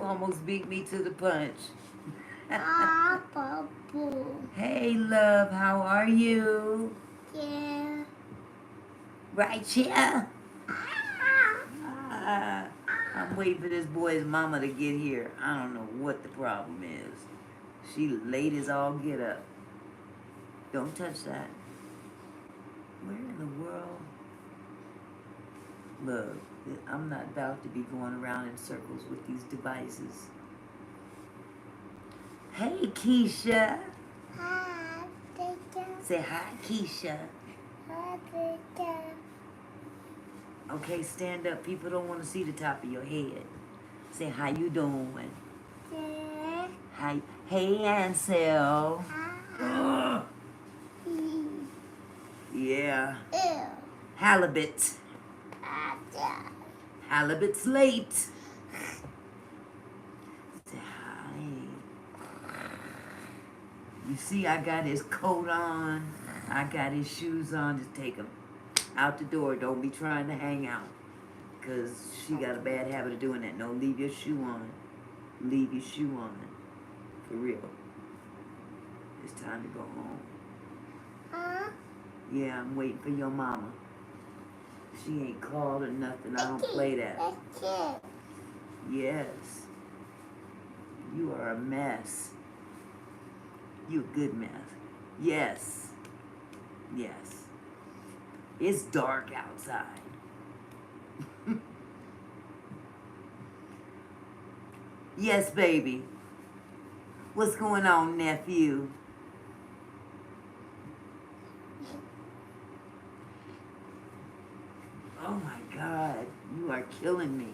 almost beat me to the punch. Papa. Hey, love, how are you? Yeah. Right here. Ah, I'm waiting for this boy's mama to get here. I don't know what the problem is. She late as all get up. Don't touch that. Where in the world? Look, I'm not about to be going around in circles with these devices. Hey, Keisha. Hi, teacher. Say hi, Keisha. Hi, teacher. Okay, stand up. People don't want to see the top of your head. Say, how you doing? Yeah. Hi. Hey, Ansel. Hi. Yeah. Ew. Halibut. Halibut's late. Say hi. You see, I got his coat on. I got his shoes on. Just take him out the door. Don't be trying to hang out. Because she got a bad habit of doing that. No, leave your shoe on. Leave your shoe on. For real. It's time to go home. Huh? Yeah, I'm waiting for your mama. She ain't called or nothing. I don't play that. That's it. Yes. You are a mess. You a good mess. Yes. Yes. It's dark outside. Yes, baby. What's going on, nephew? Oh my God. You are killing me.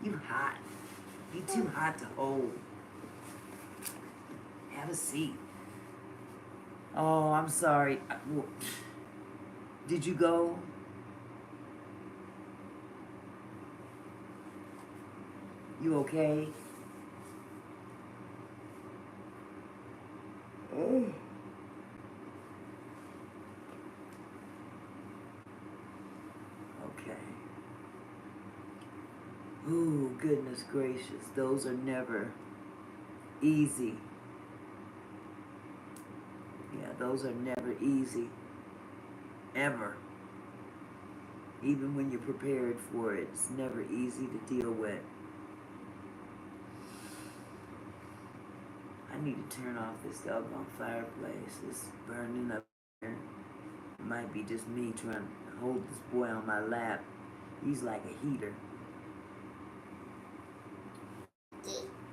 You hot. You too hot to hold. Have a seat. Oh, I'm sorry. Did you go? You okay? Oh. Okay. Ooh, goodness gracious. Those are never easy. Yeah, those are never easy. Ever. Even when you're prepared for it, it's never easy to deal with. I need to turn off this doggone fireplace. It's burning up here. It might be just me trying to hold this boy on my lap. He's like a heater.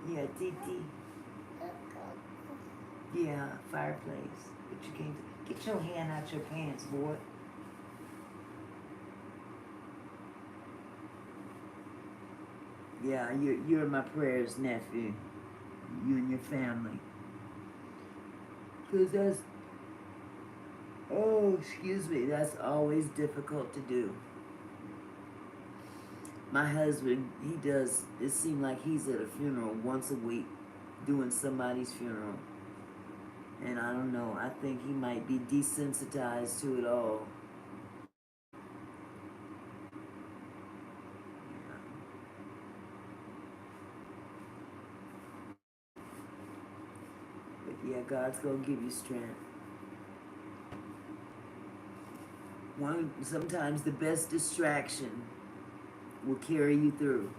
Yeah, Titi. Yeah, fireplace. But you can't get your hand out your pants, boy. Yeah, you're my prayers, nephew. You and your family. Cause that's excuse me, that's always difficult to do. My husband, he does, it seems like he's at a funeral once a week, doing somebody's funeral. And I don't know, I think he might be desensitized to it all. But yeah, God's gonna give you strength. Sometimes the best distraction will carry you through.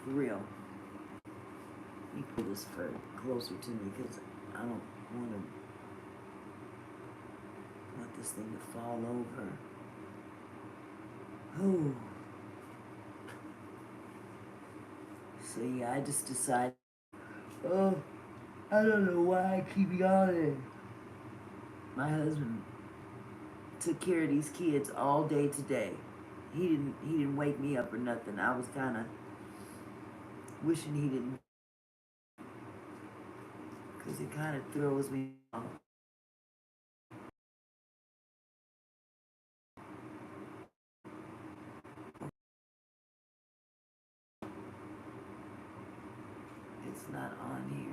For real. Let me pull this fur closer to me because I don't want this thing to fall over. Oh. So yeah, I just decided, oh, I don't know why I keep yawning. My husband took care of these kids all day today. He didn't wake me up or nothing. I was kind of wishing he didn't, because it kind of throws me off. It's not on here.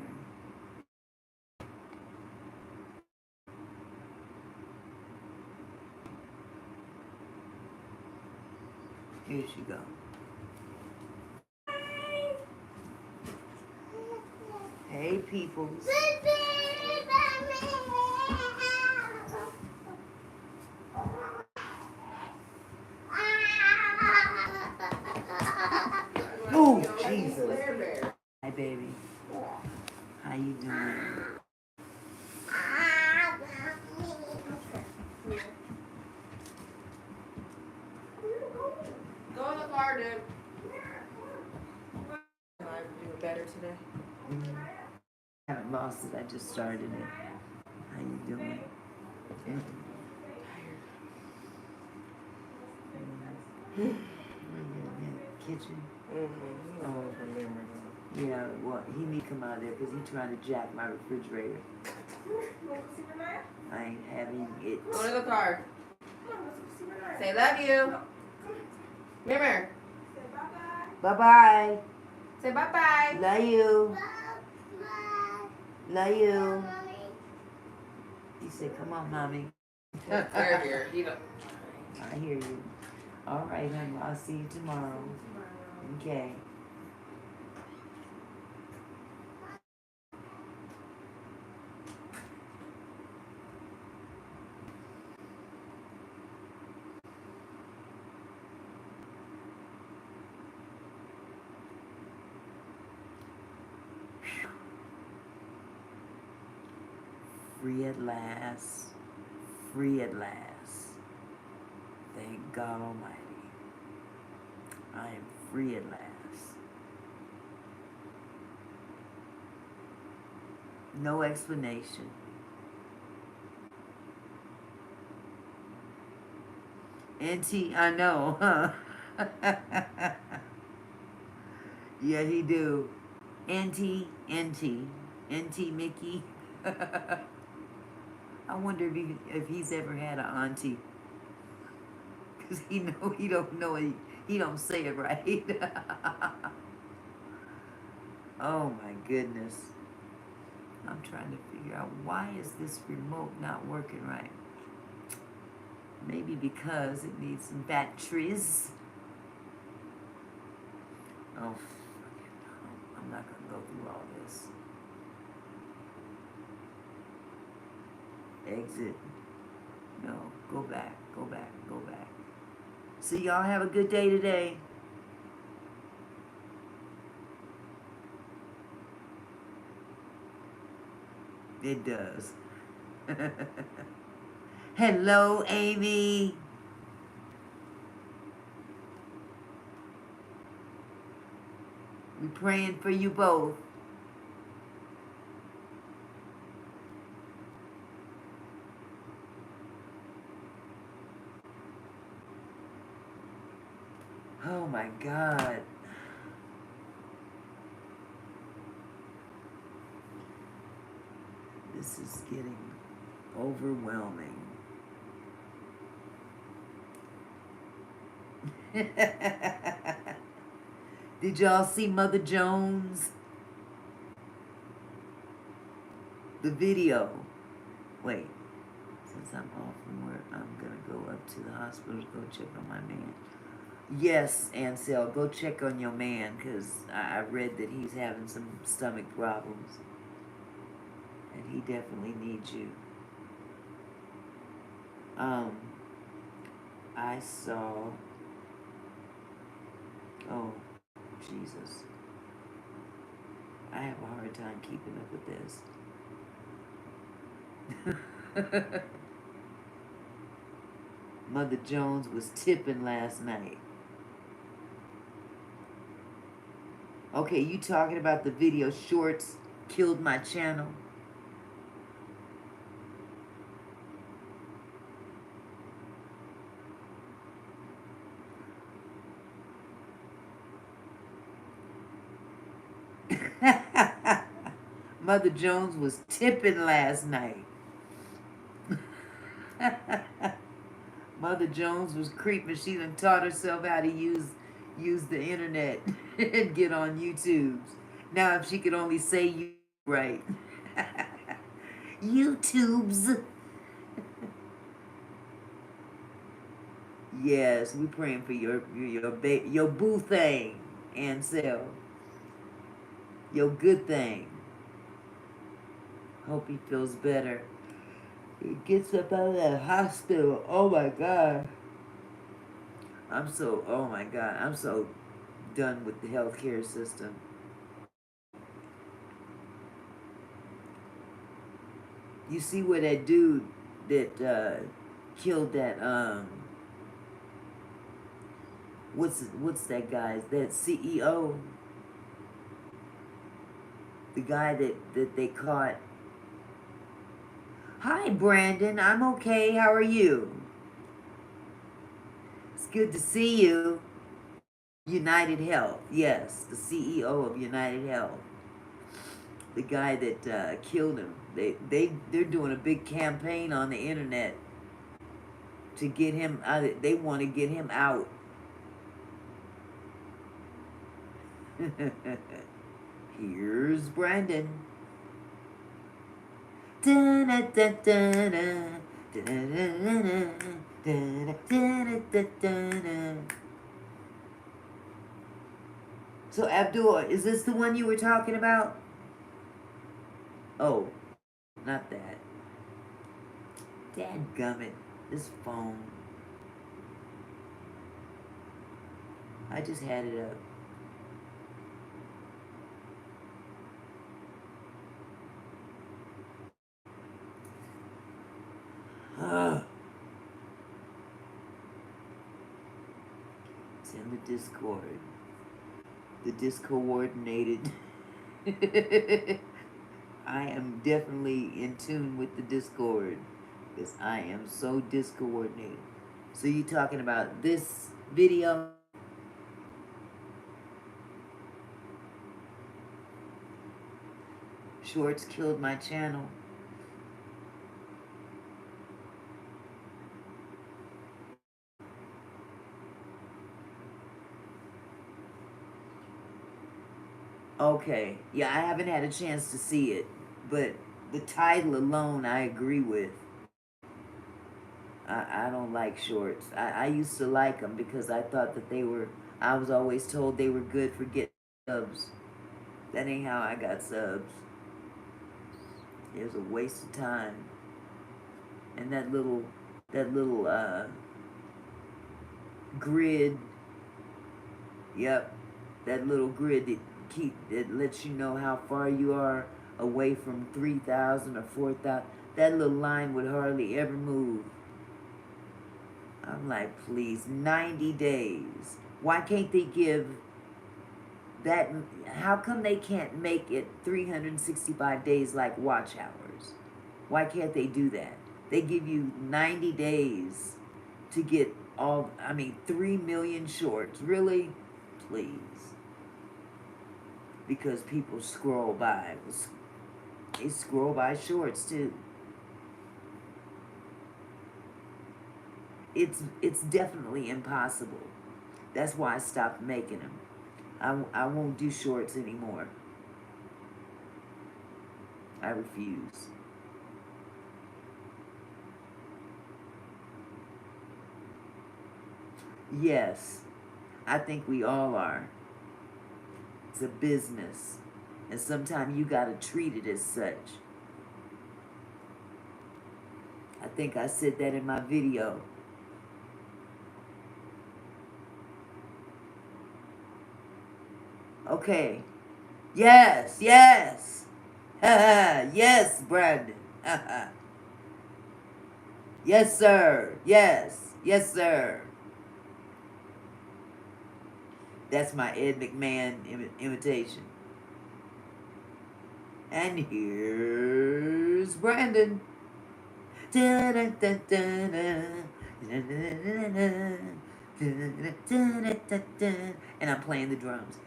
Here she go. Hey, peoples. Oh, Jesus. Hi, baby. How you doing? Go in the car, dude. I do it better today. I haven't lost it. I just started it. How you doing? Kitchen. Oh, yeah. Well, he need to come out of there because he's trying to jack my refrigerator. I ain't having it. Go to the car. Say love you. Remember. Bye bye. Say bye bye. Love you. Love you. He said, "Come on, mommy." They're here. You know. I hear you. All right, honey. I'll see you tomorrow. Okay. Free at last. Free at last. Thank God Almighty. I am free at last. No explanation. Auntie, I know, huh? Yeah, he do. Auntie Mickey. I wonder if he's ever had an auntie. Cause he don't know it. He don't say it right. Oh my goodness. I'm trying to figure out why is this remote not working right. Maybe because it needs some batteries. Oh, I'm not gonna go through all this. Exit. No, go back, go back, go back. So y'all have a good day today. It does. Hello, Amy. We praying for you both. Oh my God. This is getting overwhelming. Did y'all see Mother Jones? The video. Wait. Since I'm off from work, I'm gonna go up to the hospital to go check on my man. Yes, Ansel, go check on your man, because I read that he's having some stomach problems. And he definitely needs you. I saw... Oh, Jesus. I have a hard time keeping up with this. Mother Jones was tipping last night. Okay, you talking about the video shorts killed my channel? Mother Jones was tipping last night. Mother Jones was creeping. She done taught herself how to use the internet and get on YouTube. Now if she could only say you right. YouTubes. Yes, we praying for your boo thing, Ansel. Your good thing. Hope he feels better. He gets up out of that hospital. Oh my God. Oh my God. I'm so done with the healthcare system. You see where that dude that killed that what's that guy's that CEO, the guy that they caught. Hi Brandon, I'm okay. How are you? It's good to see you. United Health, yes, the CEO of United Health. The guy that killed him. They're doing a big campaign on the internet to get him out. They want to get him out. Here's Brandon. So Abdul, is this the one you were talking about? Oh, not that. Dadgummit, this phone. I just had it up. It's in the Discord. The discoordinated. I am definitely in tune with the Discord because I am so discoordinated. So you talking about this video? Shorts killed my channel. Okay, yeah, I haven't had a chance to see it, but the title alone I agree with. I don't like shorts. I used to like them because I thought that I was always told they were good for getting subs. That ain't how I got subs. It was a waste of time. And that little grid, yep, that little grid that lets you know how far you are away from 3,000 or 4,000. That little line would hardly ever move. I'm like, please, 90 days. Why can't they give that? How come they can't make it 365 days like watch hours? Why can't they do that? They give you 90 days to get 3 million shorts. Really? Please. Because people scroll by. They scroll by shorts too. It's definitely impossible. That's why I stopped making them. I won't do shorts anymore. I refuse. Yes, I think we all are. It's a business. And sometimes you gotta treat it as such. I think I said that in my video. Okay. Yes, yes. Yes, Brandon. Yes, sir. Yes. Yes, sir. That's my Ed McMahon imitation. And here's Brandon. And I'm playing the drums.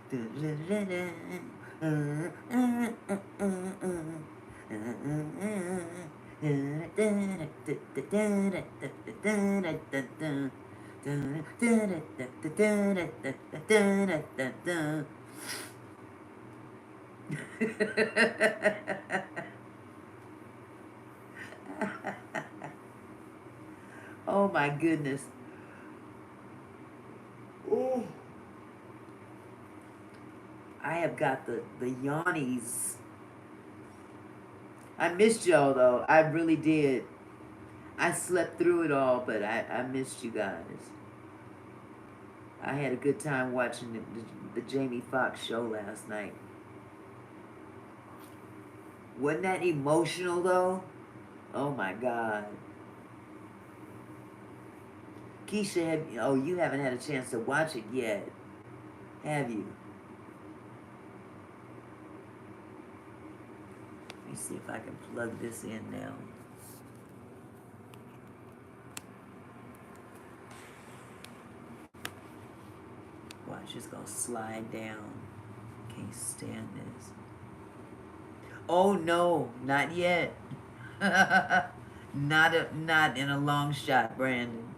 Oh my goodness. Oh. I have got the yawnies. I missed y'all though. I really did. I slept through it all, but I missed you guys. I had a good time watching the Jamie Foxx show last night. Wasn't that emotional though? Oh my God. Keisha, you haven't had a chance to watch it yet, have you? Let me see if I can plug this in now. Watch, it's gonna slide down. Can't stand this. Oh no, not yet. Not in a long shot, Brandon.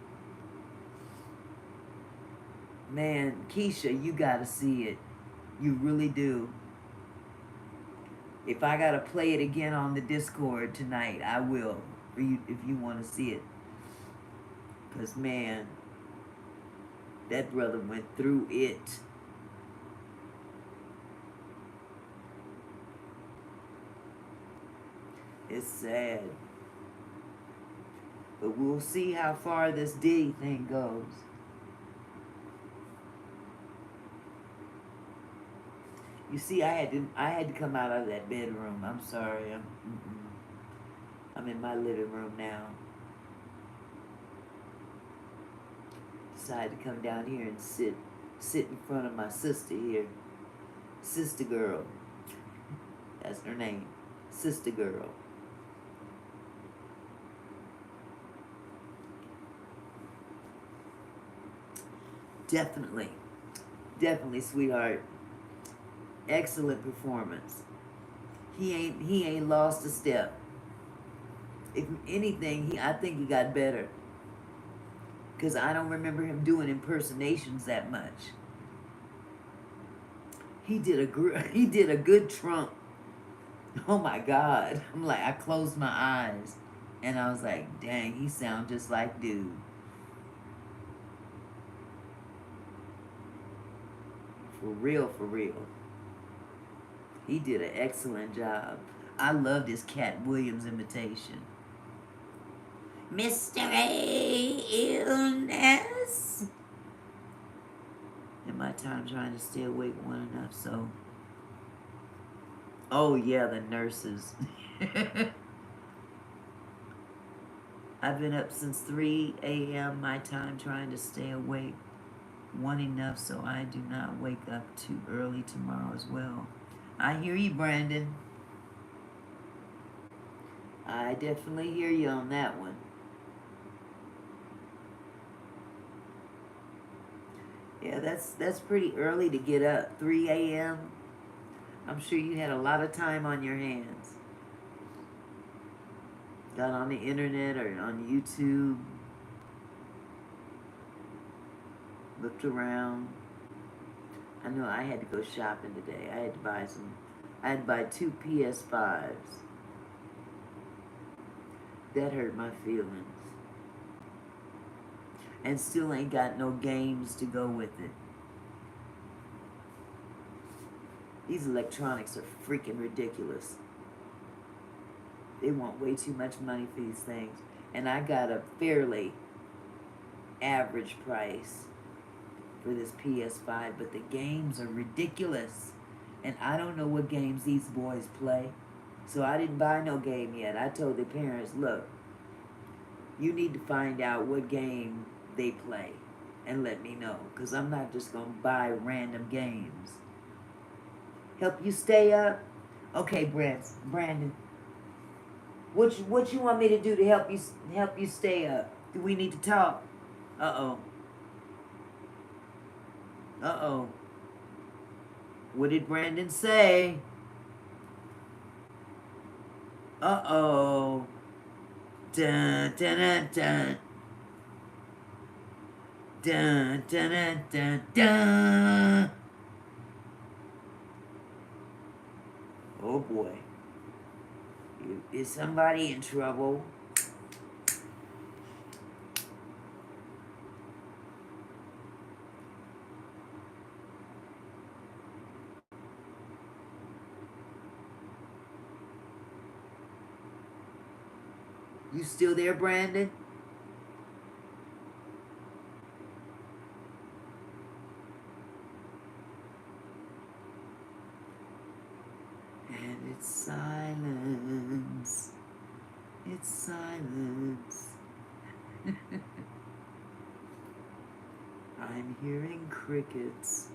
Man, Keisha, you gotta see it. You really do. If I gotta play it again on the Discord tonight, I will. For you, if you want to see it. Cause man, that brother went through it. It's sad. But we'll see how far this Diddy thing goes. You see, I had to come out of that bedroom. I'm sorry. I'm in my living room now. Decided to come down here and sit in front of my sister here. Sister girl. That's her name. Sister girl. Definitely, sweetheart. Excellent performance. He ain't lost a step. If anything, I think he got better. Cause I don't remember him doing impersonations that much. He did a good Trump. Oh my God! I'm like, I closed my eyes, and I was like, dang, he sound just like dude. For real, for real. He did an excellent job. I loved his Cat Williams imitation. Mystery illness. In my time trying to stay awake one enough, so. Oh yeah, the nurses. I've been up since 3 a.m. my time trying to stay awake one enough so I do not wake up too early tomorrow as well. I hear you, Brandon. I definitely hear you on that one. Yeah, that's pretty early to get up. 3 a.m. I'm sure you had a lot of time on your hands. Got on the internet or on YouTube. Looked around. I know I had to go shopping today. I had to buy 2 PS5s. That hurt my feelings. And still ain't got no games to go with it. These electronics are freaking ridiculous. They want way too much money for these things. And I got a fairly average price for this PS5, but the games are ridiculous. And I don't know what games these boys play. So I didn't buy no game yet. I told the parents, look, you need to find out what game they play and let me know. Because I'm not just going to buy random games. Help you stay up? Okay, Brandon. What you want me to do to help you stay up? Do we need to talk? Uh-oh. Uh-oh. What did Brandon say? Uh-oh. Dun dun dun dun. Dun dun dun dun dun. Oh boy. Is somebody in trouble? You still there, Brandon? And it's silence. It's silence. I'm hearing crickets.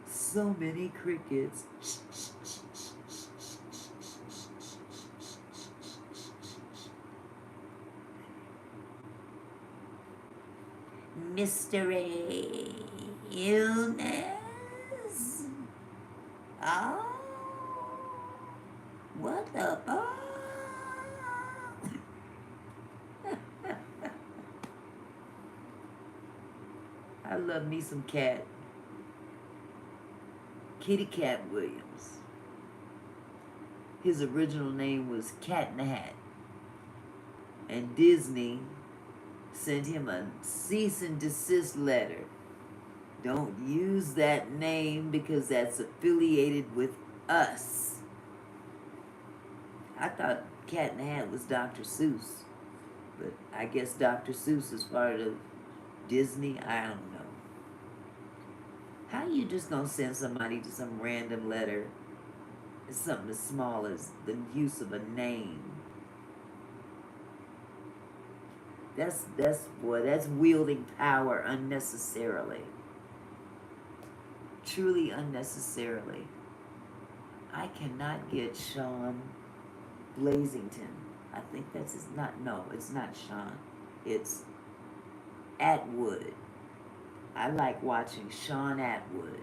So many crickets. Mystery. Illness. Oh. What the? Oh. I love me some cat. Kitty Cat Williams. His original name was Cat in the Hat. And Disney sent him a cease and desist letter. Don't use that name because that's affiliated with us. I thought Cat in the Hat was Dr. Seuss. But I guess Dr. Seuss is part of Disney. I don't know. How you just gonna send somebody to some random letter? It's something as small as the use of a name. That's wielding power unnecessarily. Truly unnecessarily. I cannot get Sean Blazington. I think that's his it's not Sean. It's Atwood. I like watching Sean Atwood.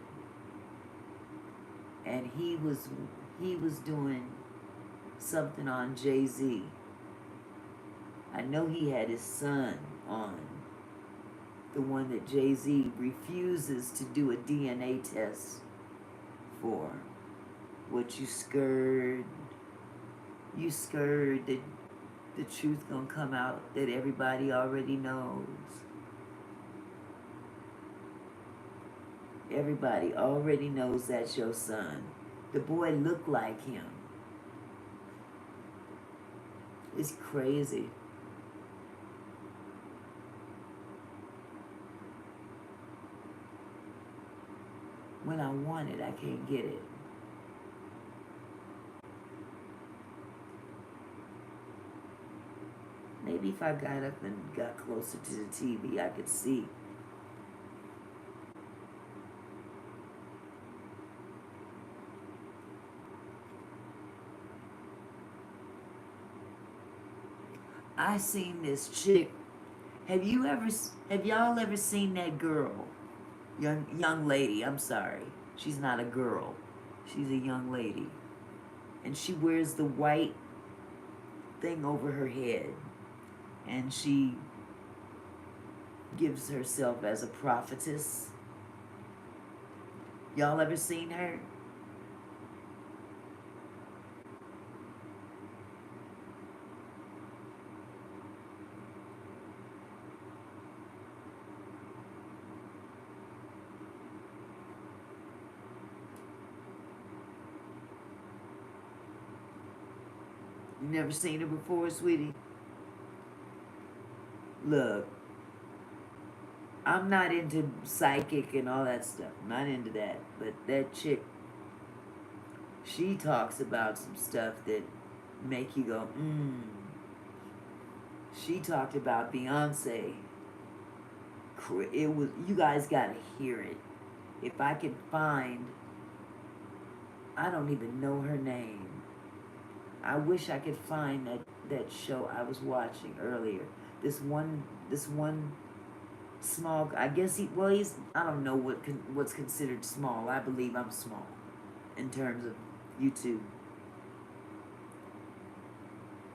And he was doing something on Jay-Z. I know he had his son on, the one that Jay-Z refuses to do a DNA test for. What you scared that the truth gonna come out that everybody already knows. Everybody already knows that's your son. The boy looked like him. It's crazy. When I want it, I can't get it. Maybe if I got up and got closer to the TV, I could see. I seen this chick. Have y'all ever seen that girl? Young lady, I'm sorry. She's not a girl. She's a young lady. And she wears the white thing over her head. And she gives herself as a prophetess. Y'all ever seen her? You never seen her before, sweetie? Look, I'm not into psychic and all that stuff. I'm not into that. But that chick, she talks about some stuff that make you go, She talked about Beyonce. You guys gotta hear it. If I can find, I don't even know her name. I wish I could find that show I was watching earlier. This one small. I guess he's. I don't know what's considered small. I believe I'm small, in terms of YouTube.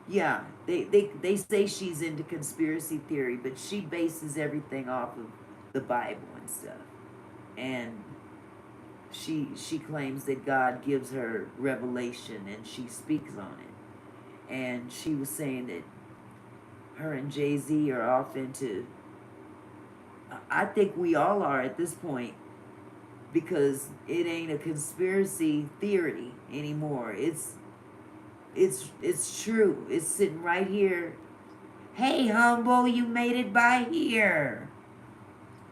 Yeah, they say she's into conspiracy theory, but she bases everything off of the Bible and stuff, and she claims that God gives her revelation and she speaks on it. And she was saying that her and Jay-Z are off into, I think we all are at this point, because it ain't a conspiracy theory anymore. It's true. It's sitting right here Hey, Humble, you made it by here.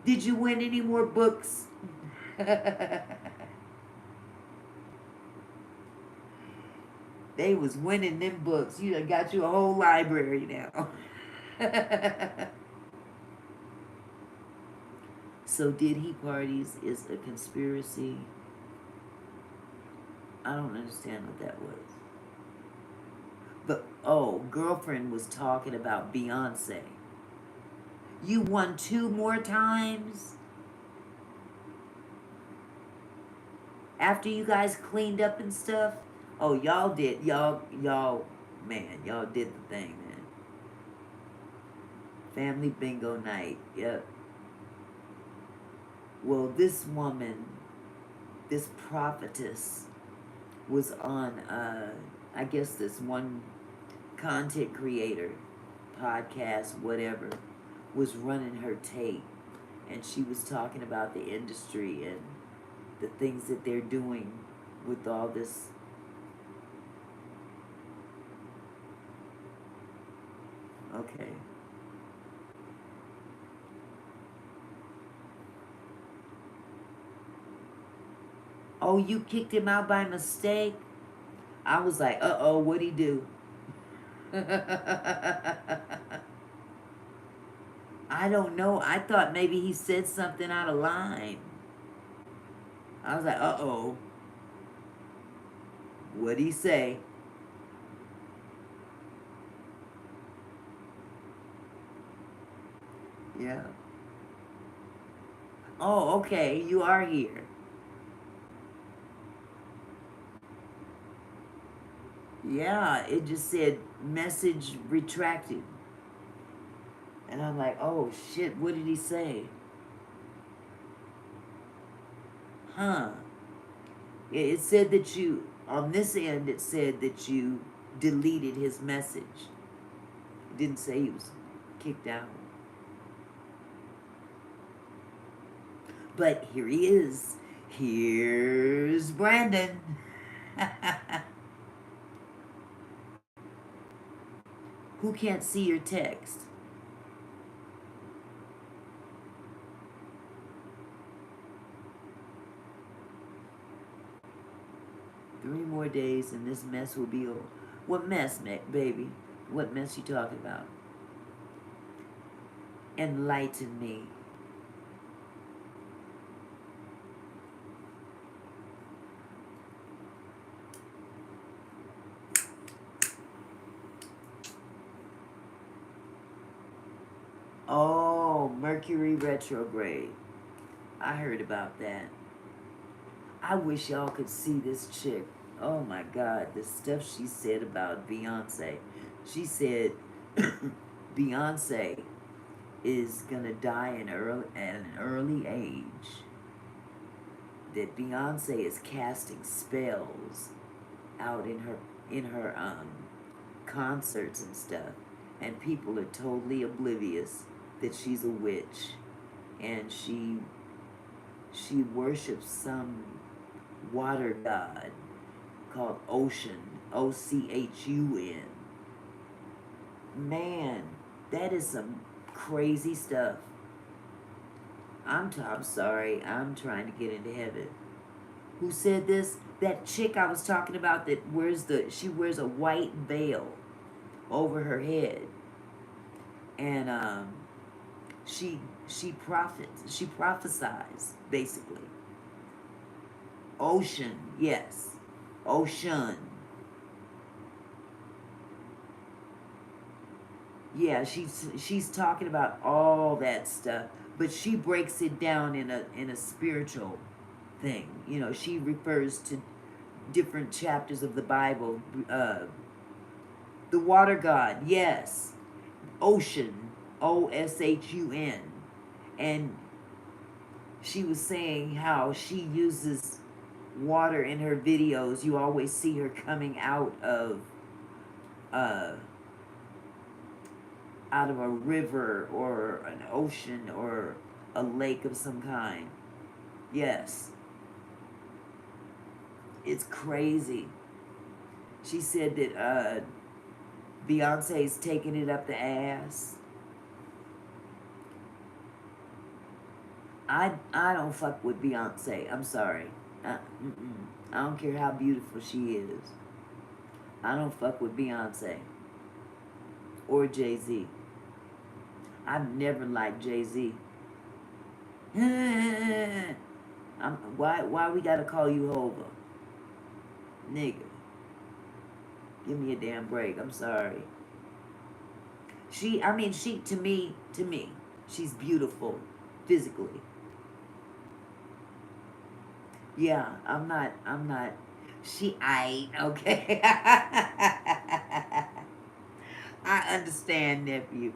Did you win any more books? They was winning them books. You done got you a whole library now. So did he parties is a conspiracy? I don't understand what that was. But oh, girlfriend was talking about Beyonce. You won 2 more times? After you guys cleaned up and stuff? Oh, y'all did. Man, y'all did the thing, man. Family bingo night. Yep. Well, this woman, this prophetess, was on, I guess this one content creator, podcast, whatever, was running her tape. And she was talking about the industry and the things that they're doing with all this. Okay. Oh, you kicked him out by mistake? I was like, uh-oh, what'd he do? I don't know. I thought maybe he said something out of line. I was like, uh-oh. What'd he say? Yeah. Oh, okay. You are here. Yeah, it just said message retracted. And I'm like, oh shit, what did he say? Huh. It said that you, on this end, it said that you deleted his message. It didn't say he was kicked out. But here he is. Here's Brandon. Who can't see your text? Three more days and this mess will be over. What mess, baby? What mess you talking about? Enlighten me. Oh, Mercury retrograde. I heard about that. I wish y'all could see this chick. Oh my God, the stuff she said about Beyonce. She said Beyonce is gonna die at an early age. That Beyonce is casting spells out in her concerts and stuff, and people are totally oblivious that she's a witch, and she worships some water god called Ocean, Ochun. Man, that is some crazy stuff. I'm sorry, I'm trying to get into heaven. Who said this? That chick I was talking about that she wears a white veil over her head, and she prophesies basically. Ocean, yes, Ocean. Yeah, she's talking about all that stuff, but she breaks it down in a spiritual thing. You know, she refers to different chapters of the Bible. The water god, yes, Ocean, Oshun, and she was saying how she uses water in her videos. You always see her coming uh, out of a river or an ocean or a lake of some kind. Yes. It's crazy. She said that Beyonce's taking it up the ass. I don't fuck with Beyonce. I'm sorry. I don't care how beautiful she is. I don't fuck with Beyonce or Jay-Z. I've never liked Jay-Z. Why we gotta call you Hova? Nigga. Give me a damn break. I'm sorry. She to me, she's beautiful physically. Yeah, I'm not, okay. I understand, nephew.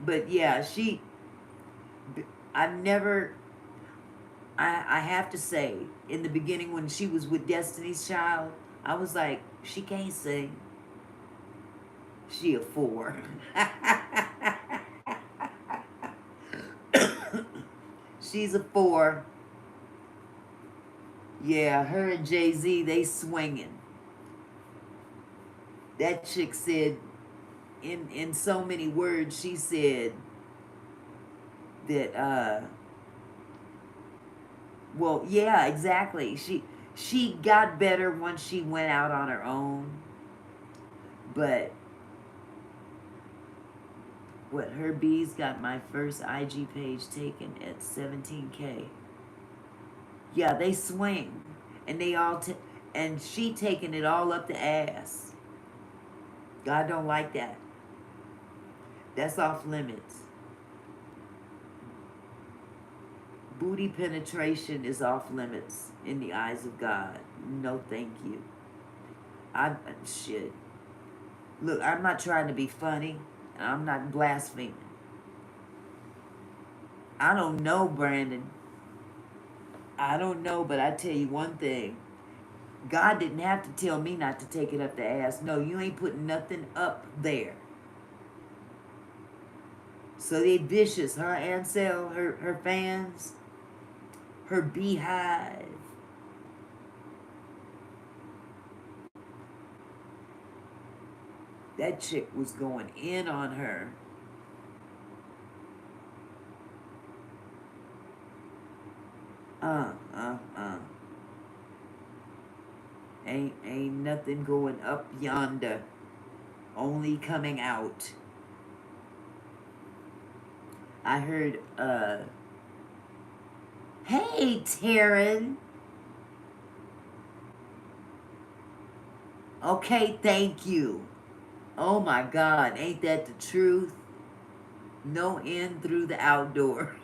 But yeah, I've never, I have to say, in the beginning when she was with Destiny's Child, I was like, she can't sing. She a 4. She's a 4. Yeah, her and Jay-Z, they swinging. That chick said, in so many words, she said that, well, yeah, exactly. She got better once she went out on her own. But what, her bees got my first IG page taken at 17K. Yeah, they swing, and they all and she taking it all up the ass. God don't like that. That's off limits. Booty penetration is off limits in the eyes of God. No, thank you. Shit. Look, I'm not trying to be funny. I'm not blaspheming. I don't know, Brandon. I don't know, but I tell you one thing. God didn't have to tell me not to take it up the ass. No, you ain't putting nothing up there. So they vicious, huh, Ansel? Her fans? Her beehive. That chick was going in on her. Ain't nothing going up yonder. Only coming out. I heard, hey, Taryn. Okay, thank you. Oh my God, ain't that the truth? No in through the outdoor.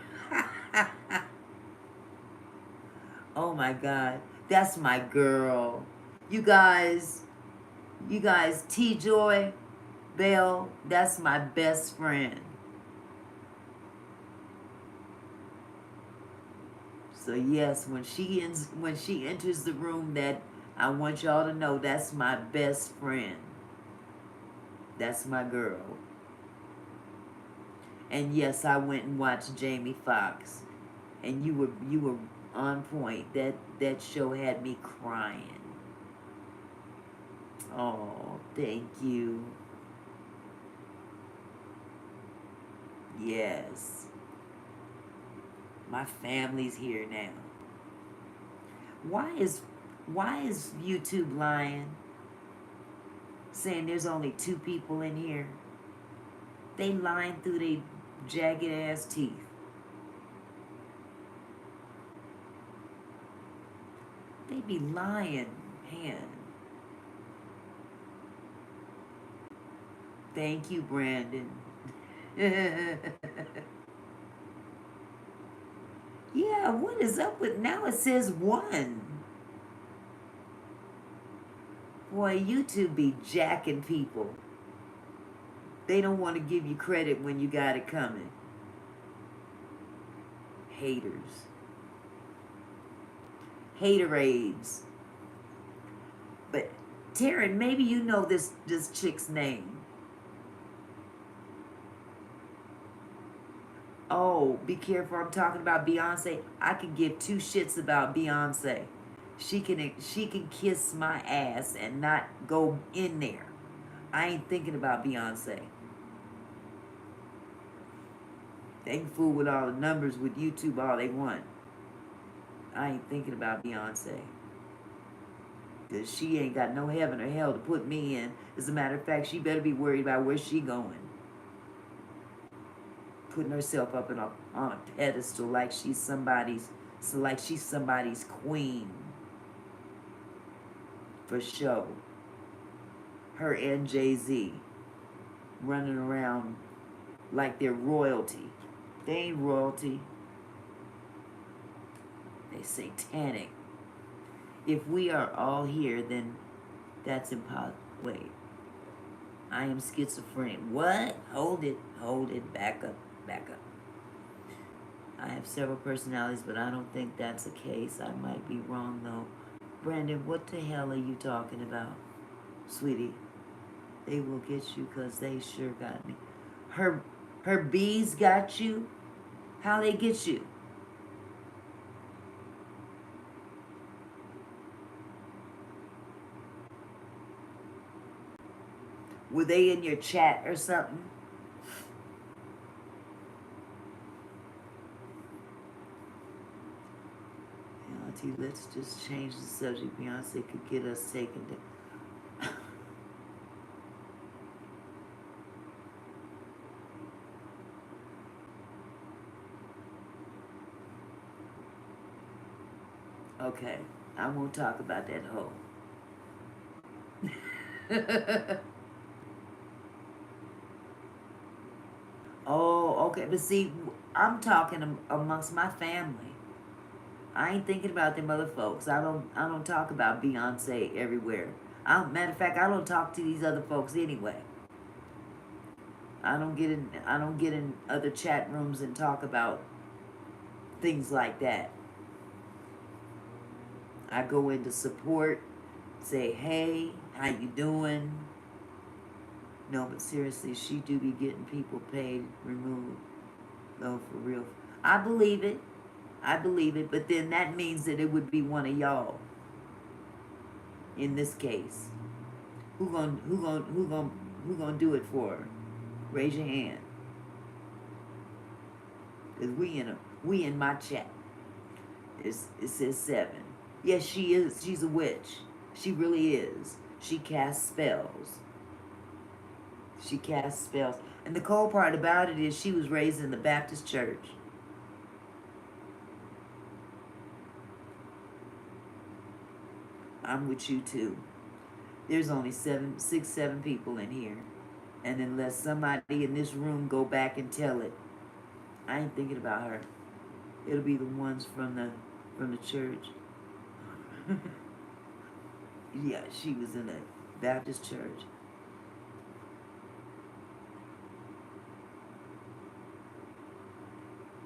Oh my God, that's my girl. You guys, T-Joy, Belle, that's my best friend. So yes, when she enters the room, that I want y'all to know, that's my best friend. That's my girl. And yes, I went and watched Jamie Foxx, and you were on point. That show had me crying. Oh, thank you. Yes. My family's here now. Why is YouTube lying? Saying there's only 2 people in here. They lying through their jagged ass teeth. They be lying, man. Thank you, Brandon. Yeah, what is up with now? It says 1. Boy, YouTube be jacking people. They don't want to give you credit when you got it coming. Haters. Haterades. But Taryn, maybe you know this chick's name. Oh, be careful, I'm talking about Beyonce. I could give 2 shits about Beyonce. She can kiss my ass and not go in there. I ain't thinking about Beyonce. They can fool with all the numbers with YouTube all they want. I ain't thinking about Beyonce. Because she ain't got no heaven or hell to put me in. As a matter of fact, she better be worried about where she going. Putting herself up on a pedestal like she's somebody's queen. For show. Her and Jay-Z running around like they're royalty. They ain't royalty. They satanic. If we are all here, then that's impossible. Wait. I am schizophrenic. What? Hold it. Hold it. Back up. Back up. I have several personalities, but I don't think that's the case. I might be wrong, though. Brandon, what the hell are you talking about? Sweetie, they will get you because they sure got me. Her bees got you? How they get you? Were they in your chat or something? Auntie, let's just change the subject. Beyonce could get us taken down. Okay, I won't talk about that hoe. Oh, okay. But see, I'm talking amongst my family. I ain't thinking about them other folks. I don't talk about Beyonce everywhere. Matter of fact, I don't talk to these other folks anyway. I don't get in other chat rooms and talk about things like that. I go in to support, say, hey, how you doing? No, but seriously, she do be getting people paid, removed. No, for real. I believe it. I believe it, but then that means that it would be one of y'all. In this case, who gonna do it for her? Raise your hand. Cause we in my chat. It says 7. Yes, she is. She's a witch. She really is. She casts spells. She casts spells. And the cool part about it is she was raised in the Baptist church. I'm with you too. There's only 7 people in here. And unless somebody in this room go back and tell it, I ain't thinking about her. It'll be the ones from the church. Yeah, she was in a Baptist church.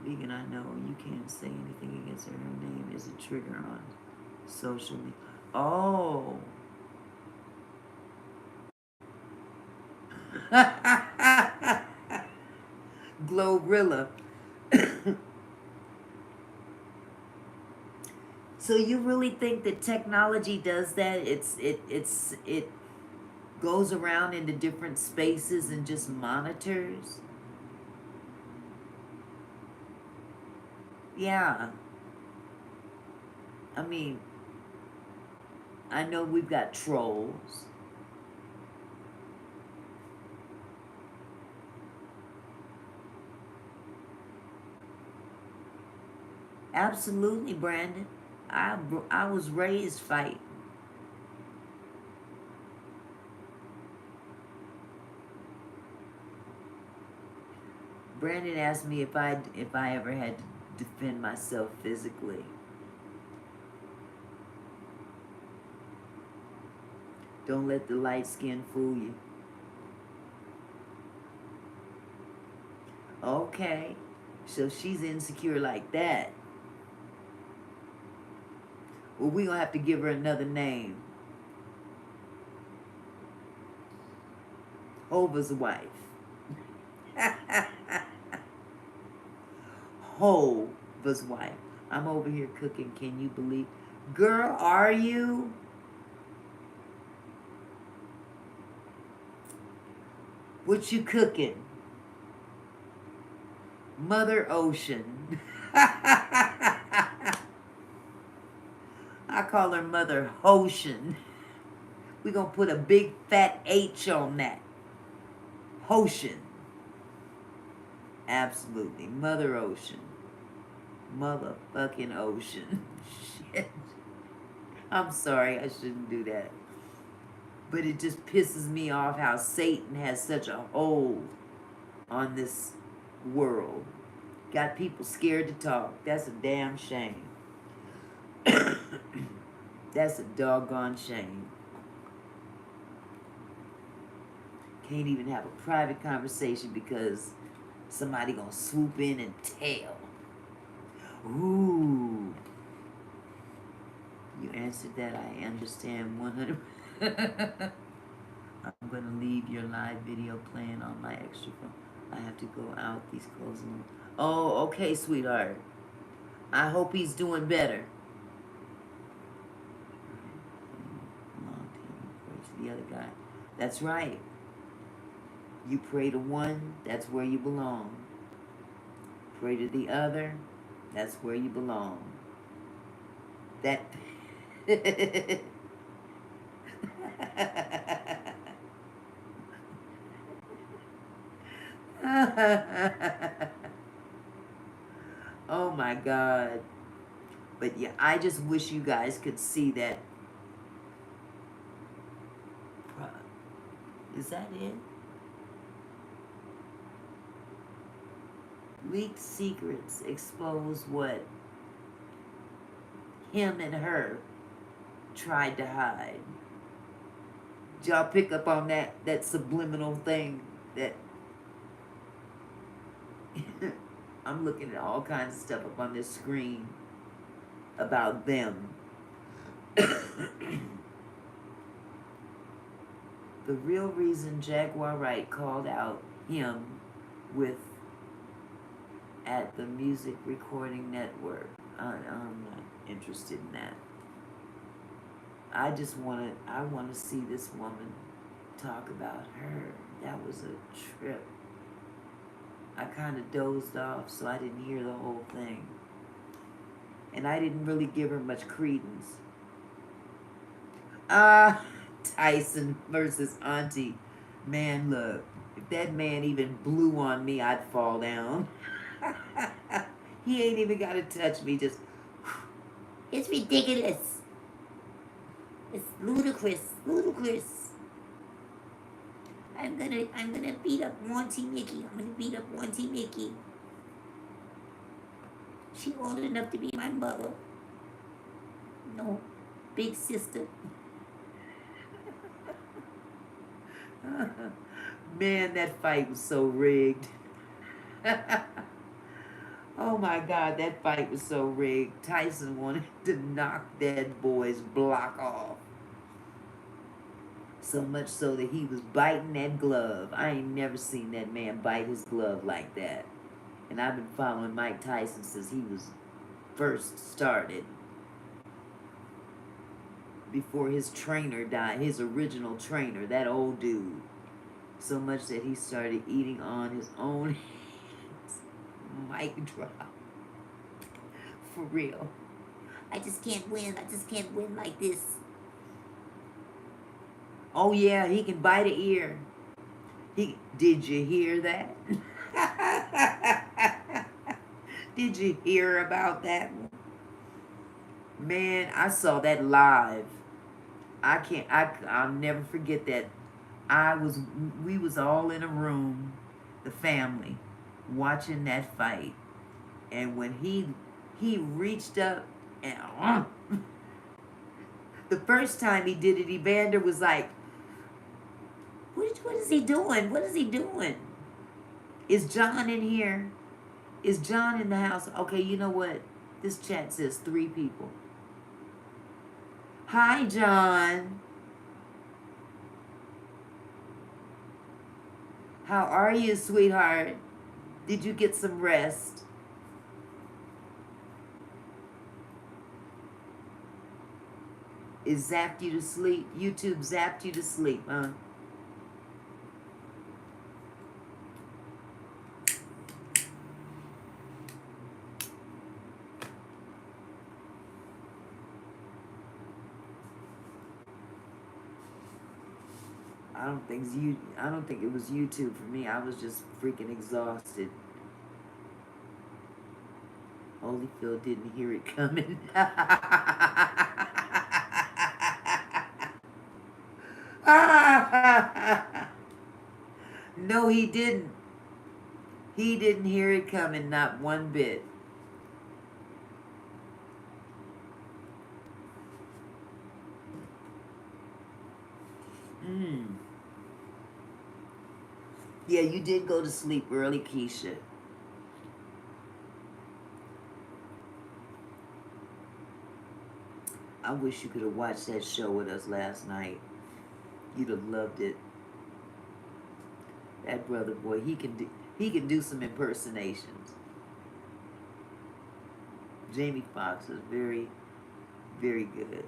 Vegan, I know you can't say anything against her. Her name is a trigger on social media. Oh. Glorilla. So you really think that technology does that? It goes around into different spaces and just monitors? Yeah. I mean, I know we've got trolls. Absolutely, Brandon. I was raised fighting. Brandon asked me if I ever had to defend myself physically. Don't let the light skin fool you. Okay, so she's insecure like that. Well, we're gonna have to give her another name. Hova's wife. Hova's wife. I'm over here cooking. Can you believe? Girl, are you? What you cooking? Mother Ocean. I call her Mother Ocean. We're going to put a big fat H on that. Ocean. Absolutely. Mother Ocean. Motherfucking Ocean. Shit. I'm sorry, I shouldn't do that. But it just pisses me off how Satan has such a hold on this world. Got people scared to talk. That's a damn shame. That's a doggone shame. Can't even have a private conversation because somebody gonna swoop in and tell. Ooh. You answered that. I understand 100. I'm gonna leave your live video playing on my extra phone. I have to go out. These clothes. Oh, okay, sweetheart. I hope he's doing better. The other guy. That's right. You pray to one, that's where you belong. Pray to the other, that's where you belong. That. Oh my God. But yeah, I just wish you guys could see that. Is that it? Leaked secrets expose what him and her tried to hide. Did y'all pick up on that subliminal thing that I'm looking at all kinds of stuff up on this screen about them. The real reason Jaguar Wright called out him with at the Music Recording Network. I'm not interested in that. I want to see this woman talk about her. That was a trip. I kind of dozed off, so I didn't hear the whole thing. And I didn't really give her much credence. Tyson versus Auntie. Man, look, if that man even blew on me, I'd fall down. He ain't even got to touch me, just... It's ridiculous. It's ludicrous, ludicrous. I'm gonna beat up Auntie Mickey. I'm gonna beat up Auntie Mickey. She old enough to be my mother. No, big sister. Man, that fight was so rigged. Oh my God, that fight was so rigged. Tyson wanted to knock that boy's block off. So much so that he was biting that glove. I ain't never seen that man bite his glove like that. And I've been following Mike Tyson since he was first started. Before his trainer died, his original trainer, that old dude. So much that he started eating on his own hands. Mic drop. For real. I just can't win. I just can't win like this. Oh yeah, he can bite an ear. Did you hear that? Did you hear about that? Man, I saw that live. I'll never forget that. We was all in a room, the family, watching that fight. And when he reached up and the first time he did it, Evander was like, what is he doing? What is he doing? Is John in here? Is John in the house? Okay, you know what? This chat says 3 people. Hi, John. How are you, sweetheart? Did you get some rest? Is zapped you to sleep? YouTube zapped you to sleep, huh? I don't think it was YouTube for me. I was just freaking exhausted. Holyfield didn't hear it coming. No, he didn't. He didn't hear it coming, not one bit. Mm. Yeah, you did go to sleep early, Keisha. I wish you could have watched that show with us last night. You'd have loved it. That brother boy, he can do some impersonations. Jamie Foxx is very, very good.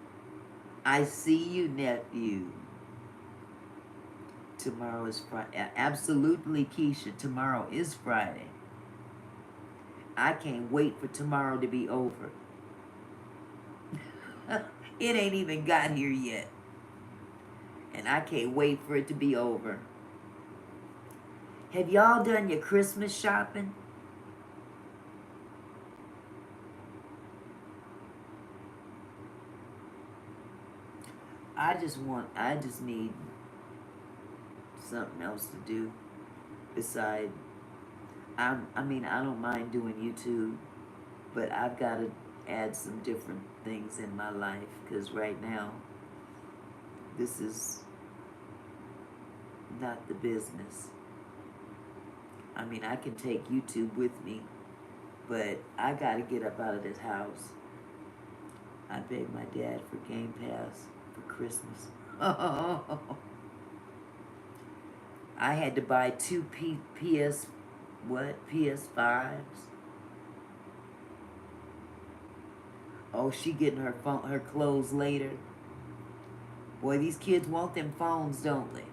I see you, nephew. Tomorrow is Friday. Absolutely, Keisha. Tomorrow is Friday. I can't wait for tomorrow to be over. It ain't even got here yet. And I can't wait for it to be over. Have y'all done your Christmas shopping? I just need something else to do beside, I don't mind doing YouTube, but I've got to add some different things in my life, because right now, this is not the business. I can take YouTube with me, but I got to get up out of this house. I begged my dad for Game Pass for Christmas. I had to buy two PS5s. Oh, she getting her clothes later. Boy, these kids want them phones, don't they?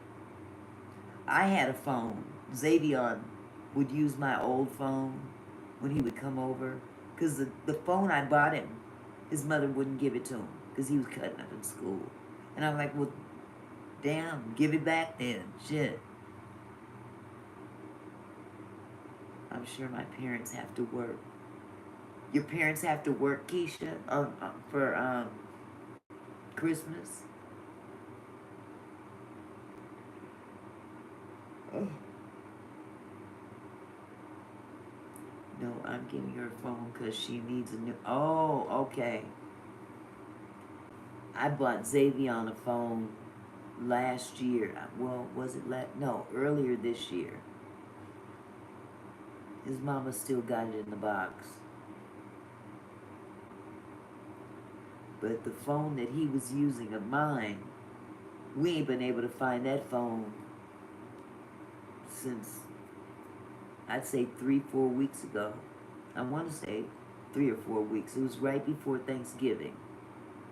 I had a phone. Xavier would use my old phone when he would come over. Because the phone I bought him, his mother wouldn't give it to him because he was cutting up in school. And I'm like, well, damn, give it back then. Shit. I'm sure my parents have to work. Your parents have to work, Keisha, for Christmas? Oh. No, I'm getting her a phone because she needs a new... Oh, okay. I bought Xavier on a phone last year. Well, was it no, earlier this year. His mama still got it in the box. But the phone that he was using of mine, we ain't been able to find that phone since, I'd say 3-4 weeks ago. I want to say 3 or 4 weeks. It was right before Thanksgiving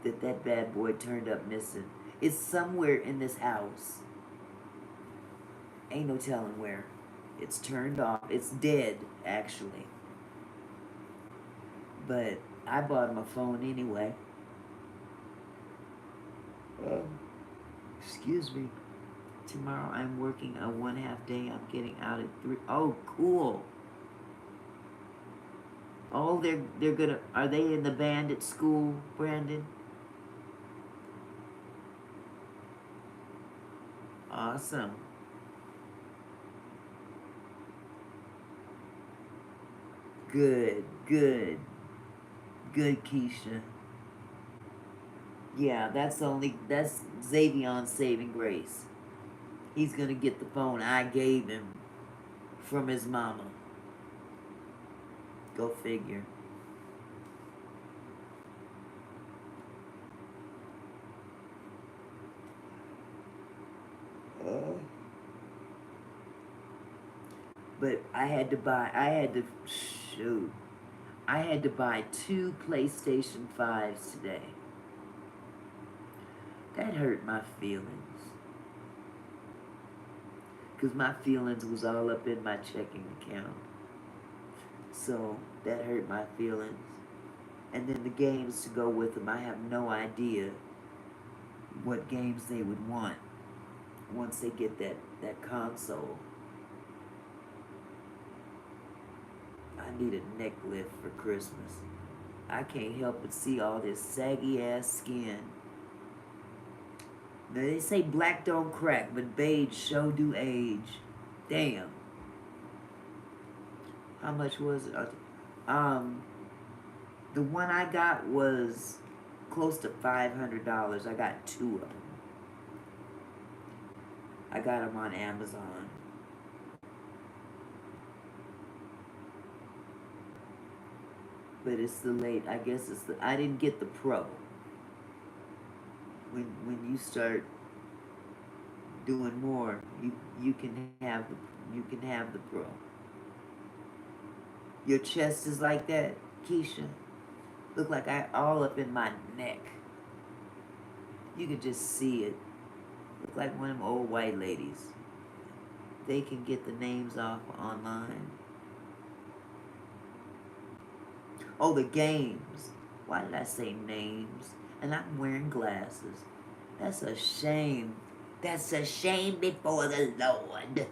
that bad boy turned up missing. It's somewhere in this house. Ain't no telling where. It's turned off. It's dead, actually. But I bought him a phone anyway. Excuse me. Tomorrow I'm working a 1/2 day. I'm getting out at 3. Oh, cool. Oh, they're gonna. Are they in the band at school, Brandon? Awesome. Good, good, good, Keisha. Yeah, that's Xavion's saving grace. He's gonna get the phone I gave him from his mama. Go figure. But I had to buy 2 PlayStation 5s today. That hurt my feelings. Because my feelings was all up in my checking account. So that hurt my feelings. And then the games to go with them, I have no idea what games they would want. once they get that console. I need a neck lift for Christmas. I can't help but see all this saggy ass skin. Now they say black don't crack, but beige sure do age. Damn. How much was it? The one I got was close to $500. I got two of them. I got them on Amazon. But it's the late. I guess it's the. I didn't get the pro. When you start doing more, you can have the pro. Your chest is like that, Keisha. Look like I all up in my neck. You can just see it. Look like one of them old white ladies. They can get the names off online. Oh, the games. Why did I say names? And I'm wearing glasses. That's a shame. That's a shame before the Lord.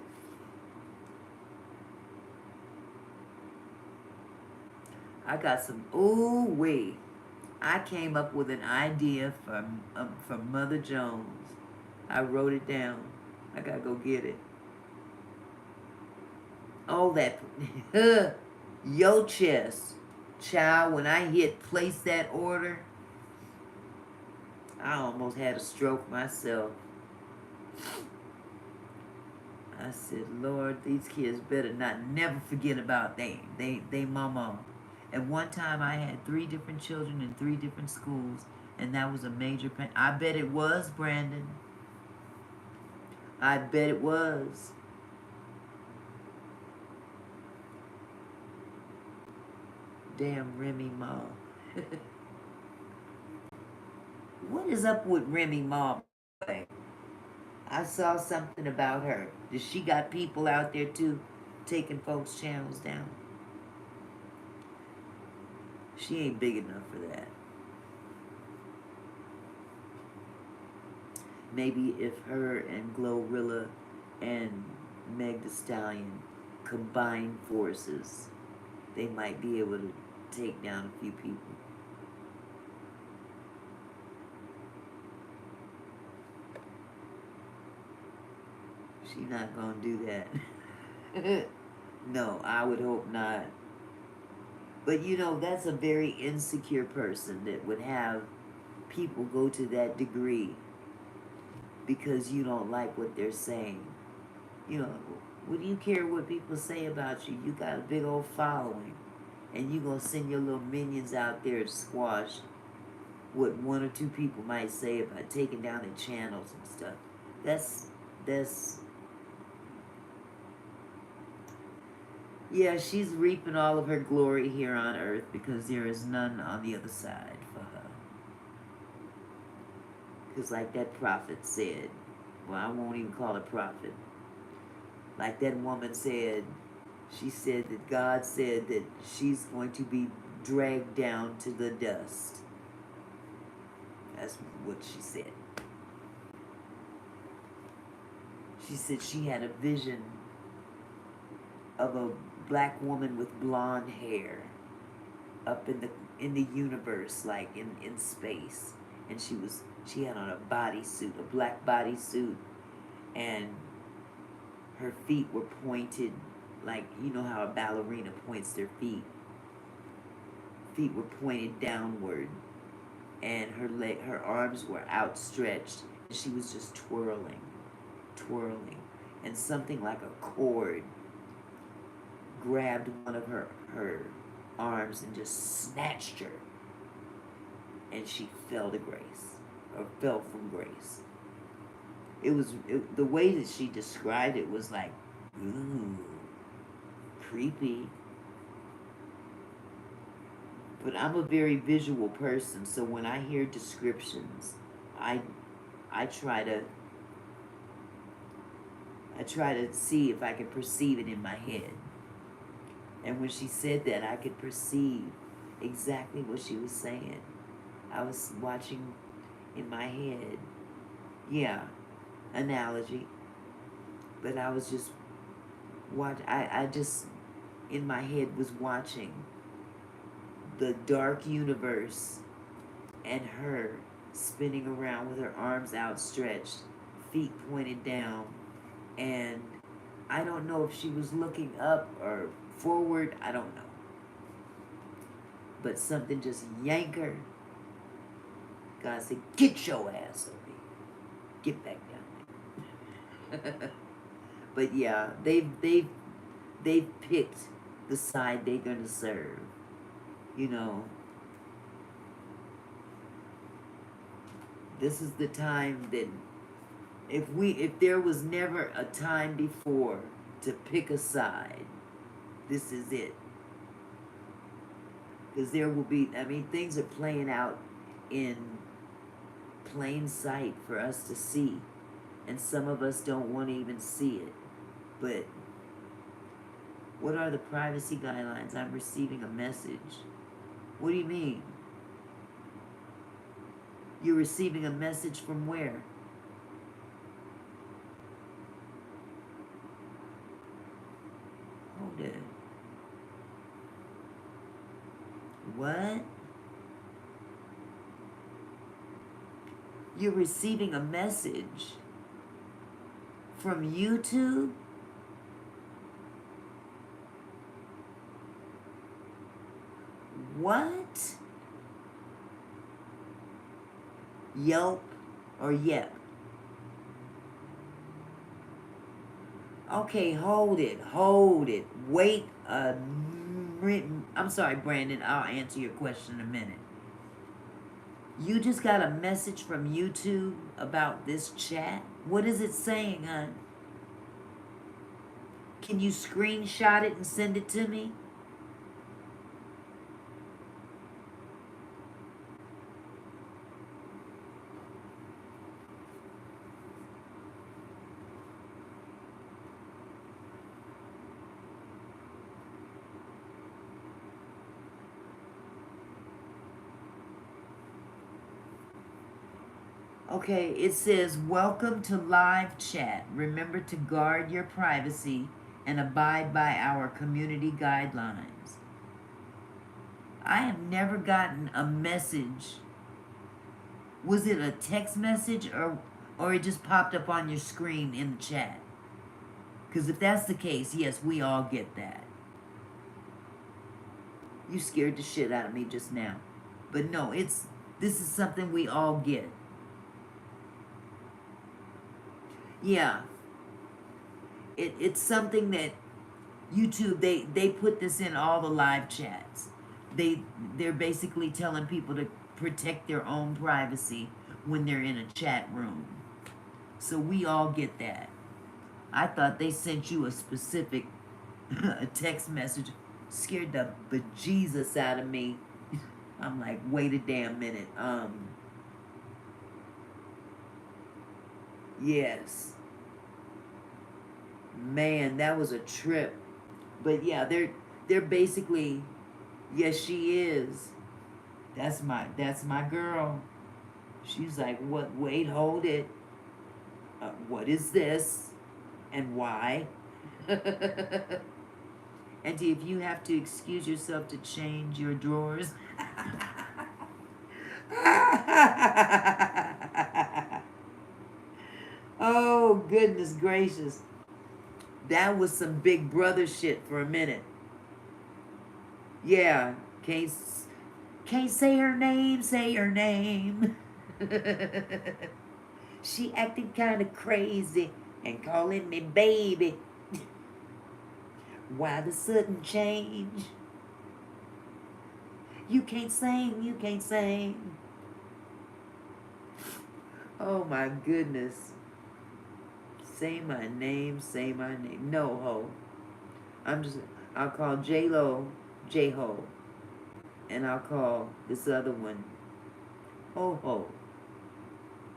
I got some. Ooh wee! I came up with an idea from Mother Jones. I wrote it down. I gotta go get it. Oh, that your chest, child. When I hit place that order, I almost had a stroke myself. I said, Lord, these kids better not never forget about they mama. At one time, I had 3 different children in 3 different schools, and that was a major pain. I bet it was, Brandon. I bet it was. Damn Remy Ma. What is up with Remy Ma? I saw something about her. Does she got people out there too taking folks' channels down? She ain't big enough for that. Maybe if her and Glorilla and Meg Thee Stallion combine forces, they might be able to take down a few people. She's not gonna do that. No, I would hope not. But you know, that's a very insecure person that would have people go to that degree because you don't like what they're saying. You know, what do you care what people say about you? You got a big old following, and you gonna send your little minions out there to squash what 1 or 2 people might say about taking down their channels and stuff. That's yeah, she's reaping all of her glory here on earth because there is none on the other side for her. Because like that prophet said, well, I won't even call it prophet. Like that woman said, she said that God said that she's going to be dragged down to the dust. That's what she said. She said she had a vision of a black woman with blonde hair up in the universe, like in space, and she had on a bodysuit, a black bodysuit, and her feet were pointed, like you know how a ballerina points their feet. Feet were pointed downward, and her arms were outstretched, and she was just twirling, and something like a cord grabbed one of her arms and just snatched her, and she fell to grace, or fell from grace. The way that she described it was like, ooh, creepy. But I'm a very visual person, so when I hear descriptions, I try to see if I can perceive it in my head. And when she said that, I could perceive exactly what she was saying. I was watching in my head. Yeah. analogy, but I was just I just in my head was watching the dark universe and her spinning around with her arms outstretched, feet pointed down, and I don't know if she was looking up or forward, I don't know. But something just yanked her. God said, get your ass up here. Get back down there. But yeah, they've picked the side they're gonna serve. You know, this is the time that if there was never a time before to pick a side, this is it. Because there will be, I mean, things are playing out in plain sight for us to see. And some of us don't want to even see it. But what are the privacy guidelines? I'm receiving a message. What do you mean? You're receiving a message from where? Hold it. What? You're receiving a message from YouTube? What? Yelp or Yep? Okay, hold it. Wait a minute. I'm sorry, Brandon. I'll answer your question in a minute. You just got a message from YouTube about this chat? What is it saying, hon? Can you screenshot it and send it to me? Okay, it says, welcome to live chat. Remember to guard your privacy and abide by our community guidelines. I have never gotten a message. Was it a text message or it just popped up on your screen in the chat? Because if that's the case, yes, we all get that. You scared the shit out of me just now. But no, this is something we all get. Yeah. It's something that YouTube, they put this in all the live chats. They're basically telling people to protect their own privacy when they're in a chat room. So we all get that. I thought they sent you a specific a text message. Scared the bejesus out of me. I'm like, wait a damn minute. Yes. Man, that was a trip. But yeah, they're basically, yes, she is. That's my girl. She's like, what? Wait, hold it. What is this? And why? Auntie, if you have to excuse yourself to change your drawers. Oh, goodness gracious. That was some big brother shit for a minute. Yeah, can't say her name, say her name. She acted kind of crazy and calling me baby. Why the sudden change? You can't sing, you can't sing. Oh my goodness. Say my name, say my name. No, ho. I'll call J-Lo, J-Ho. And I'll call this other one, Ho-Ho.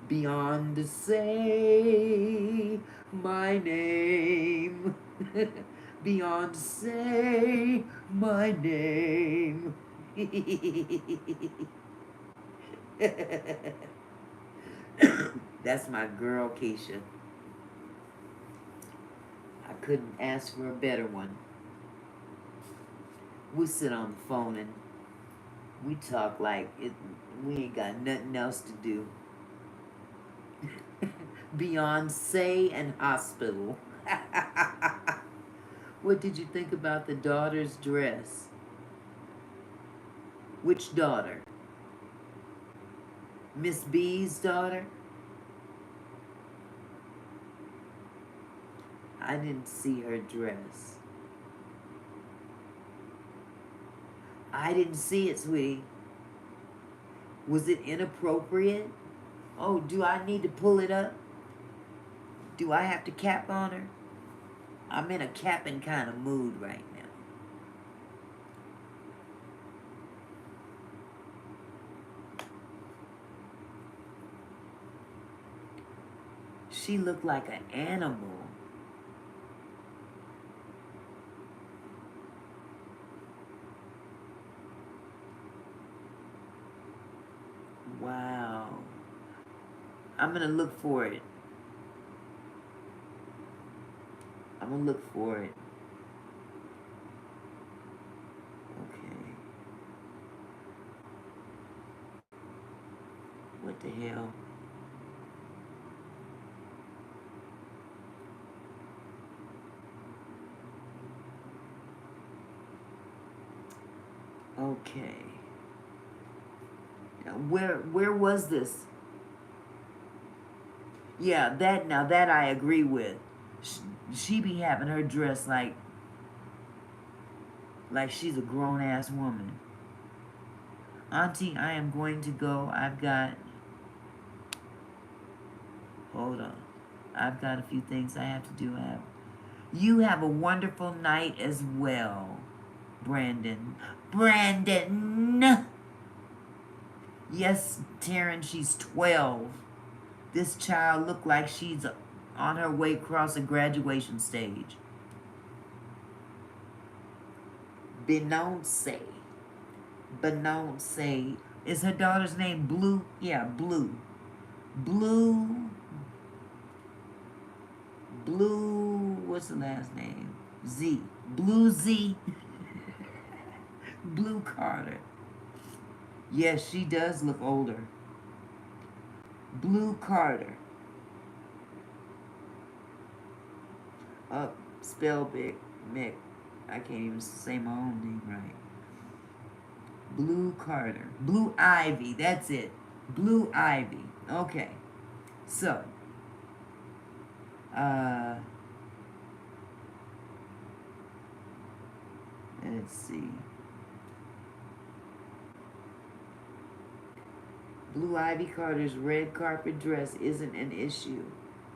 Beyond to say my name. Beyond to say my name. That's my girl, Keisha. couldn't ask for a better one. We sit on the phone and we talk like we ain't got nothing else to do. Beyonce and hospital. What did you think about the daughter's dress? Which daughter? Miss B's daughter? I didn't see her dress. I didn't see it, sweetie. Was it inappropriate? Oh, do I need to pull it up? Do I have to cap on her? I'm in a capping kind of mood right now. She looked like an animal. Wow. I'm gonna look for it. I'm gonna look for it. Okay. What the hell? Okay. Now, where was this? Yeah, that I agree with. She be having her dress like she's a grown ass woman. Auntie, I am going to go. Hold on. I've got a few things I have to do. You have a wonderful night as well, Brandon. Brandon! Yes, Taryn, she's 12. This child looked like she's on her way across a graduation stage. Beyonce. Is her daughter's name Blue? Yeah, Blue. Blue, what's the last name? Z. Blue Z. Blue Carter. Yes, she does look older. Blue Carter. Spell big Mick. I can't even say my own name right. Blue Carter. Blue Ivy. That's it. Blue Ivy. Okay. So, let's see. Blue Ivy Carter's red carpet dress isn't an issue,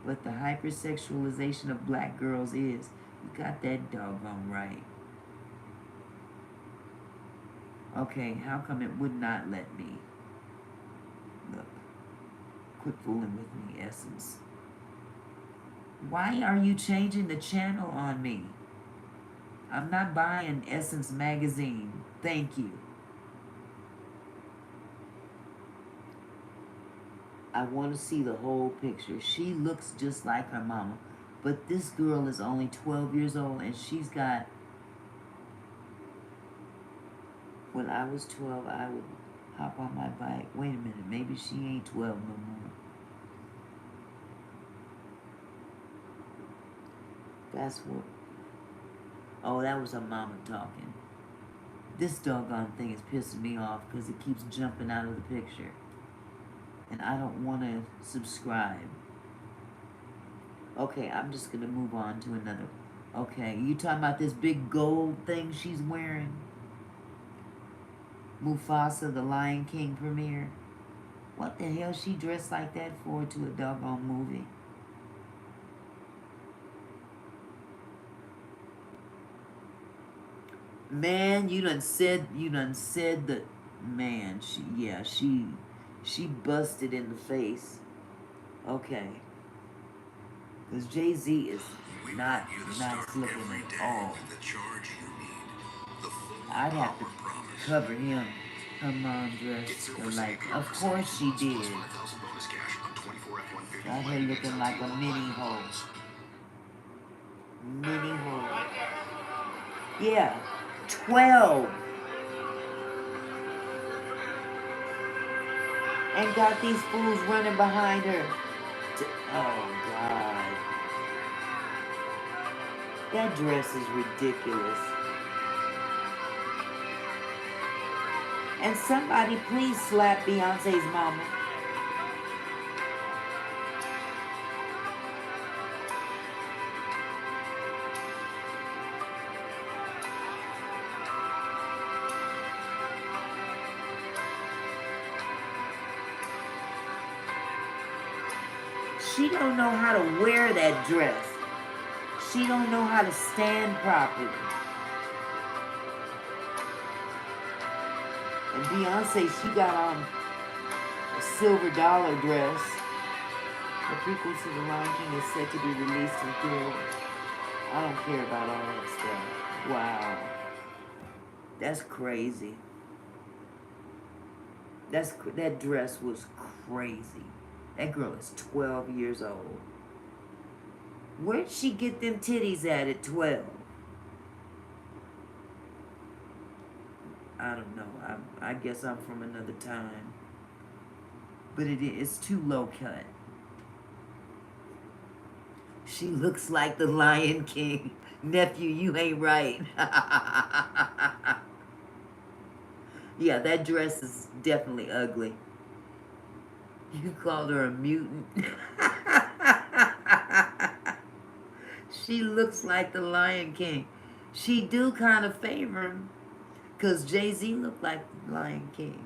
but the hypersexualization of black girls is. You got that doggone right. Okay, how come it would not let me? Look. Quit fooling with me, Essence. Why are you changing the channel on me? I'm not buying Essence magazine. Thank you. I want to see the whole picture. She looks just like her mama. But this girl is only 12 years old and she's got... When I was 12, I would hop on my bike. Wait a minute, maybe she ain't 12 no more. That's what... Oh, that was her mama talking. This doggone thing is pissing me off because it keeps jumping out of the picture. And I don't want to subscribe. Okay, I'm just going to move on to another. Okay, you talking about this big gold thing she's wearing? Mufasa, the Lion King premiere. What the hell she dressed like that for to a doggone movie? Man, you done said that, man, she busted in the face. Okay. Because Jay-Z is not nice looking at all. I'd have to cover him. Her mom dressed her like, of course she did. Got her looking like a mini hoe. mini home. Yeah, 12. And got these fools running behind her. Oh, God. That dress is ridiculous. And somebody please slap Beyonce's mama. She don't know how to wear that dress. She don't know how to stand properly. And Beyonce, she got on a silver dollar dress. The prequel to The Lion King is set to be released in theaters. I don't care about all that stuff. Wow. That's crazy. That dress was crazy. That girl is 12 years old. Where'd she get them titties at 12? I don't know. I guess I'm from another time. But it's too low cut. She looks like the Lion King. Nephew, you ain't right. Yeah, that dress is definitely ugly. You called her a mutant. She looks like the Lion King. She do kind of favor him. Because Jay-Z looked like the Lion King.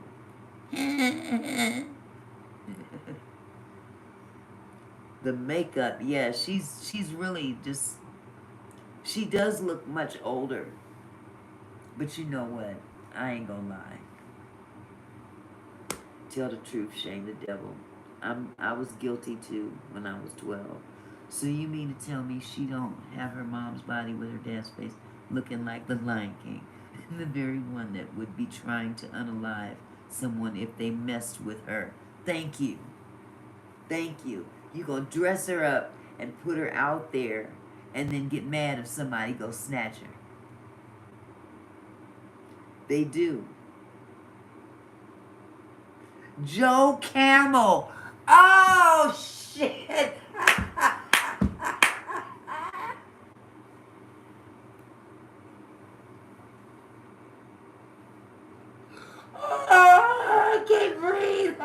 The makeup, yeah, she's really just... She does look much older. But you know what? I ain't gonna lie. Tell the truth, shame the devil. I was guilty too when I was 12. So you mean to tell me she don't have her mom's body with her dad's face looking like the Lion King? The very one that would be trying to unalive someone if they messed with her. Thank you. Thank you. You gonna dress her up and put her out there and then get mad if somebody goes snatch her. They do. Joe Camel. Oh, shit. Oh, I can't breathe.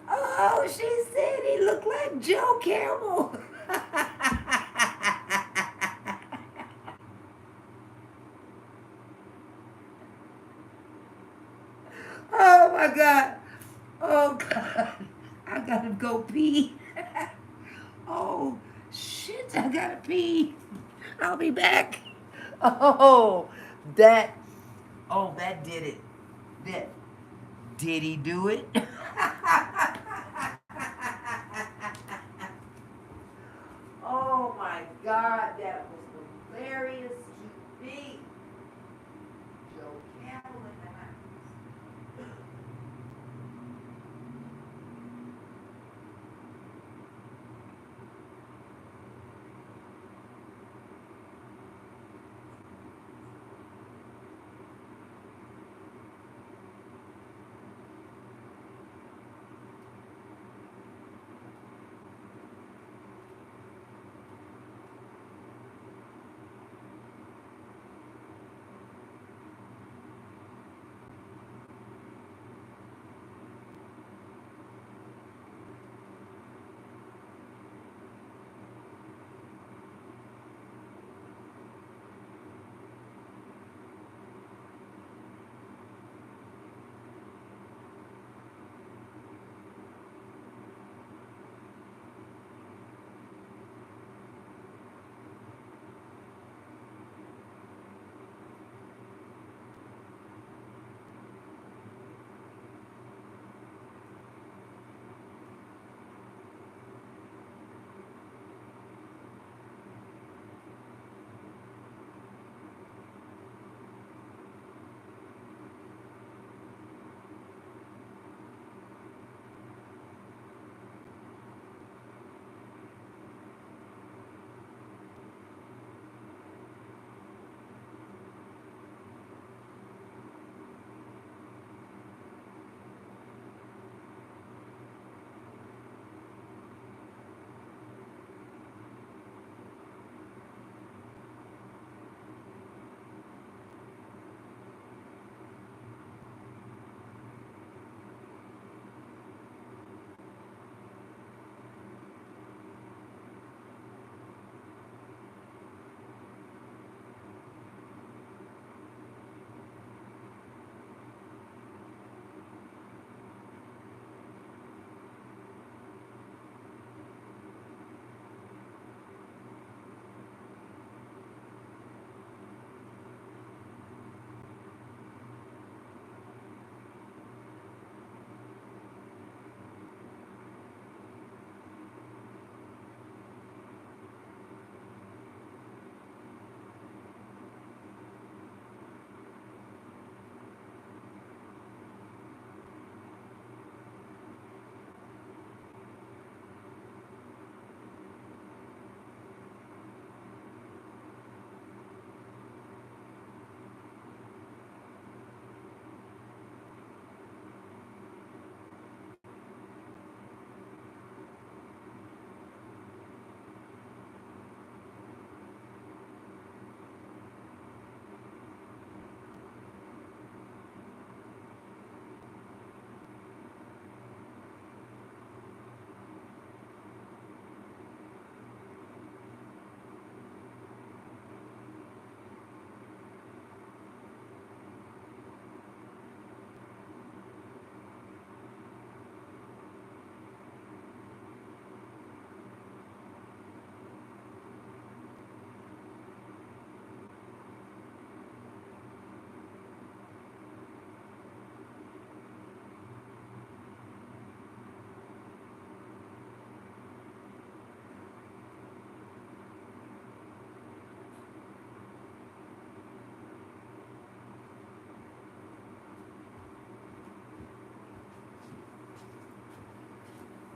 Oh, she said he looked like Joe Camel. Oh, my God. Oh, God. I gotta go pee. Oh, shit, I gotta pee. I'll be back. Oh, that did it. Did he do it? Oh my God, that was hilarious to me. Joe Campbell in the house.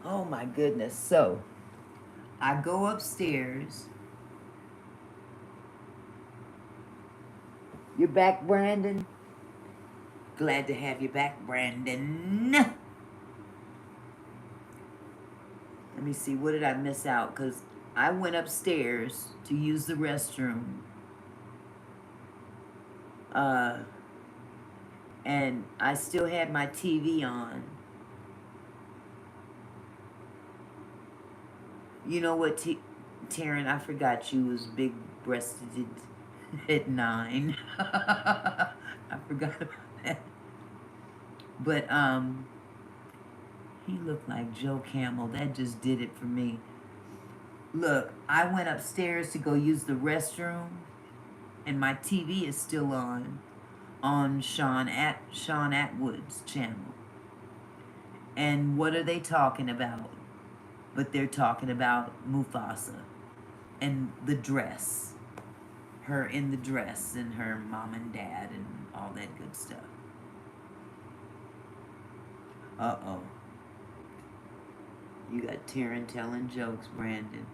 Oh my goodness. So, I go upstairs. You're back, Brandon? Glad to have you back, Brandon. Let me see, what did I miss out? Because I went upstairs to use the restroom. And I still had my TV on. You know what, Taryn? I forgot you was big-breasted at 9. I forgot about that. But, he looked like Joe Camel. That just did it for me. Look, I went upstairs to go use the restroom, and my TV is still on Sean Atwood's channel. And what are they talking about? But they're talking about Mufasa and the dress. Her in the dress and her mom and dad and all that good stuff. Uh-oh. You got Taryn telling jokes, Brandon.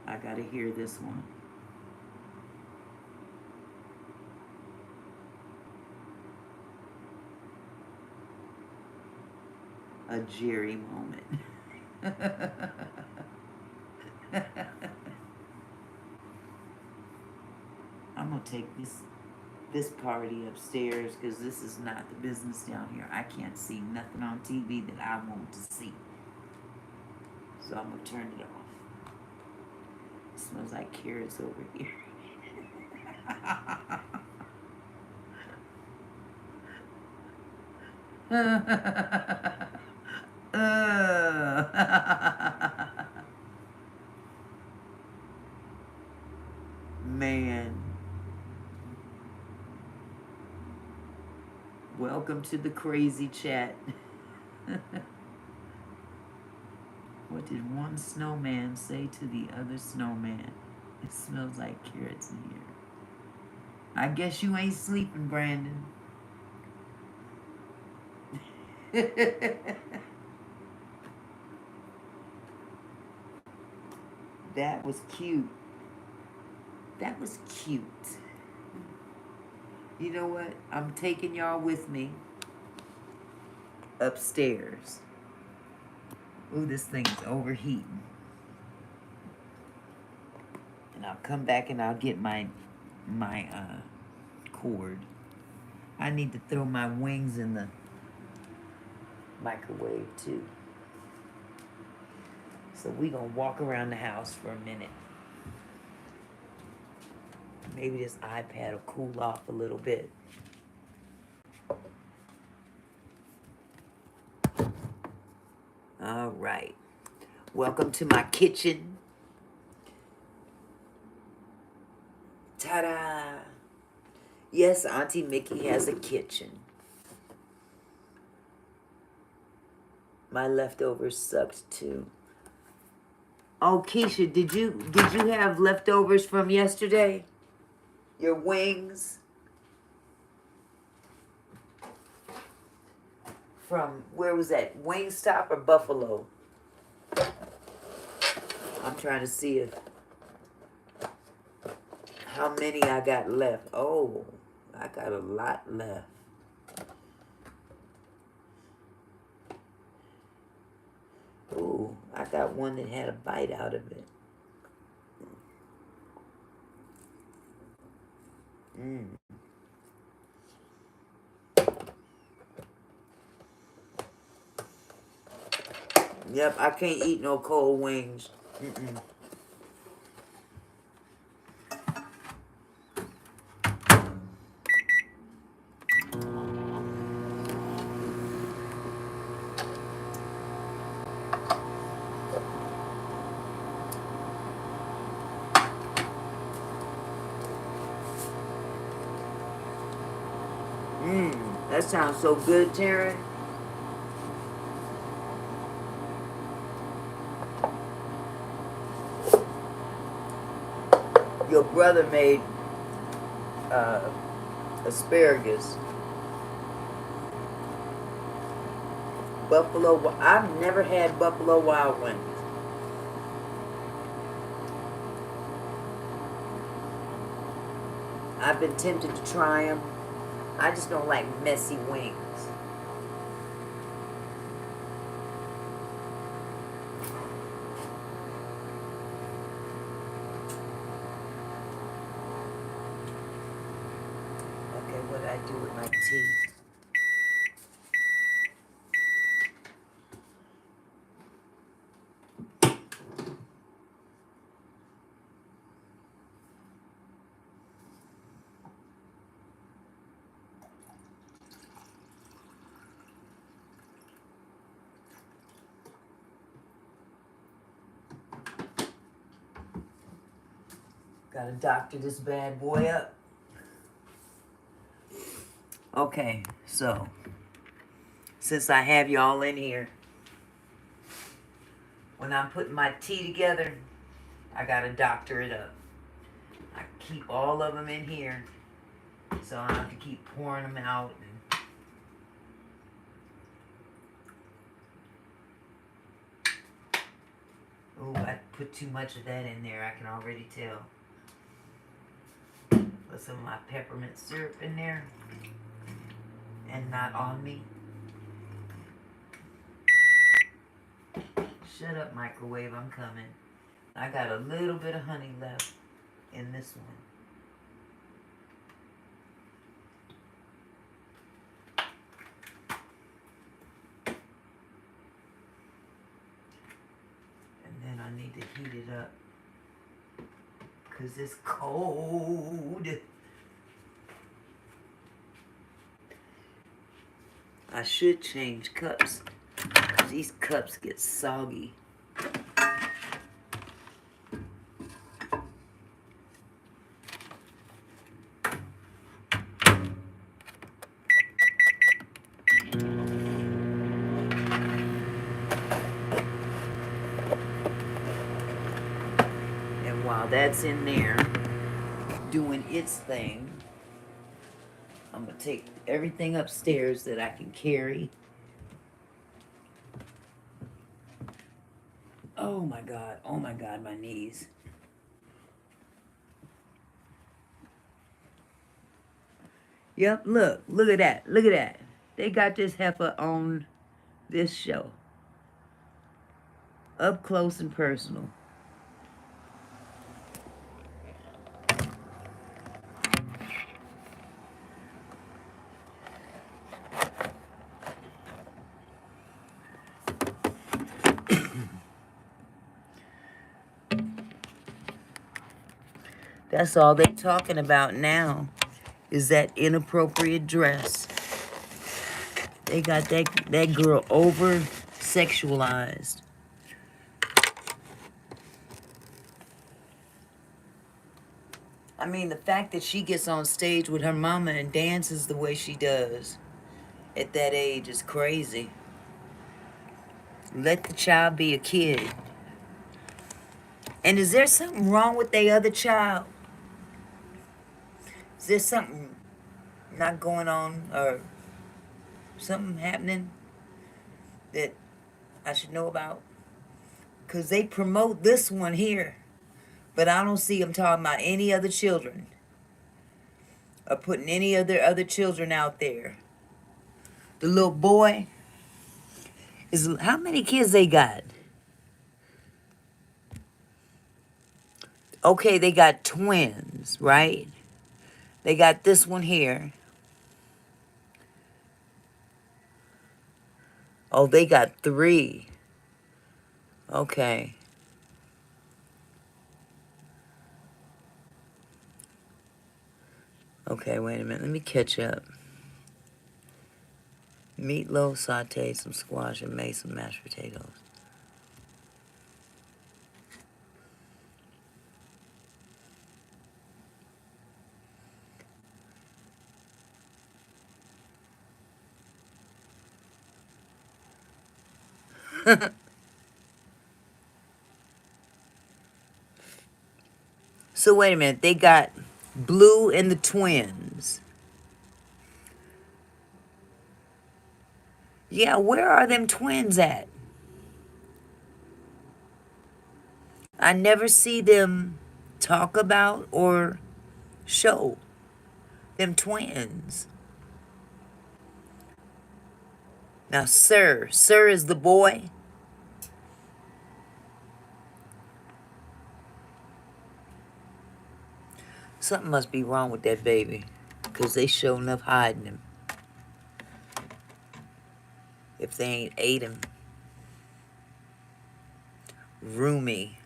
I gotta hear this one. A Jerry moment. I'm gonna take this party upstairs because this is not the business down here. I can't see nothing on TV that I want to see. So I'm gonna turn it off. It smells like carrots over here. Man. Welcome to the crazy chat. What did one snowman say to the other snowman? It smells like carrots in here. I guess you ain't sleeping, Brandon. That was cute. That was cute. You know what? I'm taking y'all with me upstairs. Ooh, this thing's overheating. And I'll come back and I'll get my cord. I need to throw my wings in the microwave too. So we gonna walk around the house for a minute. Maybe this iPad will cool off a little bit. All right. Welcome to my kitchen. Ta-da! Yes, Auntie Mickey has a kitchen. My leftovers sucked too. Oh, Keisha, did you have leftovers from yesterday? Your wings? From, where was that? Wingstop or Buffalo? I'm trying to see if how many I got left. Oh, I got a lot left. Ooh, I got one that had a bite out of it. Mmm. Yep, I can't eat no cold wings. Mm-mm. That sounds so good, Taryn. Your brother made asparagus. I've never had Buffalo Wild Wings. I've been tempted to try them. I just don't like messy wings. Okay, what did I do with my tea? Gotta doctor this bad boy up. Okay, so since I have y'all in here, when I'm putting my tea together, I gotta doctor it up. I keep all of them in here, so I have to keep pouring them out. Oh, I put too much of that in there, I can already tell. Put some of my peppermint syrup in there, and not on me. Shut up, microwave, I'm coming. I got a little bit of honey left in this one. And then I need to heat it up, because it's cold. I should change cups. These cups get soggy. And while that's in there doing its thing, I'm going to take everything upstairs that I can carry. Oh my God, my knees. Yep, look at that. They got this heifer on this show. Up close and personal. That's all they're talking about now, is that inappropriate dress. They got that girl over sexualized. I mean, the fact that she gets on stage with her mama and dances the way she does at that age is crazy. Let the child be a kid. And is there something wrong with the other child? Is there something not going on, or something happening that I should know about? Because they promote this one here, but I don't see them talking about any other children or putting any other children out there. The little boy is, how many kids they got? Okay, they got twins, right? They got this one here. Oh, they got 3. Okay. Okay, wait a minute. Let me catch up. Meatloaf, sauteed some squash, and made some mashed potatoes. So wait a minute. They got Blue and the twins. Yeah, where are them twins at? I never see them talk about or show them twins. Now, Sir is the boy. Something must be wrong with that baby, because they sure enough hiding him if they ain't ate him. Roomy.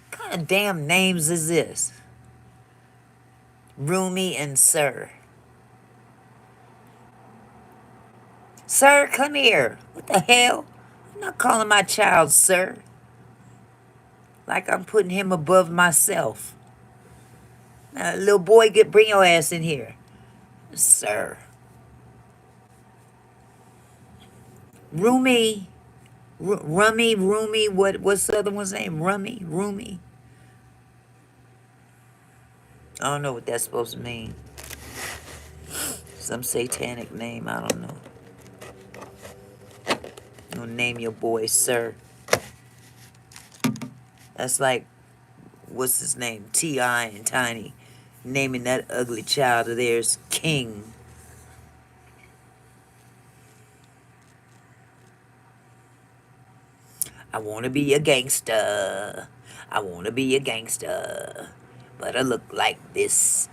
What kind of damn names is this? Roomy and Sir. Sir, come here. What the hell? I'm not calling my child Sir. Like I'm putting him above myself. Now, little boy, bring your ass in here. Sir. Roomy. Roomy, what's the other one's name? Roomy. I don't know what that's supposed to mean. Some satanic name, I don't know. You'll name your boy Sir. That's like, what's his name? T.I. and Tiny naming that ugly child of theirs King. I want to be a gangster. I want to be a gangster. But I look like this.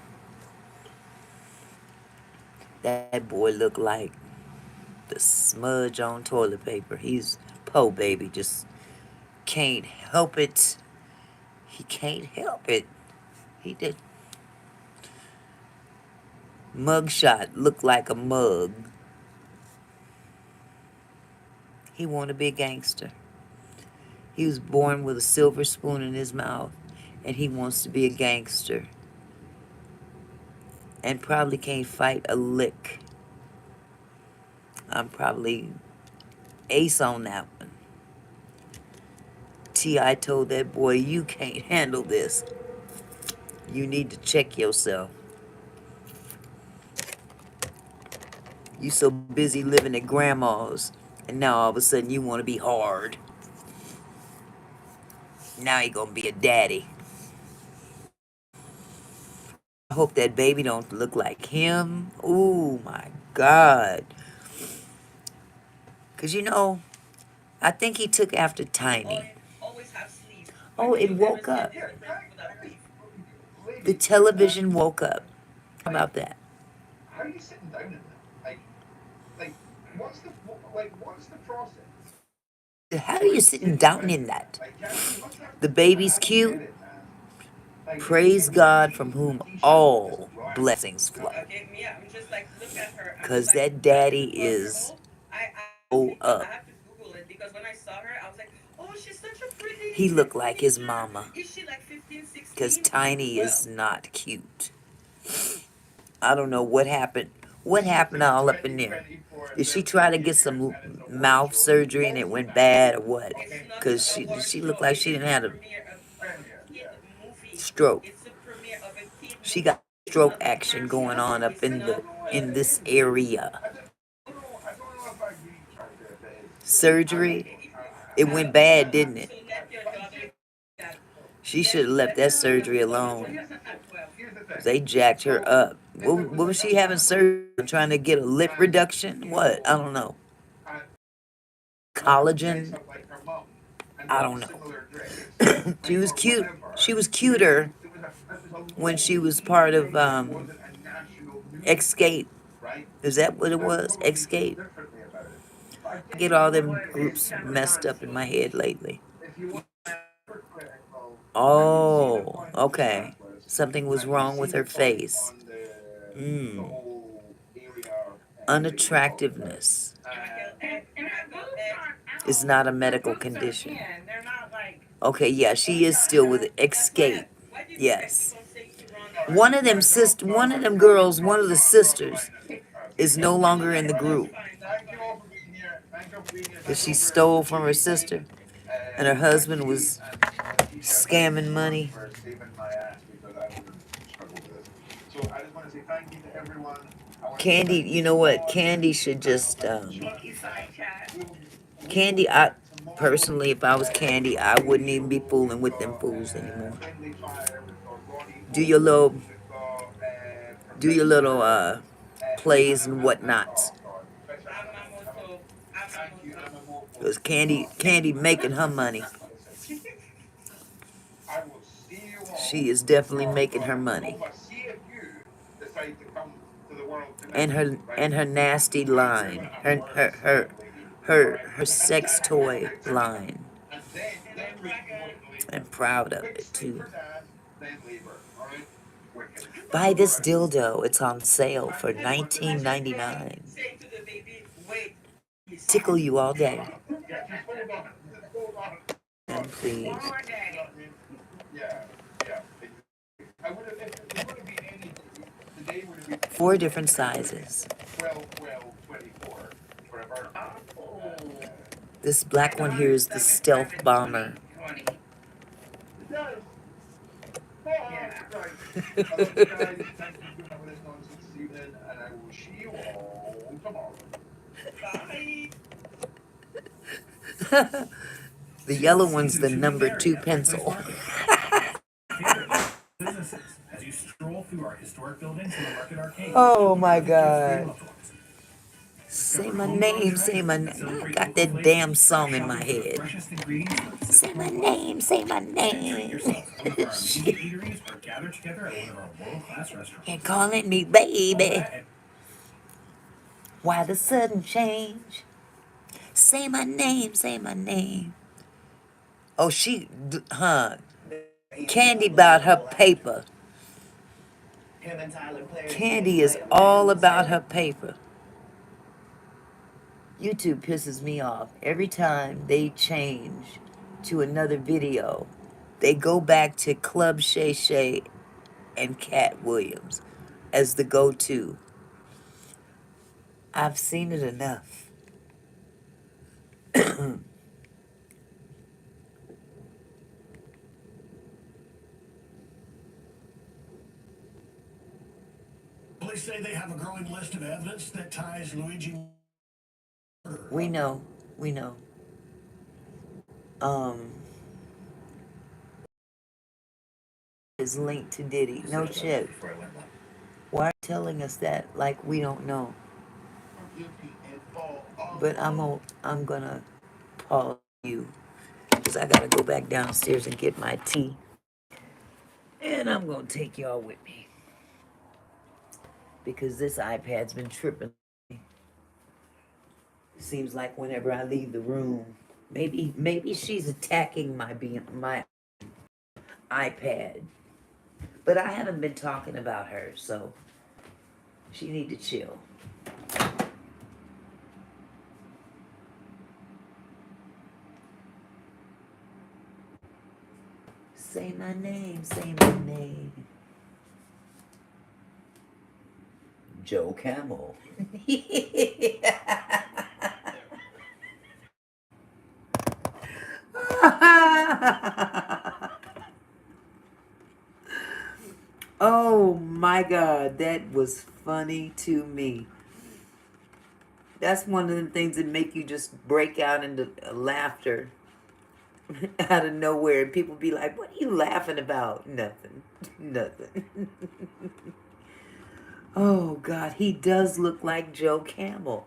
That boy look like the smudge on toilet paper. He's po baby. Just can't help it. He can't help it. He did. Mugshot looked like a mug. He want to be a gangster. He was born with a silver spoon in his mouth, and he wants to be a gangster. And probably can't fight a lick. I'm probably ace on that one. T.I. told that boy, you can't handle this. You need to check yourself. You so busy living at grandma's, and now all of a sudden you want to be hard. Now you're gonna be a daddy. I hope that baby don't look like him. Oh my God. Cause I think he took after Tiny. Oh, it woke up. The television woke up. How about that? How are you sitting down in that? What's the process? How are you sitting down in that? The baby's cute. Praise God from whom all blessings flow. Because that daddy is up. He looked like his mama. Because Tiny is not cute. I don't know what happened. What happened all up in there? Did she try to get some mouth surgery and it went bad or what? Because she looked like she didn't have a stroke. She got stroke action going on up in this area. Surgery, it went bad, didn't it? She should have left that surgery alone. They jacked her up. What was she having surgery? Trying to get a lip reduction? What? I don't know. Collagen? I don't know. She was cute. She was cuter when she was part of Escape. Is that what it was? Escape? I get all them groups messed up in my head lately. Oh, okay. Something was wrong with her face. Unattractiveness is not a medical condition. Okay, yeah, she is still with Escape. Yes. One of them girls, one of the sisters, is no longer in the group. Because she stole from her sister, and her husband was scamming money. So I just want to say thank you to everyone. Candy, you know what? Candy should just, Candy, I, personally, if I was Candy, I wouldn't even be fooling with them fools anymore. Do your little, do your little, plays and whatnots. Because Candy making her money. She is definitely making her money. And her nasty line. Her sex toy line. I'm proud of it too. Buy this dildo. It's on sale for $19.99. Tickle you all day. And please. 4 different sizes. This black one here is the Stealth Bomber. The yellow one's the number 2 pencil. Oh my God. Say my name, say my name. I got that damn song in my head. Say my name, say my name. You're calling me baby. Why the sudden change? Say my name, say my name. Oh, Candy about her paper. Candy is all about her paper. YouTube pisses me off. Every time they change to another video, they go back to Club Shay Shay and Cat Williams as the go-to. I've seen it enough. Police say they have a growing list of evidence that ties Luigi. We know. Is linked to Diddy. No shit. Why are you telling us that like we don't know? But I'm gonna pause you because I gotta go back downstairs and get my tea. And I'm gonna take y'all with me because this iPad's been tripping. Seems like whenever I leave the room, maybe she's attacking my iPad. But I haven't been talking about her, so she need to chill. Say my name, say my name. Joe Camel. Oh my God, that was funny to me. That's one of the things that make you just break out into laughter out of nowhere. And people be like, what are you laughing about? Nothing. Nothing. Oh God, he does look like Joe Camel.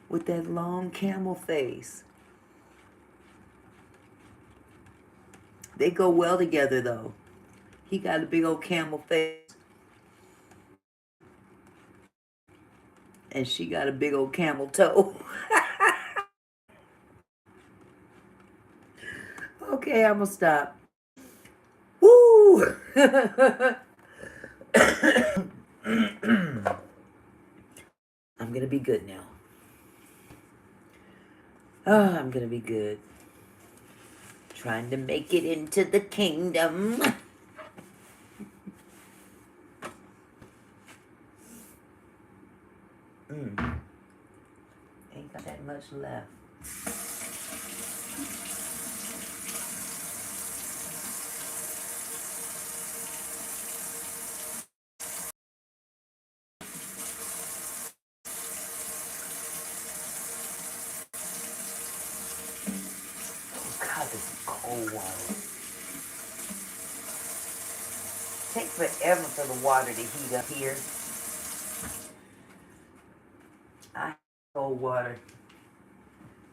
With that long camel face. They go well together though. He got a big old camel face. And she got a big old camel toe. Okay, I'm gonna stop. Woo! I'm gonna be good now. Oh, I'm gonna be good. Trying to make it into the kingdom. Ain't got that much left. cold water. Take forever for the water to heat up here. I hate cold water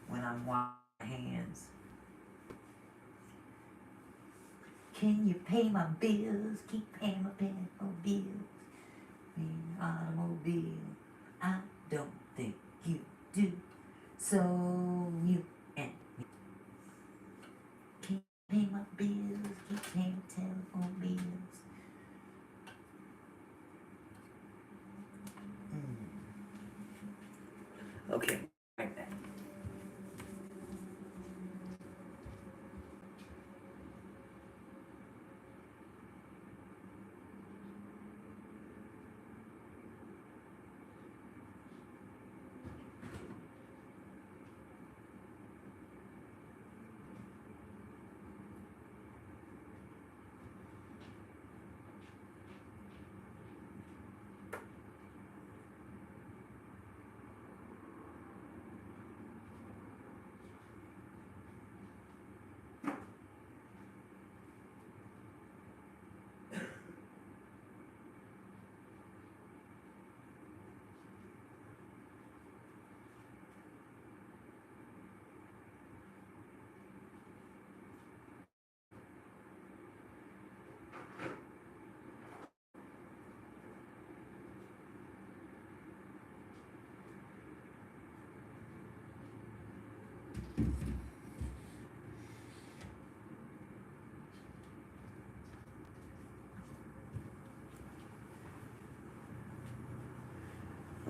when I'm washing my hands. Can you pay my bills? Keep paying my bills. Automobile. I don't think you do. So you and me. Can you pay my bills? Keep paying telephone bills. Okay, right back.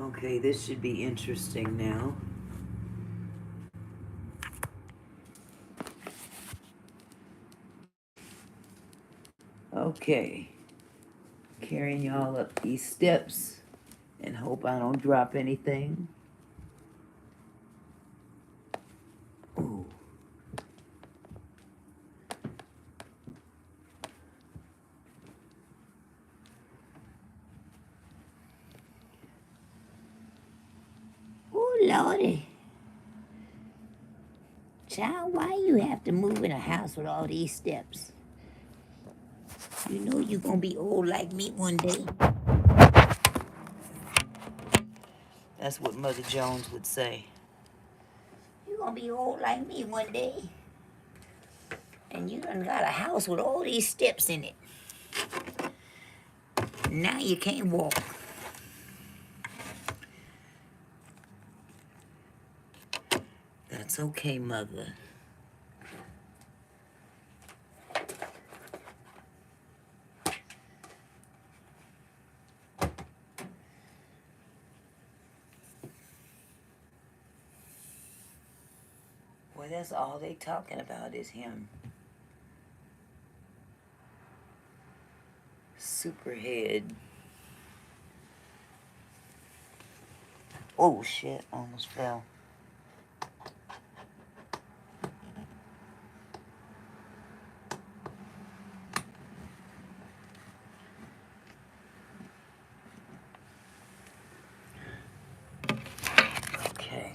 Okay, this should be interesting now. Okay, carrying y'all up these steps and hope I don't drop anything. Ooh. Ooh, Lordy. Child, why you have to move in a house with all these steps? You know you gonna be old like me one day. That's what Mother Jones would say. You gonna be old like me one day. And you done got a house with all these steps in it. Now you can't walk. That's okay, Mother. Well, that's all they talking about is him. Superhead. Oh, shit. Almost fell. Okay.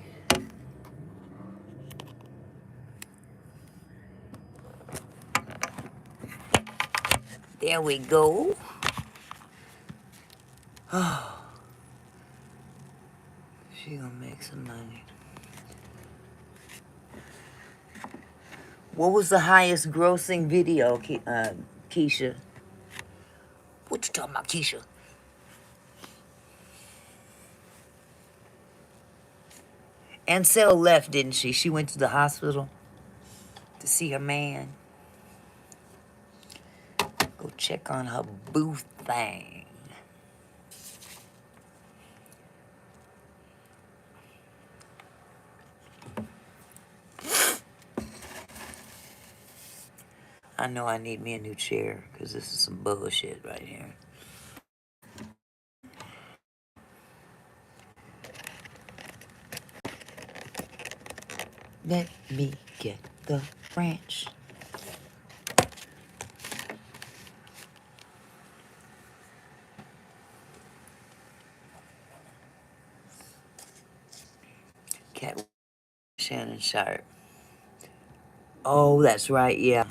There we go. Oh, she gonna make some money. What was the highest grossing video, Keisha? What you talking about, Keisha? Ansel left, didn't she? She went to the hospital to see her man. Go check on her boo thing. I know I need me a new chair because this is some bullshit right here. Let me get the branch. Cat Shannon Sharp. Oh, that's right, yeah.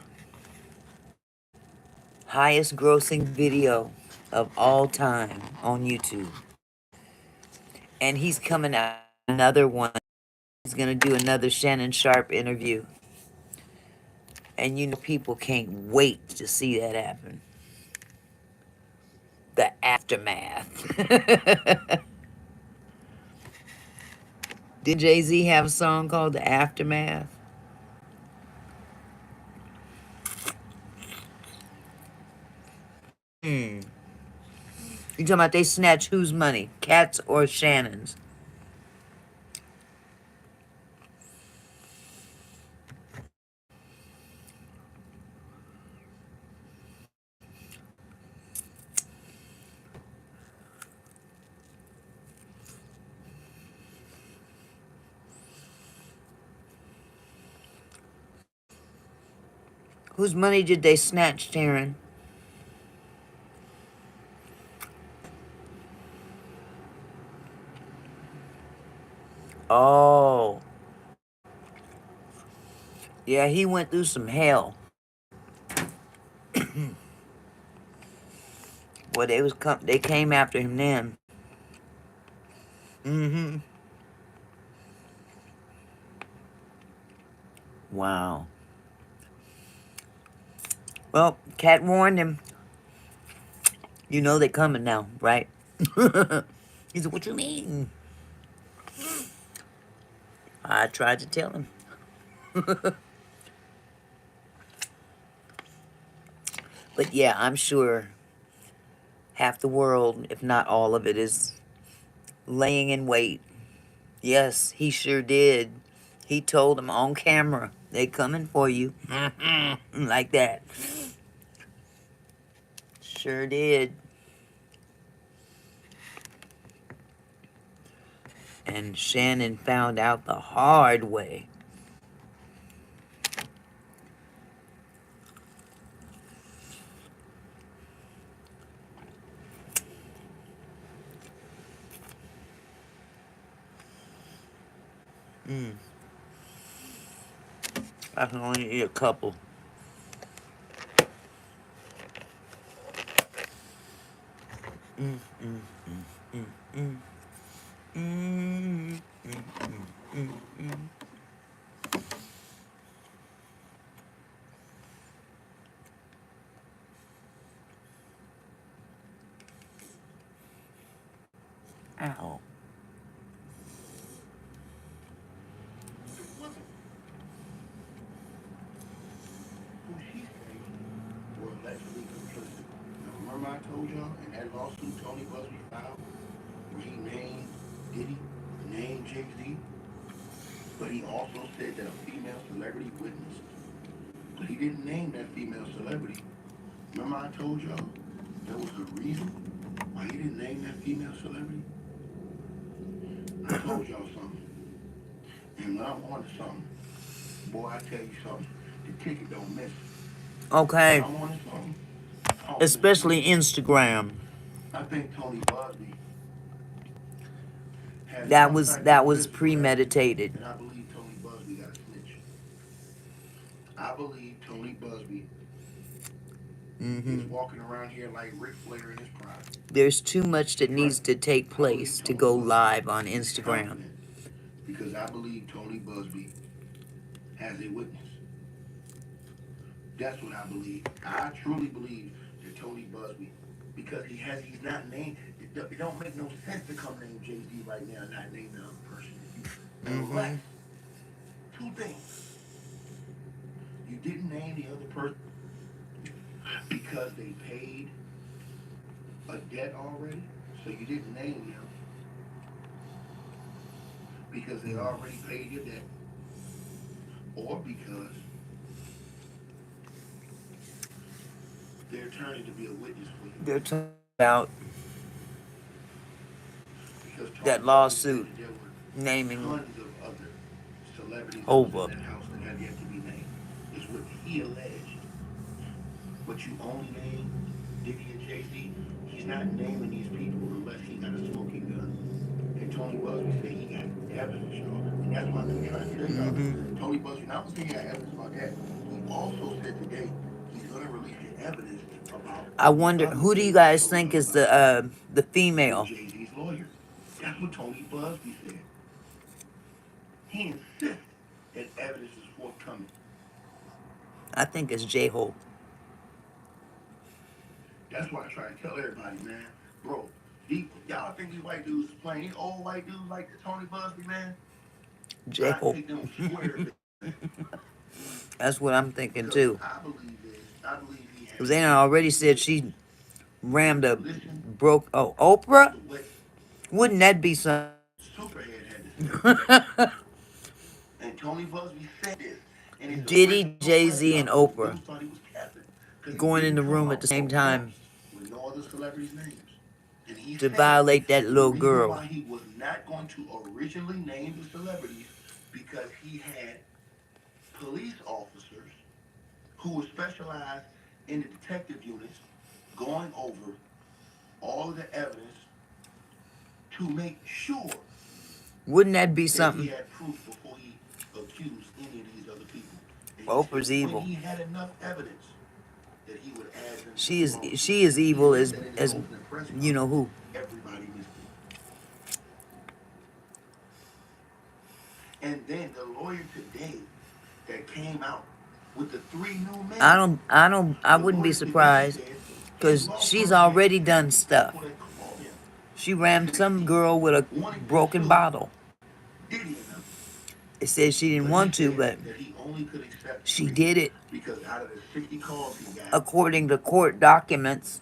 Highest grossing video of all time on YouTube. And he's coming out with another one. He's gonna do another Shannon Sharp interview. And you know people can't wait to see that happen. The aftermath. Did Jay-Z have a song called The Aftermath? Hmm. You talking about they snatch whose money? Cat's or Shannon's? Whose money did they snatch, Taryn? Oh. Yeah, he went through some hell. Well, they came after him then. Mm-hmm. Wow. Well, Cat warned him. You know they coming now, right? He said, what you mean? I tried to tell him. But yeah, I'm sure half the world, if not all of it, is laying in wait. Yes, he sure did. He told them on camera, they coming for you. Like that. Sure did. And Shannon found out the hard way. I can only eat a couple. Mm, mm, mm, mm, mm, mm, mm. Ow. Who she say were allegedly complicit. Now, remember I told y'all in that lawsuit Tony Busby filed where he named Diddy, named Jay-Z, but he also said that a female celebrity witnessed. But he didn't name that female celebrity. Remember I told y'all there was a reason why he didn't name that female celebrity? I told y'all something. And when I'm on to something, boy, I tell you something, the ticket don't miss. When Okay. I'm on to something, I don't miss a Especially beat. Instagram. I think Tony Busby has That some was type of that was physical evidence, premeditated. and I believe Tony Busby got a snitch. I believe Tony Busby is Hmm. walking around here like Ric Flair in his prime. There's too much that needs Trust me. to take I believe place to Tony go Busby live on is Instagram. confident because I believe Tony Busby has a witness. That's what I believe. I truly believe that Tony Busby, because he's not named, it don't make no sense to come name Jay-Z right now and not name the other person. Hmm. Unless, two things. You didn't name the other person because they paid a debt already, so you didn't name them because they already paid your debt, or because they're turning to be a witness for you. They're talking about Because Tony that Busby said lawsuit that there were naming tons of other celebrities that was in Hova. that house that have yet to be named. Is what he alleged. But you only name Diddy and Jay-Z. He's not naming these people unless he got a smoking gun. And Tony Busby said he got evidence, y'all. And that's what I've been trying to tell y'all. Mm-hmm. Tony Busby not only said he got evidence about that, he also said today he's going to release the evidence about I the wonder other who do you things he guys told think them is about the with female? Jay-Z's lawyer. That's what Tony Busby said. He insists that evidence is forthcoming. I think it's J Hope. That's why I try to tell everybody, man. Bro, y'all think these white dudes is playing? These old white dudes like the Tony Busby, man. J I Hope. take them square, man. That's what I'm thinking Because too. I believe he Because had they done proof already before said he she rammed a listen broke. Oh, Oprah? to what Wouldn't that be something? Superhead had to say. And Tony Busby said this in his Diddy, original Jay press Z, and conference. Oprah Dudes thought he was capping because he going in didn't the come room at out the same across time with no other celebrities' names. And he to said violate that the little reason girl. why he was not going to originally name the celebrities because he had police officers who were specialized in the detective units going over all of the evidence to make sure Wouldn't that be that he something? had proof before he accused any of these other people. And he said Oprah's when evil. he had enough evidence that he would add them to She the is lawsuit. she is He evil said that in his as opening press you know conference. who. Everybody missed it. And then the lawyer today that came out with the 3 new men, I the wouldn't be lawyer today surprised said his because law she's firm had already 50 done people stuff. that called him She in rammed some Tennessee girl with a wanting to broken sue bottle. Diddy and them. It said she didn't But he want to, said but that he only could accept she 3 did it because out of the 60 calls he got, according to court documents.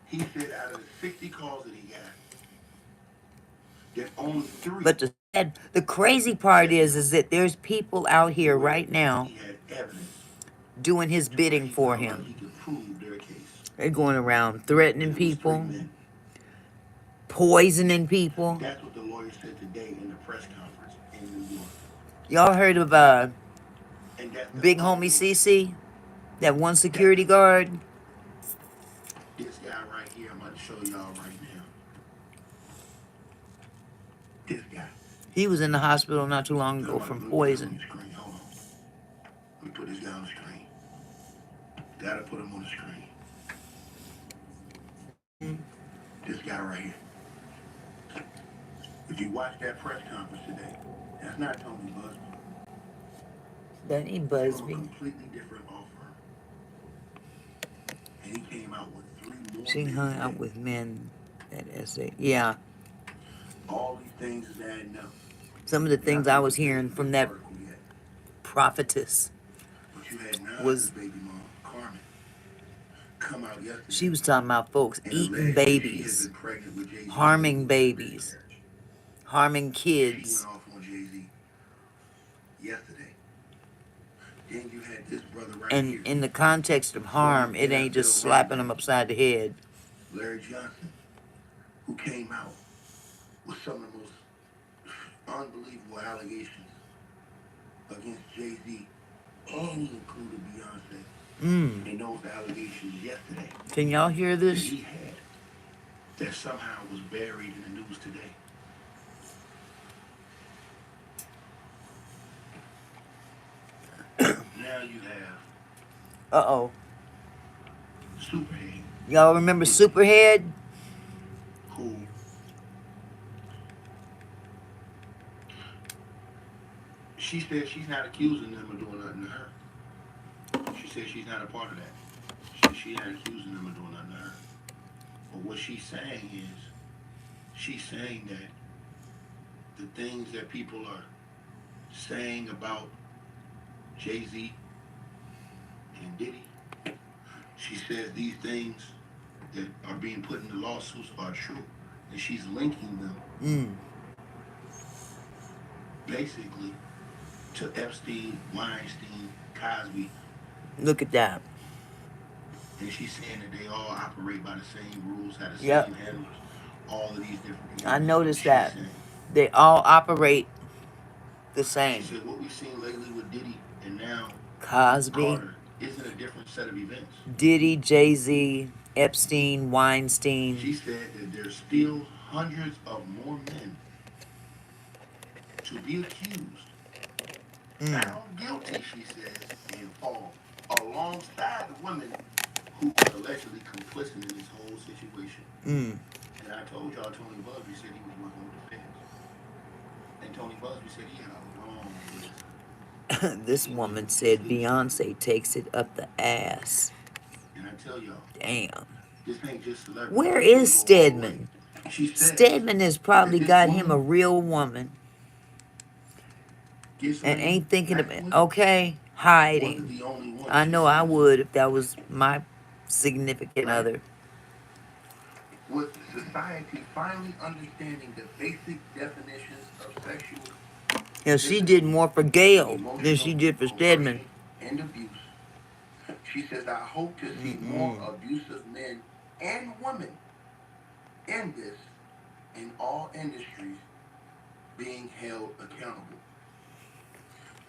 he said out of the 60 calls that he got, that only 3 But the crazy part said no. is that there's people out here Where right now he had evidence doing his to where bidding he for felt like him. he could prove their case. They're going around And threatening it was 3 people, men. poisoning people. That's what the lawyer said today in the press conference in New York. Y'all heard of And that's the Big Homie uproar. CC, that one That's security guard? this guy right here. I'm about to show y'all right now. This guy. He was in the hospital not too long And ago let from me put him on poison. the screen. Hold on. Let me put this guy on the screen. Gotta put him on the screen. This guy right here. If you watch that press conference today, that's not Tony Busby. That ain't From a Busby. completely different law firm. And he came out with 3 more She men hung today. out with men at SA. Yeah, All these things is adding up. some of the And I things I put was the page hearing of from this that article yet. prophetess But you had Nas's was baby mom, Carmen, come out she yesterday was talking about folks and eating alleged that she had babies, been pregnant with Jay-Z and they harming were in a babies, miscarriage. harming She went kids. off on Jay-Z yesterday. Then you had this brother right And here, in the context of former harm, it ain't just NFL running slapping them back, upside the head. Larry Johnson, who came out with some of the most unbelievable allegations against Jay-Z, and he included Beyonce in those allegations yesterday Can y'all hear that this? he had that somehow was buried in the news today. Now you have Uh-oh. Superhead, Y'all remember Superhead? who she said she's not accusing them of doing nothing to her. She said she's not a part of that. She's not accusing them of doing nothing to her. But what she's saying is, she's saying that the things that people are saying about Jay-Z and Diddy, she says these things that are being put in the lawsuits are true. And she's linking them basically to Epstein, Weinstein, Cosby. Look at that. And she's saying that they all operate by the same rules, have the Yep. same handlers, all of these different things. I This is what noticed she's that. saying. They all operate the She same. said what we've seen lately with Diddy and now Cosby, Carter isn't a different set of events. Diddy, Jay-Z, Epstein, Weinstein. She said that there's still hundreds of more men to be accused, found guilty, she says, and fall alongside the women who were allegedly complicit in this whole situation. And I told y'all Tony Busby said he was working with the feds. And Tony Busby said he had a long list. This woman said Beyonce takes it up the ass. And I tell y'all, Damn. this ain't just celebrity. Where is Stedman? She said Stedman has probably got him a real woman and ain't thinking of it. Okay, hiding. I know I would if that was my significant other. With society finally understanding the basic definitions of sexual, Yeah, she did more for Gail than she did for Stedman. And abuse. She says, I hope to see more abusive men and women in this, in all industries, being held accountable.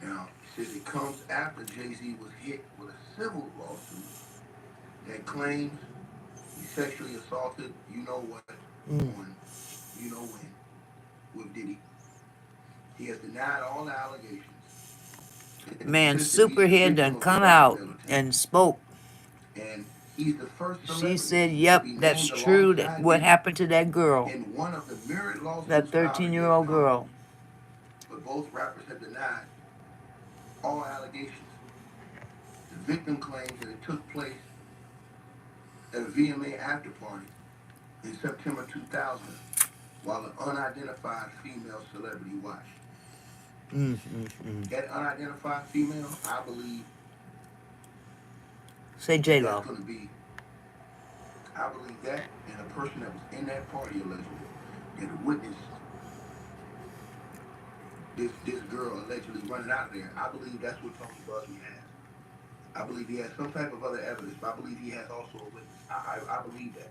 Now, she says it comes after Jay-Z was hit with a civil lawsuit that claims he sexually assaulted, you know what, on, you know when, with Diddy. He has denied all the allegations. Man, Superhead done come out and spoke. And he's the first she said, yep, that's true. That what happened to that girl. In one of the myriad lawsuits, that 13-year-old girl. But both rappers have denied all allegations. The victim claims that it took place at a VMA after party in September 2000 while an unidentified female celebrity watched. That unidentified female, I believe, say J-Lo. That's going to be, I believe that, and a person that was in that party allegedly, that witnessed this girl allegedly running out of there. I believe that's what Tony Busby has. I believe he has some type of other evidence, but I believe he has also a witness. I believe that.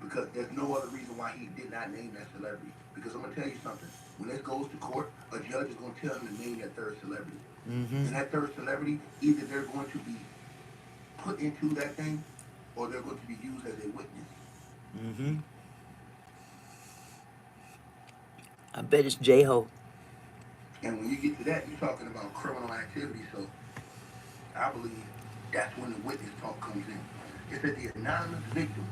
Because there's no other reason why he did not name that celebrity. Because I'm going to tell you something. When this goes to court, a judge is going to tell him to name that third celebrity. And that third celebrity, either they're going to be put into that thing, or they're going to be used as a witness. I bet it's J-Ho. And when you get to that, you're talking about criminal activity. So I believe that's when the witness talk comes in. It said the anonymous victim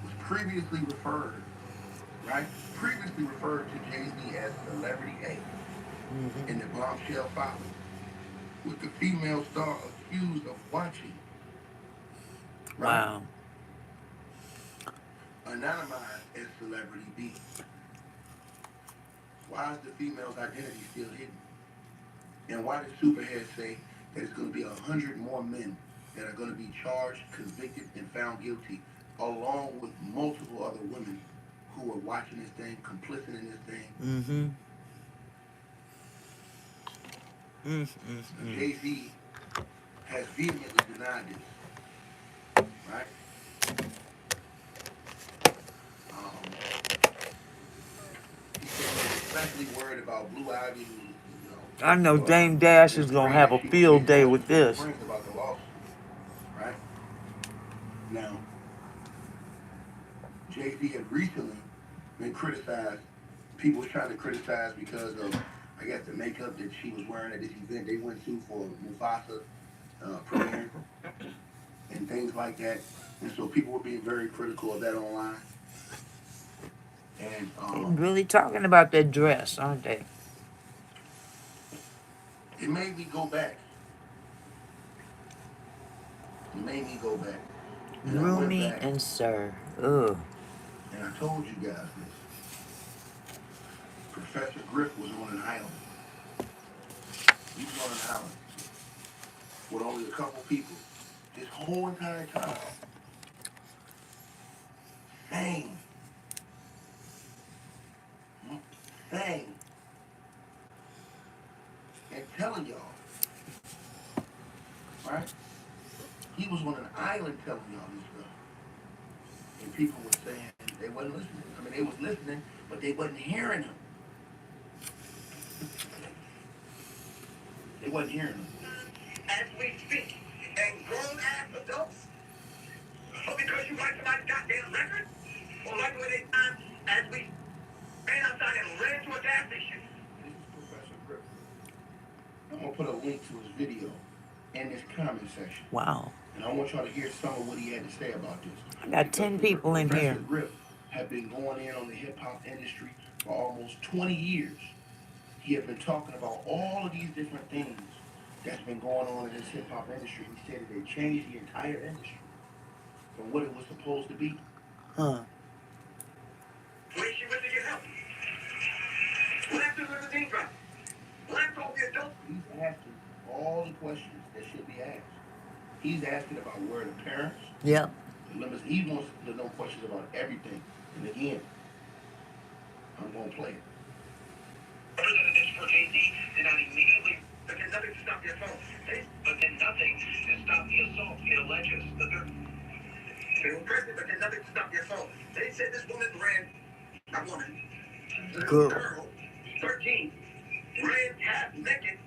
was previously referred to Jay-Z as Celebrity A in the bombshell filing, with the female star accused of watching. Wow. Anonymized as Celebrity B. Why is the female's identity still hidden? And why did Superhead say that it's going to be 100 more men that are going to be charged, convicted, and found guilty, along with multiple other women who are watching this thing, complicit in this thing? Jay-Z has vehemently denied this, right? He said he's especially worried about Blue Ivy. I know Dame Dash is going to have a field day with this. About the lawsuit, right? Now, Jay-Z had recently been criticized. People was trying to criticize because of, I guess, the makeup that she was wearing at this event they went to for Mufasa premiere and things like that. And so people were being very critical of that online. And really talking about that dress, aren't they? It made me go back. Roomy and Sir. Ugh. And I told you guys this. Professor Griff was on an island. He was on an island with only a couple people. This whole entire time. Saying. And telling y'all. Right? He was on an island telling y'all this stuff. And people were saying they wasn't listening. I mean, they was listening, but they wasn't hearing him. They wasn't hearing him. As we speak, and grown-ass adults, or because you write somebody's goddamn record, or like when they time as we ran outside and ran to a gas station put a link to his video in this comment section. Wow. And I want y'all to hear some of what he had to say about this. I got 10 people in Professor here. Griff have been going in on the hip-hop industry for almost 20 years. He had been talking about all of these different things that's been going on in this hip-hop industry. He said that they changed the entire industry from what it was supposed to be. Huh. Where she went to get help? What happened to the limousine driver? What happened to all the adults? He's asking all the questions that should be asked. He's asking about where the parents, Yep. the limits. He wants to know questions about everything. And again, I'm gonna play it. Representatives for JD did not immediately, but did nothing to stop the assault. But did nothing to stop the assault. It alleges that they were present, but did nothing to stop the assault. They said this woman ran, a woman, girl, 13, ran half naked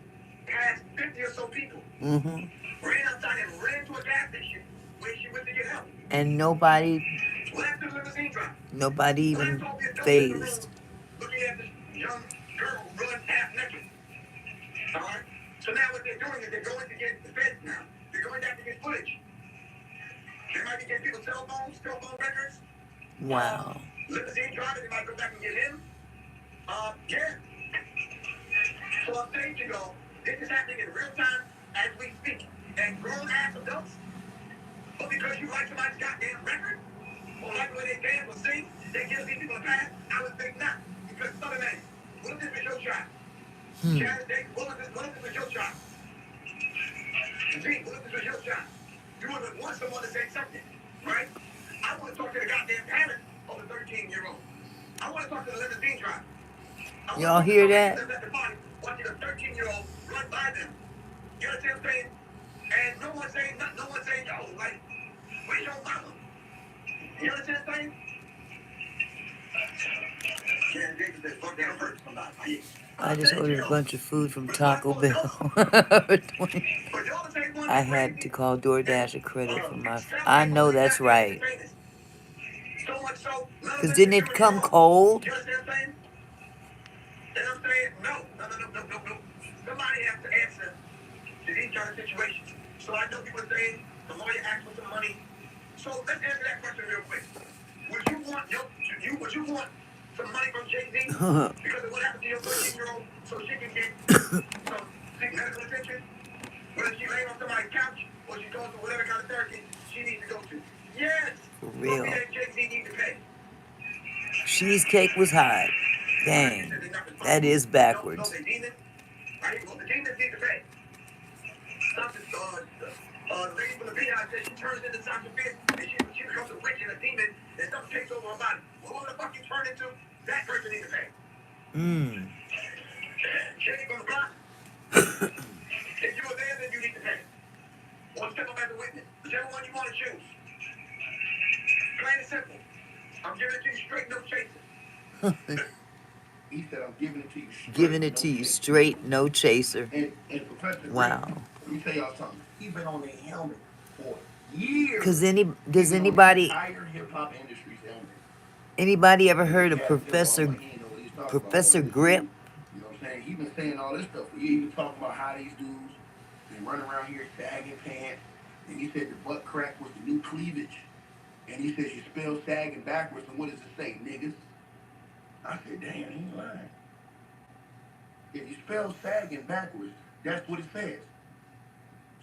past 50 or so people. Mm-hmm. Ran outside and ran to a gas station where she went to get help. And nobody Left the limousine driver. even Left all the adults in the room phased. looking at this young girl run half naked. All right? So now what they're doing is they're going to get the feds now. They're going back to get footage. They might be getting people's cell phone records. Wow. Limousine driver, they might go back and get him. Yeah. So I'm saying to go, this is happening in real time as we speak. And grown-ass adults, but because you like somebody's goddamn record, or like the way they dance or sing, they give these people a pass? I would think not. Because Southern Man, what if this was your child? Shannon Davis, what if this was your child? Gene, what if this was your child? You would want someone to say something, right? I want to talk to the goddamn parent of the 13-year-old. I want to talk to the limousine driver. Y'all hear that? Watching a 13-year-old run by them. You understand what I'm saying? And no one saying nothing. No one saying, yo, like, where's your mama? You understand what I'm saying? Yeah, Davis said, fuck that, I'm hurt somebody. I just ordered a bunch of food from Taco Bell. I had to call DoorDash a credit for my... I know that's right. Because didn't it come cold? You understand what I'm saying? And I'm saying, no. Somebody has to answer to these kind of situations. So I know people are saying the lawyer asked for some money. So let's answer that question real quick. Would you want some money from Jay-Z because of what happened to your 13-year-old so she can get some medical attention? Whether she laying on somebody's couch or she goes to whatever kind of therapy she needs to go to. Yes. For real. Jay-Z needs to pay. Cheesecake was hot. Dang. That is backwards. The demons need to pay. The lady from the beehive said she turns into Dr. Fierce and she becomes a witch and a demon and something takes over her body. Well, who the fuck you turn into? That person needs to pay. Shady from the block. If you were there, then you need to pay. Or step up as a witness. Whichever one you want to choose. Plain and simple. I'm giving it to you straight, no chaser. He said, I'm giving it to you straight. Giving it to you straight, no chaser. And Professor Wow. Green, let me tell y'all something. He's been on the helmet for years. Because does anybody... entire hip-hop industry's helmet. Anybody ever heard of Professor Grip? You know what I'm saying? He's been saying all this stuff for years. He was talking about how these dudes been running around here sagging pants. And he said the butt crack was the new cleavage. And he says you spell sagging backwards, and what does it say, niggas? I said, damn, he ain't lying. If you spell sagging backwards, that's what it says.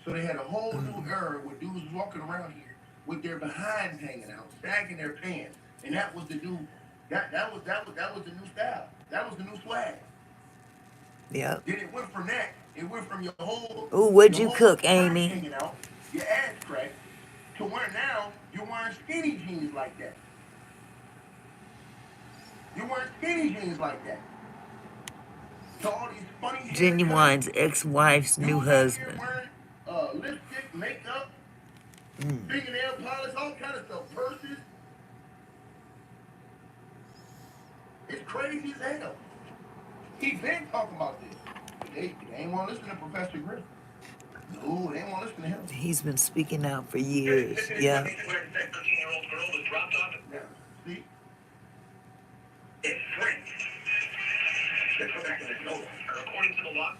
So they had a whole new era where dudes was walking around here with their behinds hanging out, sagging their pants. And that was the new, that was the new style. That was the new swag. Yep. Then it went from that, it went from your whole... Ooh, what'd you cook, Amy? Hanging out, your ass crack, to where now you're wearing skinny jeans like that. You're wearing skinny jeans like that. So all these funny Genuine's ex-wife's new husband. Wearing, lipstick, makeup, fingernail polish, all kind of stuff, purses. It's crazy as hell. He been talking about this. They ain't want to listen to Professor Griff. No, they ain't want to listen to him. He's been speaking out for years. Yeah. 13-year-old girl was dropped off. Now, see? It's friends. Let's go back to this note. According to the law,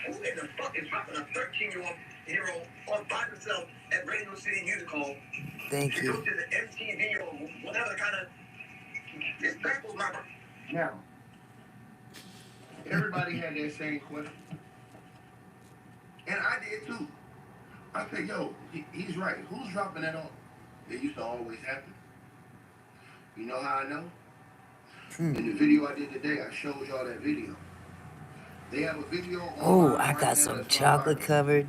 Who in the fuck is dropping a 13-year-old on by himself at Radio City Music Hall Thank to you. go to the MTV or whatever kind of. This baffles my mind. Now, everybody had that same question. And I did too. I said, yo, he's right. Who's dropping that on? It used to always happen. You know how I know? In the video I did today, I showed y'all that video. They have a video on Oh, I right got now some that's chocolate viral. covered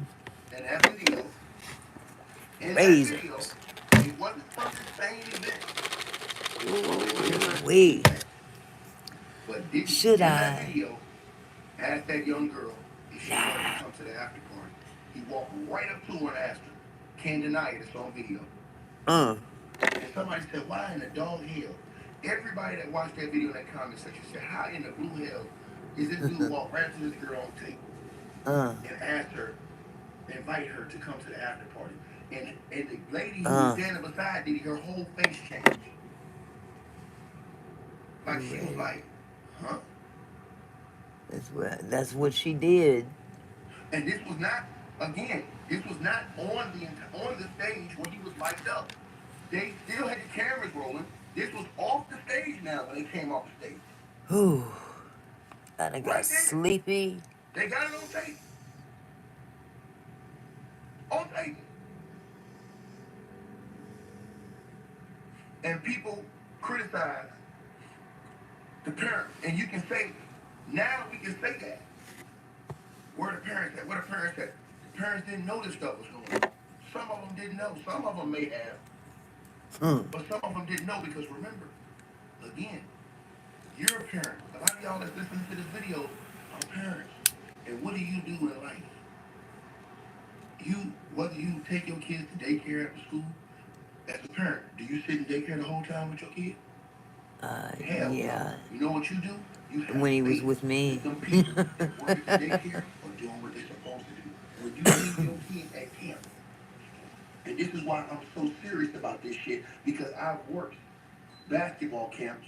And that video, raisins. it wasn't from the same event. Ooh, wait. But did Should in that I? video, asked that young girl if she wanted Nah. to come to the after party. He walked right up to her and asked her. Can't deny it, it's on video. And somebody said, why in the dog hell? Everybody that watched that video in that comment section said, how in the blue hell is this dude walk right to this girl on tape and ask her, invite her to come to the after party? And the lady who was standing beside Diddy, her whole face changed. Like she was like, huh? That's what she did. And this was not, again, this was not on the stage when he was mic'd up. They still had the cameras rolling. This was off the stage now when they came off the stage. Whew. I done got Right there. sleepy. They got it on tape. On tape. And people criticize the parents. And you can say, now we can say that. Where the parents at? Where the parents at? The parents didn't know this stuff was going on. Some of them didn't know. Some of them may have. But some of them didn't know because remember, again, you're a parent. A lot of y'all that's listening to this video are parents. And what do you do in life? Whether you take your kids to daycare after school, as a parent, do you sit in daycare the whole time with your kid? Hell Yeah. no. You know what you do? You have When he was faith with me. that them people that work at the daycare are doing what they're supposed to do. When you leave your kid at camp, and this is why I'm so serious about this shit, because I've worked basketball camps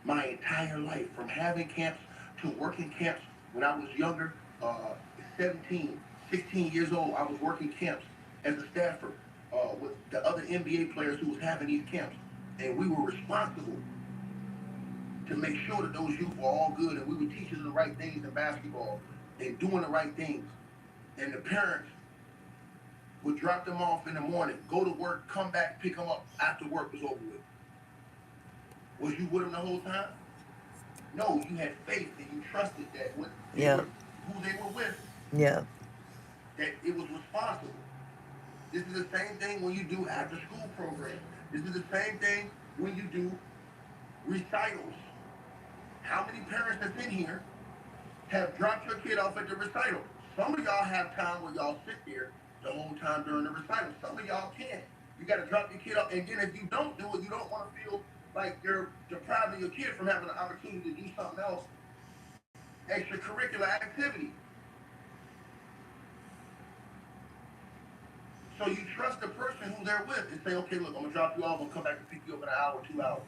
my entire life, from having camps to working camps when I was younger, 17, 16 years old. I was working camps as a staffer with the other NBA players who was having these camps. And we were responsible to make sure that those youth were all good and we were teaching them the right things in basketball and doing the right things. And the parents would drop them off in the morning, go to work, come back, pick them up after work was over with. Was you with them the whole time? No, you had faith and you trusted that who they were with, that it was responsible. This is the same thing when you do after school programs. This is the same thing when you do recitals. How many parents that's in here have dropped your kid off at the recital? Some of y'all have time where y'all sit there the whole time during the recital. Some of y'all can't. You got to drop your kid off, and then if you don't do it, you don't want to feel like you're depriving your kid from having an opportunity to do something else, extracurricular activity. So you trust the person who they're with and say, okay, look, I'm going to drop you off. I'm going to come back and pick you up in an hour, 2 hours.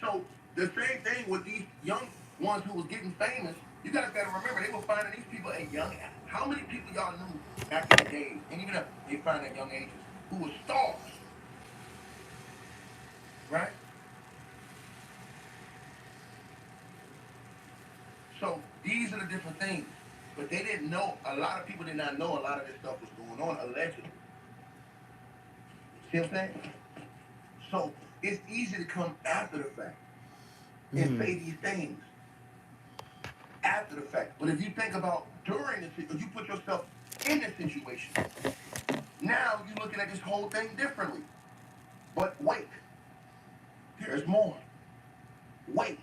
So the same thing with these young ones who was getting famous. You guys got to remember, they were finding these people at young age. How many people y'all knew back in the days, and even if they find at young ages, who were stars? Right? So these are the different things. But they didn't know, a lot of people did not know a lot of this stuff was going on, allegedly. See what I'm saying? So it's easy to come after the fact and say these things after the fact. But if you think about during the situation, you put yourself in the situation, now you're looking at this whole thing differently. But wait, there's more. Wait,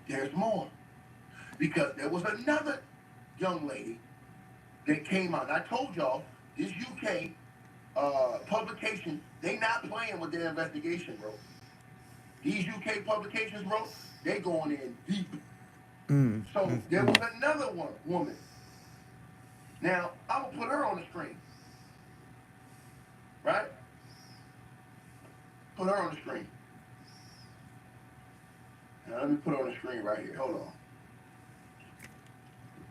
there's more. Because there was another young lady that came out. And I told y'all, this UK publication, they not playing with their investigation, bro. These UK publications, bro, they going in deep. So there was another woman. Now, I'm going to put her on the screen. Right? Put her on the screen. Now, let me put her on the screen right here. Hold on.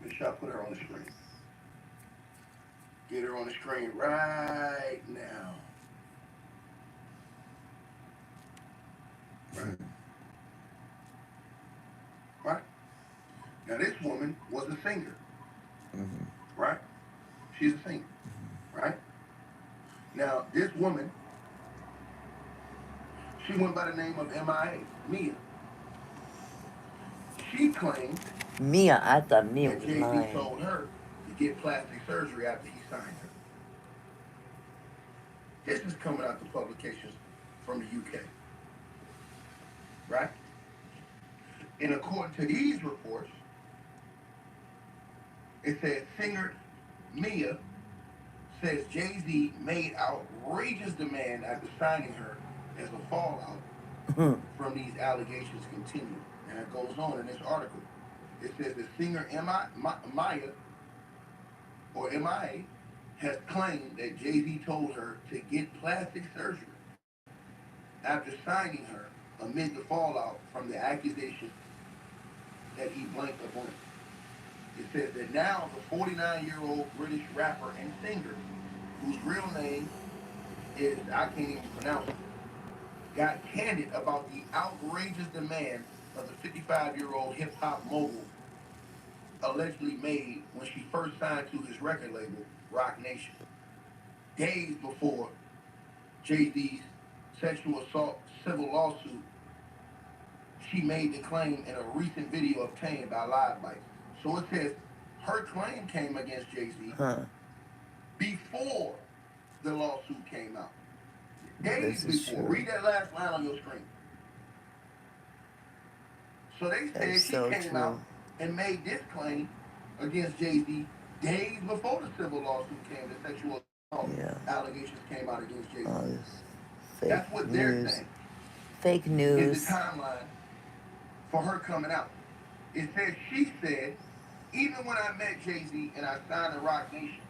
Make sure I put her on the screen. Get her on the screen right now. Right? Right? Now this woman was a singer. Right? She's a singer. Right? Now this woman, she went by the name of Mia. She claimed Mia, I thought Mia that was Jay-Z lying. told her to get plastic surgery after he signed her. This is coming out the publications from the UK. Right? And according to these reports, it says singer Mia says Jay-Z made outrageous demand after signing her as a fallout from these allegations continue. And it goes on in this article. It says the singer Maya, or MIA, has claimed that Jay-Z told her to get plastic surgery after signing her amid the fallout from the accusation that he blanked upon it. It says that now the 49-year-old British rapper and singer, whose real name is, I can't even pronounce it, got candid about the outrageous demand of the 55-year-old hip-hop mogul allegedly made when she first signed to his record label, Roc Nation. Days before Jay-Z's sexual assault civil lawsuit, she made the claim in a recent video obtained by Live Bites. So it says her claim came against Jay-Z before the lawsuit came out. Days before. Read that last line on your screen. So they said she came out and made this claim against Jay-Z days before the civil lawsuit came, the sexual assault allegations came out against Jay-Z. All this fake That's what news. they're saying. Fake news. Is the timeline for her coming out. It says she said, even when I met Jay-Z and I signed a Roc Nation,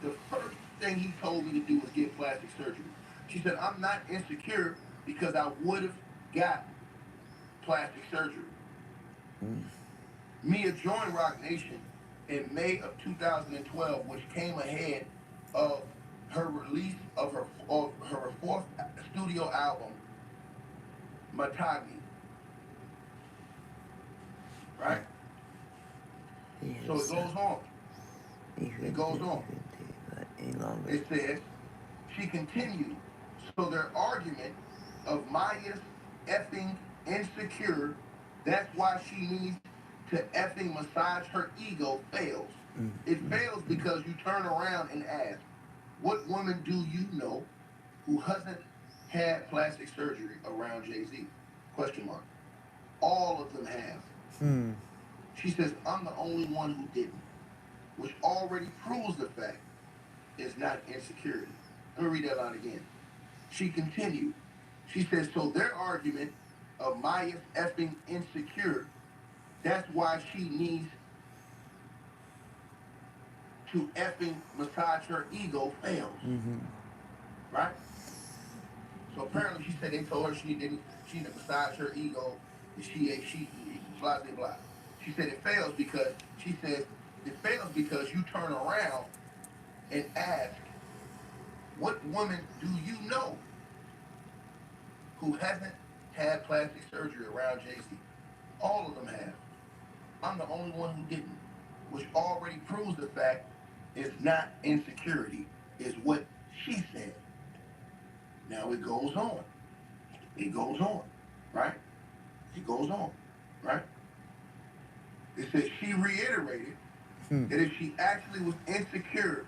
the first thing he told me to do was get plastic surgery. She said, I'm not insecure because I would have got plastic surgery. Mia joined Roc Nation in May of 2012, which came ahead of her release of her fourth studio album, Matagi. Right? Yes. So it goes on. It goes on. It says, she continued, so their argument of Maya's effing insecure, that's why she needs to effing massage her ego, fails. It fails because you turn around and ask, what woman do you know who hasn't had plastic surgery around Jay-Z? Question mark. All of them have. She says, I'm the only one who didn't, which already proves the fact it's not insecurity. Let me read that line again. She continued. She says, so their argument of Maya's effing insecure, that's why she needs to effing massage her ego, fails. Right? So apparently she said they told her she didn't massage her ego, and she blah, blah, blah. She said it fails because, she says, it fails because you turn around and ask, what woman do you know who hasn't had plastic surgery around Jay-Z? All of them have. I'm the only one who didn't, which already proves the fact it's not insecurity, is what she said. Now it goes on. It goes on, right? It goes on, right? It says she reiterated that if she actually was insecure,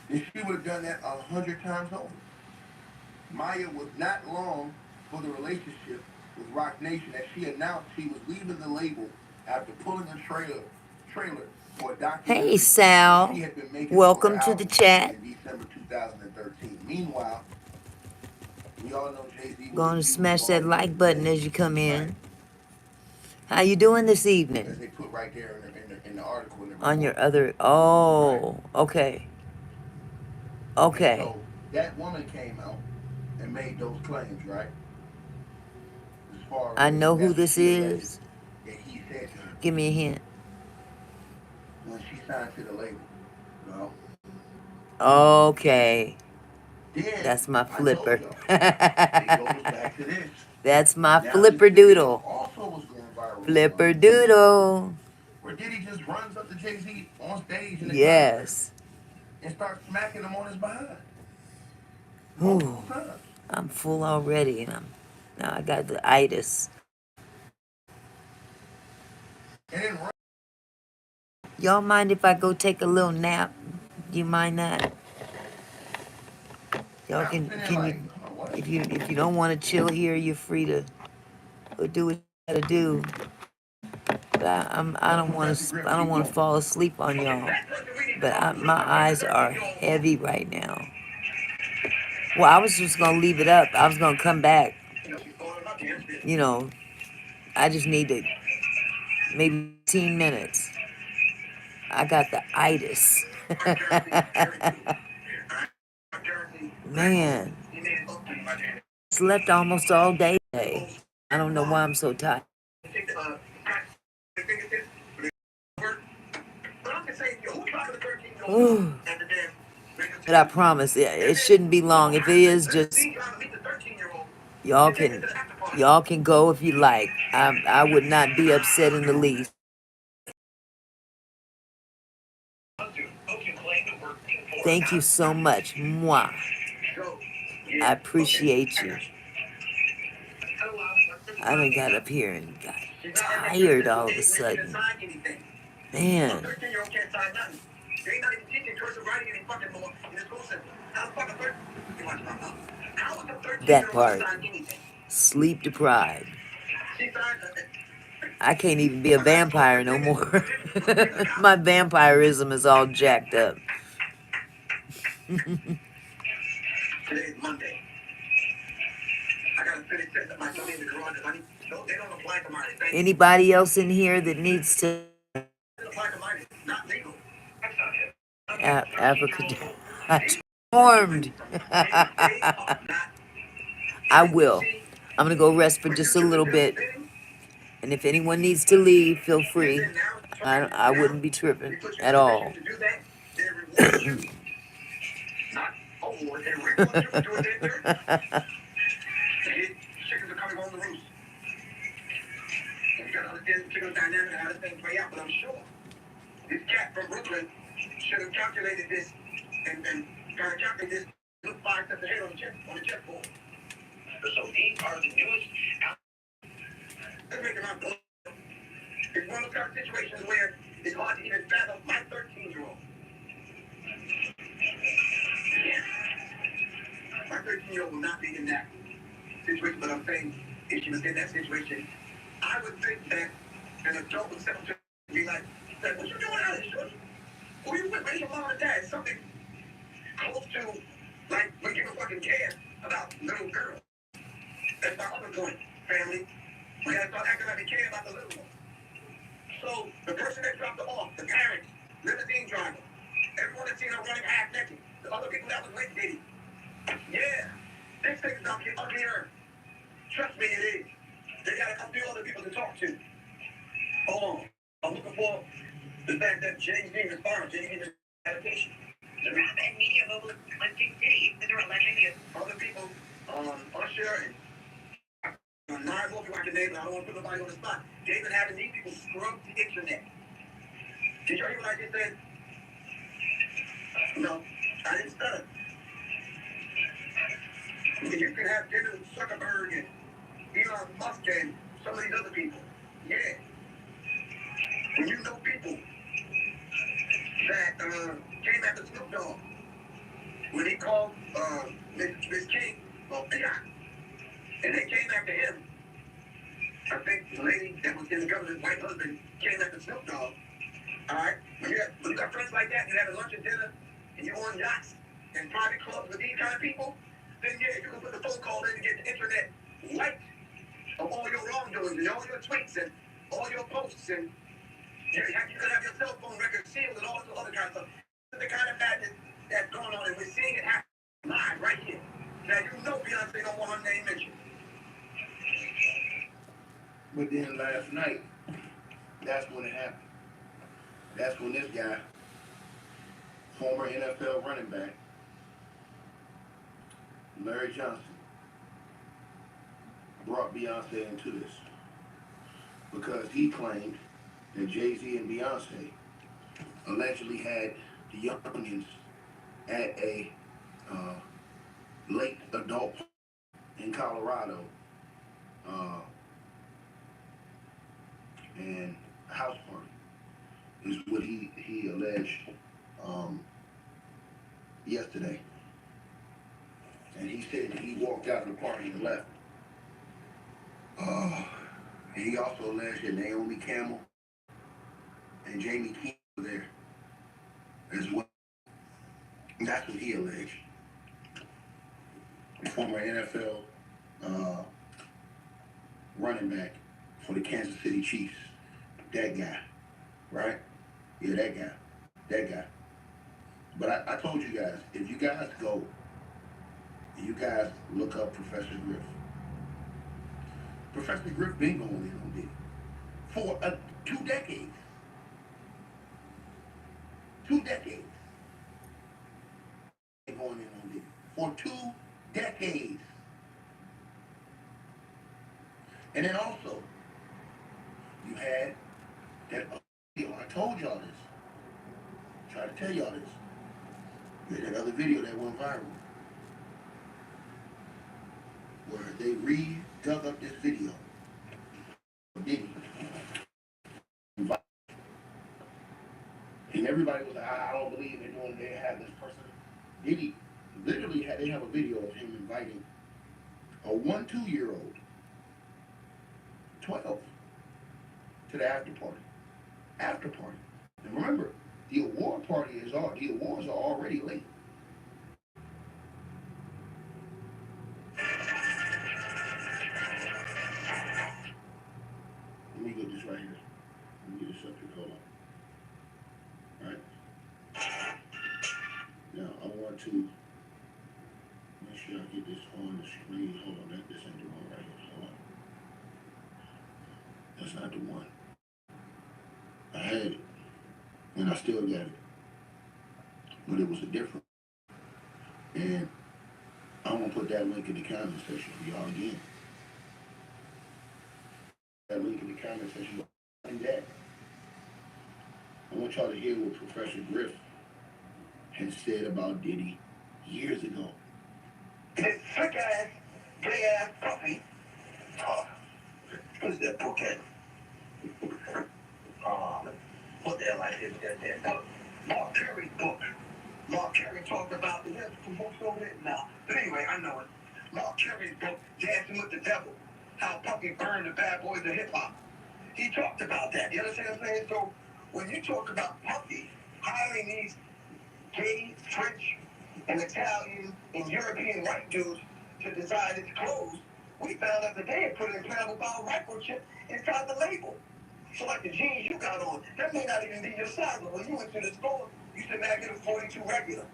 then she would have done that 100 times over. Maya was not long for the relationship with Roc Nation as she announced she was leaving the label after pulling a trailer for a documentary Hey, Sal. she had been making Welcome for her to the album chat. in December 2013. Meanwhile, we all know Jay-Z was Going to accused smash of that all like button as you come right? in. How you doing this As evening? they put right there in the article. In the On your report. other... Oh, okay. Okay. And so that woman came out and made those claims, right? As far I as know who that's what this she alleged is. that he said to her. Give me a hint. assigned to the label. No. Okay. Then That's my I told flipper. y'all. It goes back to this. That's my Now flipper this video doodle. also was going viral Flipper online, doodle. where Diddy just runs up to Jay-Z on stage in the concert Yes. and starts smacking him on his behind multiple Ooh, times. I'm full already, and now I got the itis. And then Y'all mind if I go take a little nap? Do you mind that? Y'all I'm can sitting there can you like, oh, what? if you don't want to chill here, you're free to go do what you gotta do. But Let's put that to grip. I don't Keep want to going. fall asleep on y'all. But my eyes are heavy right now. Well, I was just gonna leave it up. I was gonna come back. You know, I just need to maybe 15 minutes. I got the itis. Man, slept almost all day today. I don't know why I'm so tired. Ooh. But I promise, it shouldn't be long. If it is, just y'all can go if you like. I would not be upset in the least. Thank you so much. Mwah. I appreciate you. I done got up here and got tired all of a sudden. Man. That part. Sleep deprived. I can't even be a vampire no more. My vampirism is all jacked up. Today's Monday. I gotta finish setting up my dummy in the garage. They don't apply to mine. Anybody else in here that needs to They don't apply to mine. It's not legal. Africa? I transformed. I will. I'm gonna go rest for just a little bit. And if anyone needs to leave, feel free. I wouldn't be tripping at all. Chickens are coming home to roost. You gotta understand the chicken dynamic and how this thing play out, but I'm sure this cat from Brooklyn should have calculated this and kind of calculated this. Look 5 steps ahead on the chessboard. So these are the newest. Let's make them out. It's one of those situations where it's hard to even fathom my 13-year-old. Yeah. My 13-year-old will not be in that situation, but I'm saying if she was in that situation, I would think that an adult would settle to be like, what you doing out here? Who you with? Where's your mom and dad? Something close to, like, we give a fucking care about little girls. That's my other point, family. We gotta start acting like we care about the little one. So, the person that dropped them off, the parents, limousine driver, everyone that's seen her running half naked, the other people that was with Diddy. Yeah, this thing is gonna get uglier. Trust me, it is. They got a few other people to talk to. Hold on. I'm looking for the fact that Jay-Z responds. Jay-Z is meditation. The rap and media mogul Auntie Mickey is allegedly other people, Usher and 9 more people I can name. I don't want to put nobody on the spot. They even having these people scrub the internet. Did you hear what I just said? No, I didn't stutter. You can have dinner with Zuckerberg and Elon Musk and some of these other people. Yeah. When you know people that came after Snoop Dogg, when he called Miss King, yeah, and they came after him, I think the lady that was in the government's white husband came after Snoop Dogg. All right? When you got friends like that, and you have a lunch and dinner, and you're on yachts and private clubs with these kind of people, then yeah, you can put the phone call in and get the internet wiped of all your wrongdoings and all your tweets and all your posts and you can have your cell phone record sealed and all this other kind of stuff. This is the kind of madness that's going on, and we're seeing it happen live right here. Now you know Beyonce don't want her name mentioned. But then last night, that's when it happened. That's when this guy former NFL running back Larry Johnson brought Beyonce into this because he claimed that Jay-Z and Beyonce allegedly had the youngins at a late adult in Colorado and a house party is what he alleged yesterday. And he said that he walked out of the party and left. And he also alleged that Naomi Campbell and Jamie King were there as well. And that's what he alleged. The former NFL running back for the Kansas City Chiefs. That guy, right? Yeah, that guy. But I told you guys, if you guys go, and you guys look up Professor Griff. Professor Griff been going in on Diddy for 2 decades. 2 decades. Going in on Diddy for 2 decades. And then also, you had that other video. I told y'all this. Try to tell y'all this. You had that other video that went viral, where they dug up this video of Diddy. And everybody was like, I don't believe they have this person. Diddy literally they have a video of him inviting a 1-2-year-old, 12, to the after party. After party. And remember, the awards are already late. Let me get this right here. Let me get this up here. Hold on. All right. Now I want to make sure I get this on the screen. Hold on, this ain't the one right here. Hold on. That's not the one. I had it, and I still got it, but it was a different. And I'm gonna put that link in the comment section for y'all again. That link in the comment section. And that, I want y'all to hear what Professor Griff had said about Diddy years ago. This sick ass, gay ass puppy. What's that book at? What the hell I did with that book? Mark Perry's book. Mark Perry talked about the books over there now. But anyway, I know it. Mark Perry's book, Dancing with the Devil, how Puppy burned the bad boys of hip hop. He talked about that. You understand what I'm saying? So when you talk about Puppy hiring these gay, French, and Italian and European white dudes to design his clothes, we found out that they had put an implantable microchip inside the label. So like the jeans you got on, that may not even be your size, but when you went to the store, you said, man, I get a 42 regular.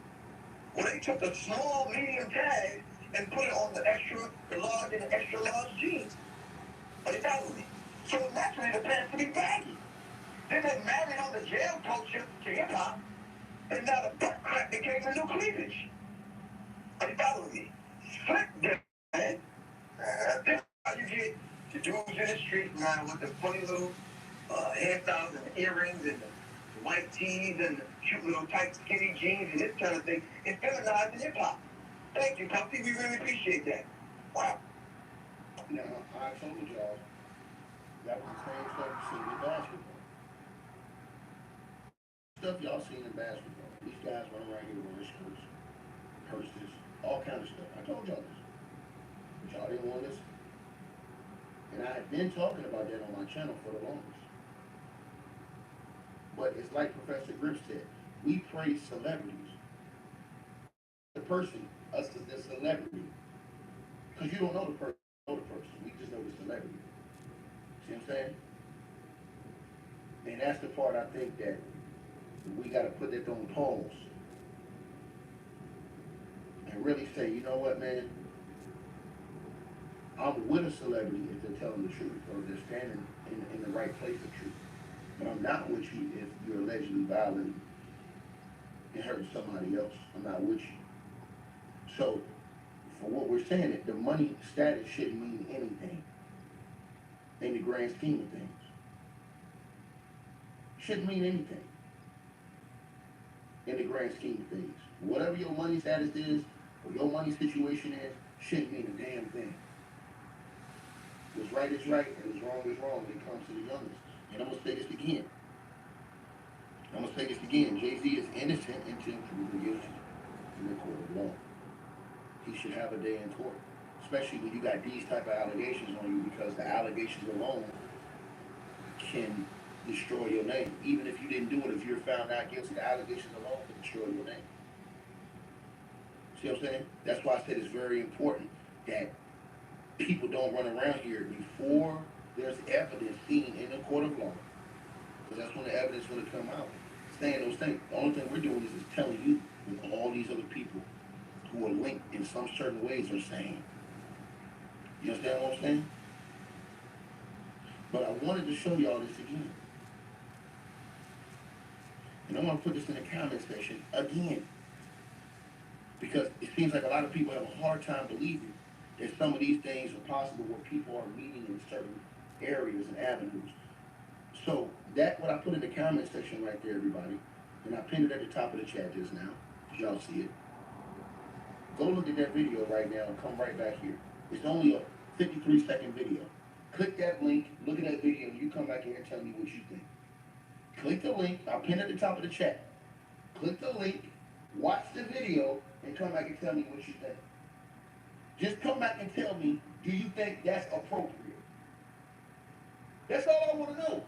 Well, they took the small, medium tag and put it on the extra, the large, and the extra large jeans. But they got with me. So naturally, the pants to be baggy. Then they married on the jail culture to hip-hop, and now the butt crack became the new cleavage. Are you following me? Slick, man. This is how you get the dudes in the street, man, with the funny little hairstyles and the earrings and the white tees and the cute little tight skinny jeans and this kind of thing. It's feminized in hip-hop. Thank you, Puffy. We really appreciate that. Wow. Now, I told y'all that was the same stuff you seen in basketball. Stuff y'all seen in basketball. These guys run around here wearing skirts, purses, all kind of stuff. I told y'all this. But y'all didn't want to listen. And I have been talking about that on my channel for the longest. But it's like Professor Griff said, we praise celebrities. The person, us as the celebrity. Because you don't know the person, we just know the celebrity. See what I'm saying? And that's the part I think that we got to put that on pause. And really say, you know what, man? I'm with a celebrity if they're telling the truth or they're standing in the right place of truth. But I'm not with you if you're allegedly violating and hurting somebody else. I'm not with you. So, for what we're saying, that the money status shouldn't mean anything in the grand scheme of things. Shouldn't mean anything in the grand scheme of things. Whatever your money status is, or your money situation is, shouldn't mean a damn thing. What's right is right, and what's wrong is wrong when it comes to the youngest. And I'm going to say this again. Jay-Z is innocent until proven guilty in the court of law. He should have a day in court, especially when you got these type of allegations on you, because the allegations alone can destroy your name. Even if you didn't do it, if you're found not guilty, the allegations alone can destroy your name. See what I'm saying? That's why I said it's very important that people don't run around here before there's evidence seen in the court of law, because that's when the evidence is going to come out. Saying those things. The only thing we're doing is telling you what all these other people who are linked in some certain ways are saying. You understand what I'm saying? But I wanted to show y'all this again. And I'm going to put this in the comment section again. Because it seems like a lot of people have a hard time believing that some of these things are possible where people are meeting in certain areas and avenues. So that what I put in the comment section right there, everybody, and I pinned it at the top of the chat just now. Did y'all see it? Go look at that video right now and come right back here. It's only a 53-second video. Click that link, look at that video, and you come back here and tell me what you think. Click the link, I'll pin it at the top of the chat. Click the link, watch the video, and come back and tell me what you think. Just come back and tell me, do you think that's appropriate? That's all I want to know.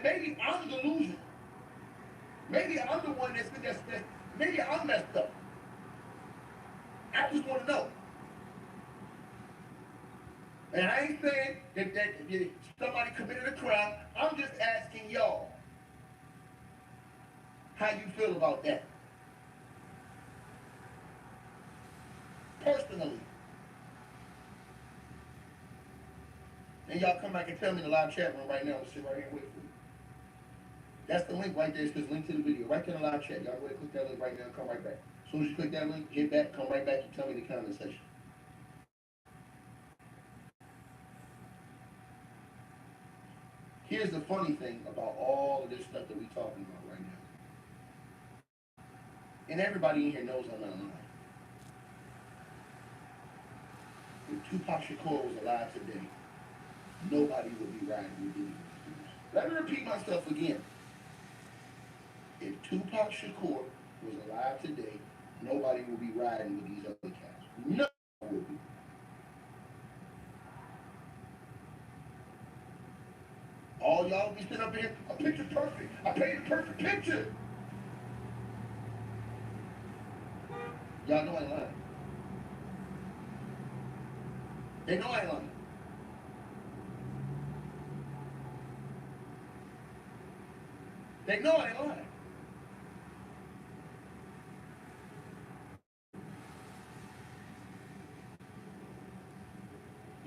Maybe I'm delusional. Maybe I'm the one that's maybe I'm messed up. I just want to know. And I ain't saying that somebody committed a crime. I'm just asking y'all how you feel about that. Personally. And y'all come back and tell me in the live chat room right now. I'm sit right here and wait for you. That's the link right there. It says link to the video. Right there in the live chat. Y'all go ahead and click that link right now and come right back. As soon as you click that link, hit back, come right back and tell me in the comment section. Here's the funny thing about all of this stuff that we're talking about right now. And everybody in here knows I'm not lying. If Tupac Shakur was alive today, nobody would be riding with Diddy. Let me repeat myself again. If Tupac Shakur was alive today, nobody would be riding with these other cats. No one would be. All y'all be sitting up here, a picture perfect. I painted a perfect picture. Y'all know I ain't lying. They know I ain't lying. They know I ain't lying.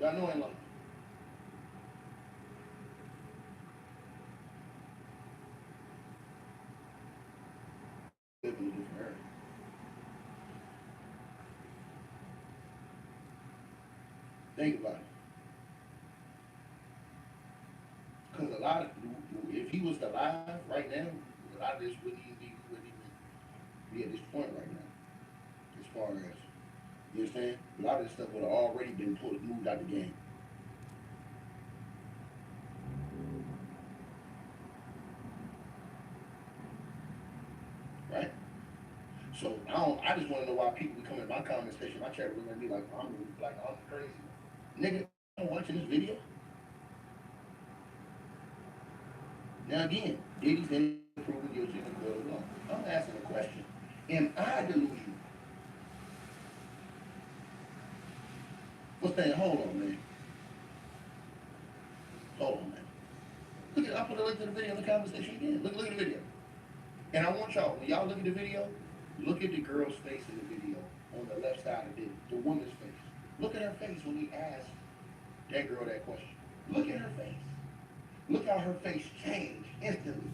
Y'all know I ain't lying. Live in a different area. Think about it. Because a lot of, if he was alive right now, a lot of this wouldn't even be at this point right now. As far as, you understand? A lot of this stuff would have already been moved out the game. Right? So I just want to know why people be coming in my comment section, my chat room, and be like I'm crazy. Nigga, I'm watching this video. Now again, Diddy's been proven guilty in the court of law. I'm asking a question. Am I delusional? For saying, hold on, man. Hold on, man. Look at, I put a link to the video in the comment section again. Look at the video. And I want y'all, when y'all look at the video, look at the girl's face in the video on the left side of the woman's face. Look at her face when he asked that girl that question. Look at her face. Look how her face changed instantly.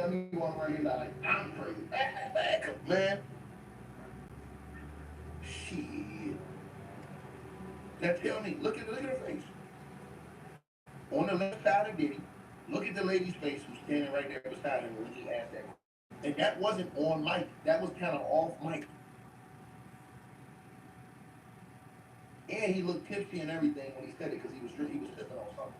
tell me you walk around here like, I'm crazy. Back up, man. Shit. Now tell me, look at her face. On the left side of Diddy, look at the lady's face who's standing right there beside him when he asked that question. And that wasn't on mic. That was kind of off mic. And he looked tipsy and everything when he said it because he was sipping on something.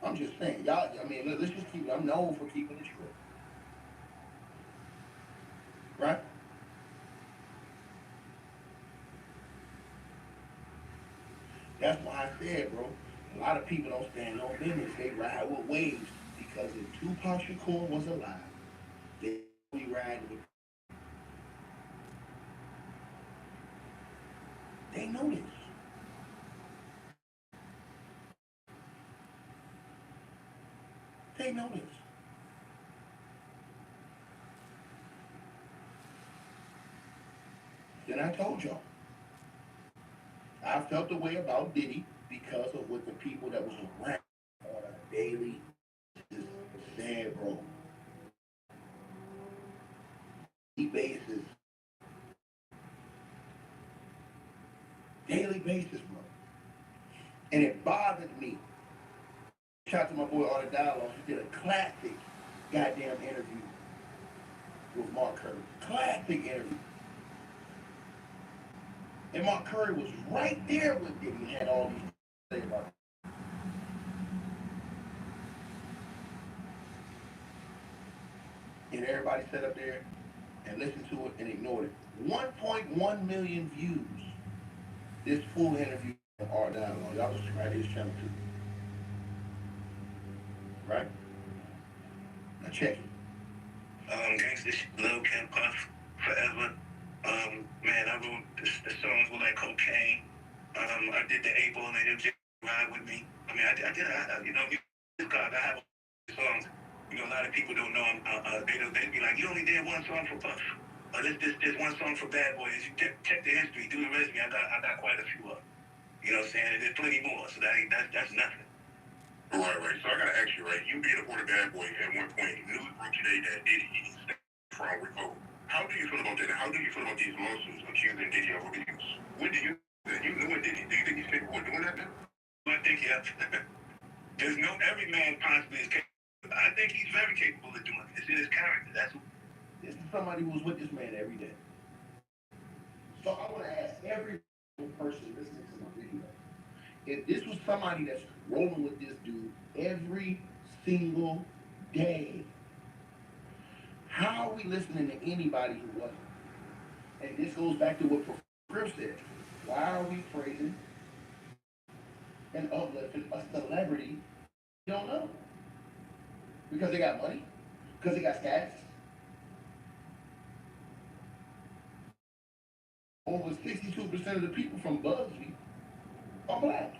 I'm just saying, y'all, I mean, let's just keep it. I'm known for keeping it short. Right? That's why I said, bro, a lot of people don't stand on business. They ride with waves because if Tupac Shakur was alive, they would be riding with. They know this. They know this. Then I told y'all. I felt the way about Diddy because of what the people that was around on a daily said, bro. Basis. Daily basis, bro. And it bothered me. Shout out to my boy Artie Dialogue. He did a classic goddamn interview with Mark Curry. Classic interview. And Mark Curry was right there with Diddy and had all these things to say about it. And everybody sat up there and listened to it and ignored it. 1.1 million views. This full interview on Art Dialogue. Y'all subscribe to his channel too. Right? Now check it. Gangsta shit, Lil Kim Puff, Forever. Man, I wrote the songs were like cocaine. I did the A-Ball and MJ Ride With Me. I mean, you know, God, I have songs. You know, a lot of people don't know. They'd be like, you only did one song for Puff. This one song for Bad Boy. As you check the history, do the resume. I got quite a few of them. You know what I'm saying? And there's plenty more. So that's nothing. Right. So I gotta ask you, right? You being a part of Bad Boy at one point, news broke today that Diddy from Rico. How do you feel about that? How do you feel about these lawsuits accusing Diddy of abuse? When do you knew it, Diddy? Do you think he's capable of doing that now? I think yeah. There's no every man possibly is capable. I think he's very capable of doing it. It's in his character. This is somebody who was with this man every day. So I want to ask every person listening to my video, if this was somebody that's rolling with this dude every single day, how are we listening to anybody who wasn't? And this goes back to what Griff said. Why are we praising and uplifting a celebrity you don't know? Because they got money? Because they got status? Over 62% of the people from BuzzFeed are black.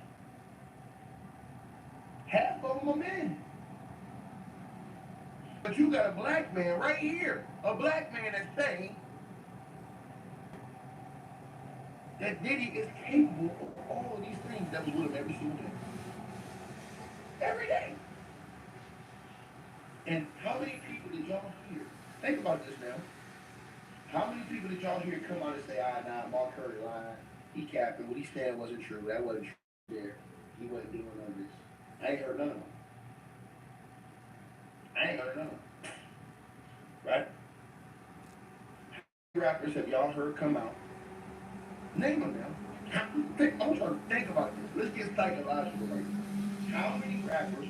Half of them are men. But you got a black man right here, a black man that's saying that Diddy is capable of all of these things that was with him every single day. Every day. And how many people did y'all hear? Think about this now. How many people did y'all hear come out and say, nah, Mark Curry lying. He capping. What he said wasn't true. That wasn't true there. He wasn't doing none of this. I ain't heard none of them. Right? How many rappers have y'all heard come out? Name them now. I want y'all to think about this. Let's get psychological right now. How many rappers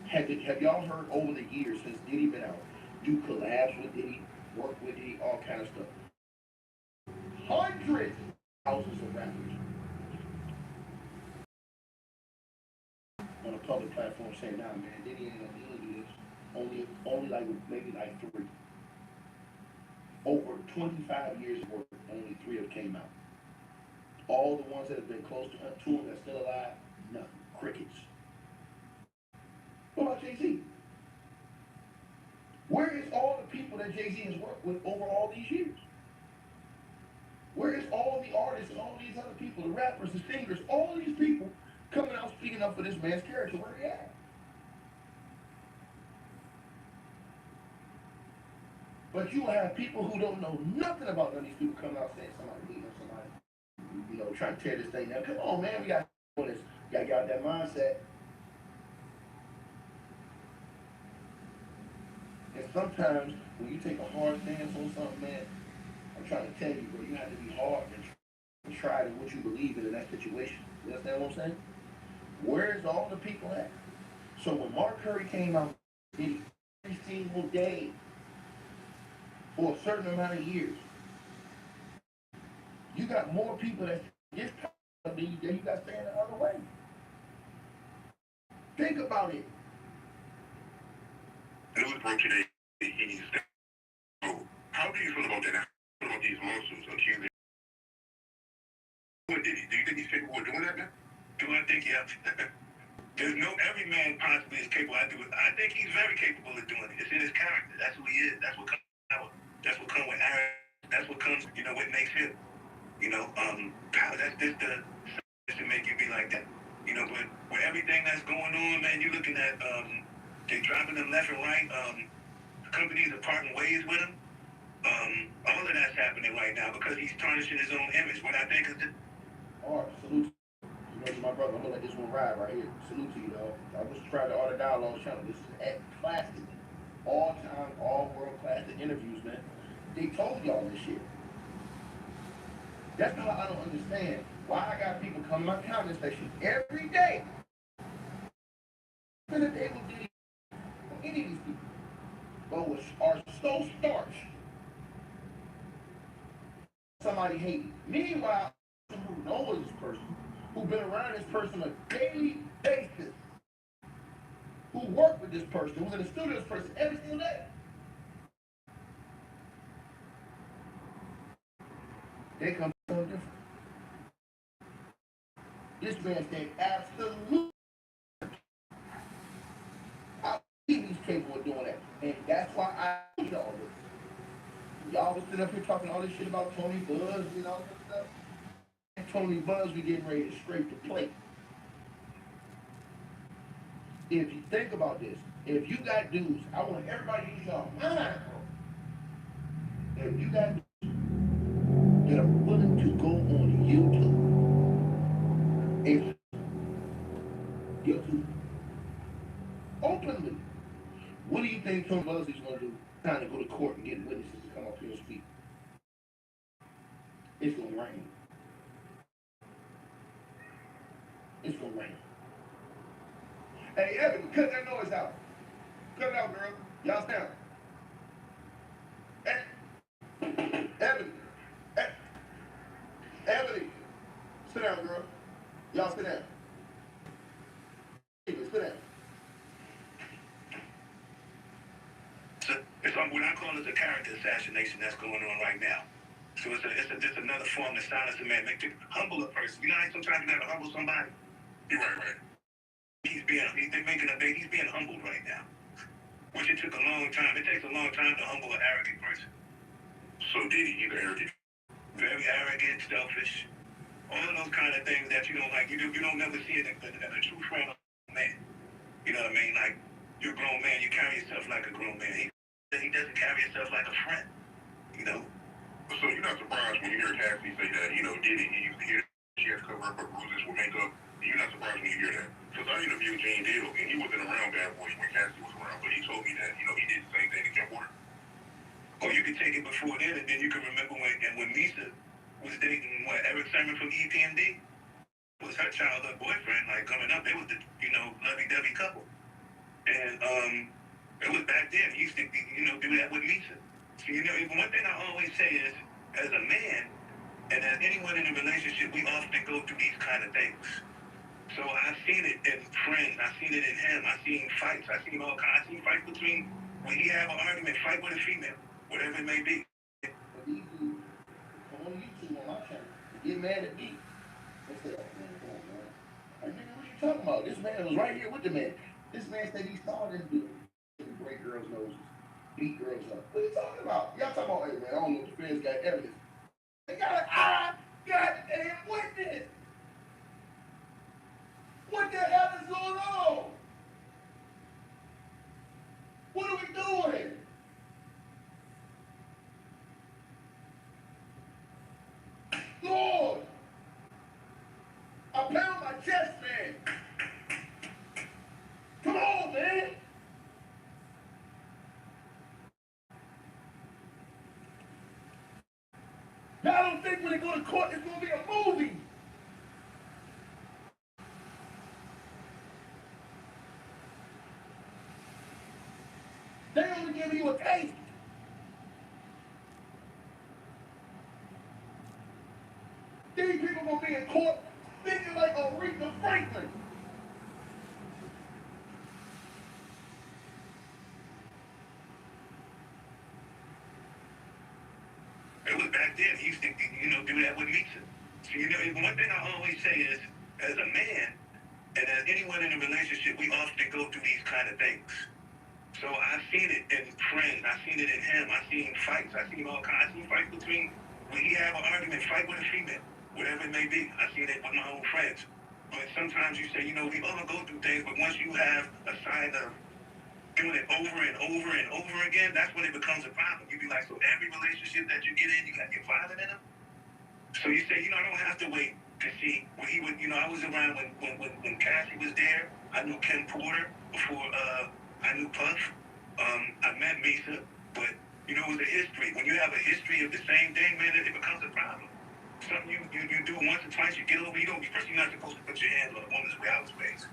have y'all heard over the years since Diddy been out do collabs with Diddy, work with Diddy, all kind of stuff? Hundreds of thousands of rappers on a public platform saying, nah, man, Diddy ain't gonna do this. Only like maybe like 3. Over 25 years of work, only 3 have came out. All the ones that have been close to him that's still alive, nothing. Crickets. What about Jay-Z? Where is all the people that Jay-Z has worked with over all these years? Where is all the artists and all these other people the rappers, the singers, all these people coming out speaking up for this man's character. Where they at? But you will have people who don't know nothing about none of these people coming out saying somebody beating up somebody, trying to tear this thing down. Come on, man, we got this. You got to get out that mindset. And sometimes when you take a hard stance on something, man, I'm trying to tell you, bro, you have to be hard and try to what you believe in that situation. You understand what I'm saying? Where's all the people at? So when Mark Curry came out, every single day for a certain amount of years, you got more people that this than you got staying the other way. Think about it. It was broke today. So how do you feel about that? How do you feel about these lawsuits accusing? What did he? Do you think he's capable of doing that, man? Do I think he has? There's no every man possibly is capable. I think he's very capable of doing it. It's in his character. That's who he is. That's what comes out. That's what comes with Aaron. That's what comes. What makes him. Power. That's just the to make you be like that. But with everything that's going on, man, you're looking at they dropping them left and right. Companies are parting ways with him. All of that's happening right now because he's tarnishing his own image. What I think is All right, salute. My brother, I'm gonna let this one ride right here. Salute to you, dog. I was trying to Art of Dialogue channel. This is at classic, all time, all world classic interviews, man. They told y'all this shit. That's why I don't understand why I got people coming to my comment section every day. That they will do any of these people, but are so starch. Somebody hating. Meanwhile, who knows this person, who's been around this person on a daily basis, who worked with this person, who's in the studio with this person every single day. They come something different. This man said absolutely. I believe he's capable of doing that. And that's why I told y'all this. Y'all was sitting up here talking all this shit about Tony Buzz and all that stuff. And Tony Buzz, we getting ready to scrape the plate. If you think about this, if you got dudes, I want everybody to use y'all mind. If you got dudes that are willing to go on YouTube openly, what do you think Tony Buzz is going to do? Trying to go to court and get witnesses to come up here and speak. It's going to rain. It's going to rain. Hey, Evan, cut that noise out. Cut it out, girl. Y'all stand. Evan. Evan. Sit down, girl. Y'all sit down. Sit down. It's what I call it a character assassination that's going on right now. So it's just another form to silence a man, make to humble a person. You know how sometimes you gotta humble somebody? You're right. He's being humbled right now. Which it took a long time. It takes a long time to humble an arrogant person. So did he? He's arrogant. Very arrogant, selfish. All of those kind of things that you don't like. You don't never see it in a true friend of a man. You know what I mean? Like, you're a grown man, you carry yourself like a grown man. He doesn't carry himself like a friend. So you're not surprised when you hear Cassie say that, Diddy, he used to hear she has to cover up her bruises with makeup. You're not surprised when you hear that. Because I interviewed Gene Deal, and he wasn't around Bad Boy when Cassie was around, but he told me that, he did the same thing to Kim Porter. Or you could take it before then, and then you can remember when Misa was dating, Eric Sermon from EPMD? Was her childhood boyfriend, like, coming up, they was the, lovey-dovey couple. And, it was back then, he used to, do that with Misa. So, one thing I always say is, as a man, and as anyone in a relationship, we often go through these kind of things. So I've seen it in friends, I've seen it in him, I've seen fights, I've seen all kinds, I've seen fights between, when he have an argument, fight with a female, whatever it may be. But these dudes come on YouTube on my channel, get mad at me. They say, oh man, come on, man. Like, nigga, what you talking about? This man was right here with the man. This man said he saw this dude break girls' noses, beat girls up. What are you talking about? Y'all talking about, hey man, I don't know if the fans got evidence. They got an eye, goddamn witness. Y'all don't think when they go to court it's gonna be a movie. They only give you a taste. These people gonna be in court thinking like Aretha Franklin. It was back then. He used to, do that with Misa. So, one thing I always say is, as a man, and as anyone in a relationship, we often go through these kind of things. So I've seen it in friends. I've seen it in him. I've seen fights. I've seen all kinds. I've seen fights between, when he have an argument, fight with a female, whatever it may be. I've seen it with my own friends. But sometimes you say, we all go through things, but once you have a side of doing it over and over and over again, that's when it becomes a problem. You be like, so every relationship that you get in, you got to get violent in them? So you say, I don't have to wait to see when he would, I was around when Cassie was there. I knew Ken Porter before I knew Puff. I met Misa, but it was a history. When you have a history of the same thing, man, it becomes a problem. Something you do once or twice, you get over. First, you're not supposed to put your hands on a woman's way I was raised.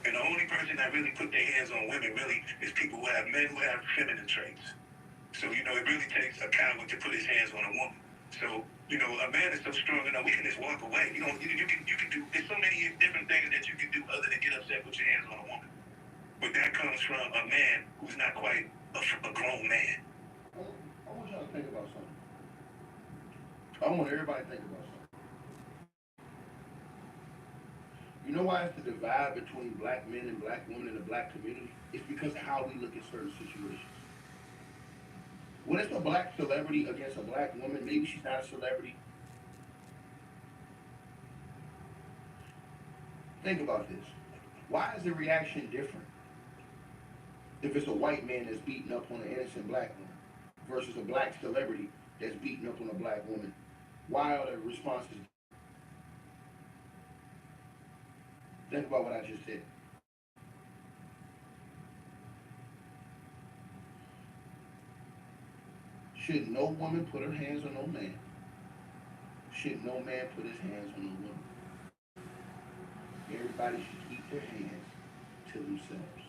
And the only person that really put their hands on women really is people who have men who have feminine traits. So, it really takes a coward to put his hands on a woman. So, a man is so strong enough, we can just walk away. You can do, there's so many different things that you can do other than get upset with your hands on a woman. But that comes from a man who's not quite a grown man. I want y'all to think about something. I want everybody to think about something. You know why it's the divide between black men and black women in the black community? It's because of how we look at certain situations. When it's a black celebrity against a black woman, maybe she's not a celebrity. Think about this. Why is the reaction different if it's a white man that's beating up on an innocent black woman versus a black celebrity that's beating up on a black woman? Why are the responses? Think about what I just said. Should no woman put her hands on no man? Should no man put his hands on no woman? Everybody should keep their hands to themselves.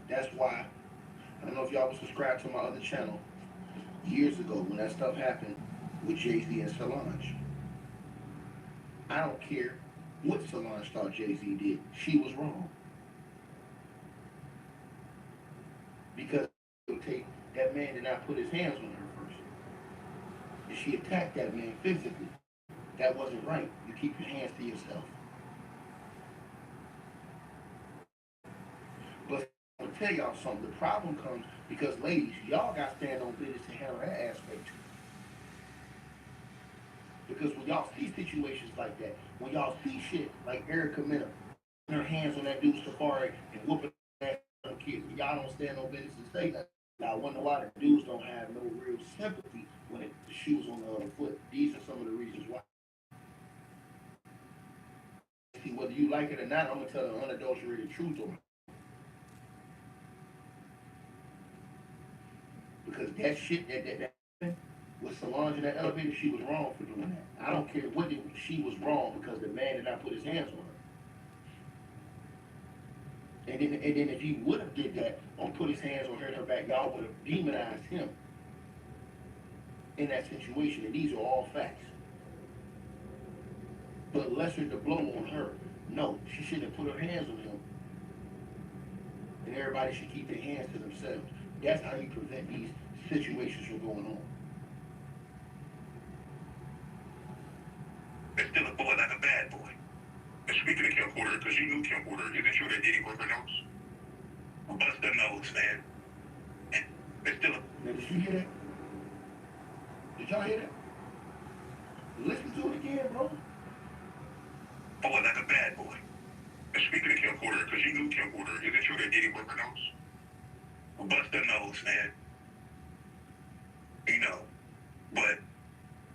That's why, I don't know if y'all was subscribed to my other channel years ago when that stuff happened with Jay-Z and Solange. I don't care what Solange thought Jay-Z did. She was wrong. Because it would take, that man did not put his hands on her first. And she attacked that man physically. That wasn't right. You keep your hands to yourself. But I'm going to tell y'all something. The problem comes because, ladies, y'all got to stand on business to handle that aspect too. Because when y'all see situations like that, when y'all see shit like Erica Mena, her hands on that dude's safari and whooping that kids, and y'all don't stand on business and say that. Now I wonder why the dudes don't have no real sympathy when the shoe's on the other foot. These are some of the reasons why. See, whether you like it or not, I'm gonna tell the unadulterated truth on it. Because that shit that with Solange in that elevator, she was wrong for doing that. I don't care what she was wrong because the man did not put his hands on her. And then if he would have did that or put his hands on her in her back, y'all would have demonized him in that situation. And these are all facts. But lesser the blow on her. No, she shouldn't have put her hands on him. And everybody should keep their hands to themselves. That's how you prevent these situations from going on. It's still a boy like a bad boy. And speaking of Kim Porter, because you knew Kim Porter, is it true that Diddy broke her nose? Bust her nose, man. It's still a... Now, did you hear that? Did y'all hear that? Listen to it again, bro. Boy like a bad boy. And speaking of Kim Porter, because you knew Kim Porter, is it true that Diddy broke her nose? Bust her nose, man. But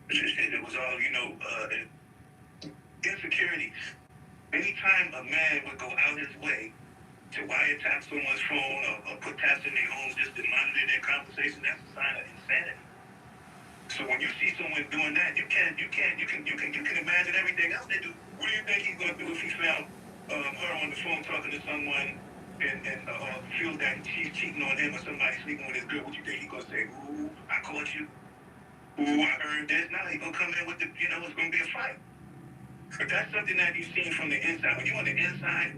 it was all, insecurities. Anytime a man would go out his way to wiretap someone's phone or put taps in their homes just to monitor their conversation, that's a sign of insanity. So when you see someone doing that, you can imagine everything else they do. What do you think he's gonna do if he found her on the phone talking to someone and feels that she's cheating on him or somebody sleeping with his girl? What you think he's gonna say? Ooh, I caught you. Ooh, I heard this. Now he's gonna come in with the, it's gonna be a fight. But that's something that you've seen from the inside. When you're on the inside,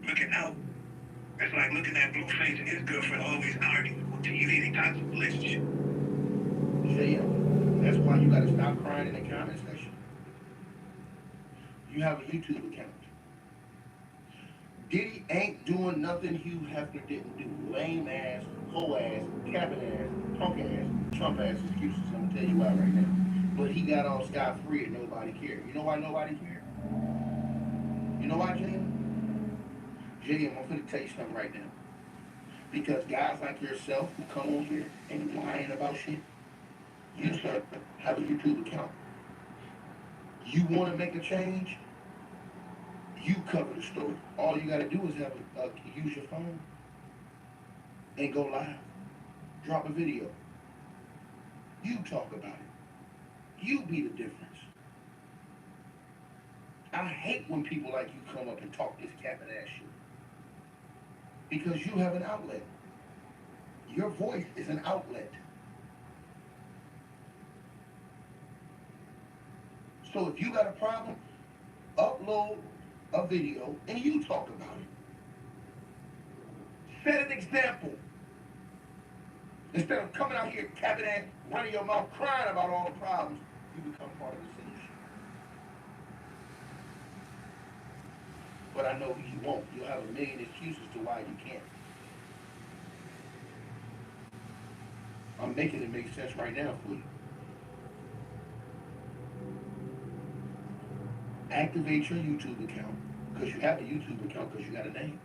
looking out, it's like looking at Blueface and his girlfriend always arguing on TV. They toxic relationship. Yeah, that's why you gotta stop crying in the comment section. You have a YouTube account. Diddy ain't doing nothing Hugh Hefner didn't do. Lame ass, hoe ass, capping ass, punk ass, Trump ass excuses. I'm gonna tell you why right now. But he got off scot-free and nobody cared. You know why nobody cared? You know why, JM? JM, I'm gonna tell you something right now. Because guys like yourself who come on here and lying about shit, you, sir, have a YouTube account. You want to make a change? You cover the story. All you got to do is use your phone and go live. Drop a video. You talk about it. You be the difference. I hate when people like you come up and talk this capping ass shit. Because you have an outlet. Your voice is an outlet. So if you got a problem, upload a video and you talk about it. Set an example. Instead of coming out here capping ass, running your mouth, crying about all the problems, you become part of the solution. But I know you won't. You'll have a million excuses to why you can't. I'm making it make sense right now for you. Activate your YouTube account, because you have a YouTube account because you got a name.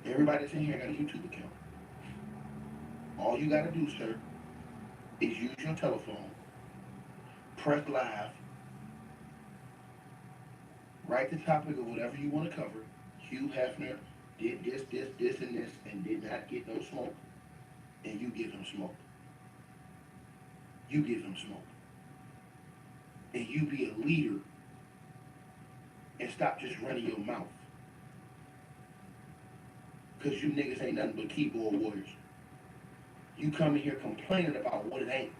Everybody that's in here got a YouTube account. All you got to do, sir, is use your telephone, press live, write the topic of whatever you want to cover. Hugh Hefner did this, and this, and did not get no smoke. And you give him smoke. You give him smoke. And you be a leader and stop just running your mouth. Because you niggas ain't nothing but keyboard warriors. You come in here complaining about what it ain't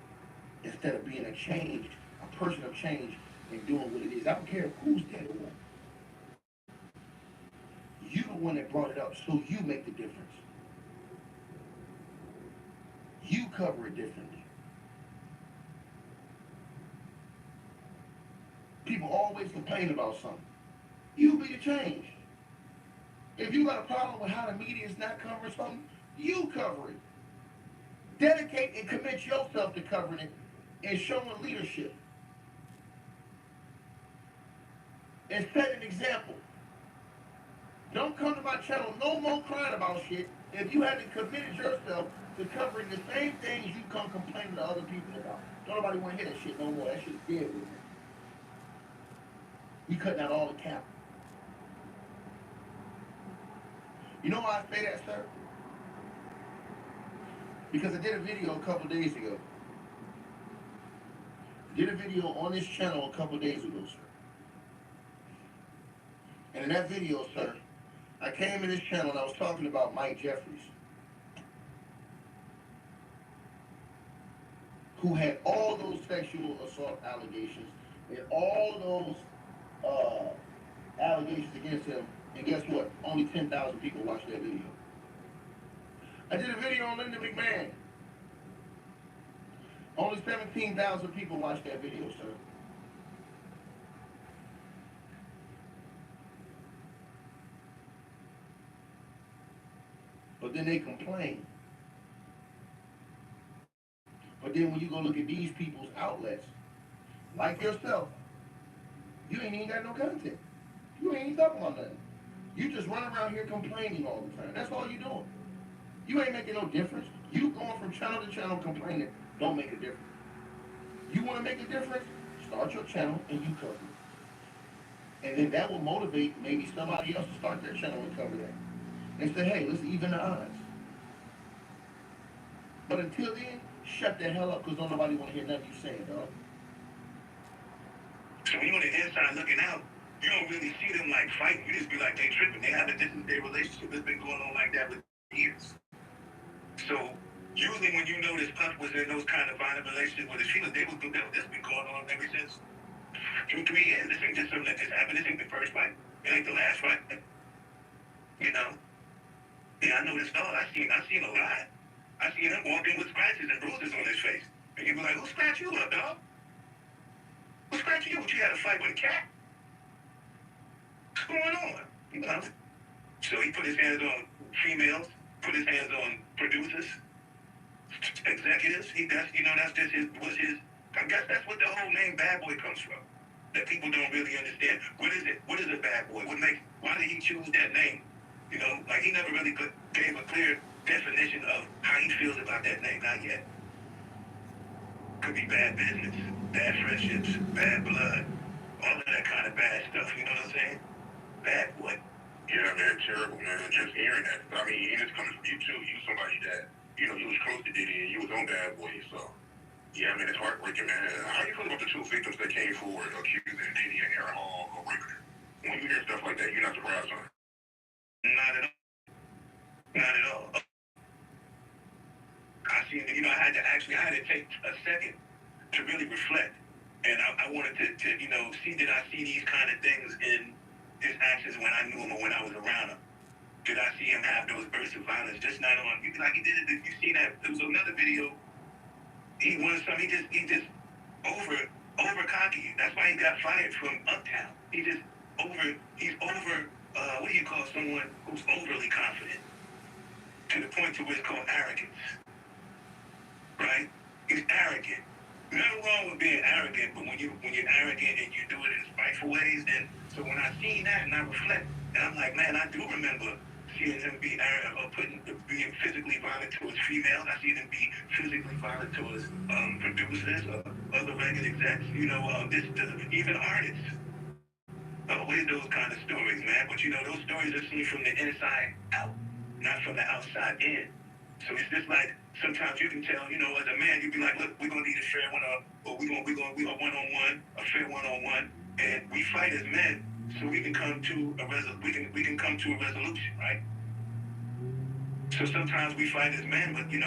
instead of being a person of change and doing what it is. I don't care who's dead or what. You the one that brought it up, so you make the difference. You cover it differently. People always complain about something. You be the change. If you got a problem with how the media is not covering something, you cover it. Dedicate and commit yourself to covering it and showing leadership. And set an example. Don't come to my channel no more crying about shit if you haven't committed yourself to covering the same things you come complaining to other people about. Don't nobody want to hear that shit no more. That shit's dead with me. We cutting out all the cap. You know why I say that, sir? Because I did a video a couple days ago. Did a video on this channel a couple days ago, sir. And in that video, sir, I came in this channel and I was talking about Mike Jeffries, who had all those sexual assault allegations and all of those allegations against him. And guess what? Only 10,000 people watched that video. I did a video on Linda McMahon. Only 17,000 people watched that video, sir. But then they complain. But then when you go look at these people's outlets, like yourself, you ain't even got no content. You ain't even talking about nothing. You just run around here complaining all the time. That's all you doing. You ain't making no difference. You going from channel to channel complaining don't make a difference. You want to make a difference? Start your channel and you cover it. And then that will motivate maybe somebody else to start their channel and cover that. And say, hey, let's even the odds. But until then, Shut the hell up, cause don't nobody want to hear nothing you saying, dog. So when you're on the inside looking out, you don't really see them like fighting. You just be like, they tripping. They have a this is their relationship. It's been going on like that with years. So usually when you notice Puff was in those kind of violent relationships with his feelings, this been going on ever since 2, 3 years. This ain't just something that just happened. This ain't the first fight. It ain't the last fight. You know? Yeah, I noticed all. I seen a lot. I seen him walking with scratches and bruises on his face. And you be like, who scratched you up, dog? Who scratched you? What, you had a fight with a cat? What's going on? You know? So he put his hands on females, put his hands on producers, executives. That's just I guess that's what the whole name bad boy comes from. That people don't really understand. What is it? What is a bad boy? Why did he choose that name? Like he never really gave a clear definition of how he feels about that name. Not yet. Could be bad business, bad friendships, bad blood, all of that kind of bad stuff. You know what I'm saying? Bad boy. Yeah, man, terrible, man. Just hearing that. I mean, and it's coming from you too. You somebody that, you was close to Diddy and you was on Bad Boy, so. Yeah, I mean, it's heartbreaking, man. How you feel about the 2 victims that came forward accusing Diddy and Aaron Hall of raping her? When you hear stuff like that, you're not surprised, huh? Not at all. Not at all. I seen, I had to take a second to really reflect. And I wanted to did I see these kind of things in his actions when I knew him or when I was around him? Did I see him have those bursts of violence? Just not on, like he did it, you see that, there was another video, he wanted something, he just over cocky. That's why he got fired from Uptown. He's over, what do you call someone who's overly confident? To the point to where it's called arrogance. Right? He's arrogant. Nothing wrong with being arrogant, but when you're arrogant and you do it in spiteful ways, then so when I seen that and I reflect, and I'm like, man, I do remember seeing him be arrogant or being physically violent towards females. I seen him be physically violent towards producers or other record execs. Even artists. Always those kind of stories, man. But those stories are seen from the inside out, not from the outside in. So it's just like sometimes you can tell, as a man, you be like, look, we're gonna need a fair one, or we gonna one-on-one, a fair one-on-one, and we fight as men, so we can come to we can come to a resolution, right? So sometimes we fight as men, but you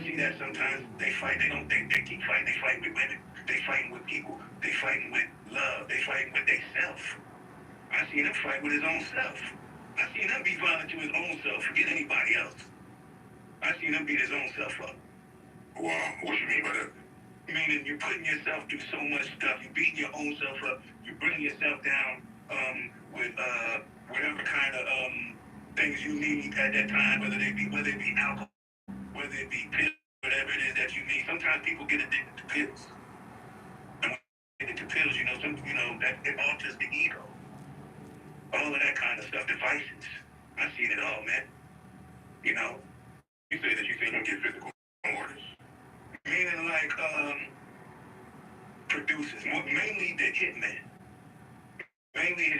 see that sometimes they fight, they keep fighting, they fight with women, they fighting with people, they fighting with love, they fighting with they self. I seen him fight with his own self. I seen him be violent to his own self, forget anybody else. I seen him beat his own self up. Wow, what you mean by that? Meaning you're putting yourself through so much stuff, you're beating your own self up, you're bringing yourself down with whatever kind of things you need at that time, whether it be alcohol, whether it be pills, whatever it is that you need. Sometimes people get addicted to pills. And when they get addicted to pills, that it alters the ego. All of that kind of stuff, devices. I seen it all, man. You say that you think him get physical orders. Meaning like producers, mainly the hitmen. Mainly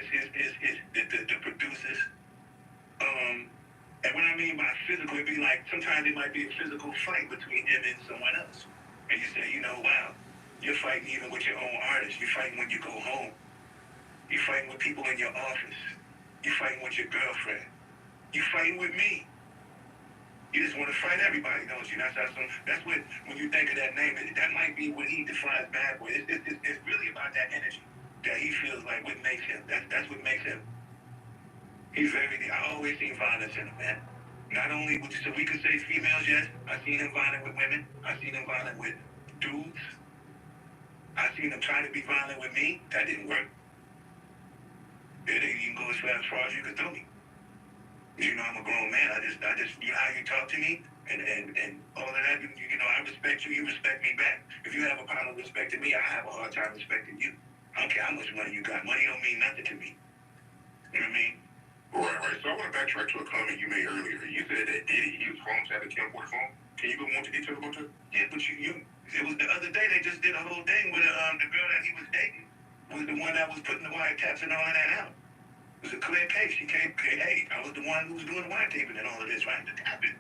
the producers. And what I mean by physical, it'd be like sometimes it might be a physical fight between him and someone else. And you say, wow, you're fighting even with your own artists. You're fighting when you go home. You're fighting with people in your office. You're fighting with your girlfriend. You're fighting with me. You just want to fight everybody, don't you? That's what, when you think of that name, that might be what he defines bad boy. It's really about that energy that he feels like what makes him. That's what makes him. I always seen violence in him, man. Not only, so we could say females, yes. I seen him violent with women. I seen him violent with dudes. I seen him trying to be violent with me. That didn't work. You can go as far as you could throw me. I'm a grown man. I just, how you talk to me and all of that, I respect you, you respect me back. If you have a problem respecting me, I have a hard time respecting you. I don't care how much money you got. Money don't mean nothing to me. You know what I mean? Right. So I want to backtrack to a comment you made earlier. You said that Diddy used phones at the camp for the phone. Can you go more into detail about that? Yeah, but it was the other day they just did a whole thing with the girl that he was dating was the one that was putting the wiretaps and all of that out. It was a clear case. She came, hey, I was the one who was doing the wiretaping and all of this, right? That happened.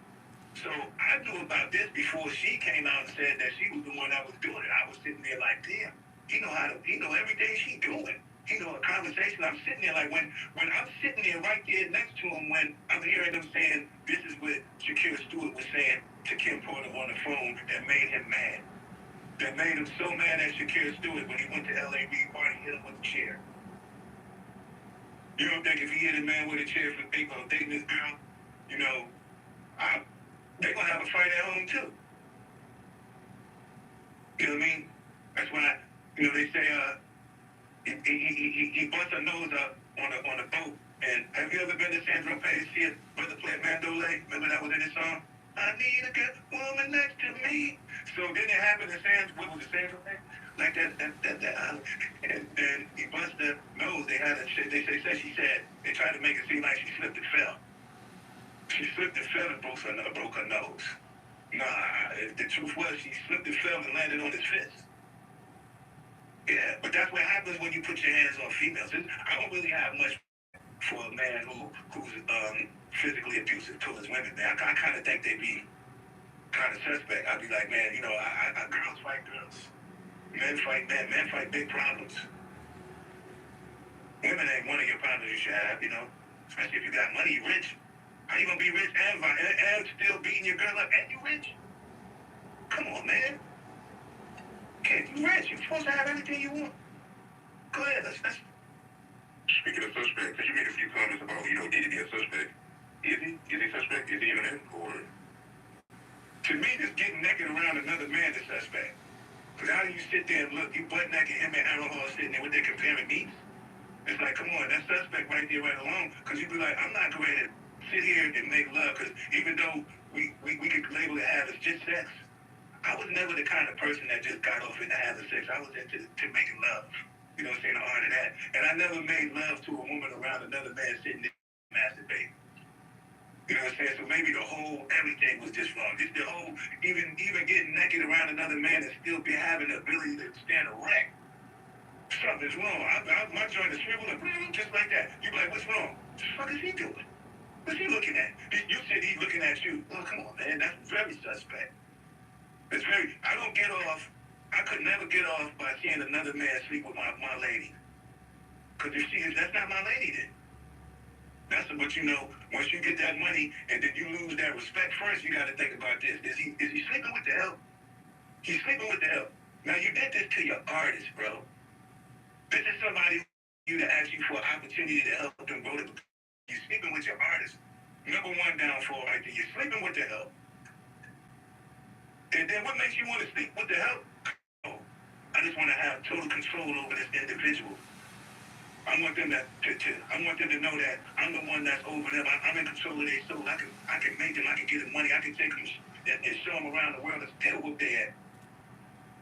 So I knew about this before she came out and said that she was the one that was doing it. I was sitting there like, damn, he know everything she doing. He know a conversation. I'm sitting there like when I'm sitting there right there next to him when I'm hearing them saying this is what Shakira Stewart was saying to Kim Porter on the phone that made him mad. That made him so mad at Shakira Stewart when he went to LA party, hit him with a chair. You don't think if he hit a man with a chair for dating this girl, you know, they're gonna have a fight at home too. You know what I mean? That's why, you know, they say he busts her nose up on a boat. And have you ever been to San Tropez see a brother play Mandolay? Remember that was in his song? I need a good woman next to me. So then it happened in what was it, San Tropez? Like that, and then he busted her nose. They she said, they tried to make it seem like she slipped and fell. She slipped and fell and broke her nose. Nah, the truth was she slipped and fell and landed on his fist. Yeah, but that's what happens when you put your hands on females. I don't really have much for a man who's physically abusive towards women, man. I kind of think they be kind of suspect. I'd be like, man, you know, girls fight girls. Men fight men. Men fight big problems. Women ain't one of your problems you should have, you know. Especially if you got money, you rich. How you gonna be rich and still beating your girl up and you rich? Come on, man. Kid, you rich. You're supposed to have everything you want. Go ahead, let's. Speaking of suspect, because you made a few comments about, you know, did he be a suspect? Is he? Is he suspect? Is he even in? Or? To me, just getting naked around another man is suspect. Because how do you sit there and look, you butt naked, him and Aaron Hall sitting there with their comparing meats? It's like, come on, that's suspect right there, right alone. Because you'd be like, I'm not going to sit here and make love, because even though we could label it as just sex, I was never the kind of person that just got off into having sex. I was into making love. You know what I'm saying? The art of that. And I never made love to a woman around another man sitting there masturbating. You know what I'm saying? So maybe the whole everything was just wrong. Just the whole even getting naked around another man and still be having the ability to stand erect. Something's wrong. My joint is shriveled up just like that. You be like, what's wrong? What the fuck is he doing? What's he looking at? You said he's looking at you. Oh, come on, man. That's very suspect. It's very. I could never get off by seeing another man sleep with my lady. Because if that's not my lady then. That's what you know. Once you get that money and then you lose that respect, first you got to think about this. Is he sleeping with the help? He's sleeping with the help. Now you did this to your artist, bro. This is somebody you to ask you for an opportunity to help them grow. You're sleeping with your artist. Number one downfall right there. You're sleeping with the help. And then what makes you want to sleep with the help? Oh, I just want to have total control over this individual. I want them to know that I'm the one that's over them. I'm in control of their soul. I can make them. I can get them money. I can take them and show them around the world and still whoop their ass.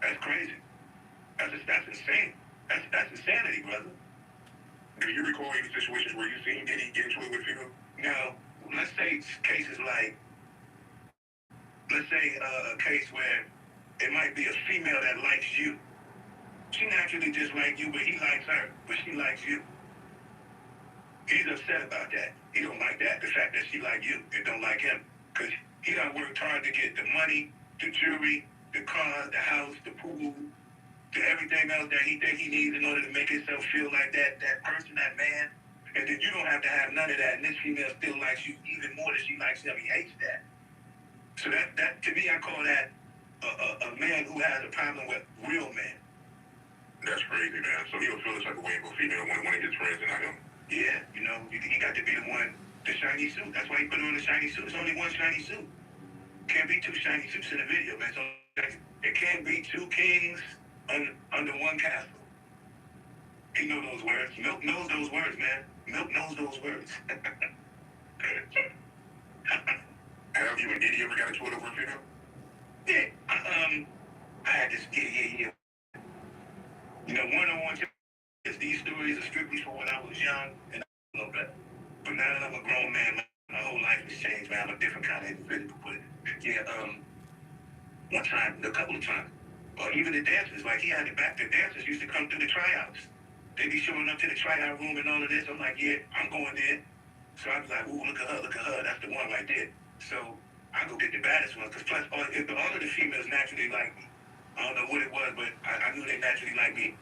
That's crazy. That's insane. That's insanity, brother. Do you recall any situations where you seen Diddy get into it with people? Now, let's say cases like, a case where it might be a female that likes you. She naturally just like you, but he likes her, but she likes you. He's upset about that. He don't like that, the fact that she like you and don't like him. Because he done worked hard to get the money, the jewelry, the car, the house, the pool, to everything else that he think he needs in order to make himself feel like that person, that man. And then you don't have to have none of that, and this female still likes you even more than she likes him. He hates that. So that to me, I call that a man who has a problem with real men. That's crazy, man. So he'll feel the type of way about female when his friends and not him. Yeah, you know, he got to be the one, the shiny suit. That's why he put on the shiny suit. There's only one shiny suit. Can't be two shiny suits in a video, man. So it can't be two kings under one castle. He knows those words. Milk knows those words, man. Milk knows those words. Have you and Diddy ever got into it over a female? Yeah. I had this yeah. You know, one-on-one, these stories are strictly for when I was young and I know better. But now that I'm a grown man, my whole life has changed, man. I'm a different kind of individual. But yeah, one time, a couple of times, or even the dancers, like he had it back. The dancers used to come through the tryouts. They be showing up to the tryout room and all of this. I'm like, yeah, I'm going there. So I was like, ooh, look at her, that's the one right there. So I go get the baddest ones, because plus all of the females naturally like me. I don't know what it was, but I knew they naturally like me.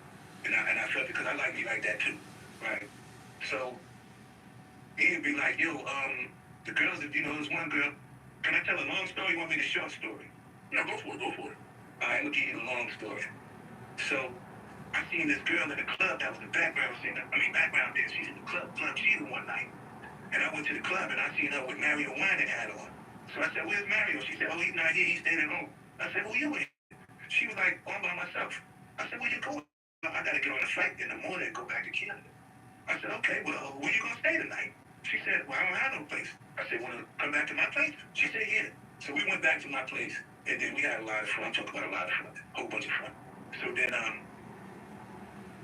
And I felt it because I like me like that too. Right? So he'd be like, yo, the girls, if you know, there's one girl. Can I tell a long story? You want me to short story? No, go for it, go for it. All right, I'm gonna give you the long story. So I seen this girl in the club that was the background singer. Background dancer. She's in the club cheating one night. And I went to the club and I seen her with Mario Wine hat on. So I said, where's Mario? She said, oh, he's not here. He's staying at home. I said, who you with? She was like, all by myself. I said, where you going? I got to get on a flight in the morning and go back to Canada. I said, okay, well, where you going to stay tonight? She said, well, I don't have no place. I said, want to come back to my place? She said, yeah. So we went back to my place, and then we had a lot of fun. I'm talking about a lot of fun, a whole bunch of fun. So then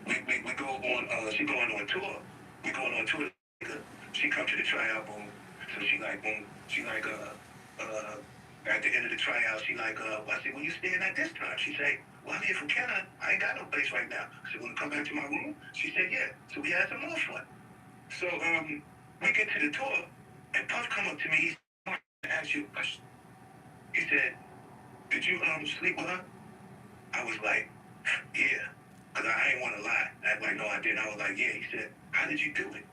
we go on, she going on tour. We going on tour. She come to the tryout, boom. So she like, boom. She like, at the end of the tryout, she like, I said, well, you staying at this time? She say, well, I'm here from Canada. I ain't got no place right now. I said, want to come back to my room? She said, yeah. So we had some more fun. So we get to the tour, and Puff come up to me. He said, I want to ask you a question. He said, did you sleep with her? I was like, yeah. Because I ain't want to lie. Act like, no, I didn't. I was like, yeah. He said, how did you do it?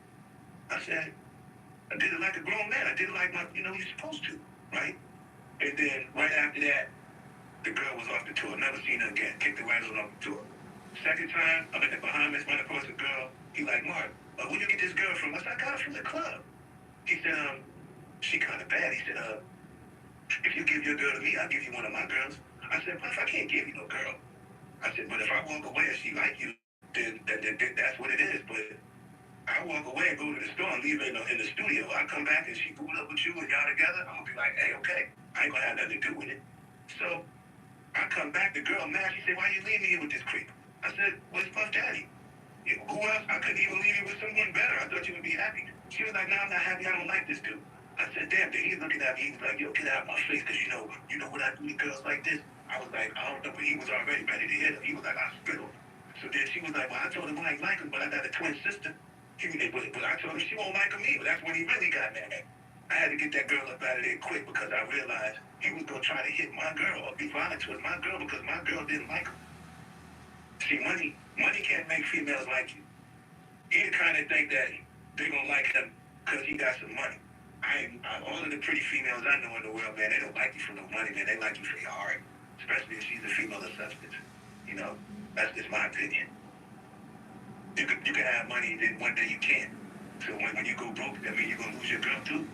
I said, I did it like a grown man. I did it like you're supposed to, right? And then right after that, the girl was off the tour. Never seen her again. Kicked the right on off the tour. Second time, I'm in the Bahamas, run across a girl. He like, Mark, where you get this girl from? I said, I got her from the club. He said, she kind of bad. He said, if you give your girl to me, I'll give you one of my girls. I said, but if I can't give you no girl. I said, but if I walk away and she like you, then that's what it is. But I walk away and go to the store and leave her in the studio. I come back and she pulled up with you and y'all together. I'm going to be like, hey, okay. I ain't going to have nothing to do with it. So I come back, the girl mad. She said, why you leave me here with this creep? I said, where's Puff Daddy? Who else? I couldn't even leave you with someone better. I thought you would be happy. She was like, no, I'm not happy. I don't like this dude. I said, damn, then he's looking at me. He's like, yo, get out of my face, because you know what I do to girls like this? I was like, I don't know, but he was already ready to hit her. He was like, I spit on her. So then she was like, well, I told him I ain't like him, but I got a twin sister. But I told him she won't like him either. That's when he really got mad at me. I had to get that girl up out of there quick because I realized he was going to try to hit my girl or be violent towards my girl because my girl didn't like him. See, money can't make females like you. He the kind of think that they're going to like him because he got some money. All of the pretty females I know in the world, man, they don't like you for no money, man. They like you for your heart, especially if she's a female of substance. That's just my opinion. You can have money, then one day you can't. So when you go broke, that means you're going to lose your girl too.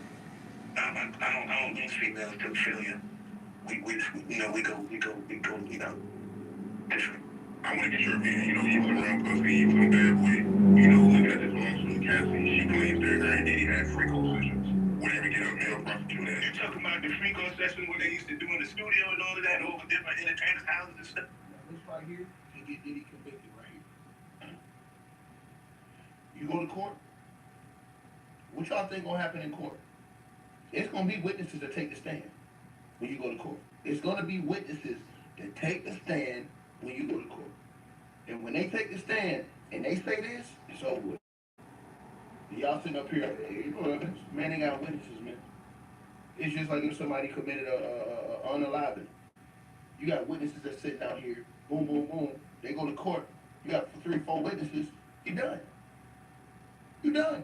I don't lose females to failure. We go, different. I want to get your opinion. He was around pussy, he was on bad boy. Looking at this long-suit Cassie, she claims that her and Diddy had freako sessions. Would ever get a male prostitute at? You talking about the freako session where they used to do in the studio and all of that over different entertainers' houses and stuff? Now, this right here can get Diddy convicted right here. You go to court, what y'all think gonna happen in court? It's gonna be witnesses that take the stand when you go to court. It's gonna be witnesses that take the stand when you go to court. And when they take the stand and they say this, it's over with. Y'all sitting up here, man, they got witnesses, man. It's just like if somebody committed a unaliving. You got witnesses that sitting out here, boom, boom, boom. They go to court. You got 3 or 4 witnesses. You done. You done.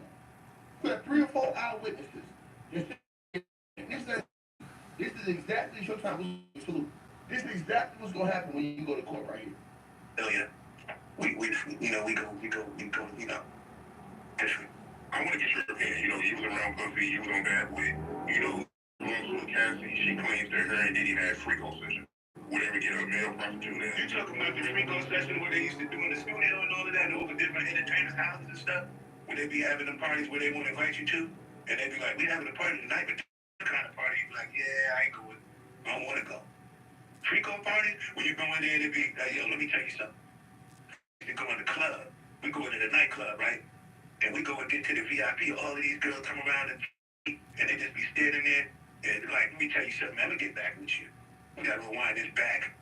You got 3 or 4 eyewitnesses. This is exactly your time. This is exactly what's gonna happen when you go to court right here. Hell yeah. We go, different. I want to get your opinion. He was around pussy, he was on bad boy. Long-suit Cassie, she claims that her and Diddy had freako sessions. Would ever get a male prostitute at? You talking about the freako session where they used to do in the studio and all of that over different entertainers' houses and stuff? Where they be having them parties where they want to invite you to? And they be like, we having a party tonight, but the kind of party you be like, yeah, I ain't going. I don't want to go. Freako party, when you go in there, they be like, yo, let me tell you something. We go in the club. We go into the nightclub, right? And we go and get to the VIP. All of these girls come around and they just be standing there. And like, let me tell you something, man. I'm going to get back with you. We got to rewind this back.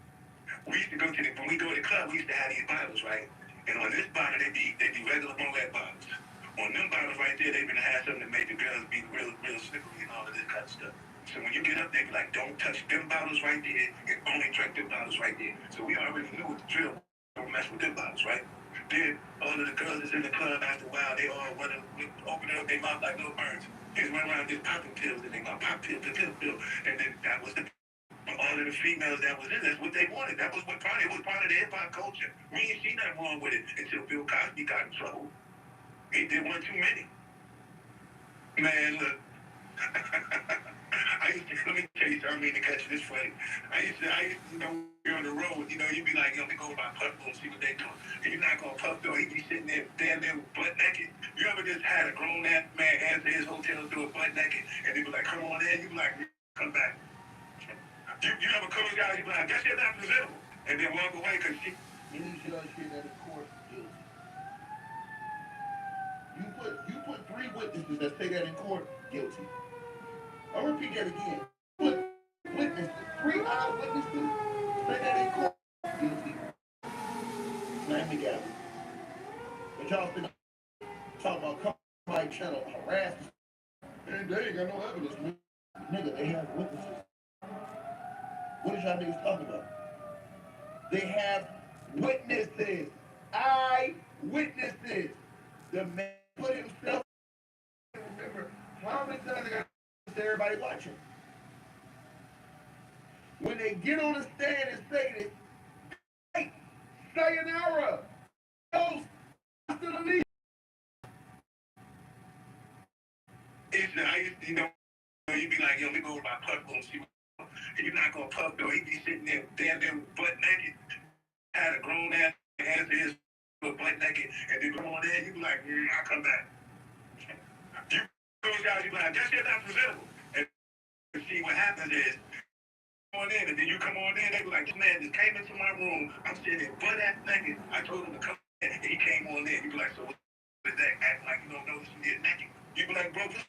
We used to go when we go to the club, we used to have these bottles, right? And on this bottle, they be regular Moet bottles. On them bottles right there, they been have something that make the girls be real slippery and all of this kind of stuff. So when you get up there, be like, don't touch them bottles right there, and only drink them bottles right there. So we already knew what the drill. Don't mess with them bottles, right? Then all of the girls that's in the club after a while, they all running, opening up their mouth like little birds. Just run around just popping pills, and they gonna pop pill. And then that was the all of the females that was in, that's what they wanted. That was what it was part of the hip hop culture. We ain't seen nothing wrong with it until Bill Cosby got in trouble. He did one too many. Man, look. Let me tell you something, I mean to catch this funny. I used to, you're on the road, you'd be like, let me go by Puff and see what they doing. And you're not gonna Puff though, he'd be sitting there, damn near butt naked. You ever just had a grown ass man answer his hotel door butt naked, and they be like, come on in, you be like, come back. You ever close your eyes, you be like, guess you're not presentable. And then walk away, cause she. You should understand that in court, guilty. You put 3 witnesses that say that in court, guilty. I'll repeat that again. Put witnesses, 3 eyewitnesses say that in court, guilty. Slam the gavel. But y'all still talking about somebody trying to harass us. And they ain't got no evidence, man. Nigga, they have witnesses. What is y'all niggas talking about? They have witnesses. Eyewitnesses. The man put himself. Remember how many times I got to everybody watching. When they get on the stand and say this, hey, sayonara, toast to the league. You'd be like, yo, let me go to my Puff and see what. And you're not gonna Puff though. He'd be sitting there, damn near butt naked. Had a grown ass answer his butt naked, and then come on in, you'd be like, I'll come back. You those guys, you'd be like, that's just not presentable. And see what happens is, on in, and then you come on in, they be like, this man just came into my room. I'm sitting there butt ass naked. I told him to come in, and he came on in. You'd be like, so what is that? Acting like you don't notice you get naked. You'd be like, bro, what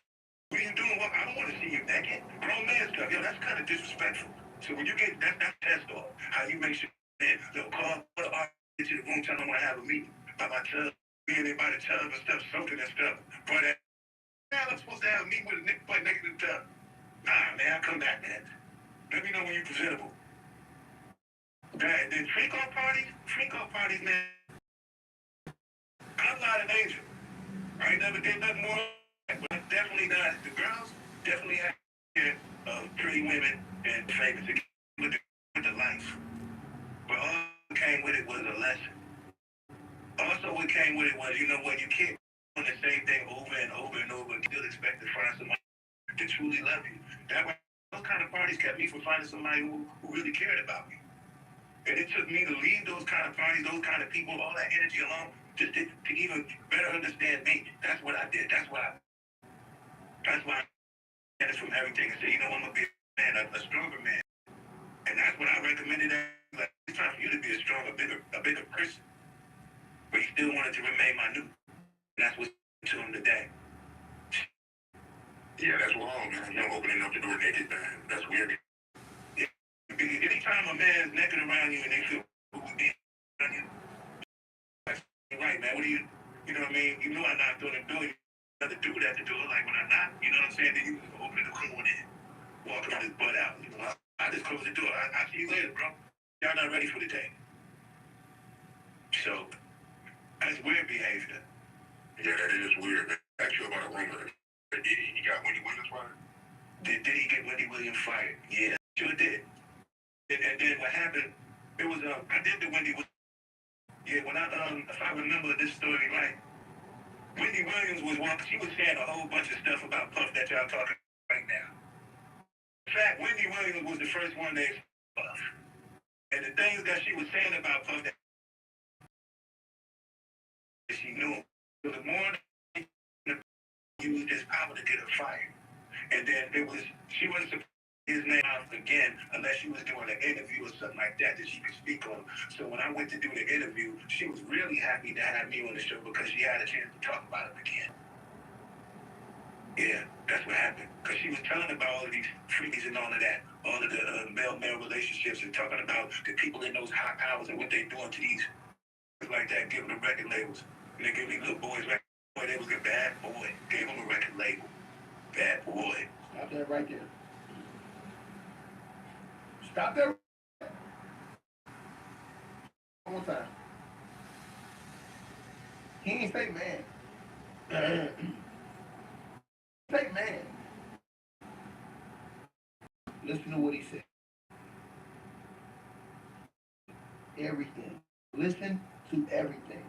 are you doing? Well, I don't want to see you naked. Grown man stuff. Yo, that's kind of disrespectful. So when you get that test off, how you make sure, man, they'll call the art into the room, tell them I want to have a meeting by my tub, being there by the tub and stuff, soaking and stuff. But now I'm supposed to have a meeting with a nigga butt naked in the tub. Nah, man, I'll come back, man. Let me know when you're presentable. Okay, and then freak off parties, man. I'm not an angel. I ain't never did nothing more. But definitely not. The girls definitely have pretty women and famous with the life. But all that came with it was a lesson. Also, what came with it was, you know what, you can't do the same thing over and over and over and still expect to find somebody to truly love you. That way, those kind of parties kept me from finding somebody who really cared about me. And it took me to leave those kind of parties, those kind of people, all that energy alone, just to even better understand me. That's what I did. That's why I got it from everything and said, you know, I'm going to be a man, a stronger man. And that's what I recommended. Like, it's time for you to be a stronger, bigger person. But he still wanted to remain minute. And that's what's to him today. Yeah, that's wrong, man. You're opening up the door naked, man. That's weird. Yeah. Anytime a man's naked around you and they feel around you, that's right, man. What do you know what I mean? You know I'm not doing it, doing to do that to do it. Like when I'm not, you know what I'm saying? Then you open the door and walking his butt out. You know, I just close the door. I see you later, bro. Y'all not ready for the day. So that's weird behavior. Yeah, that is weird. Ask you about a rumor. Did he got Wendy Williams fired? Did he get Wendy Williams fired? Yeah, sure did. And then what happened? It was I did the Wendy Williams. Yeah, when if I remember this story right. Wendy Williams was one, she was saying a whole bunch of stuff about Puff that y'all talking about right now. In fact, Wendy Williams was the first one that Puff. And the things that she was saying about Puff that she knew. So the more she used his power to get her fired. And then she wasn't supposed to his name out again unless she was doing an interview or something like that she could speak on. So when I went to do the interview, she was really happy to have me on the show because she had a chance to talk about it again. Yeah, that's what happened. Because she was telling about all of these freakies and all of that, all of the male-male relationships and talking about the people in those high powers and what they're doing to these like that, giving them record labels. And they give these little boys record. Boy, they was a bad boy. Gave them a record label. Bad boy. Stop that right there. Stop that. One more time. He ain't say man. Say man. Listen to what he said. Everything. Listen to everything.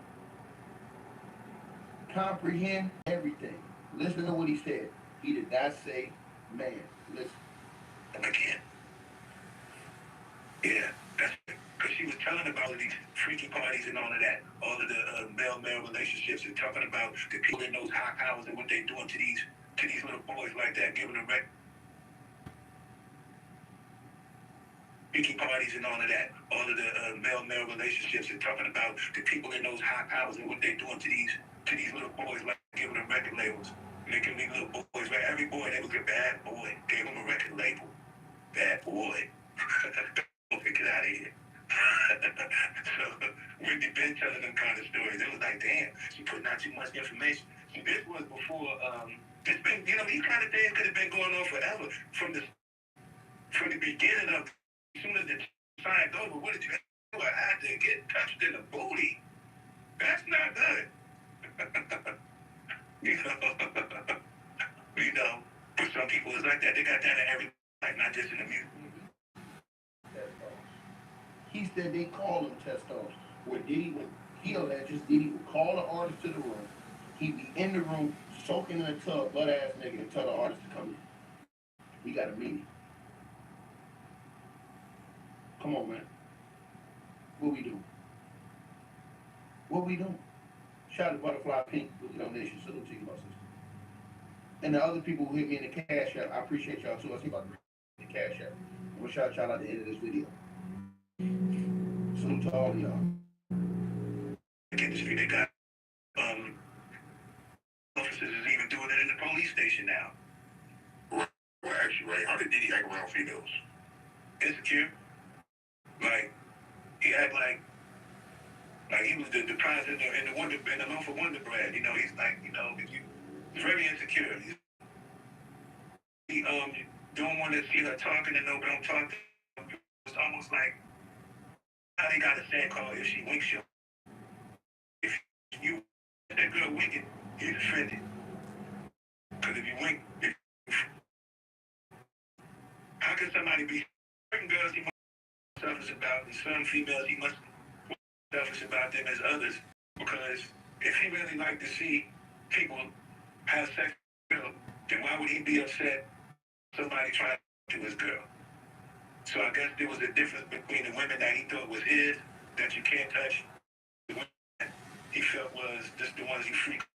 Comprehend everything. Listen to what he said. He did not say man. Listen. Again. Yeah, that's because she was telling about these freaky parties and all of that, all of the male-male relationships, and talking about the people in those high houses and what they're doing to these little boys like that, giving them freaky parties and all of that, all of the male-male relationships, and talking about the people in those high houses and what they're doing to these little boys, like giving them record labels, making these little boys. Right? Every boy that was a bad boy gave him a record label. Bad boy. Get out of here. So when they been telling them kind of stories, it was like, damn, she putting out too much information. See, this was before this been, these kind of things could have been going on forever from the beginning of as soon as the signed over. What did you do? I had to get touched in the booty. That's not good. you know, for some people it's like that. They got that in every, like not just in the music. He said they call them test dogs. Where Diddy would, he alleges Diddy would call the artist to the room. He'd be in the room soaking in a tub, butt ass nigga, and tell the artist to come in. We got a meeting. Come on, man. What we do? What we doing? Shout out to Butterfly Pink with the donation. Salute to you, my sister. And the other people who hit me in the cash app, I appreciate y'all too. I see about the cash app. I'm gonna shout y'all out at the end of this video. Salute to all of y'all. Industry, they got officers is even doing it in the police station now. Well, actually, right? How did Diddy act around females? Insecure. Like he act like he was the president in the Wonder in the loaf of Wonder Bread. He's like he's very insecure. He don't want to see her talking and no don't talk to her. It's almost like how they got a saying called if she winks you. If you that girl winking, you're offended. Because if you wink, how can somebody be certain girls he must be selfish about, and some females he must be selfish about them as others? Because if he really liked to see people have sex with him, then why would he be upset somebody trying to his girl? So I guess there was a difference between the women that he thought was his, that you can't touch, the women that he felt was just the ones he freaked.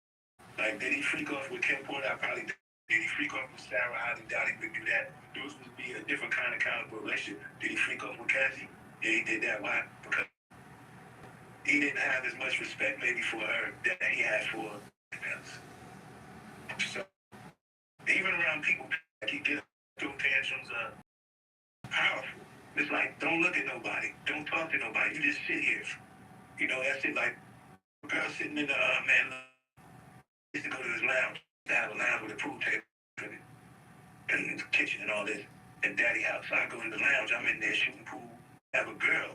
Like, did he freak off with Kim Porter? I probably did. Did he freak off with Sarah? I doubt he would do that. Those would be a different kind of relationship. Did he freak off with Cassie? Yeah, he did that. Why? Because he didn't have as much respect maybe for her that he had for else. So even around people, he get through tantrums powerful. It's like, don't look at nobody. Don't talk to nobody. You just sit here. That's it. Like a girl sitting in the used to go to this lounge, to have a lounge with a pool table and the kitchen and all this, and daddy house. So I go in the lounge, I'm in there shooting pool, have a girl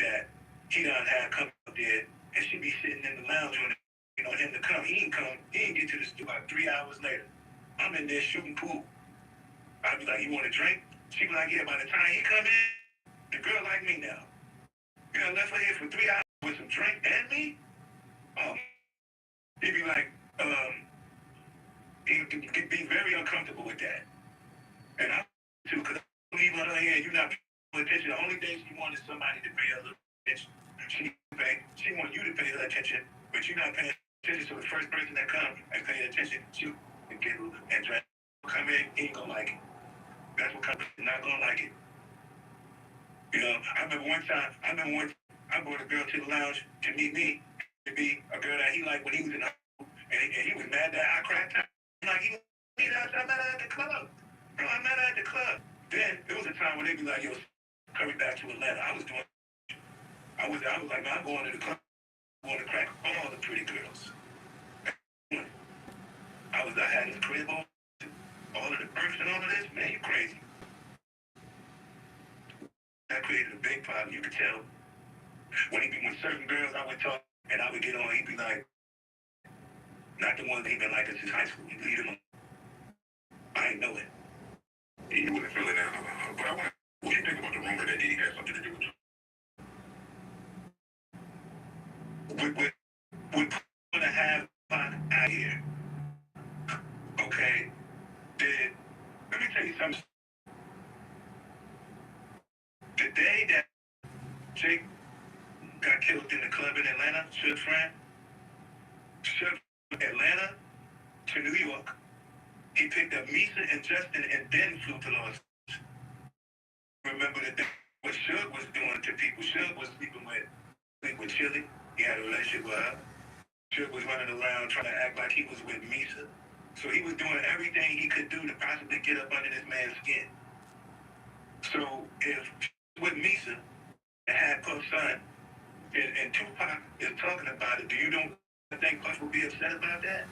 that he done had come up there, and she be sitting in the lounge on him to come. He didn't get to the store about 3 hours later. I'm in there shooting pool. I'd be like, you want a drink? She be like, yeah, by the time he come in, the girl like me now. Left her here for 3 hours with some drink and me? He'd be like, he could be very uncomfortable with that. And I too, because I leave on her hand, you're not paying attention. The only thing she wants is somebody to pay her a little attention. She wants you to pay her attention, but you're not paying attention. So the first person that comes and pay attention, she and get and try to come in, he ain't gonna like it. That's what comes, not gonna like it. I remember one time, I brought a girl to the lounge to meet me, to be a girl that he liked when he was in high school, and he was mad that I cried time. Like, I met her at the club. Bro, I met her at the club. Then there was a time when they be like, yo, hurry back to Atlanta. I was like, man, I'm going to the club. I want to crack all the pretty girls. I had his crib on, all of the births and all of this. Man, you crazy. created a big problem. You could tell when certain girls I would talk and I would get on, he'd be like, not the ones that he been like us since high school. He'd leave them alone. I ain't know it. You wouldn't feel it now. But I want what do you think about the rumor that Diddy had something to do with you? We're going to have Pac out here. Okay? Let me tell you something. The day that Jake got killed in the club in Atlanta, Suge friend, Suge from Atlanta to New York. He picked up Misa and Justin and then flew to Los Angeles. Remember what Suge was doing to people. Suge was sleeping with Chili. He had a relationship with her. Suge was running around trying to act like he was with Misa. So he was doing everything he could do to possibly get up under this man's skin. So if with Misa and had Puff's son, and Tupac is talking about it, do you don't think Puff would be upset about that?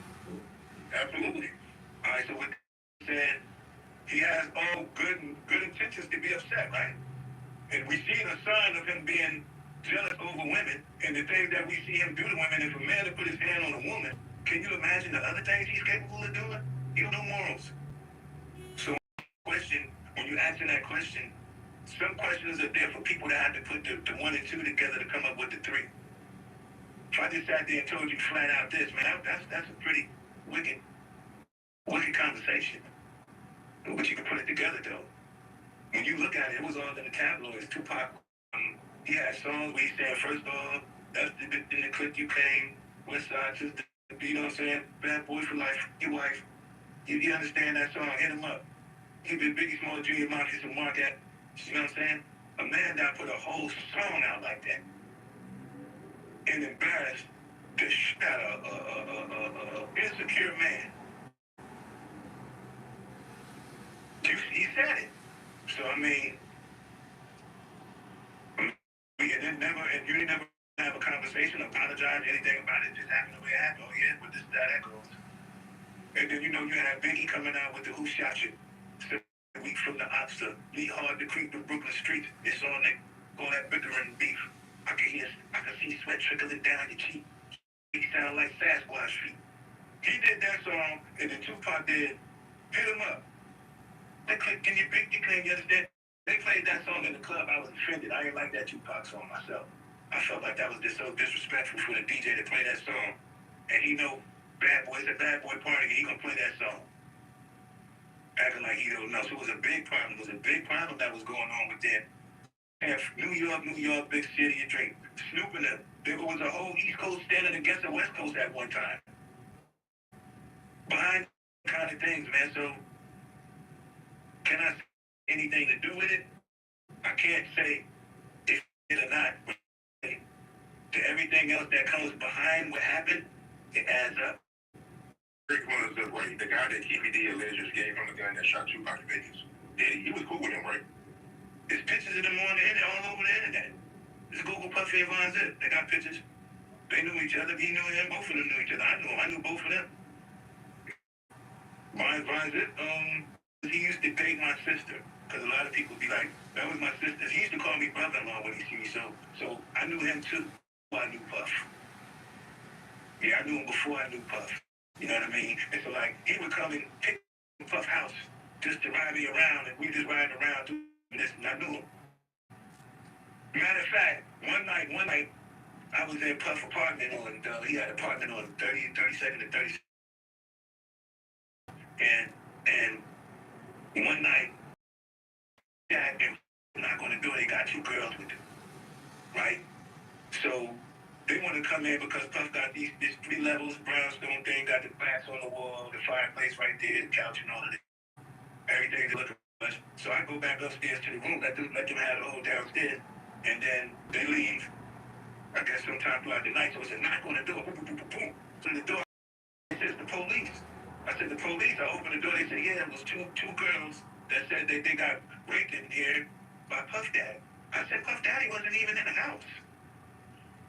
Absolutely. All right, so with that said, he has all good intentions to be upset, right? And we see a sign of him being jealous over women, and the things that we see him do to women. If a man to put his hand on a woman, can you imagine the other things he's capable of doing? He don't know morals. So, when you're asking that question, some questions are there for people that have to put the one and two together to come up with the three. If I just sat there and told you flat out this, man, that's a pretty wicked conversation. But you can put it together, though. When you look at it, it was all in the tabloids. Tupac, he had songs where he said, first off, that's in the clip you came, West Side, just, you know what I'm saying? Bad boy for life, your wife. You understand that song, hit him up. He been Biggie Small, Junior Marcus, and Mark at, you know what I'm saying? A man that put a whole song out like that and embarrassed the shit out of a insecure man. He said it. So, I mean, and you never have a conversation, apologize, anything about it, just happened the way it happened. Oh, yeah, but this, that goes. And then, you have Biggie coming out with the Who Shot You? A week from the ops to Lee Hard to creep the Brooklyn streets. It's on that bickering beef. I can see sweat trickling down your cheek. He sound like Sasquatch feet. He did that song, and then Tupac did Hit Him Up. Can you claim you understand? They played that song in the club. I was offended. I didn't like that Tupac song myself. I felt like that was just so disrespectful for the DJ to play that song. And he know Bad Boy, it's a bad boy party, and he gonna play that song. Acting like he don't know. So it was a big problem. It was a big problem that was going on with them. And New York, big city, you drink. Snoop and them. There was a whole East Coast standing against the West Coast at one time. Behind kind of things, man. So can I say anything to do with it? I can't say if it or not. To everything else that comes behind what happened, it adds up. Rick was the guy that KBD allegedly gave from the gun that shot Tupac in Vegas. He was cool with him, right? There's pictures of them on the internet, all over the internet. Just Google Puffy and Von Zip. They got pictures. They knew each other. He knew him. Both of them knew each other. I knew both of them. Von Zip, he used to date my sister. Because a lot of people be like, that was my sister. He used to call me brother-in-law when he see me. So I knew him too before I knew Puff. Yeah, I knew him before I knew Puff. You know what I mean? And so like, he would come and pick Puff's house just to ride me around, and we just riding around doing this, and I knew him. Matter of fact, one night, I was in Puff's apartment on, he had an apartment on 32nd and 36th. And one night, Jack and not going to do it. They got two girls with them, right? So they want to come in because Puff got these 3 levels, brownstone thing, got the bats on the wall, the fireplace right there, the couch and all of it. Everything's looking much. So I go back upstairs to the room, let them have the whole downstairs, and then they leave. I guess sometime throughout the night, so it's a knock on the door, boom, boom, boom, boom, boom. So the door, it says the police. I said, the police. I opened the door, they said, yeah, it was two girls that said they got raped in here by Puff Daddy. I said, Puff Daddy wasn't even in the house.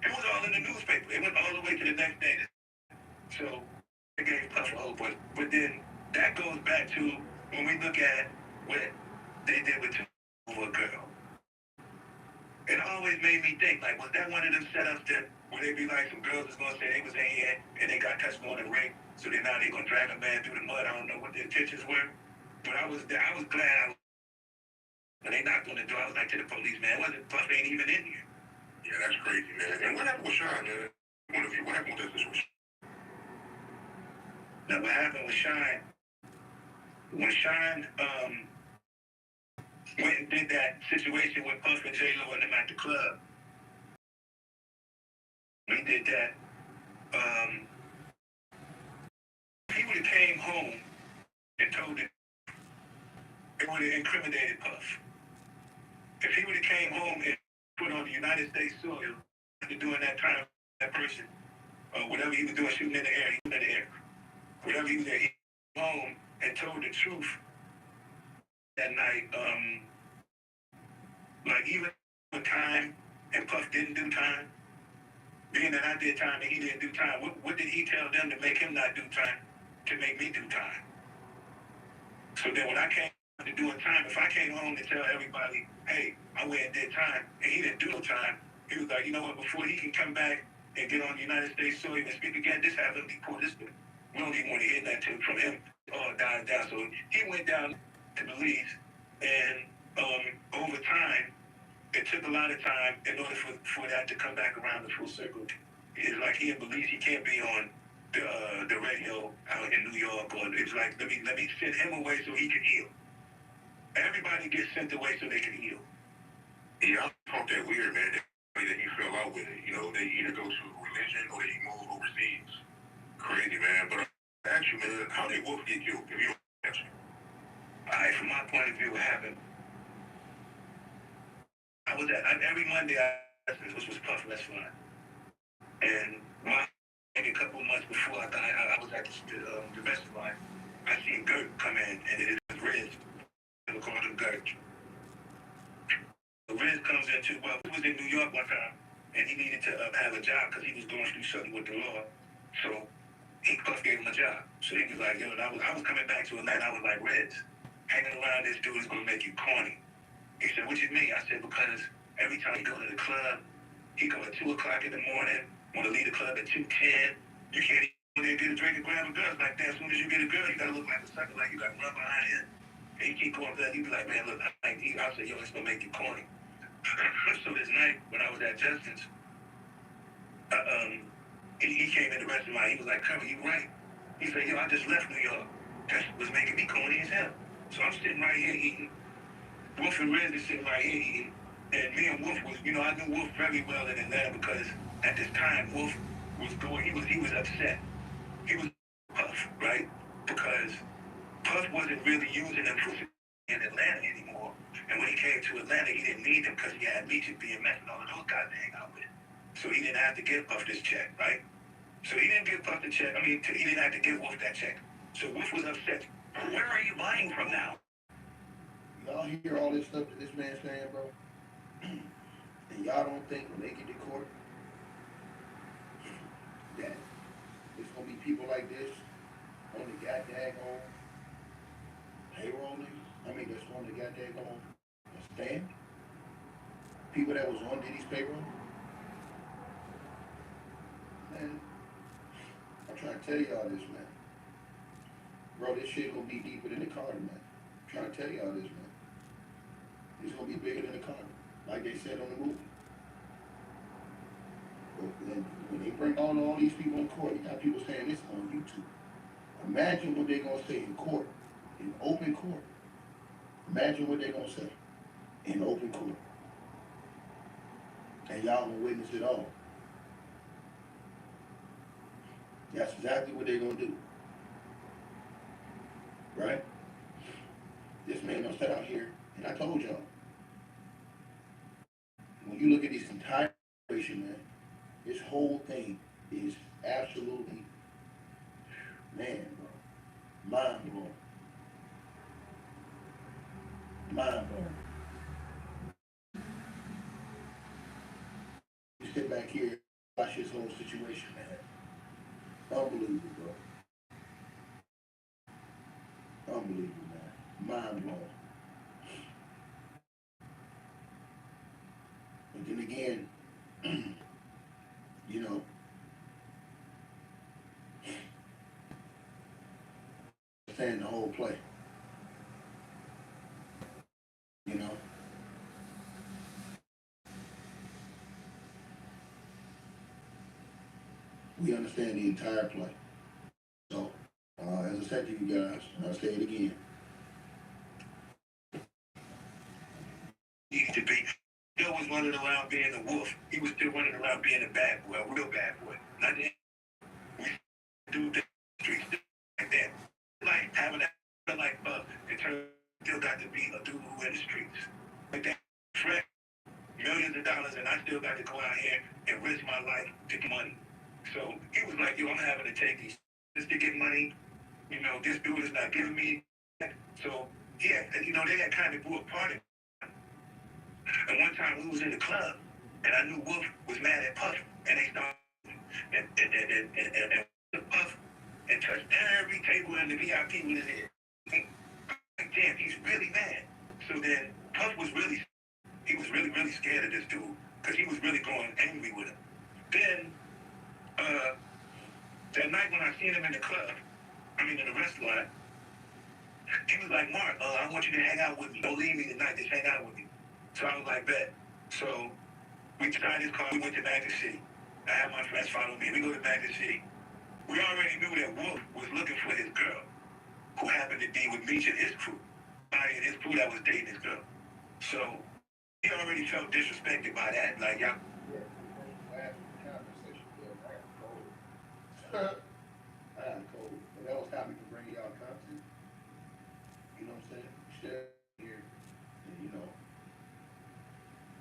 It was all in the newspaper. It went all the way to the next day. So they gave Puff a whole bunch. But then that goes back to when we look at what they did with a girl. always made me think, like, was that one of them setups that where they be like, some girls is gonna say they was in here and they got touched on the ring, so then now they gonna drag a man through the mud. I don't know what the intentions were, but I was glad when they knocked on the door. I was like to the police, man, wasn't Puff ain't even in here. Yeah, that's crazy, man. And what happened with Shine, man? What happened with this situation? Now, what happened with Shine? When Shine went and did that situation with Puff and J-Lo and them at the club, we did that. If he would have came home and told it would have incriminated Puff. If he would have came home and put on the United States soil after doing that time, that person, or whatever he was doing, shooting in the air, he was in the air. Whatever he was there, he came home and told the truth that night. Like even when time and Puff didn't do time, being that I did time and he didn't do time, what did he tell them to make him not do time, to make me do time? So then when I came to doing time, if I came home to tell everybody, hey, I went and did time, and he didn't do no time, he was like, you know what, before he can come back and get on the United States soil and speak again, just have him deport this one. We don't even want to hear nothing from him. All dying down. So he went down to Belize, and over time, it took a lot of time in order for that to come back around the full circle. It's like he in Belize, he can't be on the radio out in New York, or it's like let me send him away so he can heal. Everybody gets sent away so they can heal. Yeah, I thought that weird, man. That he fell out with it. You know, they either go to religion or they move overseas. Crazy, man. But actually, man, how did Wolf get killed? If you answer. Alright, from my point of view, what happened? I was every Monday, which was Puff Restaurant. And maybe a couple months before I was at the restaurant, I seen Gert come in, and it was Riz. They called him Gert. So Riz comes into, well, he was in New York one time, and he needed to have a job because he was going through something with the law. So Puff gave him a job. So he was like, yo, and I was coming back to Atlanta. I was like, Riz, hanging around this dude is going to make you corny. He said, what you mean? I said, because every time you go to the club, he go at 2 o'clock in the morning, want to leave the club at 2:10. You can't even get a drink and grab a girl like that. As soon as you get a girl, you got to look like a sucker, like you got to run behind him. And he keep going there. He be like, man, look, I said, yo, it's going to make you corny. So this night, when I was at Justin's, he came in the restaurant. He was like, Curry, you right. He said, yo, I just left New York. That was making me corny as hell. So I'm sitting right here eating. Wolf and Riz is sitting right here eating. And me and Wolf was, I knew Wolf very well in Atlanta because at this time, Wolf was going, he was upset. He was Puff, right? Because Puff wasn't really using him in Atlanta anymore. And when he came to Atlanta, he didn't need him because he had Meech and BMS and all of those guys to hang out with. So he didn't have to give Puff this check, right? So he didn't give Puff the check. He didn't have to give Wolf that check. So Wolf was upset. Where are you buying from now? Y'all hear all this stuff that this man's saying, bro? And y'all don't think when they get to court that it's gonna be people like this on the goddamn payroll niggas? That's on the goddamn stand? People that was on Diddy's payroll? Man, I'm trying to tell y'all this, man. Bro, this shit gonna be deeper than the Carter, man. I'm trying to tell y'all this, man. It's gonna be bigger than the Carter, like they said on the movie. But when they bring all these people in court, you got people saying this on YouTube. Imagine what they're gonna say in court, in open court. Imagine what they're gonna say in open court. And y'all gonna witness it all. That's exactly what they're gonna do. Right? This man gonna sit out here, and I told y'all, when you look at this entire situation, man, this whole thing is absolutely, man, bro, mind blowing. Mind blowing. You sit back here and watch this whole situation, man. Unbelievable, bro. Unbelievable, man. Mind blowing. And then then again, you know, understand the whole play. You know, we understand the entire play. So, as I said to you guys, and I'll say it again. He used to be. Bill was running around being a wolf. He was still running around being a bad boy, a real bad boy. Not that we do the streets like that. Like having a like it turned still got to be a dude who in the streets. Like that friend, millions of dollars, and I still got to go out here and risk my life to get money. So he was like, yo, I'm having to take these just to get money. You know, this dude is not giving me that. So yeah, and you know, they had kind of grew apart. And one time we was in the club, and I knew Wolf was mad at Puff, and they started and Puff and touched every table in the VIP with his head. Like, damn, he's really mad. So then Puff was really scared of this dude because he was really going angry with him. Then that night when I seen him in the club, in the restaurant, he was like, Mark, I want you to hang out with me. Don't leave me tonight. Just hang out with me. So I was like, bet. So we got his car. We went to Magic City. I had my friends follow me. We go to Magic City. We already knew that Wolf was looking for his girl, who happened to be with Meech and his crew. And his crew that was dating his girl. So he already felt disrespected by that. Like, y'all. Yeah, conversation. I had a cold. But that was happy to bring y'all content. You know what I'm saying? Share here. And, you know,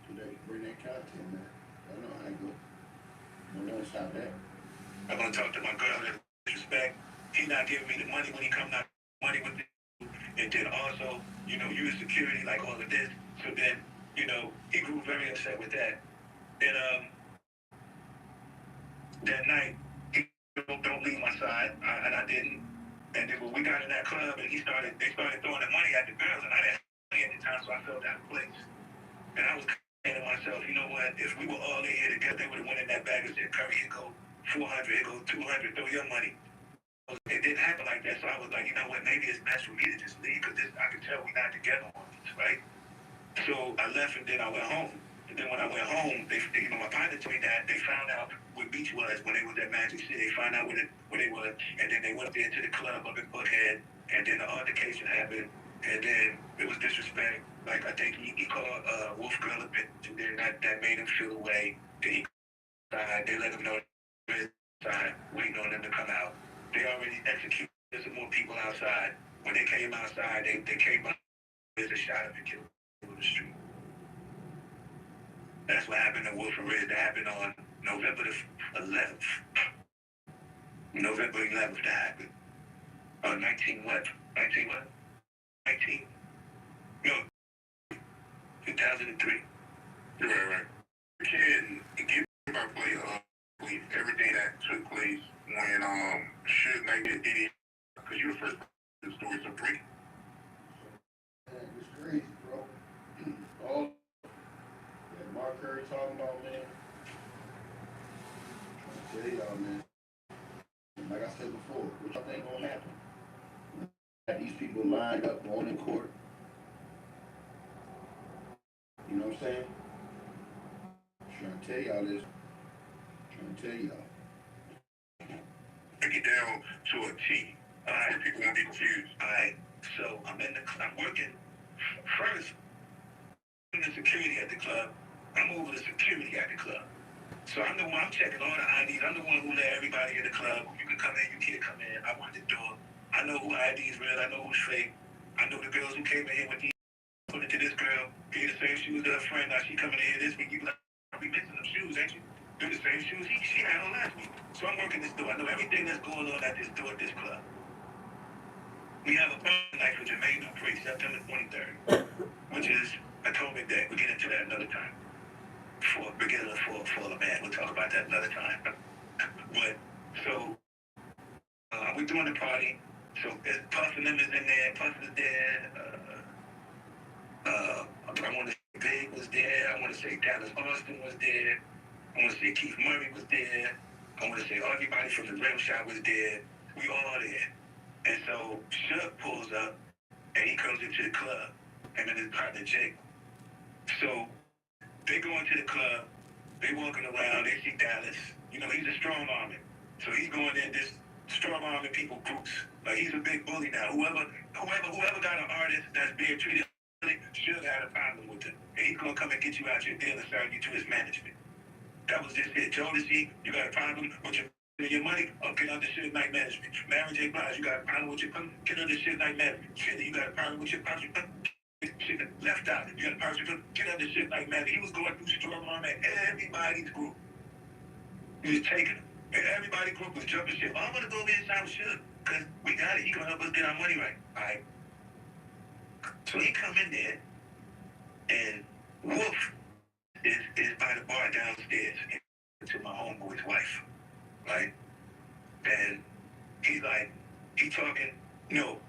so they can bring that content, man. I don't know how it go. I don't know stop that. I'm gonna talk to my girl in disrespect. He not giving me the money when he come out money with me. And then also, you know, use security like all of this. So then, you know, he grew very upset with that. And that night, he don't leave my side, and I didn't. And then when we got in that club, and they started throwing the money at the girls, and I didn't have money at the time, so I felt out of place. And I was saying to myself, you know what? If we were all in here together, they would have went in that bag and said, Curry, here go 400, here go 200, throw your money. It didn't happen like that, so I was like, you know what? Maybe it's best for me to just leave, because I could tell we're not together on this, right? So I left, and then I went home. And then when I went home, you know, my partner told me that they found out where Beach was when they was at Magic City. They found out where they was, and then they went up there to the club up in Buckhead, and then the altercation happened, and then it was disrespect. Like, I think he called Wolf Girl a bitch, and then that made him feel away. Then he died. They let him know they were waiting on them to come out. They already executed some more people outside. When they came outside, they came by with a shot him and killed him in the street. That's what happened to Wolf and Red. That happened on November the 11th. November 11th that happened. 19 what? 19 what? 19? No, 2003. Right. Can give my play everything that took place when Suge Knight did Diddy, because you were first the story so pretty. Man, it's crazy, bro. All that Mark Curry talking about, man. I'm trying to tell y'all, man. Like I said before, what y'all think gonna happen? Have these people lined up going in court. You know what I'm saying? I'm trying to tell y'all this. Break it down to a T. Alright, people won't be confused. Alright, so I'm working first in the security at the club. I'm over the security at the club. So I'm the one, I'm checking all the IDs. I'm the one who let everybody in the club. You can come in, you can't come in. I want the door. I know who ID is real. I know who's fake. I know the girls who came in here with these. Put it to this girl. Get the same shoes to her friend. Now she coming in here this week. You like, I'll be missing them shoes, ain't you? They're the same shoes she had on last week. So I'm working this door. I know everything that's going on at this door at this club. We have a party night for Jermaine Dupri, September 23rd, which is Atomic Day. We'll get into that another time. For beginning of for the man, we'll talk about that another time. But so we're doing the party. So Puff and them is in there. Puff is there. I want to say Big was there. I want to say Dallas Austin was there. I want to say Keith Murray was there. I want to say everybody from the Rim Shot was there. We all there. And so Suge pulls up and he comes into the club, him and his partner Jake. So they go into the club, they walking around, they see Dallas. You know, he's a strong army. So he's going in this strong army people groups. Like he's a big bully now. Whoever got an artist that's being treated should have a problem with him. And he's gonna come and get you out your deal and sign you to his management. That was just it. Jodeci, you got a problem with your money? Oh, get under shit night management. Mary J. Blige, you got a problem with your get under shit night management. Shit, you got a problem with your shit left out. You got a problem, get under shit night management. He was going through strong arm at everybody's group. He was taking them. And everybody's group was jumping shit. Oh, I'm gonna go over inside with Suge, because we got it. He gonna help us get our money right. All right. So he come in there, and Wolf is by the bar downstairs to my homeboy's wife, right? And he's like, he talking, no,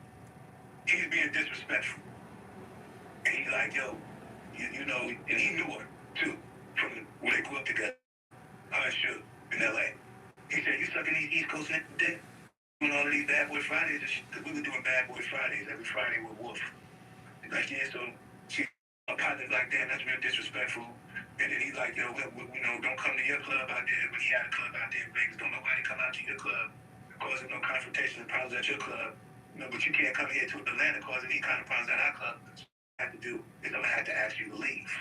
he's being disrespectful. And he's like, yo, you know, and he knew her too, from when they grew up together. I Suge in LA. He said, you sucking these East Coast niggas dick? Doing all of these Bad Boy Fridays, because we were doing Bad Boy Fridays every Friday with Wolf. Like, yeah, so she a partner like that, that's real disrespectful. And then he's like, yo, you know, don't come to your club out there. When he had a club out there in Vegas, don't nobody come out to your club, causing no confrontation and problems at your club. You know, but you can't come here to Atlanta causing any kind of problems at our club. So what I have to do is I'm gonna have to ask you to leave.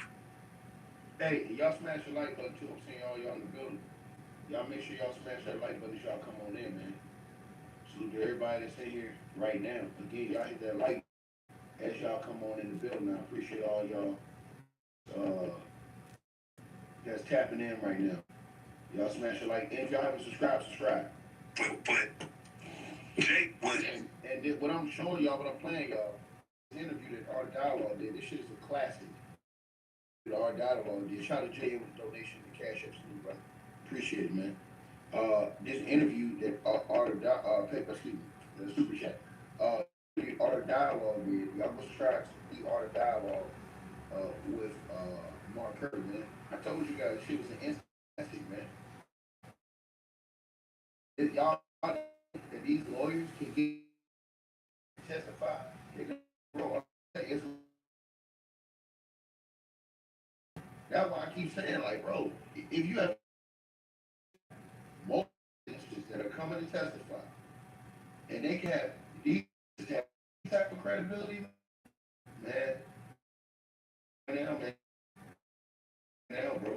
Hey, y'all smash the like button too. I'm seeing all y'all in the building. Y'all make sure y'all smash that like button as y'all come on in, man. Salute to everybody that's in here right now. Again, y'all hit that like as y'all come on in the building. I appreciate all y'all that's tapping in right now. Y'all smash the like. And if y'all haven't subscribed, subscribe. But Jake was... And what I'm showing y'all, what I'm playing y'all, this interview that Art Dialogue did, this shit is a classic. The Art Dialogue did. Shout out to Jay with the donation to Cash App, brother. Appreciate it, man. This interview that the Super Chat. The Art Dialogue did. Y'all go subscribe to the Art Dialogue with Mark Curry, man. I told you guys, she was an instant, man. If y'all, if these lawyers can get testify, they can roll. That's why I keep saying, like, bro, if you have multiple instances that are coming to testify, and they can have these type of credibility, man, now, bro,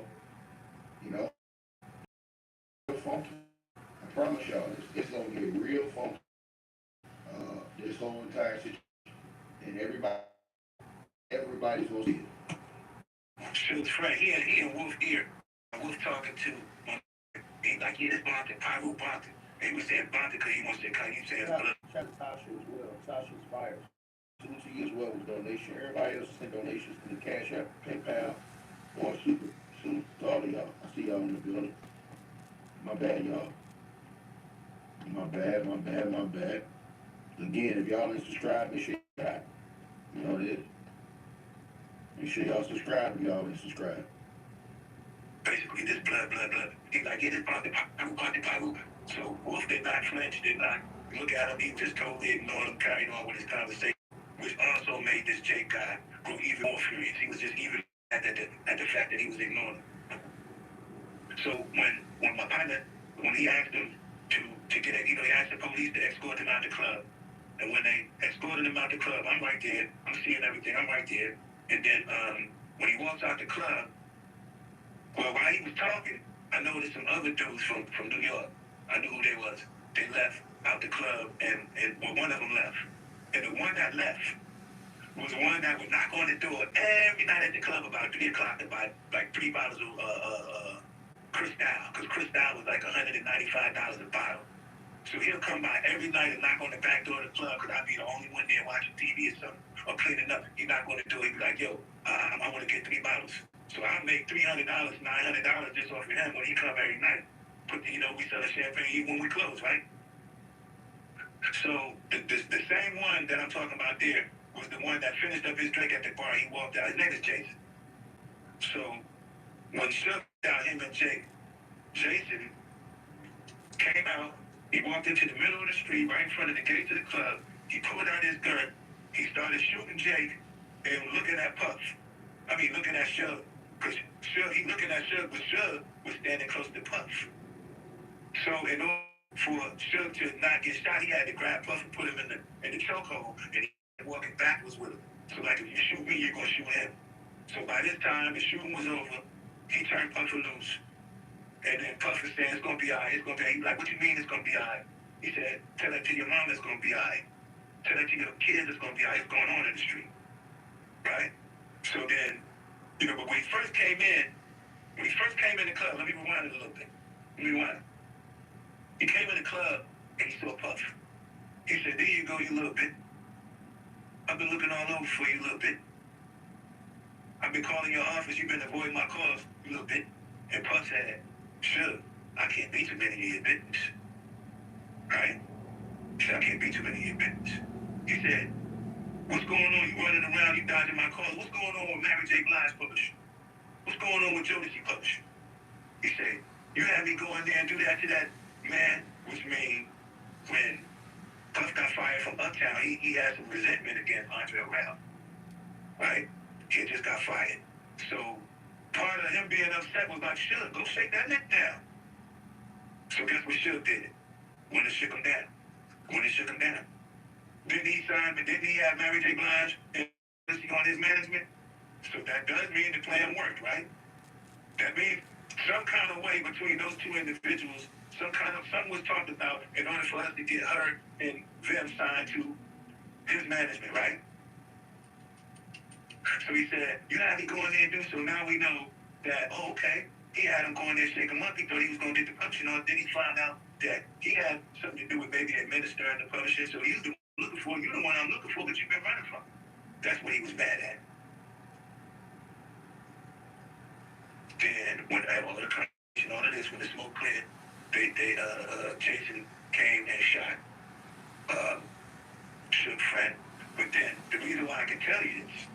you know, it's funky. I promise y'all, it's gonna get real funky. This whole entire situation, and everybody's gonna see it. Suge's friend, he and Wolf here. Wolf talking to he like, yeah, this Bonte, Pyro Bonte. He was saying Bonte because he wants to cut you saying blood. Shout out to Tasha as well. Tasha's fire. Salute to you as well with donation. Everybody else send donations to the Cash App, PayPal, or Super. Salute to all of y'all. I see y'all in the building. My bad, y'all. My bad. Again, if y'all ain't subscribed, make sure you subscribe. You know what it is. Make sure y'all subscribe if y'all ain't subscribed. Basically, this blood. He's like, yeah, this Pyro. So Wolf did not flinch, did not look at him. He just totally ignored him, carried on with his conversation, which also made this Jake guy grow even more furious. He was just even at the fact that he was ignoring him. So when my partner, when he asked him to get, he asked the police to escort him out the club. And when they escorted him out the club, I'm right there. I'm seeing everything. I'm right there. And then when he walks out the club, well, while he was talking, I noticed some other dudes from New York. I knew who they was. They left out the club, and one of them left. And the one that left was the one that would knock on the door every night at the club about 3 o'clock to buy like 3 bottles of Cristal, because Cristal was like $195 a bottle. So he'll come by every night and knock on the back door of the club because I'll be the only one there watching TV or something, or cleaning up. He knock on the door, he be like, yo, I want to get 3 bottles. So I make $300, $900 just off of him when he come every night. But, we sell a champagne even when we close, right? So the same one that I'm talking about there was the one that finished up his drink at the bar. He walked out. His name is Jason. So when Suge got him and Jason came out, he walked into the middle of the street right in front of the gates of the club. He pulled out his gun. He started shooting Jake and looking at Puff. Looking at Suge. Because he looking at Suge, but Suge was standing close to Puff. So in order for Suge to not get shot, he had to grab Puff and put him in the chokehold, and he was walking backwards with him. So like, if you shoot me, you're gonna shoot him. So by this time, the shooting was over. He turned Puffer loose. And then Puff is saying, it's gonna be all right, it's gonna be all right. He's like, what you mean it's gonna be all right? He said, tell that to your mom it's gonna be all right. Tell that to your kids it's gonna be all right. It's going on in the street. Right? So then, but when he first came in the club, let me rewind it a little bit. He came in the club and he saw Puff. He said, there you go, you little bit. I've been looking all over for you a little bit. I've been calling your office, you've been avoiding my calls, you little bit. And Puff said, sure, I can't be too many of your business. Right? He said, I can't be too many of your business. He said, what's going on? You running around, you dodging my calls. What's going on with Mary J. Blige Publishing? What's going on with Jodeci Publishing? He said, you had me go in there and do that to that man, which means when Puff got fired from Uptown, he had some resentment against Andre Rao. Right? He had just got fired. So part of him being upset was like, Suge, go shake that neck down. So guess what Suge did? When it shook him down. Didn't he sign, but didn't he have Mary J. Blige on his management? So that does mean the plan worked, right? That means some kind of way between those two individuals, something was talked about in order for us to get her and them signed to his management, right? So he said, you had me go in there and do so. Now we know that, okay, he had him go in there and shake him up. He thought he was going to get the publishing on. Then he found out that he had something to do with maybe administering the publishing. So he's the one I'm looking for. You're the one I'm looking for, but you've been running from. That's what he was mad at. Then when all of the conversation, all of this, when the smoke cleared, Jason came and shot Suge's friend. But then the reason why I can tell you this,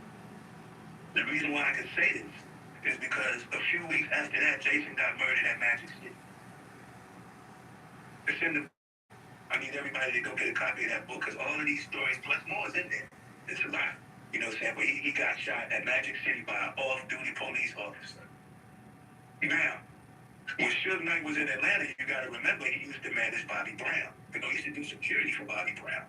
the reason why I can say this, is because a few weeks after that, Jason got murdered at Magic City. It's in the. I need everybody to go get a copy of that book because all of these stories, plus more, is in there. It's a lot. You know what I'm saying? But he got shot at Magic City by an off-duty police officer. Now, when Suge Knight was in Atlanta, you got to remember he used to manage Bobby Brown. He used to do security for Bobby Brown.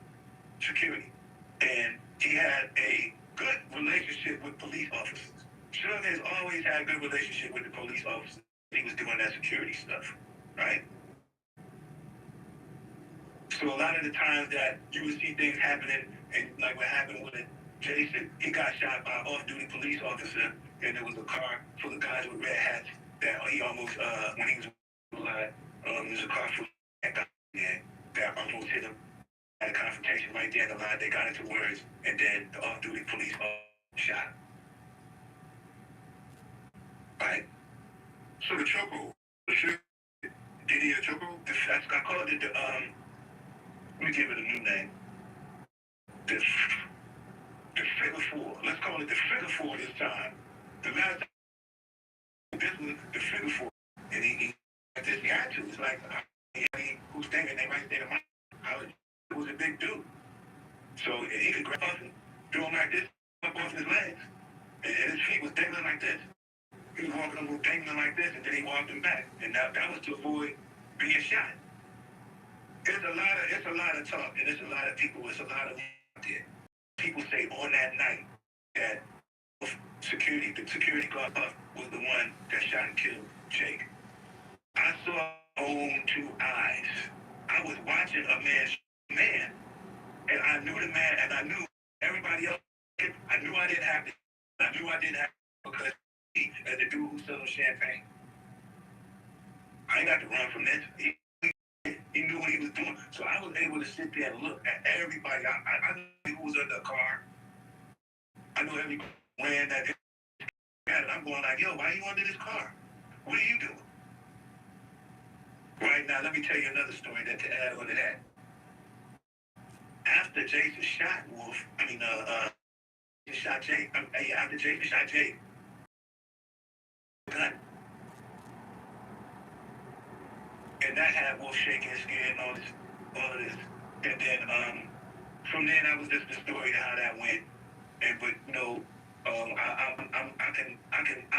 Security. And he had a good relationship with police officers. Suge has always had a good relationship with the police officers. He was doing that security stuff, right? So a lot of the times that you would see things happening, and like what happened with Jason, he got shot by an off-duty police officer, and there was a car full of guys with red hats that he almost, when he was alive, there was a car full of guys that almost hit him. Had a confrontation right there in the line. They got into words, and then the off-duty police shot. Right? So the chokehold, did he a chokehold? I called it let me give it a new name. The figure four. Let's call it the figure four this time. The last time, this was the figure four. And he had to. It's like, who's thinking they right there to my it was a big dude. So he could grab us and do him like this, up off his legs. And his feet was dangling like this. He was walking him dangling like this, and then he walked him back. And that was to avoid being shot. It's a lot of talk, and it's a lot of people, it's a lot of there. People say on that night that the security guard Puff was the one that shot and killed Jake. I saw my own two eyes. I was watching a man, and I knew the man, and I knew everybody else. I knew I didn't have to. Because he, as the dude who sells champagne, I ain't got to run from this. He knew what he was doing. So I was able to sit there and look at everybody. I knew who was in the car. I knew everybody ran that. And I'm going like, yo, why are you under this car? What are you doing? Right now, let me tell you another story that to add on to that. After Jason shot Wolf, after Jason shot Jake, and that had Wolf shaking his skin and all of this. And then from there, that was just the story of how that went. And but you know, I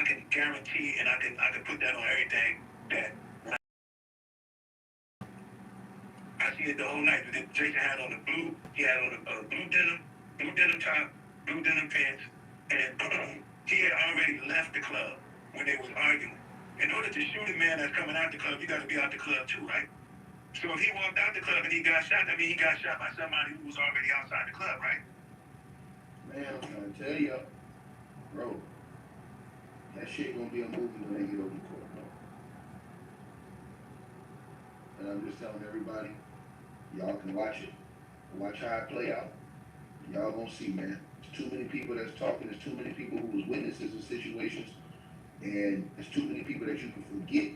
can guarantee and I can put that on everything that I see it the whole night. Jason had on the blue. He had on a blue denim top, blue denim pants, and he had already left the club when they was arguing. In order to shoot a man that's coming out the club, you got to be out the club too, right? So if he walked out the club and he got shot, I mean he got shot by somebody who was already outside the club, right? Man, I'm trying to tell you, bro, that shit gonna be a movie when they get over the court, bro. And I'm just telling everybody, y'all can watch it. Watch how it play out. Y'all gonna see, man. There's too many people that's talking. There's too many people who was witnesses in situations. And there's too many people that you can forget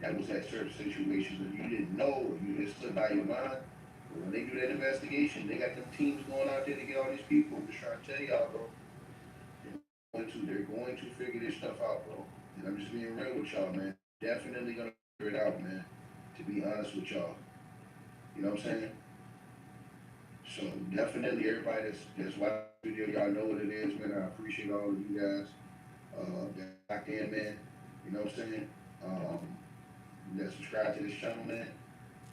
that was at certain situations and you didn't know or you just slipped by your mind. But when they do that investigation, they got them teams going out there to get all these people. I'm just trying to tell y'all, bro. They're going to figure this stuff out, bro. And I'm just being real with y'all, man. Definitely gonna figure it out, man. To be honest with y'all. You know what I'm saying? So definitely everybody that's watching the video, y'all know what it is, man. I appreciate all of you guys. Back in, man. You know what I'm saying? That subscribe to this channel, man.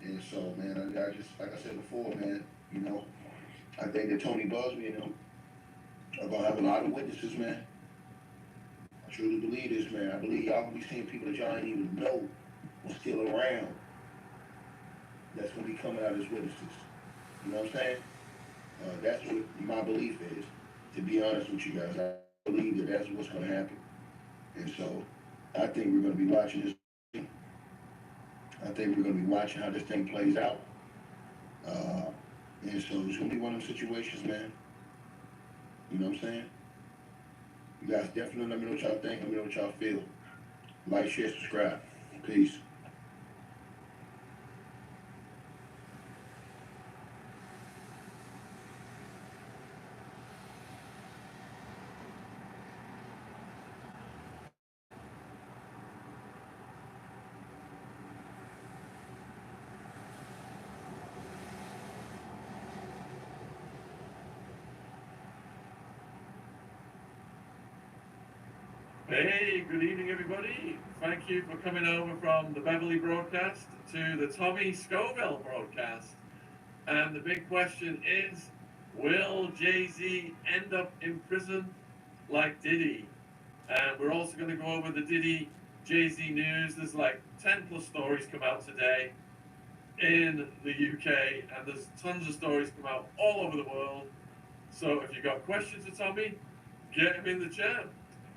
And so, man, I just, like I said before, man, you know, I think that Tony Busby and them are gonna have a lot of witnesses, man. I truly believe this, man. I believe y'all gonna be seeing people that y'all didn't even know were still around. That's gonna be coming out as witnesses. You know what I'm saying? That's what my belief is. To be honest with you guys, I believe that that's what's gonna happen. And so, I think we're gonna be watching this. I think we're gonna be watching how this thing plays out. And so it's gonna be one of them situations, man. You know what I'm saying? You guys definitely let me know what y'all think. Let me know what y'all feel. Like, share, subscribe. Peace. Hey, good evening, everybody. Thank you for coming over from the Beverly broadcast to the Tommy Scoville broadcast. And the big question is, will Jay-Z end up in prison like Diddy? And we're also going to go over the Diddy Jay-Z news. There's like 10 plus stories come out today in the UK, and there's tons of stories come out all over the world. So if you've got questions for Tommy, get him in the chat.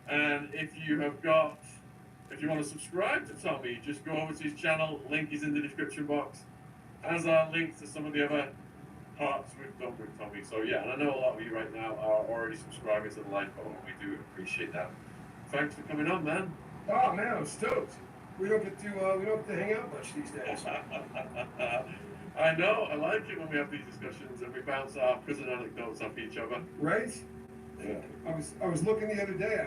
And if you want to subscribe to Tommy, just go over to his channel. Link is in the description box, as are links to some of the other parts we've done with Tommy. So yeah, and I know a lot of you right now are already subscribing to the Lifeboat, and we do appreciate that. Thanks for coming on, man. Oh man, I'm stoked. We don't get to hang out much these days. I know. I like it when we have these discussions and we bounce our prison anecdotes off each other. Right? Yeah. I was looking the other day.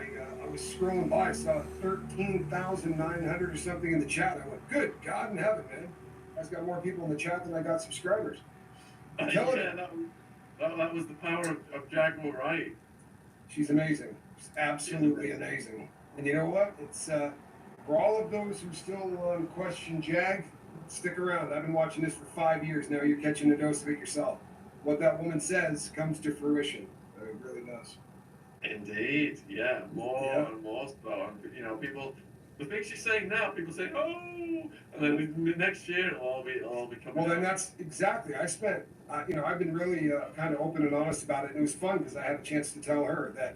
I was scrolling by. I saw 13,900 or something in the chat. I went, good God in heaven, man! I've got more people in the chat than I got subscribers. Yeah, that was the power of Jaguar Wright. She's amazing. She's absolutely amazing. And you know what? It's for all of those who still question Jag, stick around. I've been watching this for 5 years now. You're catching a dose of it yourself. What that woman says comes to fruition. It really does. Indeed, yeah, more and more so. And, you know, people, the things she's saying now, people say, oh, and then next year it'll all be coming. Well, then that's exactly. I spent, I've been really kind of open and honest about it, and it was fun because I had a chance to tell her that,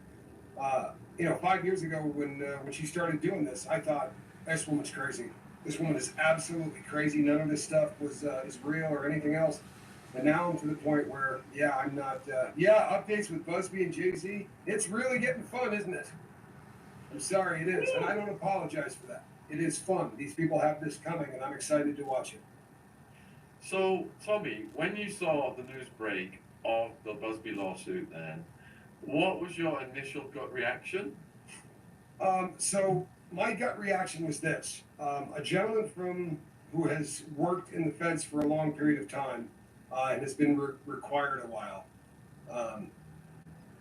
5 years ago when she started doing this, I thought this woman's crazy. This woman is absolutely crazy. None of this stuff is real or anything else. And now I'm to the point where, I'm not, updates with Busby and Jay-Z. It's really getting fun, isn't it? I'm sorry, it is. And I don't apologize for that. It is fun. These people have this coming, and I'm excited to watch it. So, Tommy, when you saw the news break of the Busby lawsuit then, what was your initial gut reaction? So my gut reaction was this. A gentleman who has worked in the feds for a long period of time and has been required a while. Um,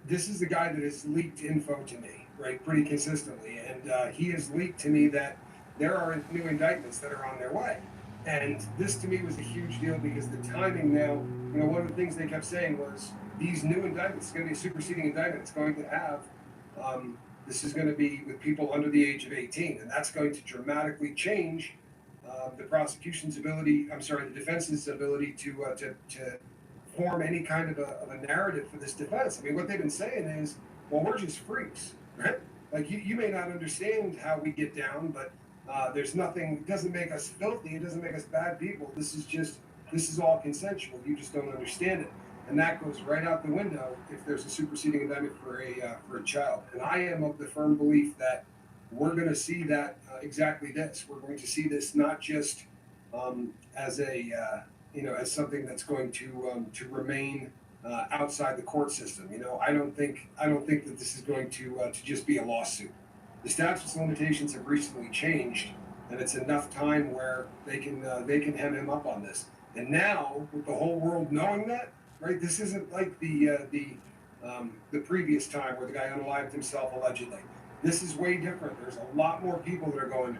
this is the guy that has leaked info to me, right, pretty consistently. And he has leaked to me that there are new indictments that are on their way. And this to me was a huge deal because the timing now, one of the things they kept saying was these new indictments, it's going to be a superseding indictment. It's going to have, this is going to be with people under the age of 18. And that's going to dramatically change the prosecution's ability, the defense's ability to form any kind of a narrative for this defense. I mean, what they've been saying is, well, we're just freaks, right? Like, you may not understand how we get down, but there's nothing, it doesn't make us filthy, it doesn't make us bad people. This is all consensual. You just don't understand it. And that goes right out the window if there's a superseding indictment for a child. And I am of the firm belief that we're going to see that exactly this. We're going to see this not just as as something that's going to remain outside the court system. I don't think that this is going to just be a lawsuit. The statute of limitations have recently changed, and it's enough time where they can hem him up on this. And now, with the whole world knowing that, right? This isn't like the previous time where the guy unalived himself allegedly. This is way different. There's a lot more people that are going.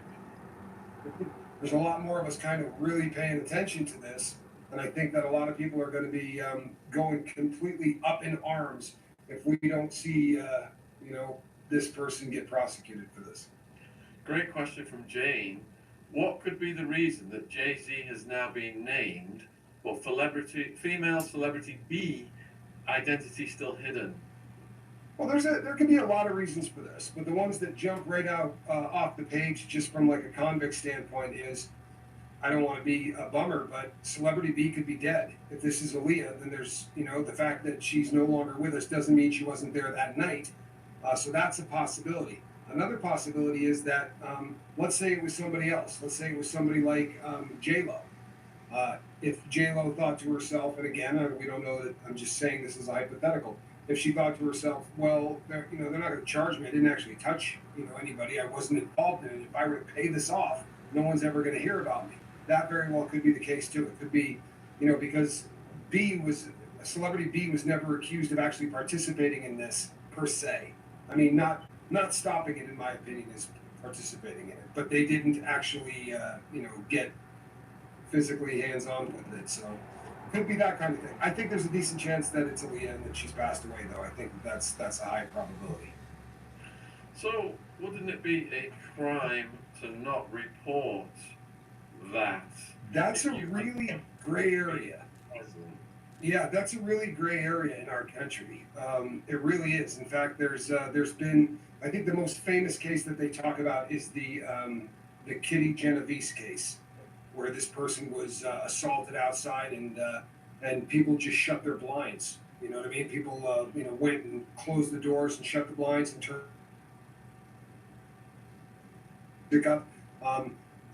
There's a lot more of us kind of really paying attention to this, and I think that a lot of people are going to be going completely up in arms if we don't see this person get prosecuted for this. Great question from Jane. What could be the reason that Jay-Z has now been named, but female celebrity B identity still hidden? Well, there can be a lot of reasons for this, but the ones that jump right out off the page, just from like a convict standpoint, is I don't want to be a bummer, but celebrity B could be dead. If this is Aaliyah, then there's the fact that she's no longer with us doesn't mean she wasn't there that night. So that's a possibility. Another possibility is that let's say it was somebody else. Let's say it was somebody like J-Lo. If J-Lo thought to herself, and again, we don't know that, I'm just saying this is a hypothetical. If she thought to herself, well, they're not going to charge me. I didn't actually touch, anybody. I wasn't involved in it. If I were to pay this off, no one's ever going to hear about me. That very well could be the case too. It could be, because celebrity B was never accused of actually participating in this per se. I mean, not stopping it, in my opinion, is participating in it. But they didn't actually, get physically hands-on with it. So it could be that kind of thing. I think there's a decent chance that it's Aaliyah and that she's passed away, though. I think that's a high probability. So wouldn't it be a crime to not report that? That's a really gray area. Yeah, that's a really gray area in our country. It really is. In fact, there's been, I think the most famous case that they talk about is the Kitty Genovese case, where this person was assaulted outside and people just shut their blinds. You know what I mean? People went and closed the doors and shut the blinds and turned. Pick up.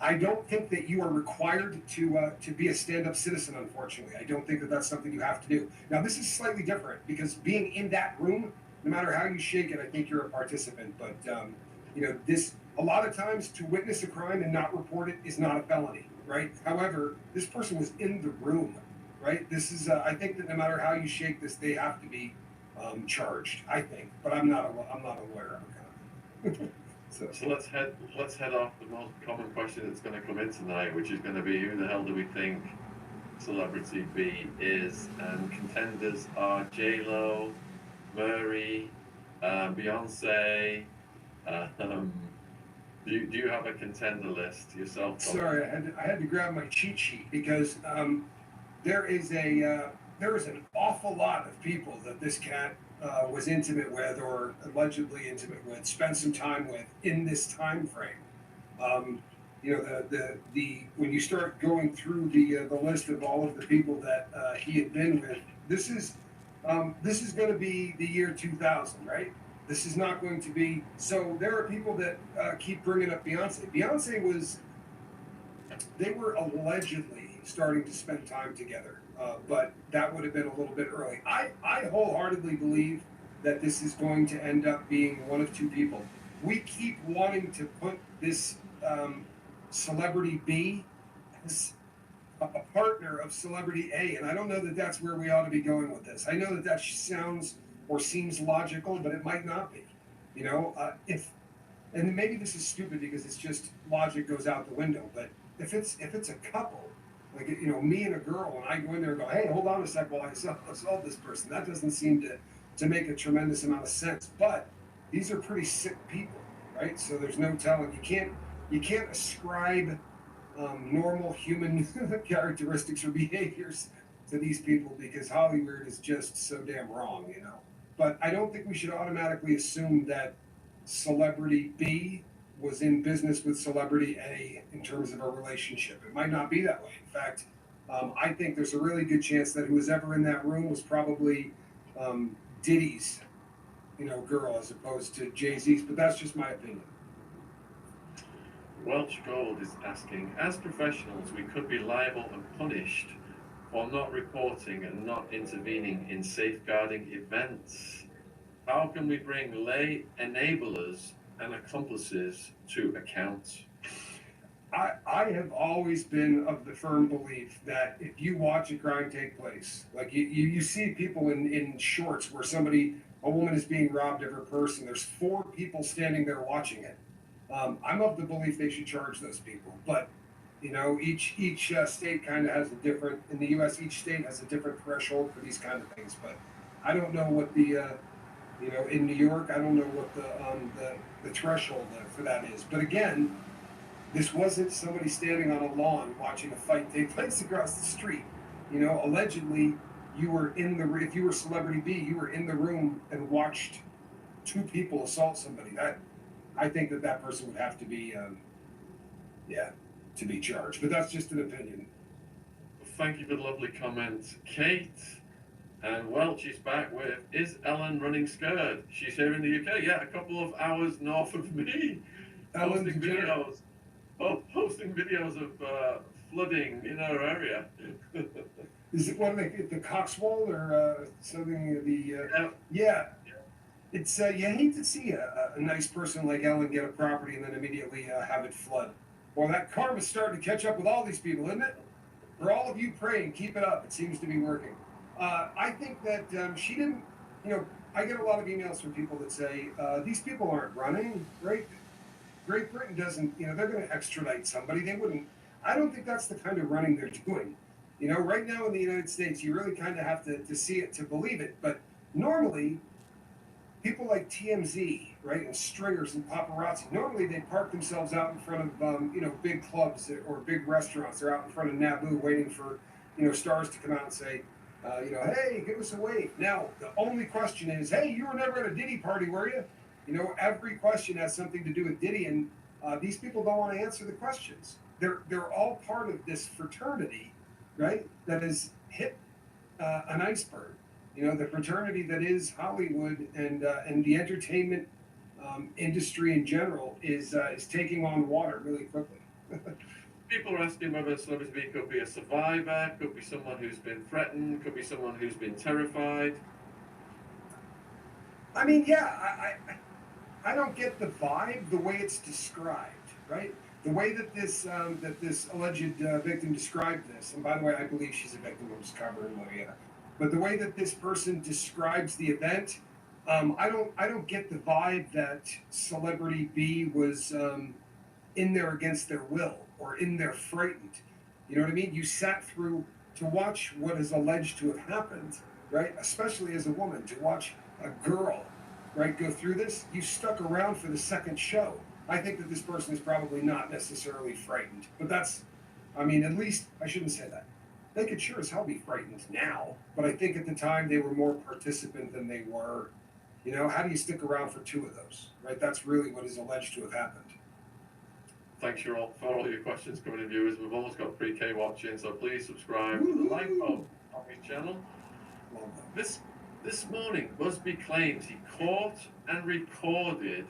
I don't think that you are required to be a stand-up citizen, unfortunately. I don't think that that's something you have to do. Now, this is slightly different because being in that room, no matter how you shake it, I think you're a participant. But, this, a lot of times to witness a crime and not report it is not a felony, right? However, this person was in the room, right? This is, I think that no matter how you shake this, they have to be charged, I think. But I'm not a lawyer. I'm kind of. So let's head off the most common question that's going to come in tonight, which is going to be, who the hell do we think celebrity B is? And contenders are J-Lo, Murray, Beyonce. Do you have a contender list yourself, Tom? Sorry, I had to grab my cheat sheet because there is an awful lot of people that this cat was intimate with, or allegedly intimate with, spent some time with in this time frame. When you start going through the list of all of the people that he had been with, this is going to be the year 2000, right? This is not going to be. So there are people that keep bringing up Beyonce. They were allegedly starting to spend time together. But that would have been a little bit early. I wholeheartedly believe that this is going to end up being one of two people. We keep wanting to put this celebrity B as a partner of celebrity A, and I don't know that that's where we ought to be going with this. I know that that sounds or seems logical, but it might not be. You know, if and maybe this is stupid because it's just logic goes out the window. But if it's a couple, like you know, me and a girl, and I go in there and go, hey, hold on a sec while I solve this person. That doesn't seem to make a tremendous amount of sense. But these are pretty sick people, right? So there's no telling. You can't ascribe normal human characteristics or behaviors to these people because Hollywood is just so damn wrong, you know. But I don't think we should automatically assume that celebrity B was in business with celebrity A in terms of a relationship. It might not be that way. In fact, I think there's a really good chance that who was ever in that room was probably Diddy's, you know, girl as opposed to Jay-Z's. But that's just my opinion. Welsh Gold is asking, as professionals, we could be liable and punished for not reporting and not intervening in safeguarding events. How can we bring lay enablers and accomplices to account? I have always been of the firm belief that if you watch a crime take place, like you see people in shorts where a woman is being robbed of her purse and there's 4 people standing there watching it. I'm of the belief they should charge those people, but you know, each state kind of has a different. In the U.S., each state has a different threshold for these kind of things. But I don't know what the you know, in New York, I don't know what the threshold for that is. But again, this wasn't somebody standing on a lawn watching a fight take place across the street. You know, allegedly, you were if you were celebrity B, you were in the room and watched 2 people assault somebody. I think that person would have to be, to be charged. But that's just an opinion. Thank you for the lovely comment, Kate. And Welch is back with, is Ellen running scared? She's here in the UK, yeah, a couple of hours north of me. Posting videos of flooding in her area. Is it one like the Coxwold or something? Yeah. It's you hate to see a nice person like Ellen get a property and then immediately have it flood. Well, that karma's starting to catch up with all these people, isn't it? For all of you praying, keep it up. It seems to be working. I think that she didn't. You know, I get a lot of emails from people that say these people aren't running, right? Great Britain doesn't. You know, they're going to extradite somebody. They wouldn't. I don't think that's the kind of running they're doing. You know, right now in the United States, you really kind of have to see it to believe it. But normally, people like TMZ, right, and stringers and paparazzi, normally they park themselves out in front of, you know, big clubs or big restaurants. They're out in front of Naboo waiting for, you know, stars to come out and say, you know, hey, give us a wave. Now, the only question is, hey, you were never at a Diddy party, were you? You know, every question has something to do with Diddy, and these people don't want to answer the questions. They're all part of this fraternity, right, that has hit an iceberg. You know, the fraternity that is Hollywood and the entertainment industry in general is taking on water really quickly. People are asking whether celebrity B could be a survivor, could be someone who's been threatened, could be someone who's been terrified. I mean, yeah, I don't get the vibe the way it's described, right? The way that this alleged victim described this, and by the way, I believe she's a victim. I'm just covering Maria. But the way that this person describes the event, I don't get the vibe that celebrity B was in there against their will or in there frightened. You know what I mean? You sat through to watch what is alleged to have happened, right? Especially as a woman, to watch a girl, right, go through this. You stuck around for the second show. I think that this person is probably not necessarily frightened. But that's, I mean, at least, I shouldn't say that. They could sure as hell be frightened now, but I think at the time they were more participant than they were. You know, how do you stick around for 2 of those, right? That's really what is alleged to have happened. Thanks for all your questions coming in, viewers. We've almost got pre-K watching, so please subscribe to the like button on my channel. This morning, Busby claims he caught and recorded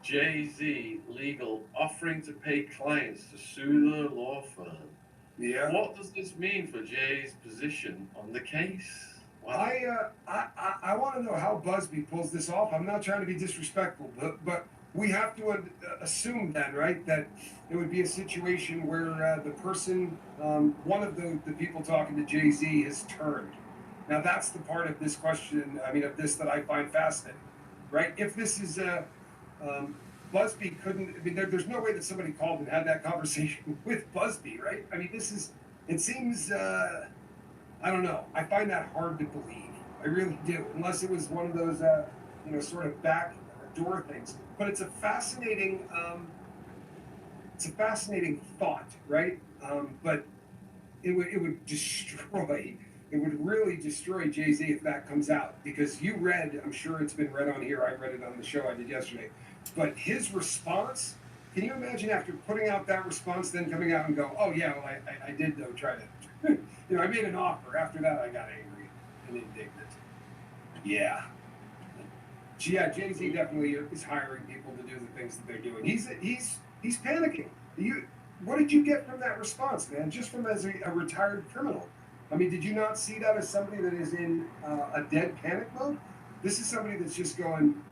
Jay-Z legal offering to pay clients to sue the law firm. Yeah. What does this mean for Jay's position on the case? Wow. I want to know how Busby pulls this off. I'm not trying to be disrespectful, but we have to assume then, right, that it would be a situation where the person, one of the people talking to Jay-Z has turned. Now that's the part of this question, I mean, of this that I find fascinating, right? If this is um, Busby couldn't, I mean, there's no way that somebody called and had that conversation with Busby, right? I mean, this is, it seems, I don't know. I find that hard to believe. I really do, unless it was one of those, sort of back door things. But it's a fascinating thought, right? But it would destroy. It would really destroy Jay-Z if that comes out, because you read. I'm sure it's been read on here. I read it on the show I did yesterday. But his response. Can you imagine after putting out that response, then coming out and go, "Oh yeah, well I did though try to." I made an offer. After that, I got angry and indignant. Yeah. Yeah, Jay-Z definitely is hiring people to do the things that they're doing. He's panicking. What did you get from that response, man? Just from as a retired criminal. I mean, did you not see that as somebody that is in a dead panic mode? This is somebody that's just going,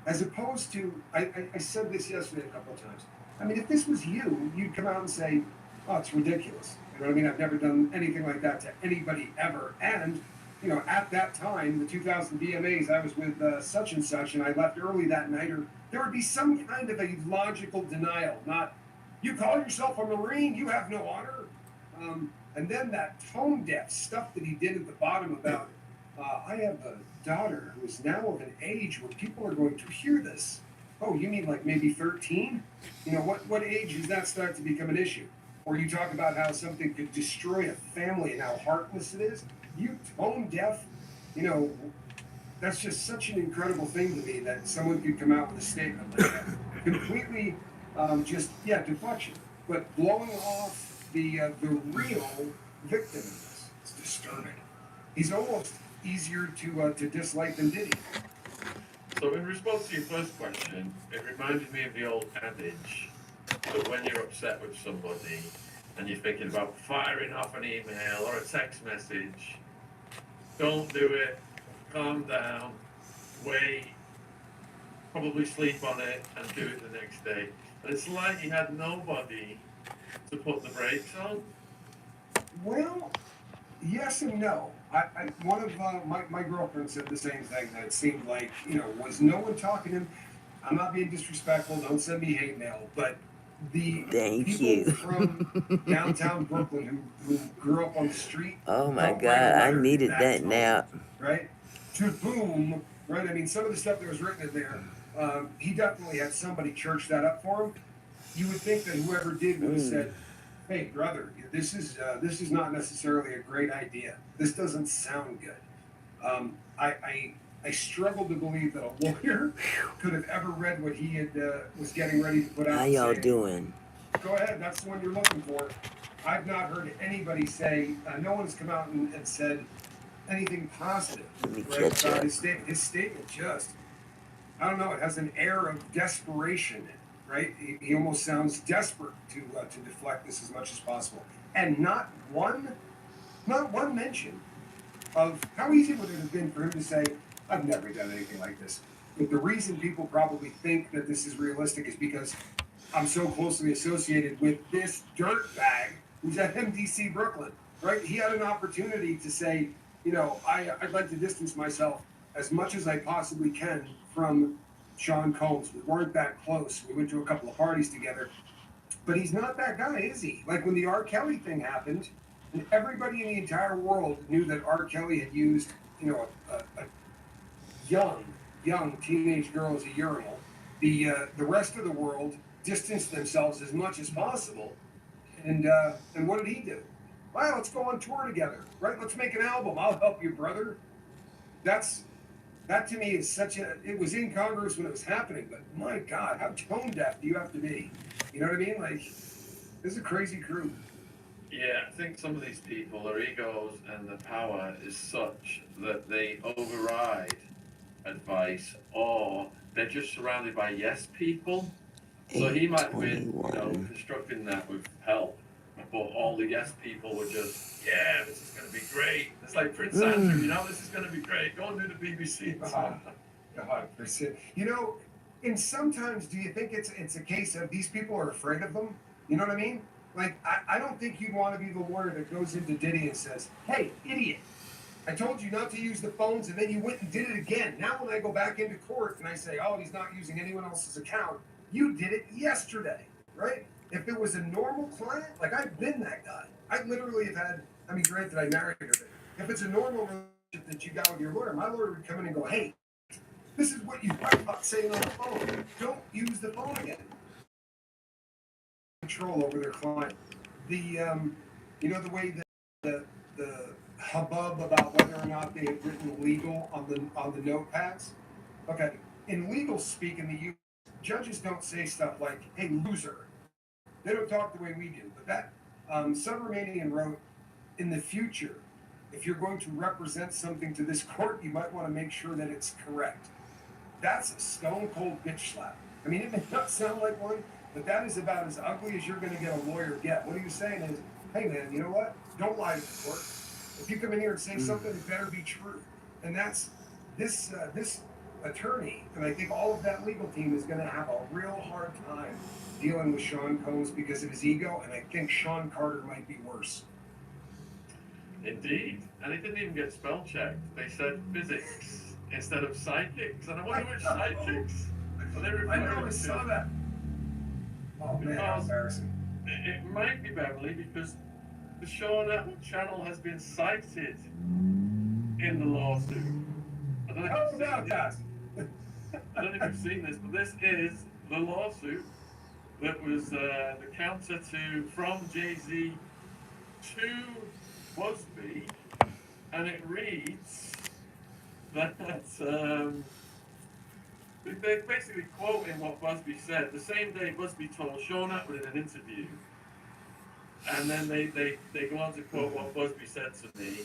as opposed to, I said this yesterday a couple of times. I mean, if this was you, you'd come out and say, oh, it's ridiculous. You know what I mean? I've never done anything like that to anybody ever. And, at that time, the 2000 VMAs, I was with such and such, and I left early that night, or there would be some kind of a logical denial, not, you call yourself a Marine, you have no honor. And then that tone deaf stuff that he did at the bottom about, I have a daughter who is now of an age where people are going to hear this. Oh, you mean like maybe 13? What age does that start to become an issue? Or you talk about how something could destroy a family and how heartless it is. You tone deaf, that's just such an incredible thing to me that someone could come out with a statement like that. Completely deflection. But blowing off the real victim in this. It's disturbing. He's almost easier to dislike than Diddy. So in response to your first question, it reminded me of the old adage that when you're upset with somebody and you're thinking about firing off an email or a text message, don't do it, calm down, wait, probably sleep on it and do it the next day. And it's like he had nobody to put the brakes on. Well, yes and no. One of my girlfriend said the same thing, that it seemed like, was no one talking to him? I'm not being disrespectful, don't send me hate mail, but the people from downtown Brooklyn who grew up on the street. Oh my God, I needed that nap. Right? To boom, right? I mean, some of the stuff that was written in there, he definitely had somebody church that up for him. You would think that whoever did would have said, hey, brother, this is not necessarily a great idea. This doesn't sound good. I struggle to believe that a lawyer could have ever read what he had was getting ready to put out. How y'all doing? Go ahead. That's the one you're looking for. I've not heard anybody say. No one's come out and said anything positive about his statement. His statement just, I don't know. It has an air of desperation. Right? He almost sounds desperate to deflect this as much as possible, and not one mention of how easy would it have been for him to say, I've never done anything like this. But the reason people probably think that this is realistic is because I'm so closely associated with this dirtbag who's at MDC Brooklyn, right? He had an opportunity to say, I'd like to distance myself as much as I possibly can from Sean Combs. We weren't that close. We went to a couple of parties together. But he's not that guy, is he? Like when the R. Kelly thing happened, and everybody in the entire world knew that R. Kelly had used, a young teenage girl as a urinal. The rest of the world distanced themselves as much as possible. And what did he do? Well, let's go on tour together, right? Let's make an album. I'll help you, brother. That to me is it was incongruous when it was happening, but my God, how tone deaf do you have to be? You know what I mean? Like, this is a crazy crew. Yeah, I think some of these people, their egos and the power is such that they override advice, or they're just surrounded by yes people. So he might have been, constructing that with help, but all the yes people were just, yeah, this is going to be great. It's like Prince Andrew, this is going to be great. Go and do the BBC. God, And sometimes, do you think it's a case of these people are afraid of them? You know what I mean? Like, I don't think you'd want to be the lawyer that goes into Diddy and says, "Hey, idiot, I told you not to use the phones, and then you went and did it again. Now when I go back into court and I say, oh, he's not using anyone else's account, you did it yesterday, right?" If it was a normal client, like I've been that guy. I literally have had, I mean, granted, I married her, but if it's a normal relationship that you got with your lawyer, my lawyer would come in and go, "Hey, this is what you were saying on the phone. Don't use the phone again." Control over their client. The, the way that the hubbub about whether or not they have written legal on the notepads. Okay, in legal speak in the U.S., judges don't say stuff like, "Hey, loser." They don't talk the way we do. But that Subramanian wrote, "In the future, if you're going to represent something to this court, you might want to make sure that it's correct." That's a stone cold bitch slap. I mean, it may not sound like one, but that is about as ugly as you're going to get a lawyer get. What he was saying is, "Hey man, you know what? Don't lie to the court. If you come in here and say something, it better be true." And that's this attorney, and I think all of that legal team is going to have a real hard time dealing with Sean Combs because of his ego, and I think Sean Carter might be worse. Indeed, and it didn't even get spell checked. They said physics instead of psychics, and I wonder which psychics are they referring to? I know, I saw that. Oh man, how embarrassing. It might be Beverly because the Sean Atwood channel has been cited in the lawsuit. I don't know if you've seen this, but this is the lawsuit that was the counter from Jay-Z to Busby, and it reads that they're basically quoting what Busby said. The same day Busby told Sean Atwood in an interview, and then they go on to quote what Busby said to me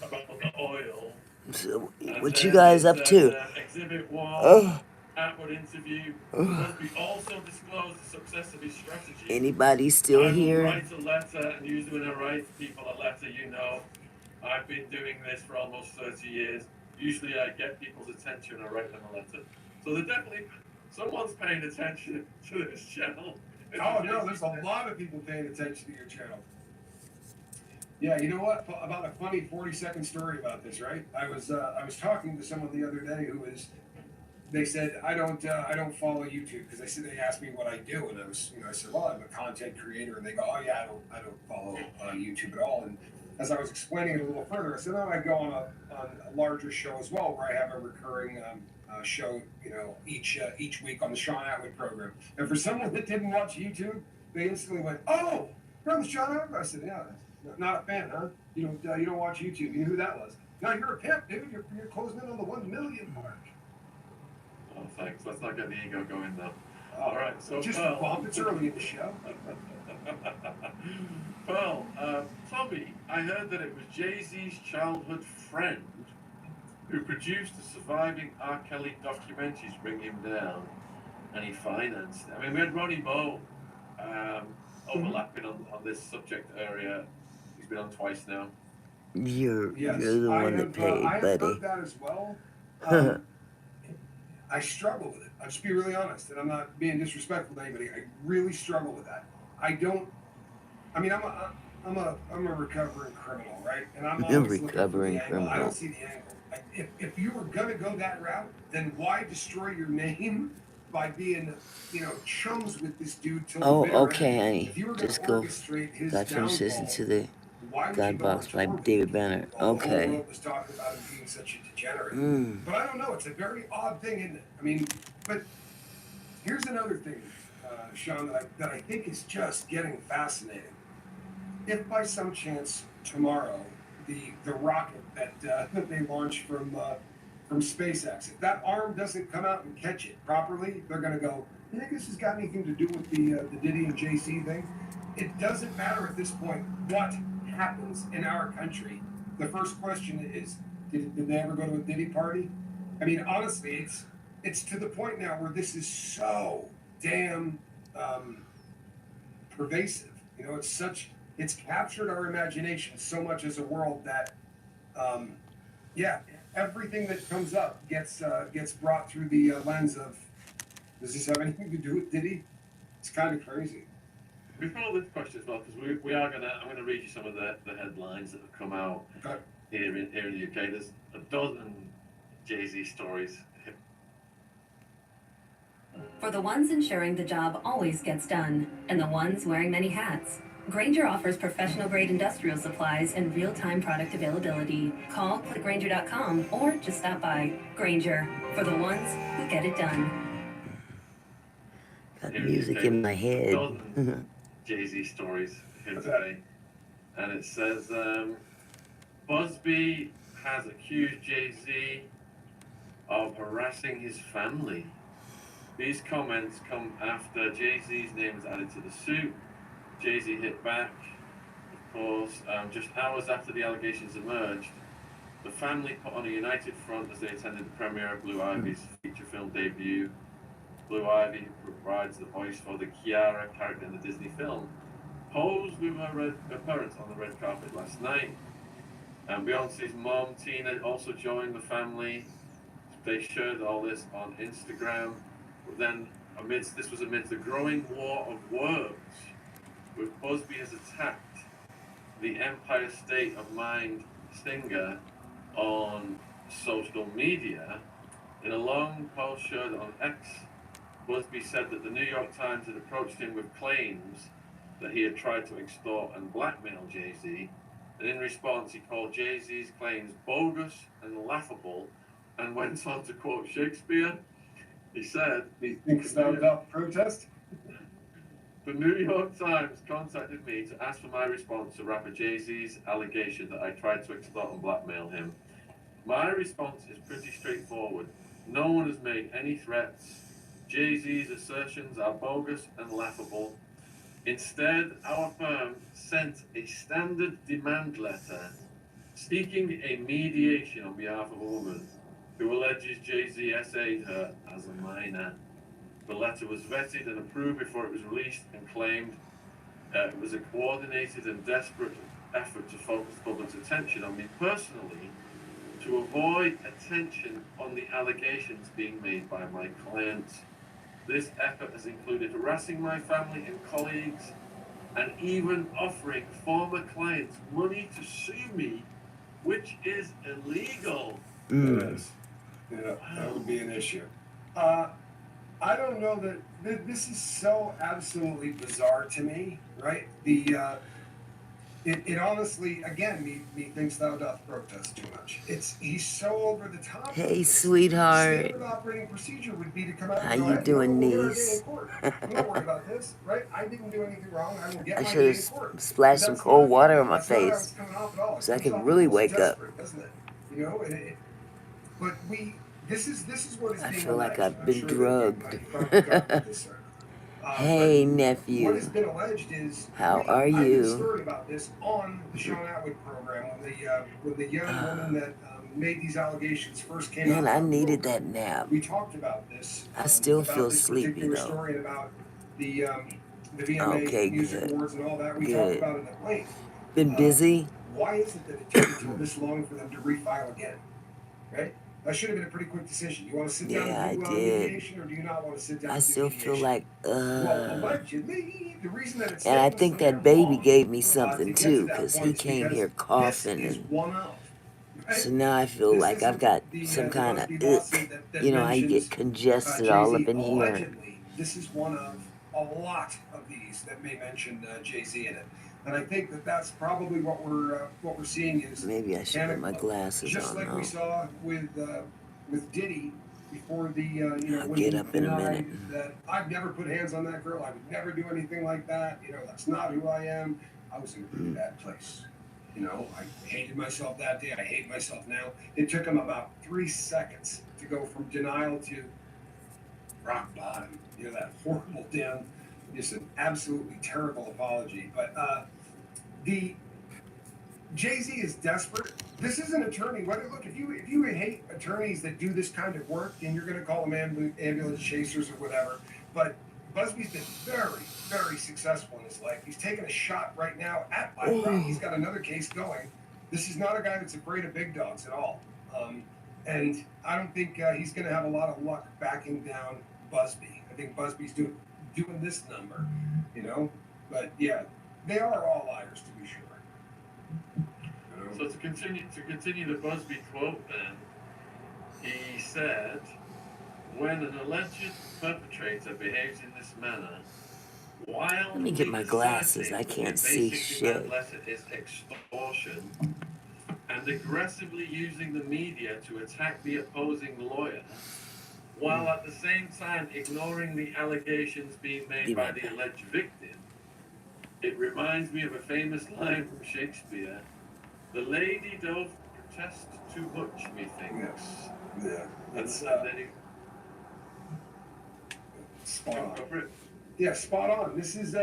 about the oil. So, what you guys up to? Exhibit 1, Atwood interview. Busby also disclosed the success of his strategy. Anybody still here? I would write a letter, and usually when I write to people a letter, I've been doing this for almost 30 years. Usually I get people's attention and I write them a letter. So they're definitely, someone's paying attention to this channel. Oh no, there's a lot of people paying attention to your channel. Yeah, you know what? About a funny 40-second story about this, right? I was talking to someone the other day they said I don't follow YouTube because they asked me what I do, and I said, well, I'm a content creator, and they go, oh yeah, I don't follow YouTube at all. And as I was explaining it a little further, I said, oh, I go on a larger show as well where I have a recurring show, each week on the Sean Atwood program. And for someone that didn't watch YouTube, they instantly went, oh, you're on the Sean Atwood? I said, yeah, not a fan, huh? You don't watch YouTube. You know who that was? No, you're a pimp, dude. You're closing in on the 1 million mark. Oh, thanks. Let's not get the ego going though. All right, so just a bump. It's early in the show. Pearl, Tommy, I heard that it was Jay-Z's childhood friend who produced the surviving R. Kelly documentaries Bring Him Down, and he financed it. I mean, we had Ronnie Moe overlapping on this subject area. He's been on twice now. You're the one that paid, I buddy. heard that as well. I struggle with it. I'll just be really honest, and I'm not being disrespectful to anybody. I really struggle with that. I'm a recovering criminal, right? And I'm always recovering criminal. I don't see the angle. If you were gonna go that route, then why destroy your name by being, chums with this dude till the bitter okay, end? honey. If you were Just gonna go. orchestrate his God finish this downfall, into the why would God you go box on by tour with David him? Banner. The whole Okay. world was talking about him being such a degenerate. But I don't know. It's a very odd thing, isn't it? I mean, but here's another thing, Sean, that I think is just getting fascinating. If by some chance tomorrow the rocket that they launched from SpaceX, if that arm doesn't come out and catch it properly, they're going to go, you think this has got anything to do with the Diddy and JC thing? It doesn't matter at this point what happens in our country. The first question is, did they ever go to a Diddy party? I mean, honestly, it's to the point now where this is so damn pervasive. It's captured our imagination so much as a world that, everything that comes up gets brought through the lens of Does this have anything to do with Diddy? It's kind of crazy. Before this question as well, because I'm gonna read you some of the headlines that have come out Okay. here in the UK. There's a dozen Jay-Z stories. For the ones ensuring the job always gets done, and the ones wearing many hats, Grainger offers professional-grade industrial supplies and real-time product availability. Call clickgrainger.com or just stop by. Grainger, for the ones who get it done. Got Here music UK, in my a head. dozen Jay-Z stories here today, and it says Busby has accused Jay-Z of harassing his family. These comments come after Jay-Z's name was added to the suit. Jay-Z hit back, of course, just hours after the allegations emerged. The family put on a united front as they attended the premiere of Blue Ivy's feature film debut. Blue Ivy, who provides the voice for the Kiara character in the Disney film, posed with her parents on the red carpet last night. And Beyonce's mom, Tina, also joined the family. They shared all this on Instagram. But then, this was amidst the growing war of words, with Busby has attacked the Empire State of Mind singer on social media. In a long post shared on X, Busby said that the New York Times had approached him with claims that he had tried to extort and blackmail Jay-Z, and in response he called Jay-Z's claims bogus and laughable, and went on to quote Shakespeare. He said, "You think stand up protest?" The New York Times contacted me to ask for my response to rapper Jay-Z's allegation that I tried to extort and blackmail him. My response is pretty straightforward. No one has made any threats. Jay-Z's assertions are bogus and laughable. Instead, our firm sent a standard demand letter seeking a mediation on behalf of a woman who alleges Jay-Z SA'd her as a minor. The letter was vetted and approved before it was released and claimed it was a coordinated and desperate effort to focus the public's attention on me personally to avoid attention on the allegations being made by my clients. This effort has included harassing my family and colleagues and even offering former clients money to sue me, which is illegal. It is. Yeah, that would be an issue. I don't know that this is so absolutely bizarre to me, right? It honestly, again, methinks thou doth protest too much. He's so over the top. Hey, sweetheart. Standard operating procedure would be to come out and How go, you "Hey, doing, we're gonna niece?" get in court. I'm not worried about this, right? I didn't do anything wrong. I will get I my should day have in court. splashed some cold water on my That's not how face it's coming off at all. so I It could comes off really almost wake up. desperate, doesn't it? You know, but this is what is I being feel like alleged. I've I'm been sure that drugged. you probably got this, Hey, what nephew. has been alleged is How are I did a you? story about this on the Sean Atwood program when the young woman that made these allegations first came out. Man, I needed that nap. We talked about this. I still about feel this sleepy, particular though. story and about the VMA Okay, Music good. Awards and all that. We talked Good. about it at length. Been busy? Why is it that it took until this long for them to refile again? Right? That should have been a pretty quick decision. You want to sit down Yeah, and do I did. mediation, or do you not want to sit down I and do still mediation? feel like, Well, allegedly, the reason that it's And I taken think so that damn baby long, gave me to something get too, to that because point he is came because here coughing, this is and one of. Right? so now I feel This like I've isn't got the, some the kind of Busby lawsuit that you know, how you mentions, get congested all up Jay-Z. in here. Allegedly, this is one of a lot of these that may mention Jay-Z in it. And I think that that's probably what we're seeing is Maybe I should put my glasses just on like we though. saw with Diddy before the I'll when get he up in a denied minute. that I've never put hands on that girl. I would never do anything like that. You know, that's not who I am. I was in a pretty bad place. You know, I hated myself that day. I hate myself now. It took him about 3 seconds to go from denial to rock bottom. You know, that horrible damn, just an absolutely terrible apology. But the Jay-Z is desperate. This is an attorney. Look, if you hate attorneys that do this kind of work, then you're going to call them ambulance chasers or whatever. But Busby's been very, very successful in his life. He's taking a shot right now at my friend. He's got another case going. This is not a guy that's afraid of big dogs at all. And I don't think he's going to have a lot of luck backing down Busby. I think Busby's doing this number, you know. But yeah, they are all liars to be sure. You know? So to continue the Busby quote, then he said, "When an alleged perpetrator behaves in this manner, Let me get wildly my glasses. assertive I that they can't see basically demand shit. less is extortion, and aggressively using the media to attack the opposing lawyer, while at the same time ignoring the allegations being made Be by right the back. alleged victim, it reminds me of a famous line from Shakespeare: the lady doth protest too much, methinks." Yeah, And it's then he spot go on. for it. Yeah, spot on. This is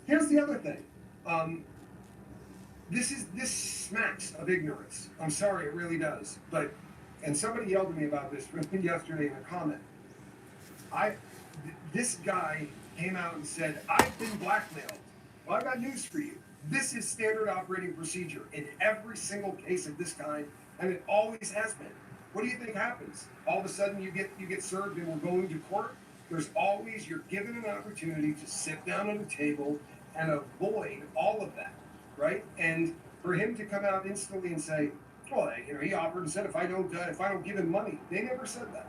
here's the other thing. This smacks of ignorance. I'm sorry, it really does. But and somebody yelled at me about this yesterday in a comment. This guy came out and said, "I've been blackmailed." Well, I got news for you. This is standard operating procedure in every single case of this kind, and it always has been. What do you think happens? All of a sudden, you get served, and we're going to court. There's always you're given an opportunity to sit down at a table and avoid all of that, right? And for him to come out instantly and say, "Well, you know," he offered and said, if I don't give him money," they never said that.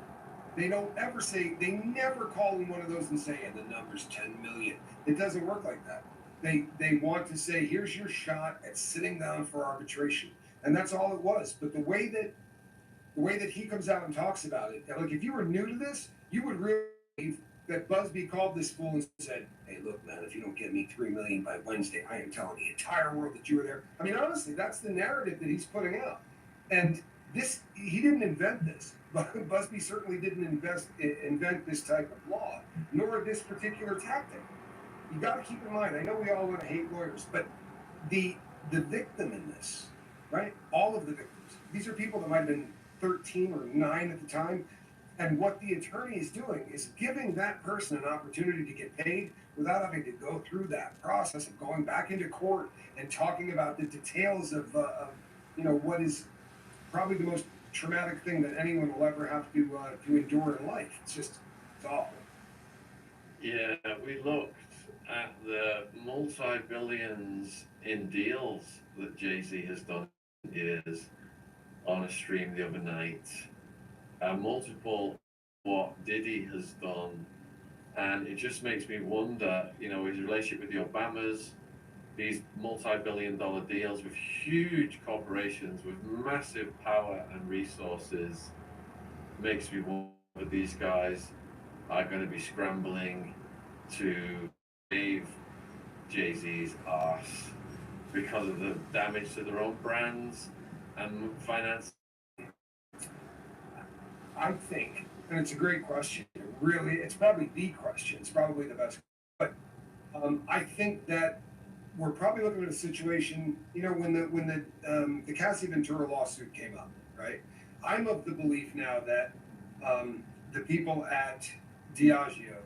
They don't ever say, they never call in one of those and say, "And the number's 10 million. It doesn't work like that. They want to say, "Here's your shot at sitting down for arbitration," and that's all it was. But the way that he comes out and talks about it, like if you were new to this, you would really believe that Busby called this fool and said, "Hey, look, man, if you don't get me 3 million by Wednesday, I am telling the entire world that you were there." I mean, honestly, that's the narrative that he's putting out, and he didn't invent this. Busby certainly didn't invent this type of law, nor this particular tactic. You got to keep in mind. I know we all want to hate lawyers, but the victim in this, right? All of the victims. These are people that might have been 13 or 9 at the time, and what the attorney is doing is giving that person an opportunity to get paid without having to go through that process of going back into court and talking about the details of what is probably the most traumatic thing that anyone will ever have to endure in life. It's awful. Yeah, we looked at the multi-billions in deals that Jay-Z has done in years on a stream the other night, multiple what Diddy has done, and it just makes me wonder, his relationship with the Obamas, these multi-billion-dollar deals with huge corporations with massive power and resources, makes me wonder if these guys are going to be scrambling to save Jay-Z's arse because of the damage to their own brands and finance. I think, and it's a great question. It's probably the question. It's probably the best. But I think that we're probably looking at a situation. When the Cassie Ventura lawsuit came up, right? I'm of the belief now that the people at Diageo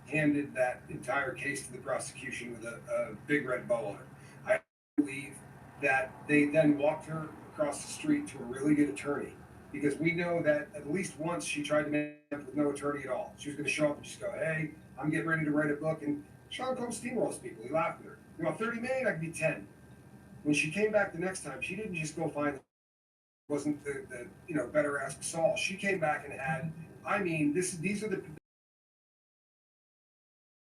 handed that entire case to the prosecution with a big red bow on it. I believe that they then walked her across the street to a really good attorney, because we know that at least once she tried to make it with no attorney at all. She was going to show up and just go, "Hey, I'm getting ready to write a book," and Sean Combs steamrolls people. He laughed at her. 30 million, I could be 10. When she came back the next time, she didn't just go find wasn't the better ask Saul. She came back and had, these are the.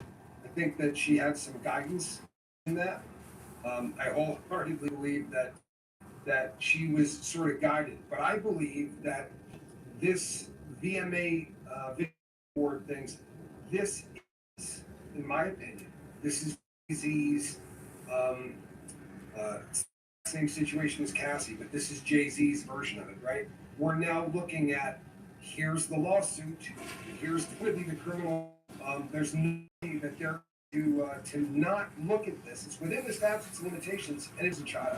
I think that she had some guidance in that. I wholeheartedly believe that she was sort of guided, but I believe that this VMA award things, this is, in my opinion, this is Jay-Z's same situation as Cassie, but this is Jay-Z's version of it, right? We're now looking at, here's the lawsuit, here's going to be the criminal. There's no way that they're to not look at this. It's within the statutes of limitations, and it's a child.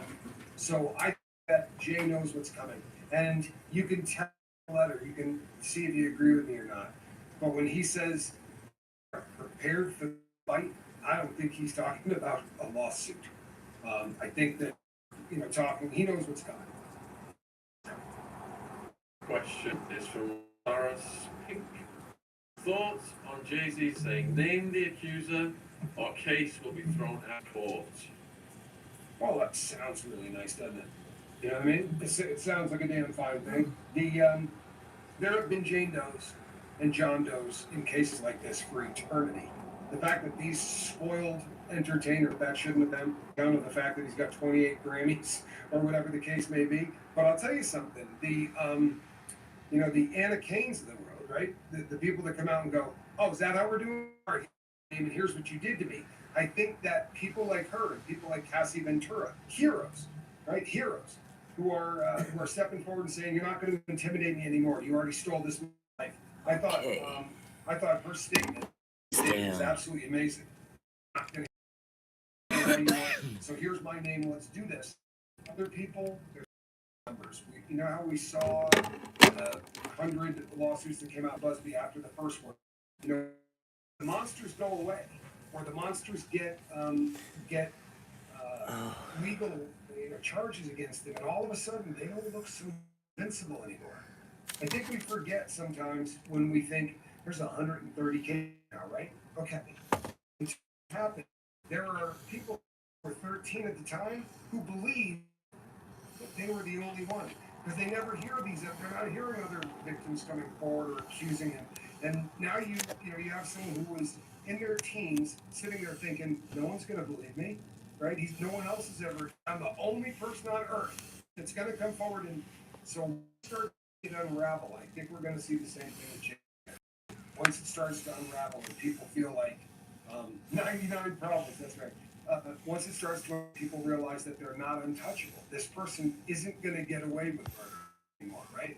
So I think that Jay knows what's coming, and you can tell the letter. You can see if you agree with me or not. But when he says prepared for the fight, I don't think he's talking about a lawsuit. I think that he knows what's coming. Question is from Lawrence Pink. Thoughts on Jay-Z saying, name the accuser or case will be thrown at court? Well, that sounds really nice, doesn't it? You know what I mean? It sounds like a damn fine thing. There have been Jane Does and John Does in cases like this for eternity. The fact that these spoiled entertainers, that shouldn't have been, down to the fact that he's got 28 Grammys or whatever the case may be. But I'll tell you something. The Anna Cains of the world, right? The people that come out and go, oh, is that how we're doing? And here's what you did to me. I think that people like her and people like Cassie Ventura, heroes, right? Heroes who are stepping forward and saying, you're not going to intimidate me anymore. You already stole this life. I thought her statement was absolutely amazing. Not gonna so here's my name. Let's do this. Other people, there's numbers. You know how we saw the 100 lawsuits that came out of Busby after the first one. You know, the monsters go away, or the monsters get legal charges against them, and all of a sudden they don't look so invincible anymore. I think we forget sometimes when we think there's 130 cases now, right? Okay, it's happened. There are people who were 13 at the time who believe that they were the only one, because they never hear these. They're not hearing other victims coming forward or accusing him. And now you have someone who was in their teens sitting there thinking, no one's going to believe me, right? No one else has ever. I'm the only person on earth that's going to come forward, and so start to unravel. I think we're going to see the same thing with Jay. Once it starts to unravel, and people feel like 99 problems. That's right. Once it starts to, people realize that they're not untouchable. This person isn't going to get away with murder anymore, right?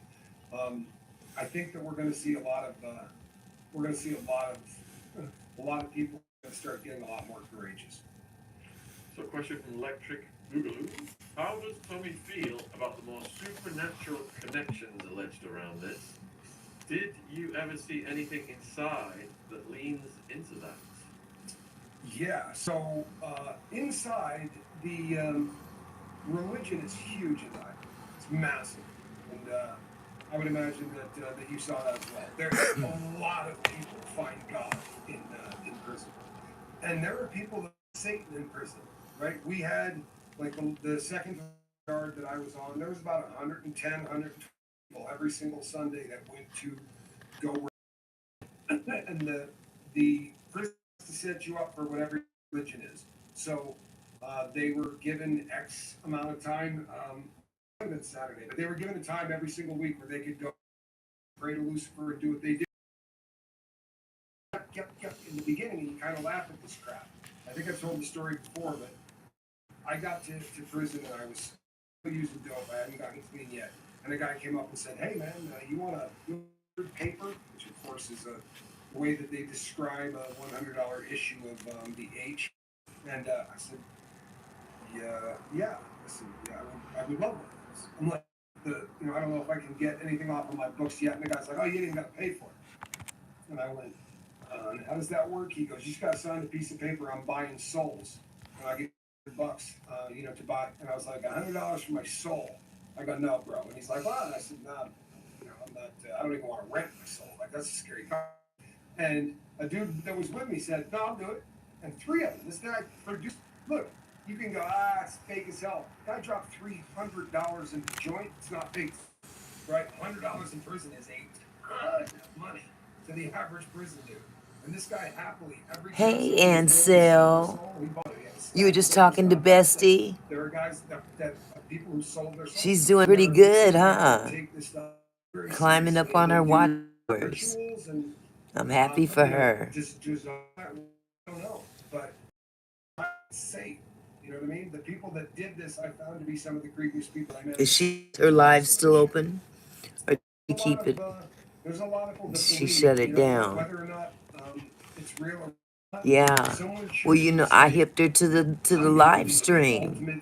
I think that we're going to see a lot of people going to start getting a lot more courageous. So, a question from Electric Boogaloo. How does Tommy feel about the more supernatural connections alleged around this? Did you ever see anything inside that leans into that? Yeah, so inside, the religion is huge in that. It's massive. And I would imagine that you saw that as well. There's a lot of people find God in prison. And there are people that are Satan in prison, right? We had, like, the second guard that I was on, there was about 110, 120 people every single Sunday that went to go work. And the prison to set you up for whatever religion is. So they were given X amount of time. It might have been Saturday, but they were given a time every single week where they could go pray to Lucifer and do what they did. Yep. In the beginning, you kind of laugh at this crap. I think I've told the story before, but I got to prison and I was using dope. I hadn't gotten clean yet. And a guy came up and said, hey, man, you want a paper? Which, of course, is a way that they describe a $100 issue of the H. And I said, yeah. I said, yeah, I would love one of those. I'm like, I don't know if I can get anything off of my books yet. And the guy's like, oh, you didn't got to pay for it. And I went, how does that work? He goes, you just got to sign a piece of paper. I'm buying souls. And I get $100, to buy. And I was like, $100 for my soul. I go, no, bro. And he's like, well, and I said, no, I'm not. I don't even want to rent my soul. Like, that's a scary car. And a dude that was with me said, no, I'll do it. And 3 of them. This guy produced. Look, you can go, it's fake as hell. Guy dropped $300 in the joint. It's not fake, right? $100 in prison is a ton of money to the average prison dude. And this guy happily, every Hey, Ansel. You were just talking to Bestie. There are guys that people who sold their souls. She's doing pretty good, huh? Climbing up on her watchers. I'm happy for her. I don't know, but it's safe. You know what I mean? The people that did this, I found to be some of the creepiest people I met. Is her live still open? Or did she keep it? There's a lot of people that She shut it down. Whether or not it's real or not. Yeah. Well, I hipped her to the live stream.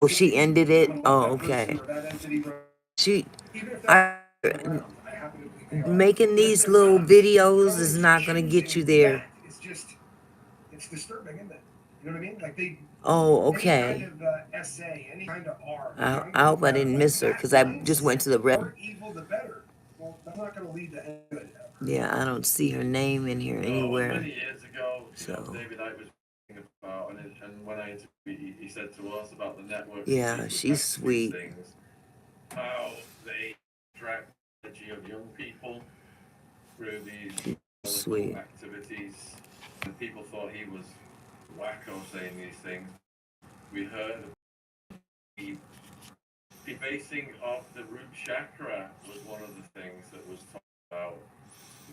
Well, she ended it. Oh, okay. Making these little videos is not gonna get you there. It's disturbing, isn't it? You know what I mean? Like they. Oh, okay. Any kind of essay, any kind of art. I hope I didn't miss her because I just went to the red. The more evil, the better. Well, that's not going to lead to good. Yeah, I don't see her name in here So anywhere. many years ago, So David I was thinking about, and when I interviewed, he said to us about the network of yeah, secret she's practice these sweet. things, how they attract the energy of young people through these She's political sweet. activities. And people thought he was wacko saying these things. We heard the debasing of the root chakra was one of the things that was talked about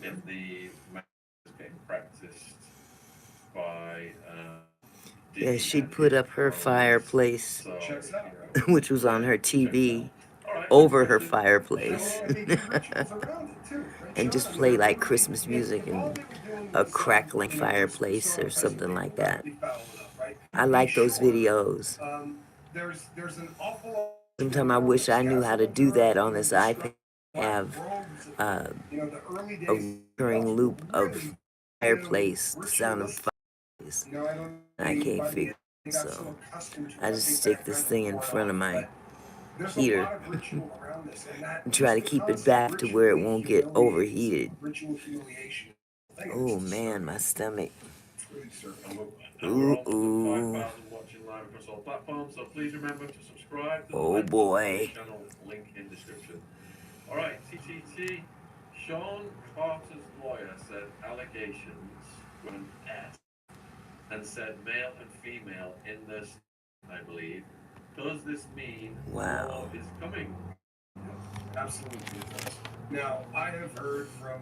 in the was getting practiced by Yeah, Diddy she and put his up her cronies. fireplace, So, Checks out, which was on her checks out. TV, All right, next over her question. fireplace, and they do rituals around it too, right, and Sean? just I mean, play they're like literally, Christmas music if all and they were doing a was, crackling you know, we're fireplace sort or of as something like people that. really foul enough, right? I Be like those sure, videos. there's an awful lot Sometimes going I on wish with I knew how to do scaffolding, that on you know, this destruct iPad. black Have robes, uh, you know, the early a days recurring stuff loop really of fireplace, the sound of ritualistic. fireplace. You know, I don't I think can't by the figure end they it, got so so accustomed to I it, I just think stick that this kind thing of in wore front of off. my But there's a heater lot of ritual around this, and that and try just to the keep it concept, back to where it ritually won't get humiliates, overheated. ritual humiliation. I think it's Oh just man, my stomach. it's really disturbing. And we're Ooh, almost at ooh. 5,000 watching live across all platforms, so please remember to subscribe to the Oh Life of Tommy boy. channel, link in description. All right, TTT. Sean Carter's lawyer said allegations were an S and said male and female in this, I believe. Does this mean Wow. more is coming? Absolutely, it does. Now, I have heard from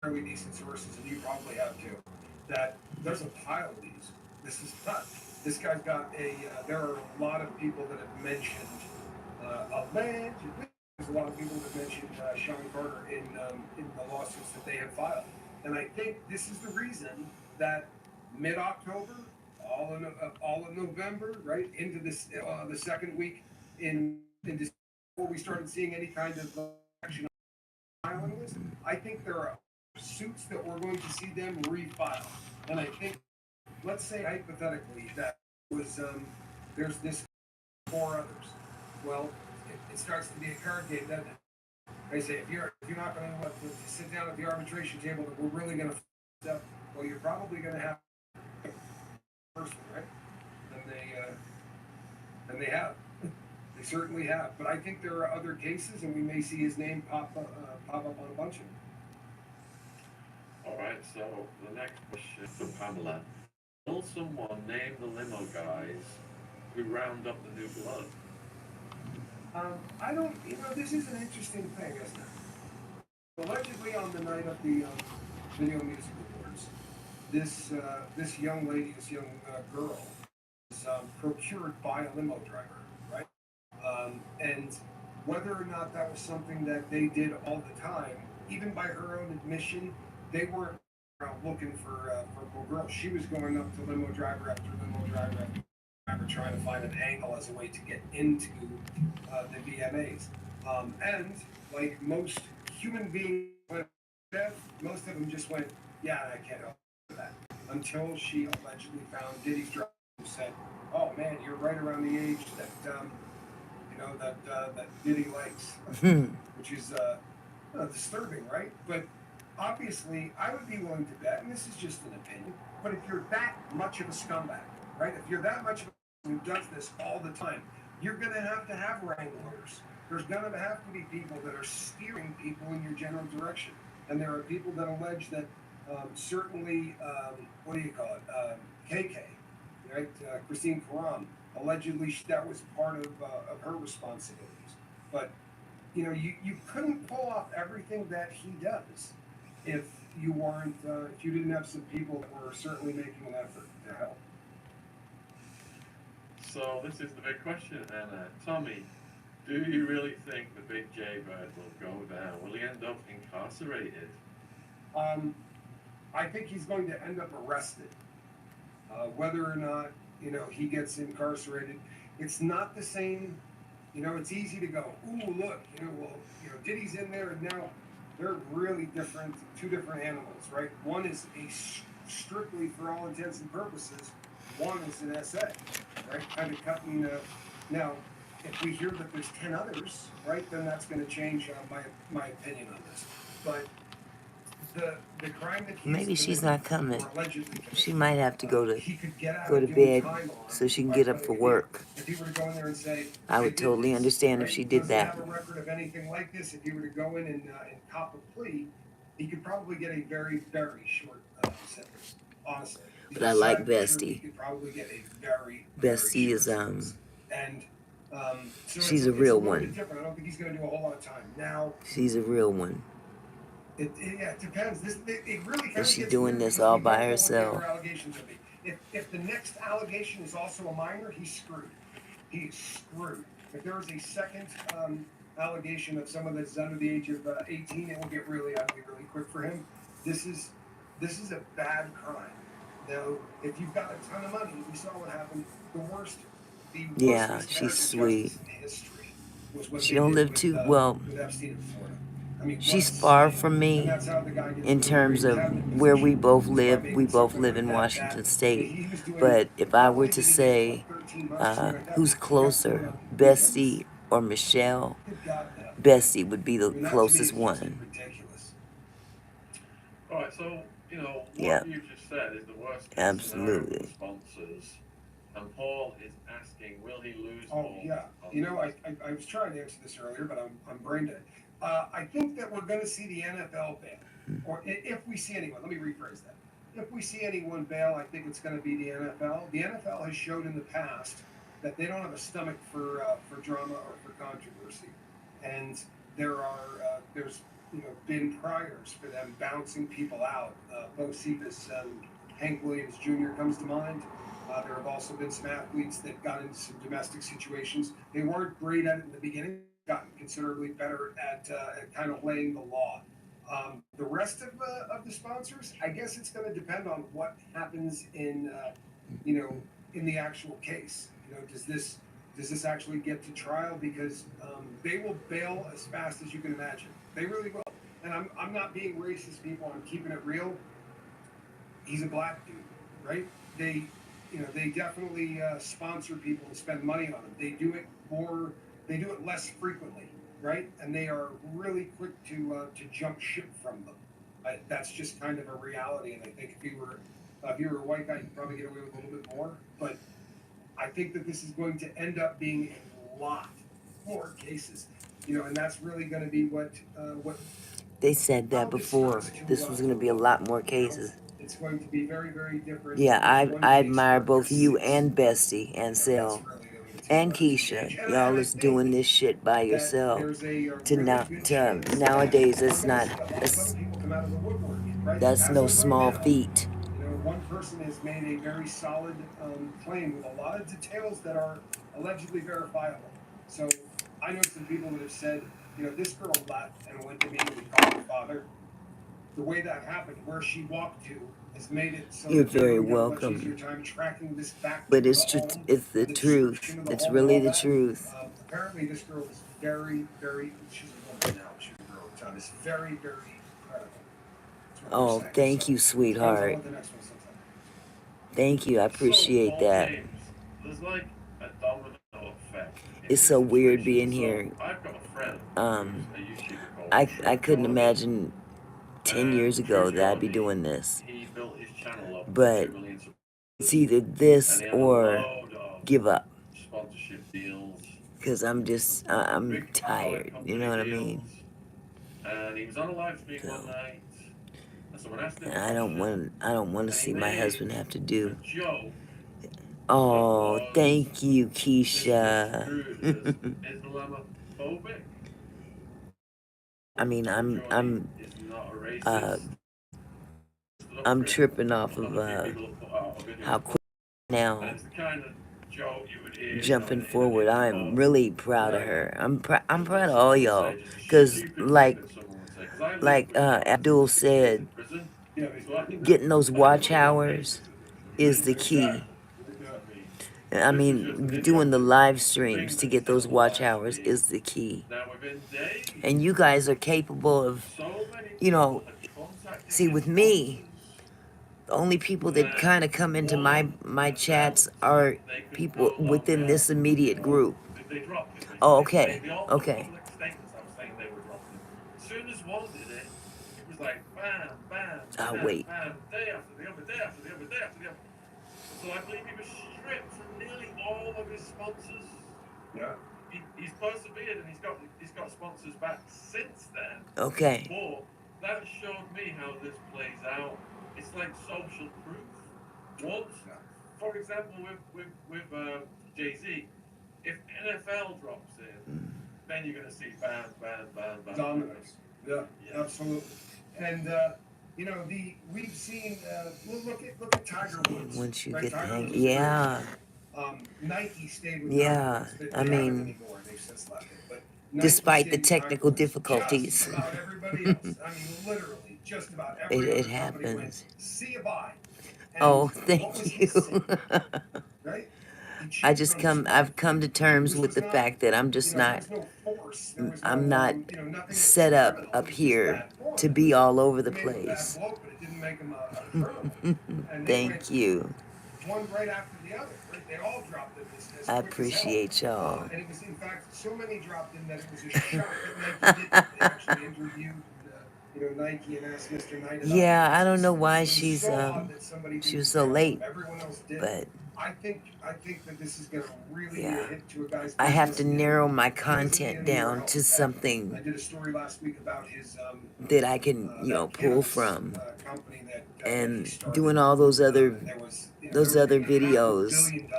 fairly decent sources, and you probably have too, that there's a pile of these. This is not. This guy's got a. There are a lot of people that have mentioned allegedly. There's a lot of people that have mentioned Sean Carter in the lawsuits that they have filed, and I think this is the reason that mid-October, all in November, right into this the second week in December, before we started seeing any kind of action on filing this, I think there are suits that we're going to see them refile. And I think, let's say hypothetically, that was there's this four others. Well, it starts to be a card game, doesn't it? They say if you're not going to sit down at the arbitration table, that we're really going to stuff. Well, you're probably going to have person, right? And they have. They certainly have, but I think there are other cases, and we may see his name pop up on a bunch of them. All right, so the next question from Pamela. Will someone name the limo guys who round up the new blood? I don't. You know, this is an interesting thing, isn't it? Allegedly, on the night of the Video Music Awards, this young lady, this young girl, was procured by a limo driver, right? And whether or not that was something that they did all the time, even by her own admission, they weren't looking for poor girls. She was going up to limo driver after limo driver after driver, trying to find an angle as a way to get into the VMAs. And like most human beings, most of them just went, "Yeah, I can't help that." Until she allegedly found Diddy's driver, who said, "Oh man, you're right around the age that." That Diddy likes, which is disturbing, right? But obviously, I would be willing to bet, and this is just an opinion, but if you're that much of a scumbag, right? If you're that much of a person who does this all the time, you're going to have wranglers. There's going to have to be people that are steering people in your general direction. And there are people that allege that certainly, what do you call it? KK, right? Christine Karam, allegedly that was part of her responsibilities. But you know, you couldn't pull off everything that he does if you weren't if you didn't have some people that were certainly making an effort to help. So this is the big question, Anna. Tommy, do you really think the big J Bird will go down? Will he end up incarcerated? I think he's going to end up arrested. Whether or not he gets incarcerated, it's not the same. It's easy to go, ooh, look, Diddy's in there, and now they're really different, two different animals, right? One is strictly, for all intents and purposes, one is an SA, right? Kind of cutting. Now, if we hear that there's 10 others, right, then that's going to change my opinion on this. But the crime that he's Maybe she's committed, not coming. or allegedly committed, She might have to go he could get out to of doing bed time on so she can by get up playing for a game. work. If he were to go in there and say, I would did totally this, understand if right? she did Doesn't that. have a record of anything like this. If he were to go in and cop a plea, he could probably get a very, very short sentence. Honestly, But I like he Bestie. could probably get a very, Bestie very is short sentence. And so she's a it's real a little one. bit different. I don't think he's going to do a whole lot of time now. She's a real one. It depends. It really kind Is of she gets doing weird this because all we by don't know what the herself? other allegations will be. If the next allegation is also a minor, he's screwed. He is screwed. If there is a second allegation of someone that's under the age of 18, it will get really ugly really quick for him. This is a bad crime. Now, if you've got a ton of money, we saw what happened. The worst Yeah, she's sweet. in history was what She they don't did live with, too well. with Epstein in Florida. I mean, She's what a far scam. from And me that's how the guy gets in to a terms great of cabinet where we position, both is by live. We making both something live like in that Washington bad. State. He was doing, But if I not were only to did he get say 13 months, something like that, who's but he got closer, put on Bessie or Michelle, Good God, no. Bessie would be the I mean, that to me closest is just one. ridiculous. All right, so, you know, what Yeah, you've just said is the worst case scenario for the absolutely. sponsors. And Paul is asking, will he lose Oh Paul? yeah, you know, I was trying to answer this earlier, but I'm brain dead. I think that we're going to see the NFL bail, or if we see anyone. Let me rephrase that. If we see anyone bail, I think it's going to be the NFL. The NFL has showed in the past that they don't have a stomach for drama or for controversy, and there's been priors for them bouncing people out. Bo Cephas, Hank Williams Jr. comes to mind. There have also been some athletes that got into some domestic situations. They weren't great at it in the beginning, gotten considerably better at kind of laying the law. The rest of the sponsors, I guess it's going to depend on what happens in the actual case. Does this actually get to trial? Because they will bail as fast as you can imagine. They really will. And I'm not being racist, people. I'm keeping it real. He's a black dude, right? They definitely sponsor people and spend money on them. They do it less frequently, right? And they are really quick to jump ship from them. That's just kind of a reality. And I think if you were a white guy, you'd probably get away with a little bit more. But I think that this is going to end up being a lot more cases, and that's really going to be what They said that before. This was going to be a lot more cases. It's going to be very, very different. Yeah, I admire both you six. and Bestie and Sel and Keisha. Y'all is doing this shit by yourself. Nowadays, it's not. That's no small feat. One person has made a very solid claim with a lot of details that are allegedly verifiable. So I know some people that have said, this girl left and went to meet with her father. The way that happened, where she walked to, has made it so You're that very have a much welcome. easier time tracking this back But to it's the just, home, it's the the truth. description of the It's home really and the all that. truth. Apparently, this girl is very, very. She's a woman now. She's a girl at the time. It's very, very incredible. Oh, thank you, sweetheart. Thank you. I appreciate that. There's like a domino effect. It's so weird being here. I've got a friend. I couldn't imagine 10 years ago that I'd be doing this. He built his channel up. But it's either this or give up. Sponsorship deals. Because I'm tired. You know what I mean? And he was on a live stream one night. And someone asked him. I don't want to see my husband have to do. Joe. Oh, thank you, Keisha. Islamophobic. I mean, I'm tripping off of how quick now jumping forward. I'm really proud of her. I'm proud of all y'all, cause like Abdul said, getting those watch hours is the key. I mean, doing the live streams to get those watch hours is the key. And you guys are capable of, see, with me, the only people that kind of come into my chats are people within this immediate group. Oh, okay. As soon as one did it, it was like, bam. I'll bam, wait. bam, day after the other, day after the other, day after the other. So I believe he was stripped from nearly all of his sponsors. Yeah. He's persevered and he's got sponsors back since then. Okay. But that showed me how this plays out. It's like social proof. Once, for example, with Jay-Z, if NFL drops in, then you're gonna see bam, bam, bam, bam. Dominoes. Yeah, absolutely. And we've seen. Look at Tiger Woods. Once you Right? get the Tiger hang, Woods was a great yeah, example. Nike stayed with Tiger yeah. Woods. They I haven't mean, anymore. They've since left it. But Nike despite stayed the with Tiger technical Woods. difficulties, Just about everybody else. I mean, literally, just about it, every it other company went, happens. see you bye. Oh, And what was thank his you. sin? Right? He I cheated just on his wife. I've come to terms This with was the not, fact that I'm there just not, was no force. There was I'm no, not nothing that was set up criminal. up It was just here bad form. to be all over the It made him a bad place. bloke, but it didn't make him a criminal. And they went Thank you. one right after the other. Right? They all dropped in as I quick as hell. appreciate y'all. And it was, in fact, so many dropped in that it was a shock that Nike didn't. They actually interviewed, Nike and asked Mr. Knight about Yeah, I it. don't know why It was she's so odd that somebody she didn't was so tell late, him. Everyone else did. but I think that this is going to really be yeah, a hit to a guy's I have business to and narrow my he doesn't need content any more down help. to I something did a story last week about his that I can, that pull cannabis from, company that he and started. doing all those other And there was there was videos $500 million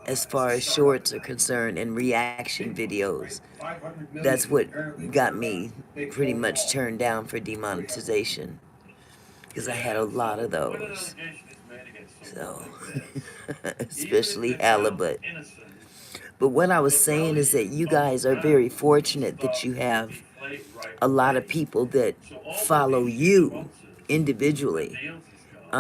as as far a as startup shorts in are that. concerned and reaction Big bucks, videos. right? 500 million. That's what Apparently got were, me big pretty phone much call. turned down for What do you have? demonetization because I had a Yeah, lot so of when an those. allegation is made against So, someone like this, even if especially they're found halibut. innocent, But what I was the saying is that value you of guys are that very will fortunate that start you to have deflate right a lot of away. people that So all of follow these you sponsors and individually, deals he's got,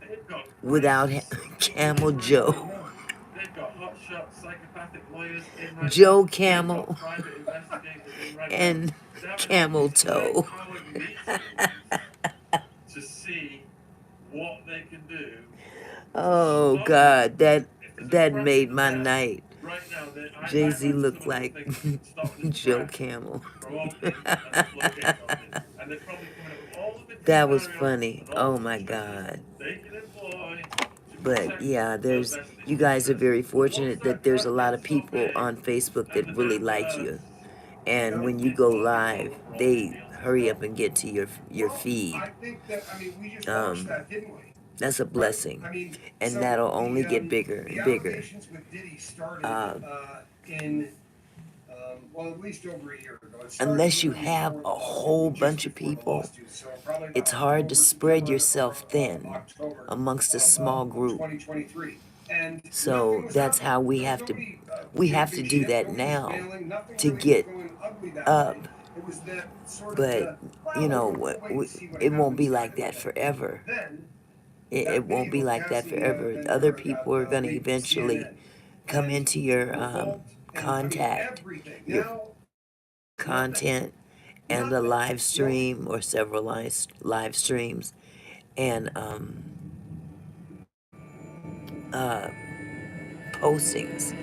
they've got without priests Camel in right Joe, now. They've got hotshot psychopathic lawyers in right Joe now. They've Camel, got private investigators in right now. and They're having all Camel these Toe. high-powered meetings to see what they can do to Oh stop God, if there's a that precedent made my there. night. Right now, I Jay-Z ran looked some of the like things that can stop this Joe press Camel. promoting and the floodgates opening. And they're probably coming up with all the different That was scenarios funny. and all Oh the my different tricks God. they can employ to But protect yeah, their there's, vested you guys are interests. very But once fortunate that that there's a threat lot gets of so people big on Facebook and that the really net like you. worths And of when you these go well-known live, promoting they deals and hurry stuff, up and get to your feed. I think that we just watched that, didn't we? That's a Right? blessing. And So that'll only get bigger the and bigger. allegations with Diddy started in at least over a year ago. It started Unless you even have before a the lawsuit, whole just bunch of before the people, lawsuit. So probably it's about hard to October, spread September, yourself or, thin October amongst a small group. 2023. And So nothing was that's happening. how There was nobody we giving have big to do shit. that Nobody was now bailing. Nothing to really get was going ugly that up. way. It was that sort of But, we'll wait and see what it won't happens be like kind of that thing. forever. Then It won't be video of like that Cassie forever. Other people are going to eventually come into your contact, your content, and a live stream or several live streams, and postings.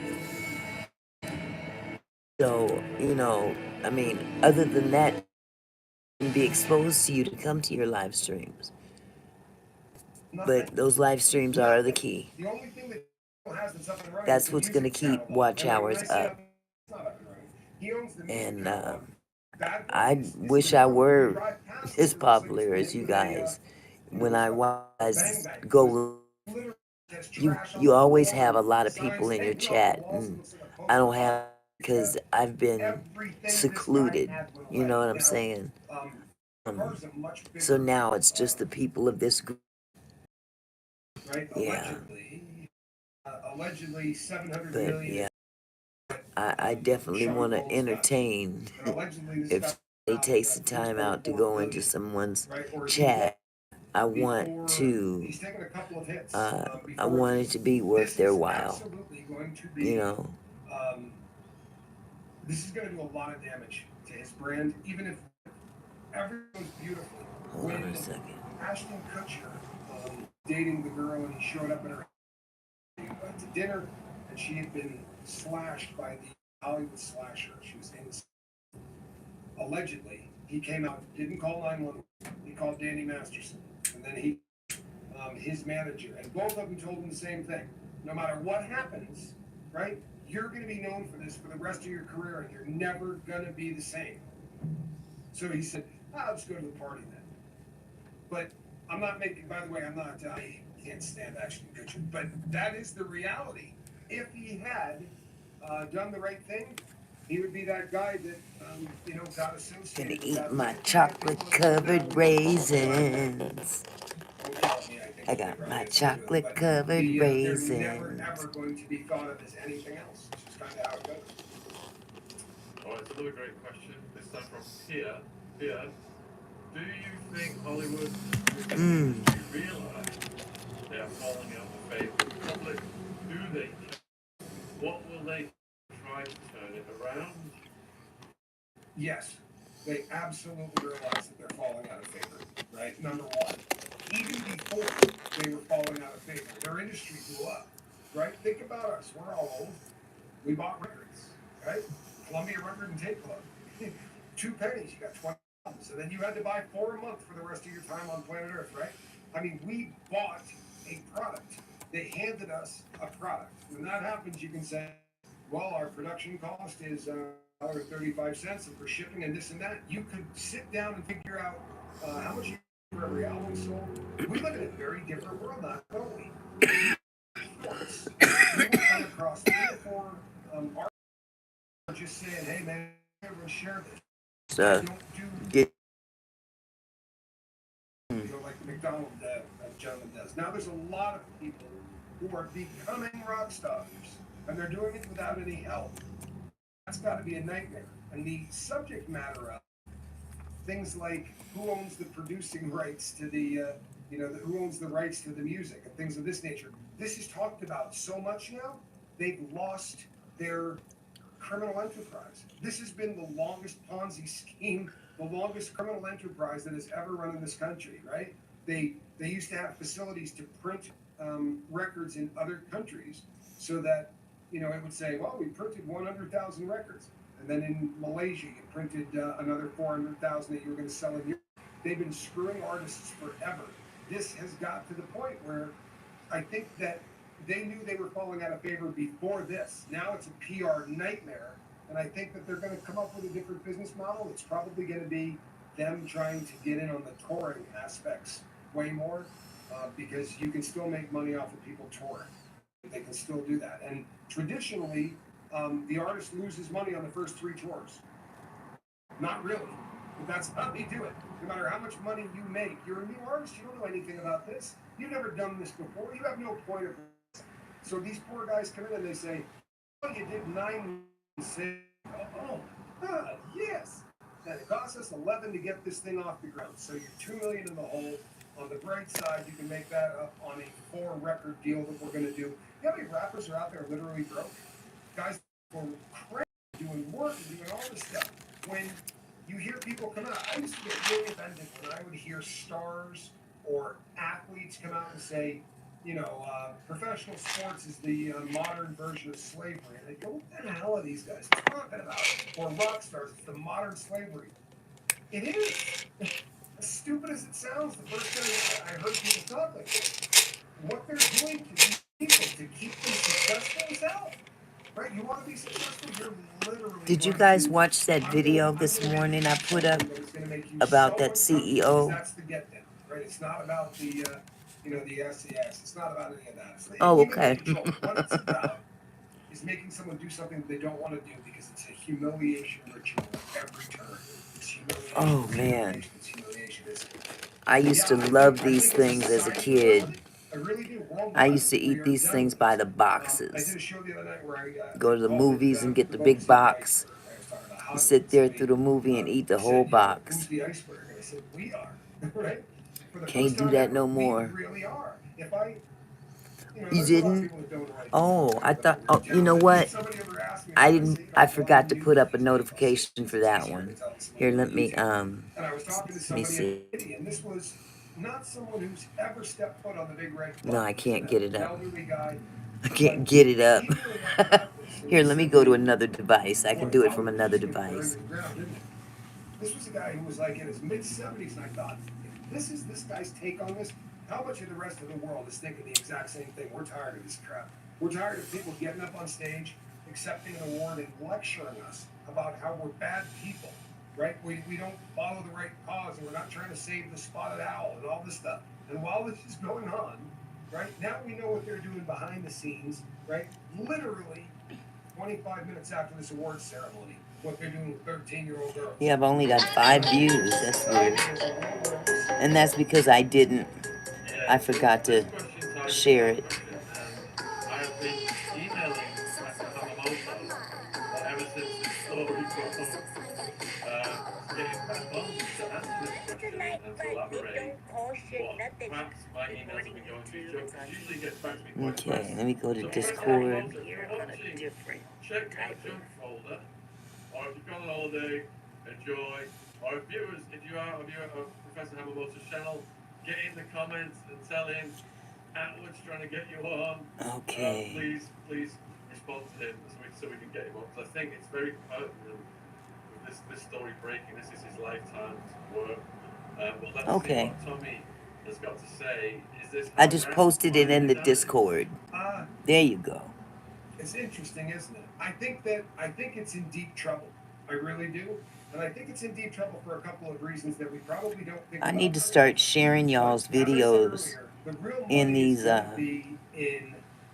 So, I mean, other than that, and be exposed to you to come to your live streams. But those live streams are the key. The only thing that has that's up and running That's is the what's going to music keep catalog. watch And when hours I say up. it's not up and running, he owns the music And catalog. Bad I Bunny is wish the I one you were drive past, as it looks like popular it's as you made with a, guys. When I was bang bang. go, Literally just you trash on you the always wall, have a lot of signs people in your hanging off the chat, walls, it and looks like a I don't poster. have because I've been Everything this guy secluded. had went You know away. what I'm Now, saying? cars are much bigger, So now it's just the people of this group. right? Yeah. Allegedly 700 But million. yeah, I definitely want to entertain. If they takes the time out to go into someone's chat, I want to. He's taken a couple of hits. I want it to be worth their while. You know. This is going to do a lot of damage to his brand, even if everyone's beautiful. Hold on a second. Ashton Kutcher dating the girl, and he showed up at her to dinner, and she had been slashed by the Hollywood slasher. She was in. Allegedly, he came out, didn't call 911. He called Danny Masterson. and then he, his manager, and both of them told him the same thing. No matter what happens, right, you're going to be known for this for the rest of your career, and you're never going to be the same. So he said, I'll just go to the party then. But I'm not making, by the way, I'm not, I can't stand Ashton Kutcher, but that is the reality. If he had done the right thing, he would be that guy that, got associated Gonna with eat that. my chocolate covered raisins. I got my chocolate covered raisins. They're never ever going to be thought of as anything else. It's just kind of how it goes. All right, it's another great question. This time from Pia. Pia, do you think Hollywood realize they are falling out of favor with the public? Do they? What will they try to turn it around? Yes, they absolutely realize that they're falling out of favor, right? Number one. Even before they were falling out of favor, their industry blew up, right? Think about us. We're all old. We bought records, right? Columbia Record and Tape Club. 2 pennies, you got 20 albums. And then you had to buy 4 a month for the rest of your time on planet Earth, right? I mean, we bought a product. They handed us a product. When that happens, you can say, well, our production cost is $1.35, and for shipping and this and that. You could sit down and figure out how much you for every album sold. We live in a very different world now, don't we? We will come across 3 or 4 artists just saying, hey man, everyone share this. Don't do like the McDonald gentleman does. Now there's a lot of people who are becoming rock stars, and they're doing it without any help. That's got to be a nightmare. And the subject matter of things like who owns the producing rights to the, who owns the rights to the music and things of this nature. This is talked about so much now, they've lost their criminal enterprise. This has been the longest Ponzi scheme, the longest criminal enterprise that has ever run in this country, right? They used to have facilities to print records in other countries so that, it would say, well, we printed 100,000 records. And then in Malaysia, you printed another 400,000 that you were going to sell in Europe. They've been screwing artists forever. This has got to the point where I think that they knew they were falling out of favor before this. Now it's a PR nightmare. And I think that they're going to come up with a different business model. It's probably going to be them trying to get in on the touring aspects way more because you can still make money off of people touring. They can still do that. And traditionally, the artist loses money on the first 3 tours. Not really, but that's how they do it. No matter how much money you make, you're a new artist, you don't know anything about this. You've never done this before, you have no point of this. So these poor guys come in and they say, oh, you did 9 sales. Yes. And it cost us 11 to get this thing off the ground. So you're $2 million in the hole. On the bright side, you can make that up on a 4-record deal that we're going to do. You know how many rappers are out there literally broke? Guys were crazy doing work and doing all this stuff. When you hear people come out, I used to get really offended when I would hear stars or athletes come out and say, professional sports is the modern version of slavery. And they go, what the hell are these guys talking about? Or rock stars, it's the modern slavery. It is. As stupid as it sounds, the first time I heard people talk like this, what they're doing to these people to keep them successful is hell. Right? You want to be successful, you're literally. Did you guys watch that video this morning I put up about that CEO? That's the get down, right? It's not about the, the SES. It's not about any of that. Oh, okay. What it's about is making someone do something they don't want to do because it's a humiliation ritual at every turn. It's humiliation. Oh, man. I used to love these things as a kid. I used to eat these things by the boxes. Go to the movies and get the big box. You sit there through the movie and eat the whole box. Can't do that no more. You didn't? Oh, I thought, oh, you know what? I forgot to put up a notification for that one. Here, let me see. No, I can't get it up. I can't get it up. Here, let me go to another device. I can do it from another device. This was a guy who was like in his mid-70s, and I thought, this is this guy's take on this. How much of the rest of the world is thinking the exact same thing? We're tired of this crap. We're tired of people getting up on stage, accepting an award, and lecturing us about how we're bad people, right? We don't follow the right cause, and we're not trying to save the spotted owl and all this stuff. And while this is going on, right, now we know what they're doing behind the scenes, right? Literally 25 minutes after this awards ceremony, what they're doing with 13-year-old girls. Yeah, I've only got 5 views. That's weird. And that's because I forgot to share it. I have been emailing Hamamoto ever since this story broke. Getting back on to answer this question and to elaborate. But perhaps my emails have been going to junk. Usually gets back to me quite fast. Okay, let me go to So Discord. check my junk folder, or if you've gone on holiday, enjoy. Or if you are a viewer of Professor Hamamoto's channel, get in the comments and tell him Atwood's trying to get you on. Okay. Please respond to him so we can get him on. Because I think it's very pertinent with this story breaking. This is his lifetime's work. Well, let's see what Tommy has got to say. I just posted it in the Discord. There you go. It's interesting, isn't it? I think it's in deep trouble. I really do. And I think it's in deep trouble for a couple of reasons that we probably don't think about. I need to start sharing y'all's videos in these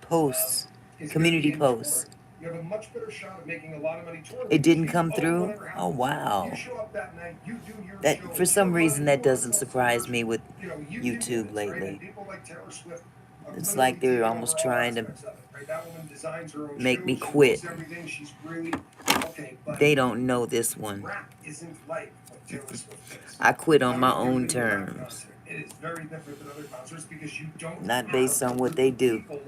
posts, community posts. You have a much better shot of making a lot of money touring. It didn't come through? Oh, wow. You show up that night, you do your That, show, for some reason, that doesn't surprise you me with you YouTube do this, right? lately. And people like Taylor Swift are It's literally like they're taking almost over all trying to aspects of it, right? That woman designs her own make me shows, she quit. does everything. She's really okay, but They don't know this one. rap isn't like what Taylor Swift is. I quit on I my don't know own if you've been to a rap terms, concert. It is very different than other concerts because you don't not have based on a what group they of do people,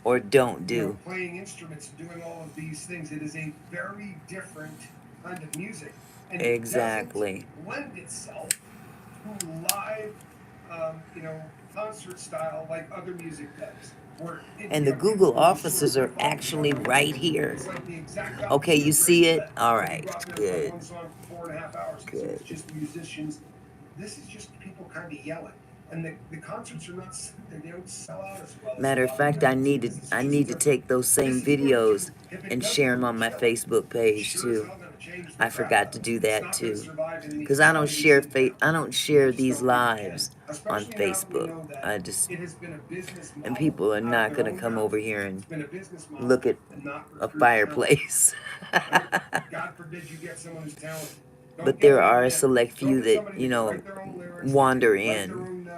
or don't you know, do. playing instruments and doing all of these things. It is a very different kind of music. And Exactly. it doesn't lend itself to live, concert style like other music does. And the Google offices are actually right here. Okay, you see it? All right, good. One song for 4.5 hours. Good. It's just musicians. This is just people kind of yelling. And the concerts are not, they don't sell out as well. Matter of fact, I need to take those same videos and share them on my Facebook page too. I forgot to do that too, because I don't share these lives on Facebook. And people are not gonna come over here and look at a fireplace. God forbid you get someone who's talented. But there are a select few that, wander in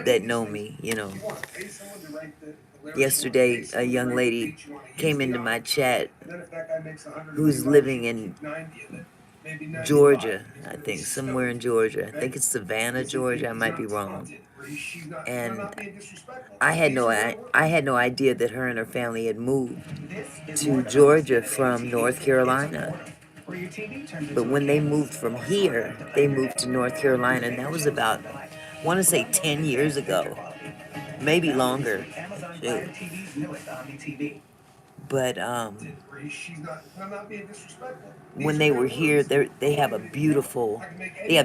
that know me, Yesterday, a young lady came into my chat who's living in Georgia, I think, somewhere in Georgia. I think it's Savannah, Georgia. I might be wrong. And I had no idea that her and her family had moved to Georgia from North Carolina. But when they moved from here, they moved to North Carolina, and that was about, I want to say 10 years ago, maybe longer. But when they were here, they have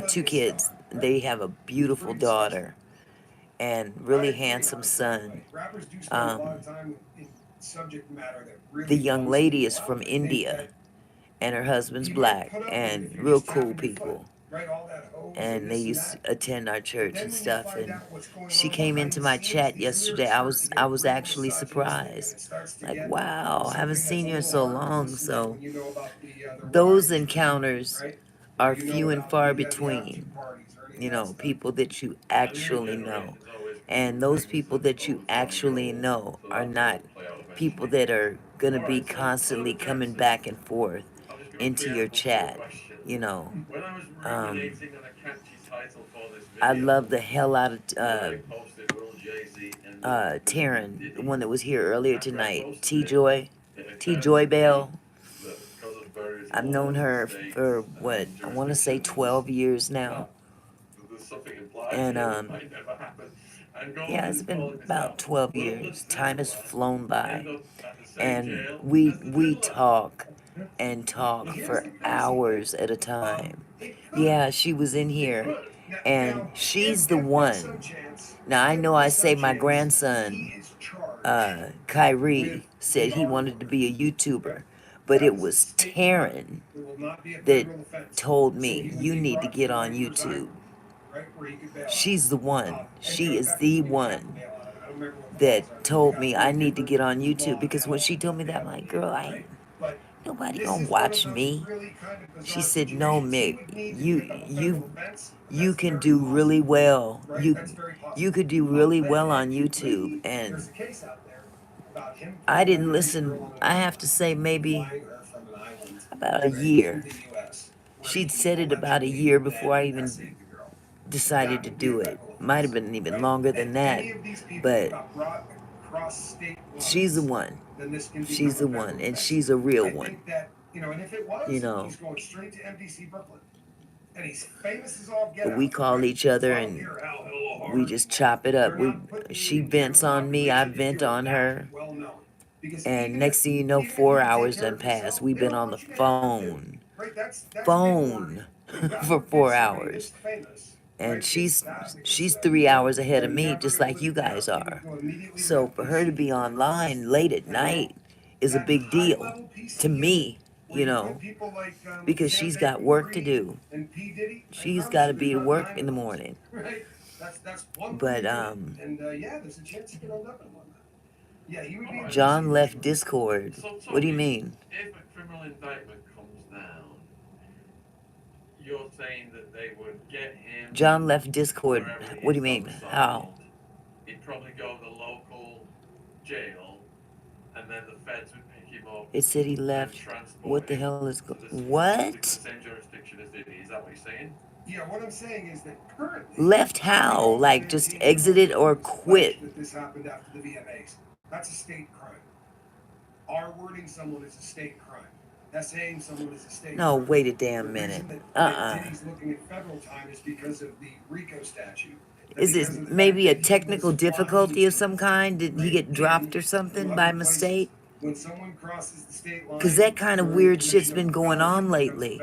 two kids. They have a beautiful daughter and really handsome son. The young lady is from India, and her husband's black, and real cool people. And they used to attend our church and stuff. And she came into my chat yesterday. I was actually surprised. Like, wow, I haven't seen you in so long. So those encounters are few and far between. People that you actually know. And those people that you actually know are not people that are going to be constantly coming back and forth into your chat, I love the hell out of Taryn, the one that was here earlier tonight, T-Joy Bell. I've known her for, I want to say 12 years now. And, yeah, it's been about 12 years. Time has flown by. And we talk and talk for hours at a time. Yeah, she was in here, And she's the one. Now, I know I say my grandson, Kyrie, said he wanted to be a YouTuber, but it was Taryn that told me, you need to get on YouTube. She's the one. She is the one that told me I need to get on YouTube, because when she told me that, I'm like, girl, nobody gonna watch me. She said, no, Mick, you can do really well. You could do really well on YouTube. And I didn't listen, I have to say, maybe about a year. She'd said it about a year before I even decided to do it. Might have been even longer than that, but she's the one. She's the one, and she's a real one. You know. But we call each other and we just chop it up. She vents on me, I vent on her. And next thing you know, 4 hours done passed. We've been on the phone for 4 hours. And she's 3 hours ahead of me, just like you guys are. So for her to be online late at night is a big deal to me, you know, because she's got work to do. She's got to be to work in the morning. But John left Discord. What do you mean? If a criminal indictment comes down, you're saying that they would get him. John left Discord. What do you mean? How? He'd probably go to the local jail, and then the feds would pick him up. It said he left. What the hell is what? The same jurisdiction as Diddy. Is that what you're saying? Yeah, what I'm saying is that currently. Left how? Like just exited or quit? That this happened after the VMAs. That's a state crime. Our wording someone is a state crime. Saying someone is a state No, crime. wait a damn minute. He's looking at federal time is because of the RICO statute. Is it maybe a technical difficulty of some kind? Did he get dropped or something by mistake? When someone crosses the state line. Because that kind of weird shit's been going on lately.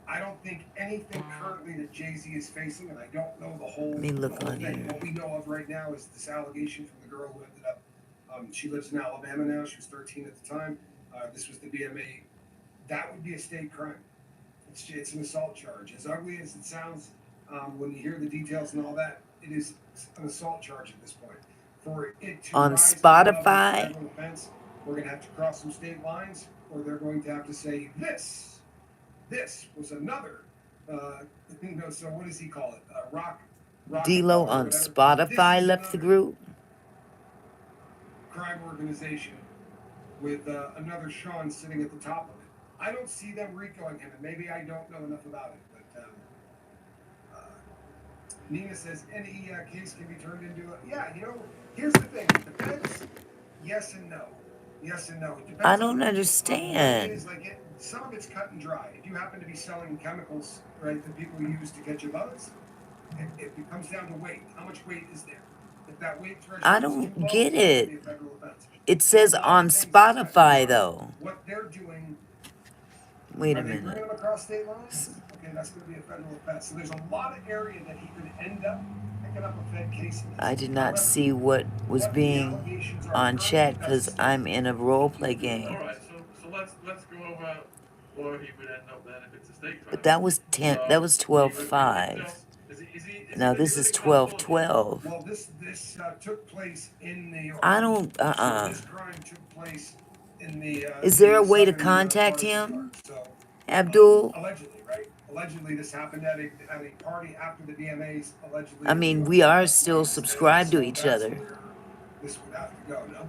I don't think anything currently that Jay-Z is facing, and I don't know the whole, Let me look on thing. here. What we know of right now is this allegation from the girl who ended up, she lives in Alabama now, she was 13 at the time. This was the BMA. That would be a state crime. It's an assault charge. As ugly as it sounds, when you hear the details and all that, it is an assault charge at this point. For it to on rise Spotify, to offense, we're going to have to cross some state lines, or they're going to have to say this was another, so what does he call it? Rock D-Lo on Spotify left the group. Crime organization with another Sean sitting at the top of it. I don't see them RICOing him, and maybe I don't know enough about it, but Nina says any case can be turned into a, here's the thing, it depends, yes and no. Yes and no. It depends. I don't understand. Some of it's cut and dry. If you happen to be selling chemicals, right, that people use to catch bugs, it comes down to weight. How much weight is there? If that weight threshold I don't get it. be a federal offense. It says on Spotify though. What they're doing. Wait a Are they minute. bringing them across state lines? Okay, that's going to be a federal offense. So there's a lot of area that he could end up picking up a Fed case in this. I did not see what was being on chat because I'm in a role play game. All right, so let's go over where he would end up then if it's a state crime. But that was 10. That was 12:5. Now this is 12:12. Well, this took place in New York. I don't. So this crime took place in the. Is there a way to southern contact part of New him, York. So, Abdul? allegedly, right? Allegedly, this happened at a party after the DMAs. Allegedly. I mean, we are still subscribed to each other. Where this would have to go. No,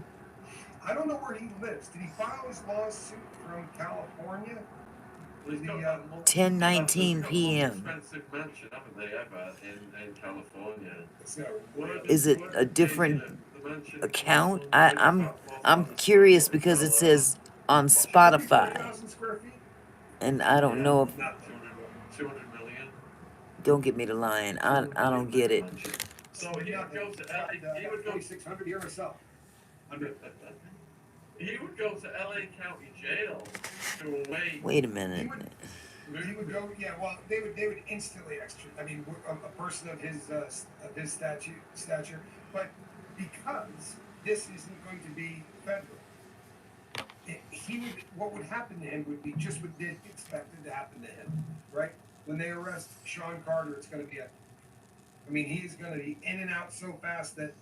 I don't know where he lives. Did he file his lawsuit from California? 10:19 p.m. Expensive mansion, haven't they ever in California? Is it a different account? I'm curious because it says on Spotify, and I don't know if. 200 million. Don't get me to lying. I don't get it. So he would go to LA. He would go 600 here myself. He would go to LA County Jail to await. Wait a minute. He would go. Yeah. Well, they would instantly extra. I mean, a person of his stature, but because this isn't going to be federal, what would happen to him would be just what did expected to happen to him, right? When they arrest Sean Carter, it's going to be he's going to be in and out so fast that,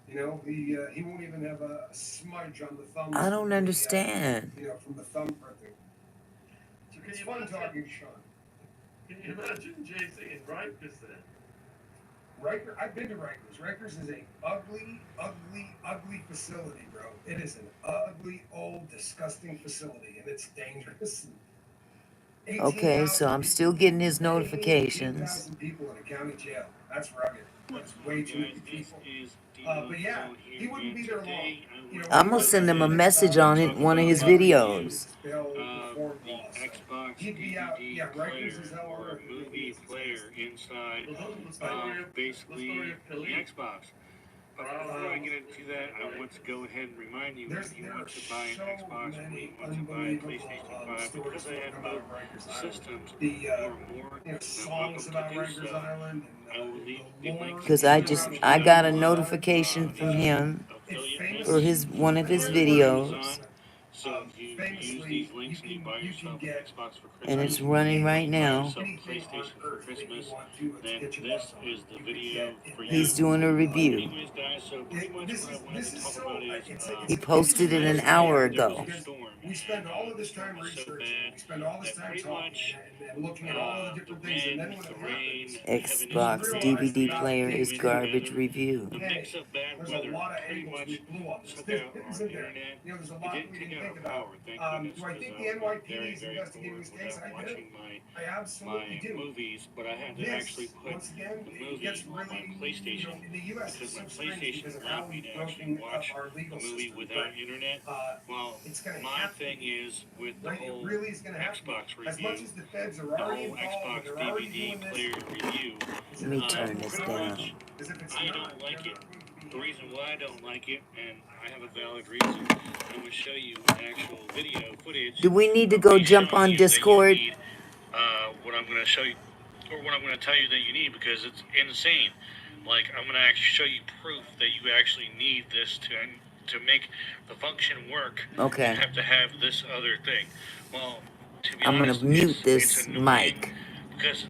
he won't even have a smudge on the thumb. I don't understand. From the thumbprinting. So It's fun talking to Sean. Can you imagine JC in Rikers then? Riker, I've been to Rikers. Rikers is a ugly, ugly, ugly facility, bro. It is an ugly, old, disgusting facility, and it's dangerous. Okay, so I'm still getting his notifications. 18,000 people in a county jail. That's rugged. That's way too many people. But yeah, he wouldn't be there long. I'm gonna send him a message on it, one of his videos. The Xbox DVD player or movie player inside basically the Xbox. But before I get into that, I want to go ahead and remind you if you want to buy an Xbox or you want to buy a PlayStation 5, because I have both systems or more than welcome to do so. I will leave the link Because I got a notification from him for one of his videos. So if you use these links and you buy yourself an Xbox for Christmas, And it's running right now. buy yourself a PlayStation for Christmas, then this is the video for you. He's doing a review. Anyways, guys, so pretty much what I wanted to talk about is He posted it an hour ago. We spend all of this time researching. We spend all this time talking and looking at all of the different things, and then when it happens, Xbox DVD player is garbage review. the mix of bad there's weather a lot of pretty angles much we blew on this. took out our Isn't there? internet. There's a It lot didn't we take didn't out think our about. power, thank goodness, Do I think because the I was NYPD very, is very investigating bored mistakes? without I do. watching I absolutely my do. movies, but I had to This, actually put once again, the it movie gets on my really, PlayStation in the U.S. because it's my so strange PlayStation because of how allowed me we've to actually broken watch up our the legal movie system. without But, internet. Well, it's gonna my happen. thing is with the Right? It whole really is going to happen. Xbox As much review, as the feds are the already whole involved, Xbox and they're already DVD doing this. player review, Let me turn this pretty down. much As if it's I not, don't like they're it. not going to be The reason why I don't like it, and I have a valid reason, I'm going to show you actual video footage. Do we need to of go me jump showing on you that you Discord? need, what I'm going to show you, or what I'm going to tell you that you need, because it's insane. Like, I'm going to actually show you proof that you actually need this to make the function work. Okay. You have to have this other thing. Well, to be I'm gonna honest, mute it's this annoying mic. because